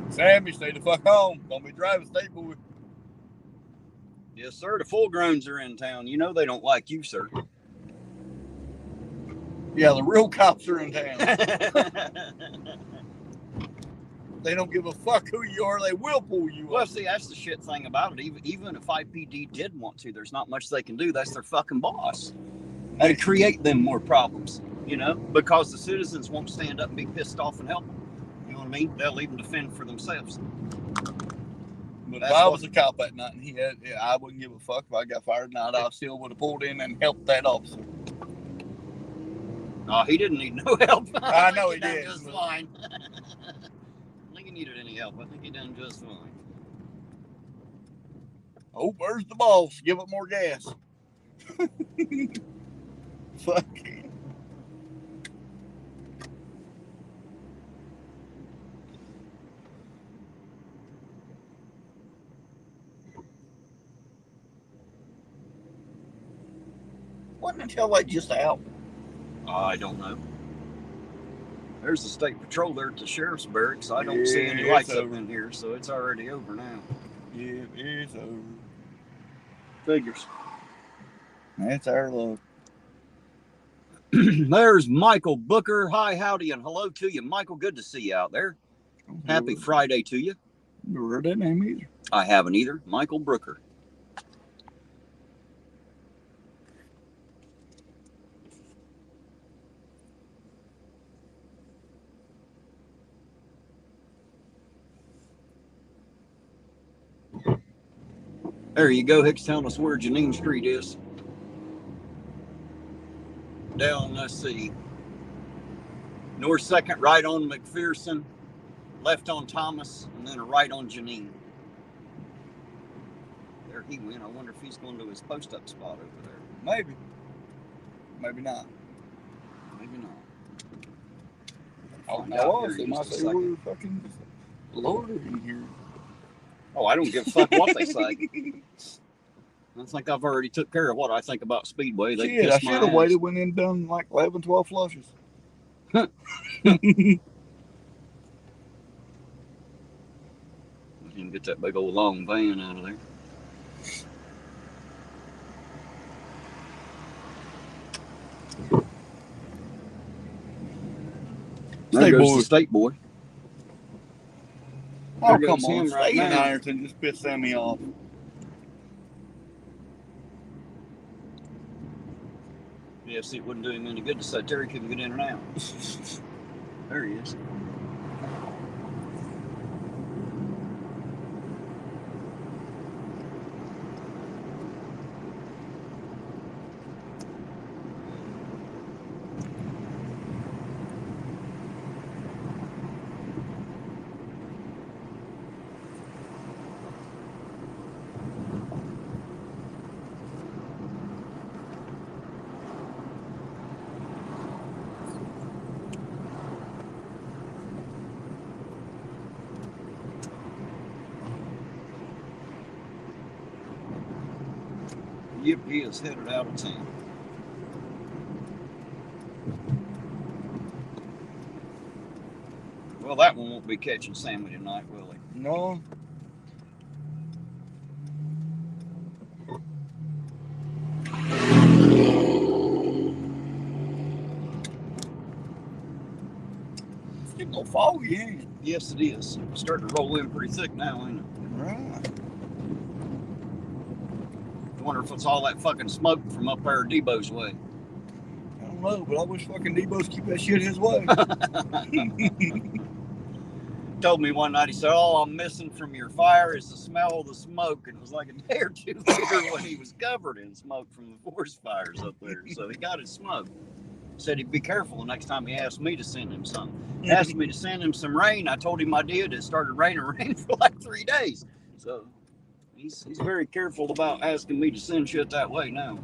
Sammy, stay the fuck home. Don't be driving, state boy. Yes, sir. The full-growns are in town. You know they don't like you, sir. Yeah, the real cops are in town. They don't give a fuck who you are. They will pull you Well, up. see, that's the shit thing about it. Even if IPD did want to, there's not much they can do. That's their fucking boss. They create them more problems, because the citizens won't stand up and be pissed off and help them. You know what I mean? They'll even defend for themselves. But if I was a cop that night and I wouldn't give a fuck if I got fired tonight. I still would have pulled in and helped that officer. Oh, he didn't need no help. I know he done did. Just fine. I don't think he needed any help. I think he done just fine. Oh, where's the boss? Give it more gas. Fuck it. Wasn't until they just out. I don't know. There's the state patrol there at the sheriff's barracks. I don't see any lights up in here, so it's already over now. Yeah, it's over. Figures. That's our luck. There's Michael Booker. Hi, howdy, and hello to you. Michael, good to see you out there. Happy Friday to you. Never heard that name either. I haven't either. Michael Brooker. There you go. Hick's telling us where Janine Street is. Down, let's see. North 2nd, right on McPherson, left on Thomas, and then a right on Janine. There he went. I wonder if he's going to his post-up spot over there. Maybe. Maybe not. Maybe not. Oh, no, they might say we're fucking loaded in here. Oh, I don't give a fuck what they say. I think I've already took care of what I think about Speedway. They Shit, I should have waited, went in and done like 11, 12 flushes. I didn't get that big old long van out of there. There goes the state boy. Oh, come on. Right Staying in now. Ironton just pissed Sammy off. Yeah, see, it wouldn't do him any good to say Terry couldn't get in and out. There he is. Yep, he is headed out of town. Well, that one won't be catching Sammy tonight, will he? No. It's getting a little foggy, ain't it? Yes, it is. It's starting to roll in pretty thick now, ain't it? Right. I wonder if it's all that fucking smoke from up there Debo's way. I don't know, but I wish fucking Debo's keep that shit his way. Told me one night, he said, all I'm missing from your fire is the smell of the smoke. And it was like a day or two later when he was covered in smoke from the forest fires up there. So he got his smoke. Said he'd be careful the next time he asked me to send him some. Asked me to send him some rain. I told him I did. It started raining for like 3 days. So he's very careful about asking me to send shit that way now.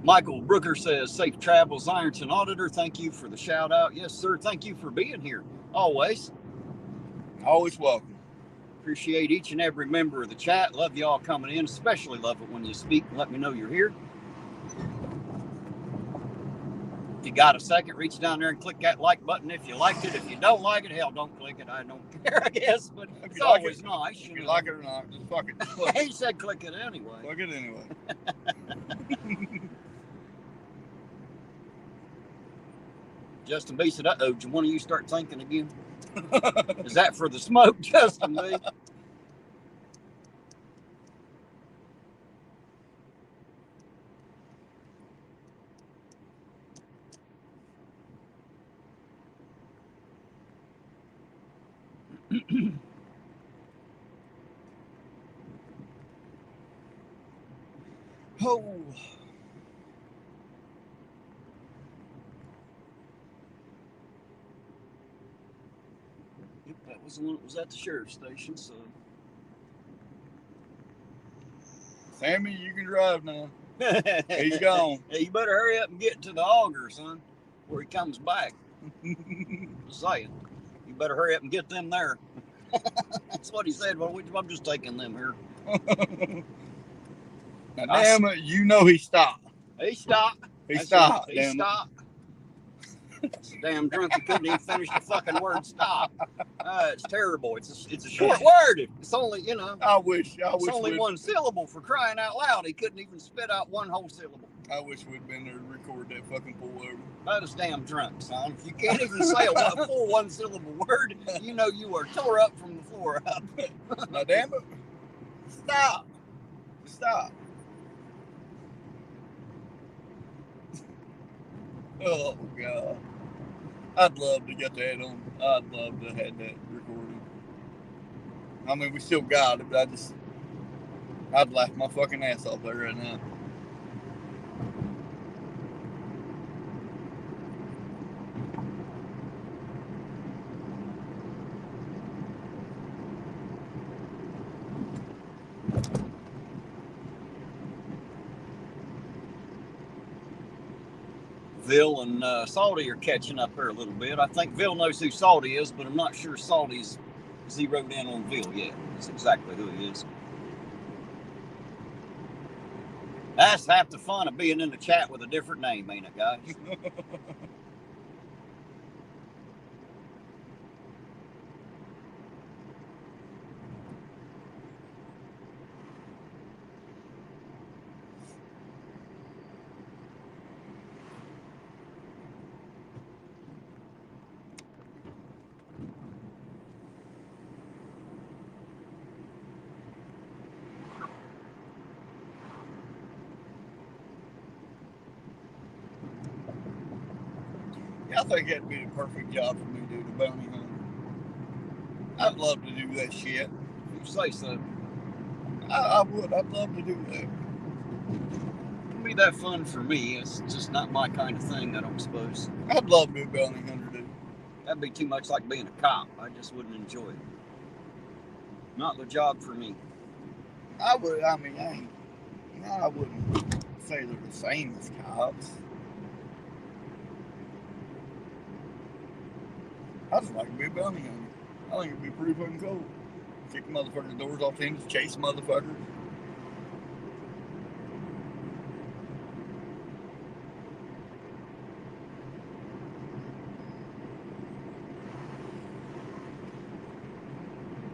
Michael Brooker says, safe travels, Ironton Auditor. Thank you for the shout out. Yes, sir. Thank you for being here. Always. Always welcome. Appreciate each and every member of the chat. Love you all coming in. Especially love it when you speak and let me know you're here. If you got a second, reach down there and click that like button if you liked it. If you don't like it, hell, don't click it. I don't care, I guess. But it's always nice. If you like it or not, just fuck it. He said click it anyway. Fuck it anyway. Justin B said, uh-oh, do one of you start thinking again? Is that for the smoke, Justin B? Oh. Yep, that was the one that was at the sheriff's station, so. Sammy, you can drive now. He's gone. Hey, you better hurry up and get to the auger, son, before he comes back. Just saying. You better hurry up and get them there. That's what he said. Well, I'm just taking them here. Now, damn it, you know he stopped. He stopped. He stopped. He stopped. Damn drunk, he couldn't even finish the fucking word stop. It's terrible. It's a short word. It's only, you know. I wish It's only one syllable, for crying out loud. He couldn't even spit out one whole syllable. I wish we'd been there to record that fucking pull over. That is damn drunk, son. If you can't even say a full one syllable word, you know you are tore up from the floor up. Now, damn it. Stop. Stop. Oh, God. I'd love to get that on. I'd love to have had that recorded. I mean, we still got it, but I'd laugh my fucking ass off there right now. Vil and Salty are catching up here a little bit. I think Vil knows who Salty is, but I'm not sure Salty's zeroed in on Vil yet. That's exactly who he is. That's half the fun of being in the chat with a different name, ain't it, guys? I think that'd be the perfect job for me to do, the bounty hunter. I'd love to do that shit. You say so. I would. I'd love to do that. It'd be that fun for me. It's just not my kind of thing, I don't suppose. I'd love to be a bounty hunter, dude. That'd be too much like being a cop. I just wouldn't enjoy it. Not the job for me. I would. I mean, I wouldn't say they're the same as cops. I just like to be a bounty hunter. I think it'd be pretty fucking cool. Kick motherfuckers' doors off the hinges, chase motherfuckers.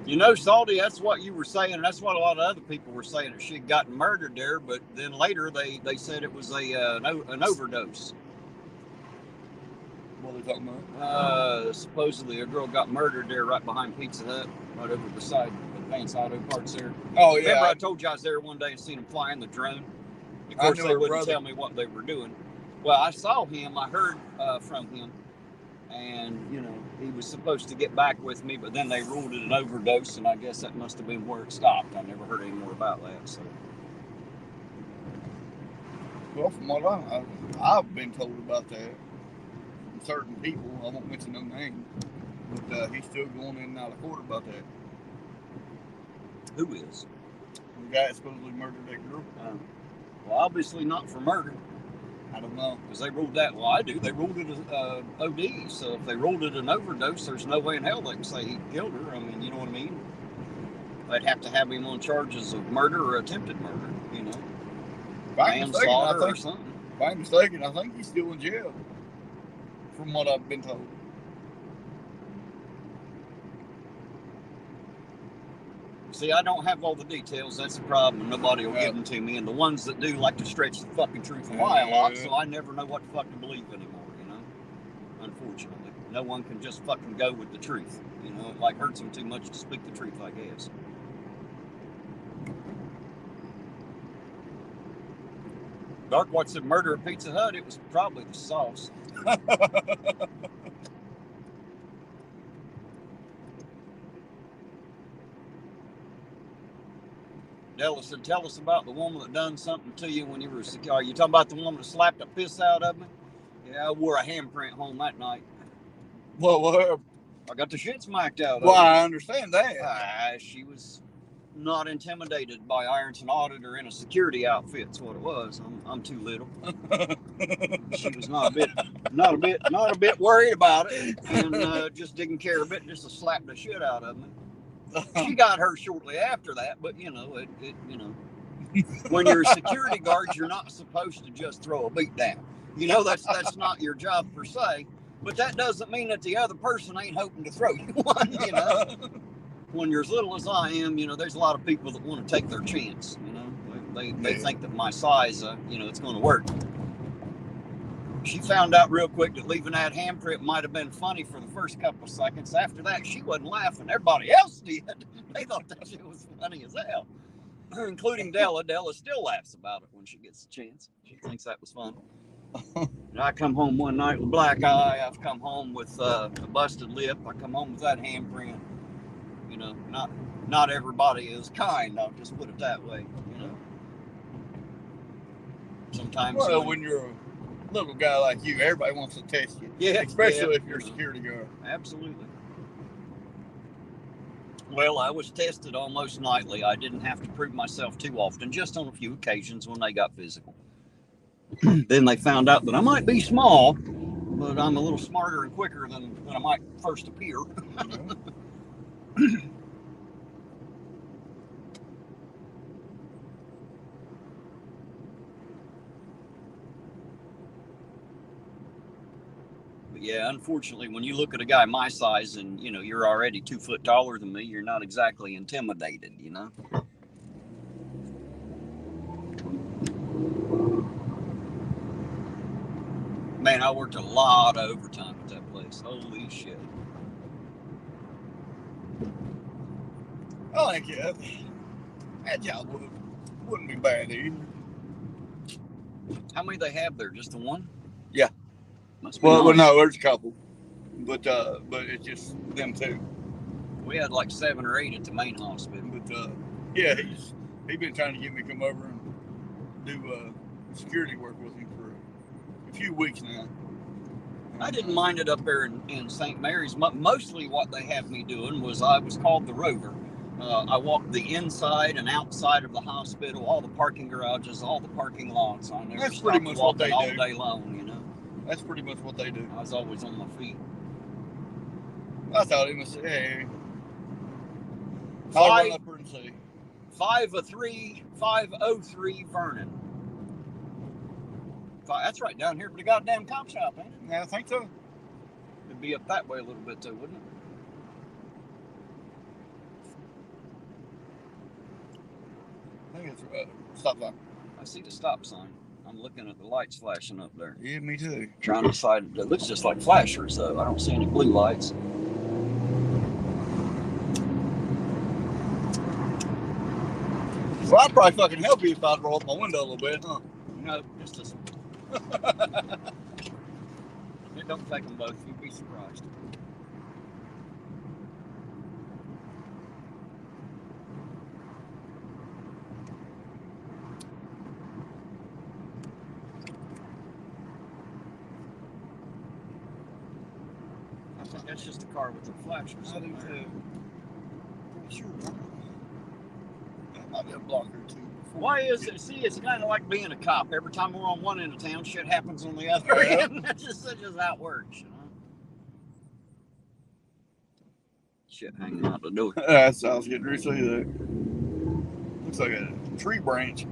You know, Salty, that's what you were saying, and that's what a lot of other people were saying, that she'd gotten murdered there, but then later they said it was an overdose. What are they talking about? Supposedly a girl got murdered there right behind Pizza Hut, right over beside Advanced Auto Parts there. Oh, yeah. Remember I told you I was there one day and seen him flying the drone? Of course, they wouldn't tell me what they were doing. Well, I saw him, I heard from him, and, you know, he was supposed to get back with me, but then they ruled it an overdose, and I guess that must have been where it stopped. I never heard any more about that, so. Well, from what I've been told about that, from certain people, I won't mention no names, but he's still going in and out of court about that. Who is? The guy that supposedly murdered that girl. Well, obviously not for murder. I don't know. Because they ruled that, well, I do. They ruled it as OD. So if they ruled it an overdose, there's no way in hell they can say he killed her. I mean, you know what I mean? They'd have to have him on charges of murder or attempted murder, you know? Manslaughter or something. If I'm mistaken, I think he's still in jail. From what I've been told. See, I don't have all the details. That's the problem. Nobody will give them to me. And the ones that do like to stretch the fucking truth a lot, so I never know what to fucking believe anymore, you know? Unfortunately. No one can just fucking go with the truth. You know, it like hurts them too much to speak the truth, I guess. Dark Watch said murder at Pizza Hut. It was probably the sauce. Della said, tell us about the woman that done something to you when you were sick. Are you talking about the woman that slapped the piss out of me? Yeah, I wore a handprint home that night. Well, what? I got the shit smacked out of Well, her. I understand that. She was not intimidated by Ironton Auditor in a security outfit. That's what it was. I'm too little. She was not a bit worried about it, and just didn't care a bit. Just slapped the shit out of me. She got hurt shortly after that, but you know, you know, when you're a security guard, you're not supposed to just throw a beat down. You know, that's not your job per se, but that doesn't mean that the other person ain't hoping to throw you one, you know. When you're as little as I am, you know, there's a lot of people that want to take their chance, you know. They think that my size, you know, it's going to work. She found out real quick that leaving that handprint might have been funny for the first couple of seconds. After that, she wasn't laughing. Everybody else did. They thought that shit was funny as hell, including Della. Della still laughs about it when she gets a chance. She thinks that was fun. And I come home one night with black eye. I've come home with a busted lip. I come home with that handprint. You know, not everybody is kind. I'll just put it that way. You know, sometimes. Well, when you're a little guy like you, everybody wants to test you. Yeah, especially if you're a security guard. Absolutely. Well, I was tested almost nightly. I didn't have to prove myself too often, just on a few occasions when they got physical. Then they found out that I might be small, but I'm a little smarter and quicker than I might first appear. Yeah, unfortunately, when you look at a guy my size and, you know, you're already 2 foot taller than me, you're not exactly intimidated, you know? Man, I worked a lot of overtime at that place. Holy shit. I think that job wouldn't be bad either. How many they have there? Just the one? Yeah. Must be Well, nice. no, there's a couple, but it's just them two. We had like 7 or 8 at the main hospital. But yeah, he's been trying to get me to come over and do security work with him for a few weeks now. I didn't mind it up there in St. Mary's. Mostly what they had me doing was I was called the rover. I walked the inside and outside of the hospital, all the parking garages, all the parking lots. I never That's pretty much what they do all day long, you know. That's pretty much what they do. I was always on my feet. I thought he was, hey. I'll run up there and see. 503 Vernon. That's right down here, but the goddamn cop shop, ain't it? Yeah, I think so. It'd be up that way a little bit too, wouldn't it? I think it's stop sign. I see the stop sign. I'm looking at the lights flashing up there. Yeah, me too. Trying to decide. It looks just like flashers, though. I don't see any blue lights. Well, I'd probably fucking help you if I'd roll up my window a little bit, huh? No, just a... It don't take them both. You'd be surprised. I think that's just a car with the flashers. I do too. Pretty sure. That might be a blocker too. Why is it? See, it's kind of like being a cop. Every time we're on one end of town, shit happens on the other end. That's just how it works, you know. Shit hanging out the door. That's I was getting ready to say that. Looks like a tree branch.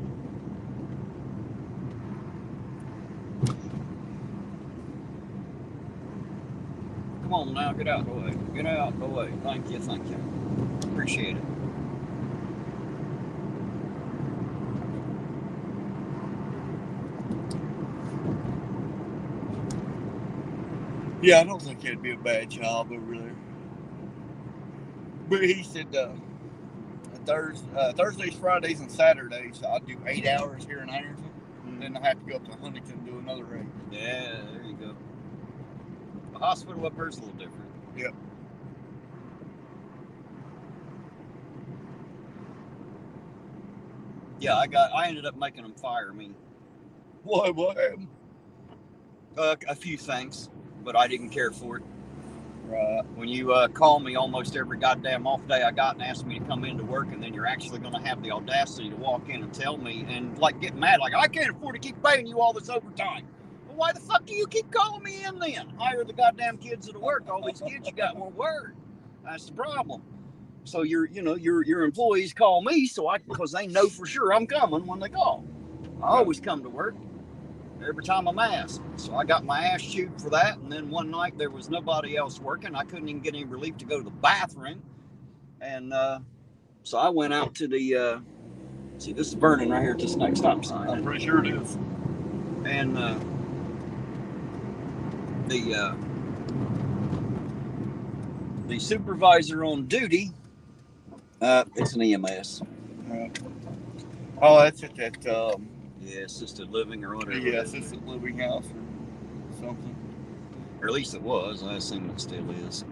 Come on now, get out the way. Get out the way. Thank you. Appreciate it. Yeah, I don't think it'd be a bad job over there. But he said Thursdays, Fridays, and Saturdays I'll do 8 hours here in Ironton. And then I have to go up to Huntington and do another 8. Yeah, there you go. The hospital up here is a little different. Yep. Yeah, I ended up making them fire me. What happened? A few things, but I didn't care for it. Right. When you call me almost every goddamn off day I got and ask me to come into work, and then you're actually going to have the audacity to walk in and tell me and like get mad, like I can't afford to keep paying you all this overtime. Well, why the fuck do you keep calling me in then? Hire the goddamn kids that'll work. All these kids you got won't work. That's the problem. So your employees call me because they know for sure I'm coming when they call. I always come to work every time I'm asked. So I got my ass chewed for that. And then one night there was nobody else working. I couldn't even get any relief to go to the bathroom. And so I went out to the, see, this is Vernon right here at this next stop sign. I'm pretty sure it is. And the supervisor on duty, it's an EMS. Oh, that's at that, yeah, assisted living or whatever. yeah, assisted living house or something. Or at least it was. I assume it still is.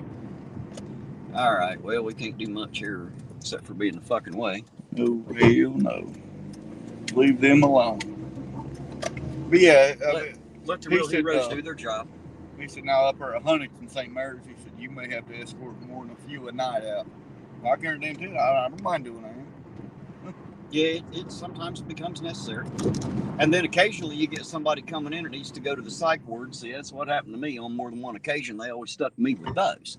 All right. Well, we can't do much here except for be in the fucking way. No, hell no. Leave them alone. But yeah, Let the real heroes do their job. He said, now up there at Huntington, St. Mary's, he said, you may have to escort more than a few a night out. I guarantee it. I don't mind doing that. Yeah, it sometimes becomes necessary. And then occasionally you get somebody coming in and needs to go to the psych ward. See, that's what happened to me on more than one occasion. They always stuck me with those.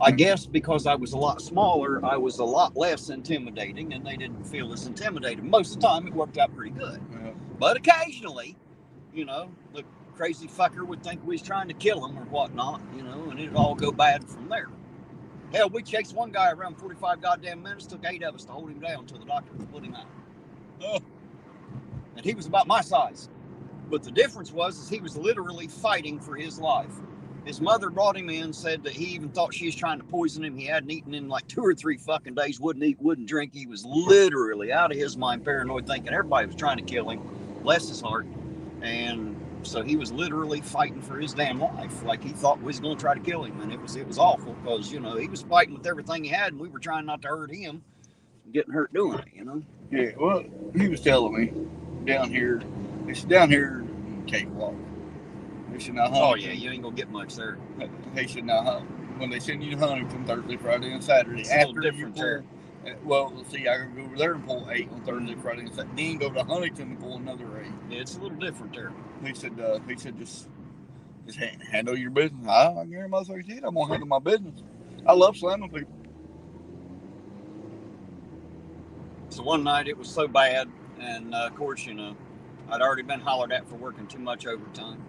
I guess because I was a lot smaller, I was a lot less intimidating, and they didn't feel as intimidated. Most of the time, it worked out pretty good. Yeah. But occasionally, the crazy fucker would think we was trying to kill him or whatnot, and it'd all go bad from there. Hell, we chased one guy around 45 goddamn minutes, took 8 of us to hold him down until the doctor put him out. And he was about my size. But the difference was he was literally fighting for his life. His mother brought him in, said that he even thought she was trying to poison him. He hadn't eaten in like 2 or 3 fucking days, wouldn't eat, wouldn't drink. He was literally out of his mind, paranoid, thinking everybody was trying to kill him. Bless his heart. And so he was literally fighting for his damn life. Like he thought we was going to try to kill him. And it was awful because, he was fighting with everything he had, and we were trying not to hurt him, getting hurt doing it, Yeah, well, he was telling me down here in Cakewalk. He said, now, oh, yeah, you ain't going to get much there. He said, now, when they send you to Huntington Thursday, Friday, and Saturday, it's a little different there. Well, see, I can go over there and pull 8 on Thursday, Friday, and Saturday. Then go to Huntington and pull another 8. Yeah, it's a little different there. He said, just handle your business. I guarantee motherfucker said, I'm gonna handle my business. I love slamming people. So one night it was so bad, and of course, you know, I'd already been hollered at for working too much overtime.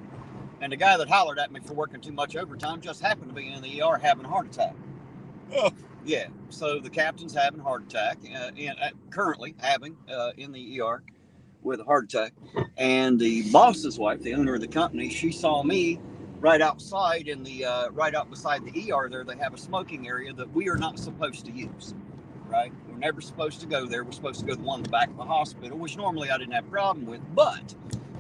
And the guy that hollered at me for working too much overtime just happened to be in the ER having a heart attack. Oh. Yeah, so the captain's having a heart attack, currently having in the ER with a heart attack. And the boss's wife, the owner of the company, she saw me right outside in the right out beside the ER there. They have a smoking area that we are not supposed to use, right? We're never supposed to go there. We're supposed to go to the one in the back of the hospital, which normally I didn't have a problem with. But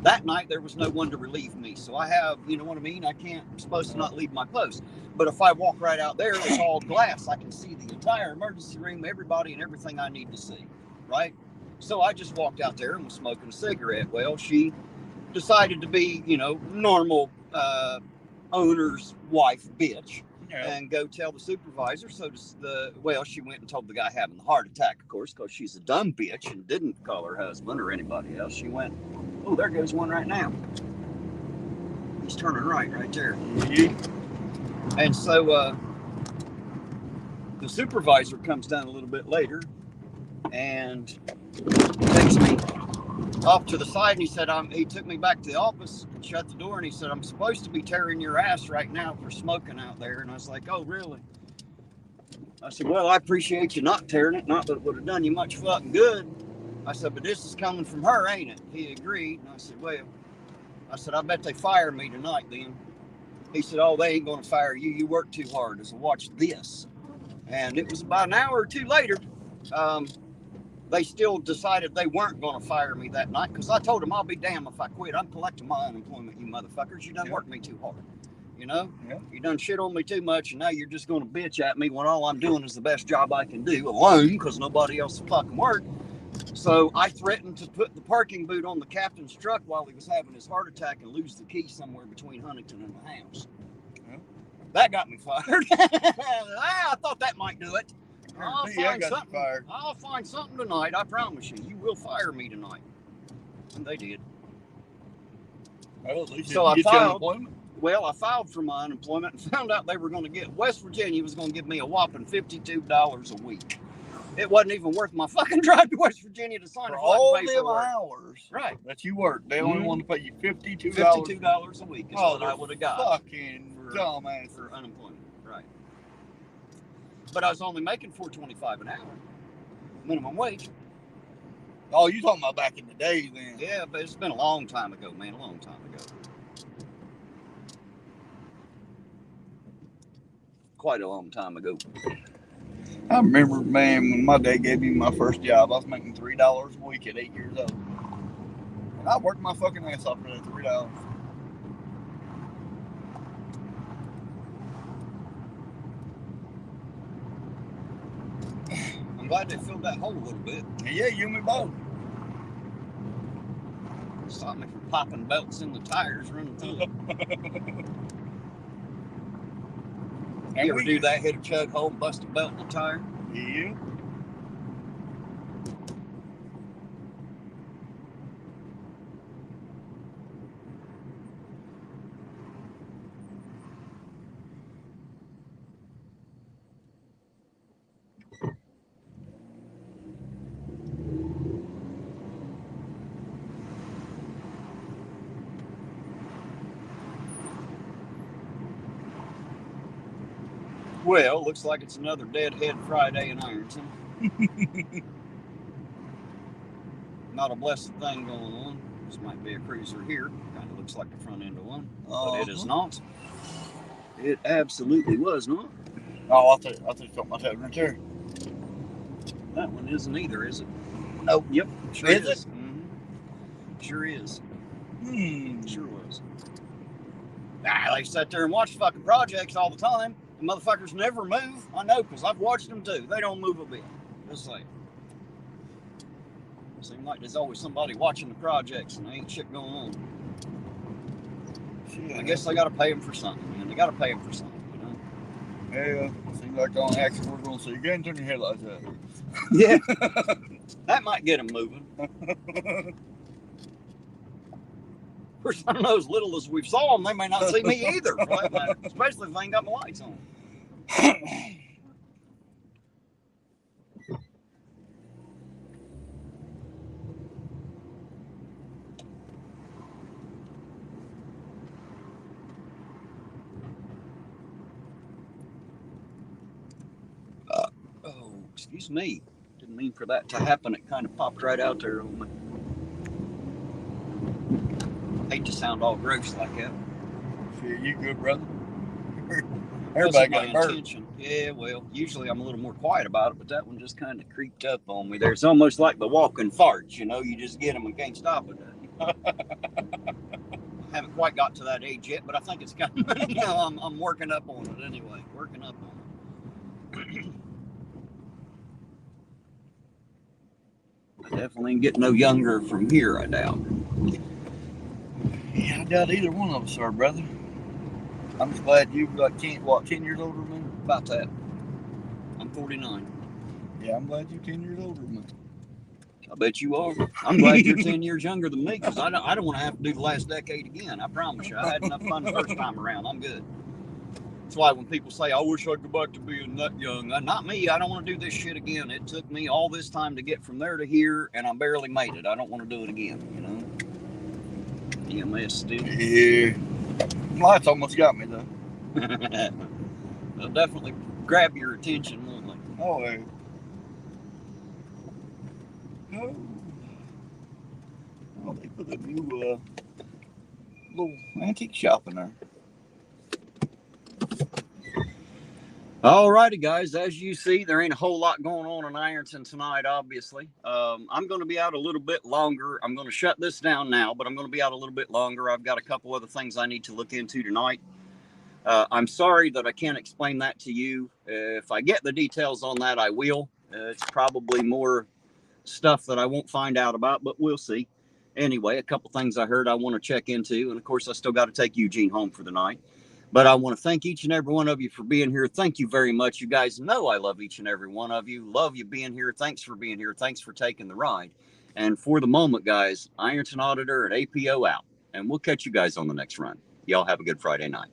that night there was no one to relieve me. So I have, you know what I mean? I'm supposed to not leave my post. But if I walk right out there, it's all glass. I can see the entire emergency room, everybody and everything I need to see, right? So I just walked out there and was smoking a cigarette. Well, she decided to be, you know, normal owner's wife bitch. Yeah. And go tell the supervisor. So she went and told the guy having the heart attack, of course, because she's a dumb bitch and didn't call her husband or anybody else. She went, oh, there goes one right now. He's turning right there. Mm-hmm. And so the supervisor comes down a little bit later and takes me off to the side, and he said, he took me back to the office and shut the door, and he said, I'm supposed to be tearing your ass right now for smoking out there. And I was like, oh, really? I said, well, I appreciate you not tearing it. Not that it would have done you much fucking good. I said, but this is coming from her, ain't it? He agreed. And I said, well, I bet they fire me tonight then. He said, oh, they ain't going to fire you. You work too hard. I said, watch this. And it was about an hour or two later, they still decided they weren't going to fire me that night, because I told them, I'll be damned if I quit. I'm collecting my unemployment, you motherfuckers. You done worked me too hard. You know? Yeah. You done shit on me too much, and now you're just going to bitch at me when all I'm doing is the best job I can do alone, because nobody else will fucking work. So I threatened to put the parking boot on the captain's truck while he was having his heart attack and lose the key somewhere between Huntington and the house. Yeah. That got me fired. I thought that might do it. I'll find something tonight. I promise you. You will fire me tonight. And they did. Well, at least so I filed for my unemployment and found out they were going to get, West Virginia was going to give me a whopping $52 a week. It wasn't even worth my fucking drive to West Virginia to sign for all them hours that you worked. They only want to pay you $52 a week is what I would have got. Fucking dumbass for unemployment. Right. But I was only making $4.25 an hour. Minimum wage. Oh, you talking about back in the day then? Yeah, but it's been a long time ago, man. A long time ago. Quite a long time ago. I remember, man, when my dad gave me my first job, I was making $3 a week at 8 years old. And I worked my fucking ass off for that $3. I'm glad they filled that hole a little bit. Yeah, you and me both. Stopped me from popping belts in the tires running through it. You ever do that? Hit a chug hole and bust a belt in the tire? Yeah. Well, looks like it's another Deadhead Friday in Ironton. Not a blessed thing going on. This might be a cruiser here. Kind of looks like the front end of one, but it is not. It absolutely was not. Oh, I thought you felt my toe right there. That one isn't either, is it? Nope. Yep. Sure is it? Mm-hmm. Sure is. Sure was. They sat there and watched fucking projects all the time. The motherfuckers never move. I know, because I've watched them too. They don't move a bit. Just saying. It seems like there's always somebody watching the projects and there ain't shit going on. Shit, I guess they got to pay them for something, man. They got to pay them for something, you know? Yeah, seems like the only action we're going to see. Go ahead and turn your headlights out. Yeah. That might get them moving. Of course, I don't know, as little as we've saw them, they may not see me either, for that matter, especially if I ain't got my lights on. Excuse me. Didn't mean for that to happen. It kind of popped right out there on me. Hate to sound all gross like that. Shit, you good, brother? Everybody got my burnt. intention. Yeah, well, usually I'm a little more quiet about it, but that one just kind of creeped up on me there. It's almost like the walking farts, you know, you just get them and can't stop it. Haven't quite got to that age yet, but I think it's coming. You know, I'm working up on it anyway. Working up on it. I definitely ain't getting no younger from here, I doubt. Yeah, I doubt either one of us are, brother. I'm just glad you like 10 years older than me? About that. I'm 49. Yeah, I'm glad you're 10 years older than me. I bet you are. I'm glad you're 10 years younger than me, because I don't want to have to do the last decade again. I promise you. I had enough fun the first time around. I'm good. That's why when people say, I wish I could go back to being that young. Not me. I don't want to do this shit again. It took me all this time to get from there to here, and I barely made it. I don't want to do it again, you know? EMS still. Yeah. Lights almost got me, though. They'll definitely grab your attention, won't they? Oh, yeah. Oh. Oh, they put a new little antique shop in there. All righty, guys. As you see, there ain't a whole lot going on in Ironton tonight, obviously. I'm going to be out a little bit longer. I'm going to shut this down now, but I'm going to be out a little bit longer. I've got a couple other things I need to look into tonight. I'm sorry that I can't explain that to you. If I get the details on that, I will. It's probably more stuff that I won't find out about, but we'll see. Anyway, a couple things I heard I want to check into. And, of course, I still got to take Eugene home for the night. But I want to thank each and every one of you for being here. Thank you very much. You guys know I love each and every one of you. Love you being here. Thanks for being here. Thanks for taking the ride. And for the moment, guys, Ironton Auditor and APO out. And we'll catch you guys on the next run. Y'all have a good Friday night.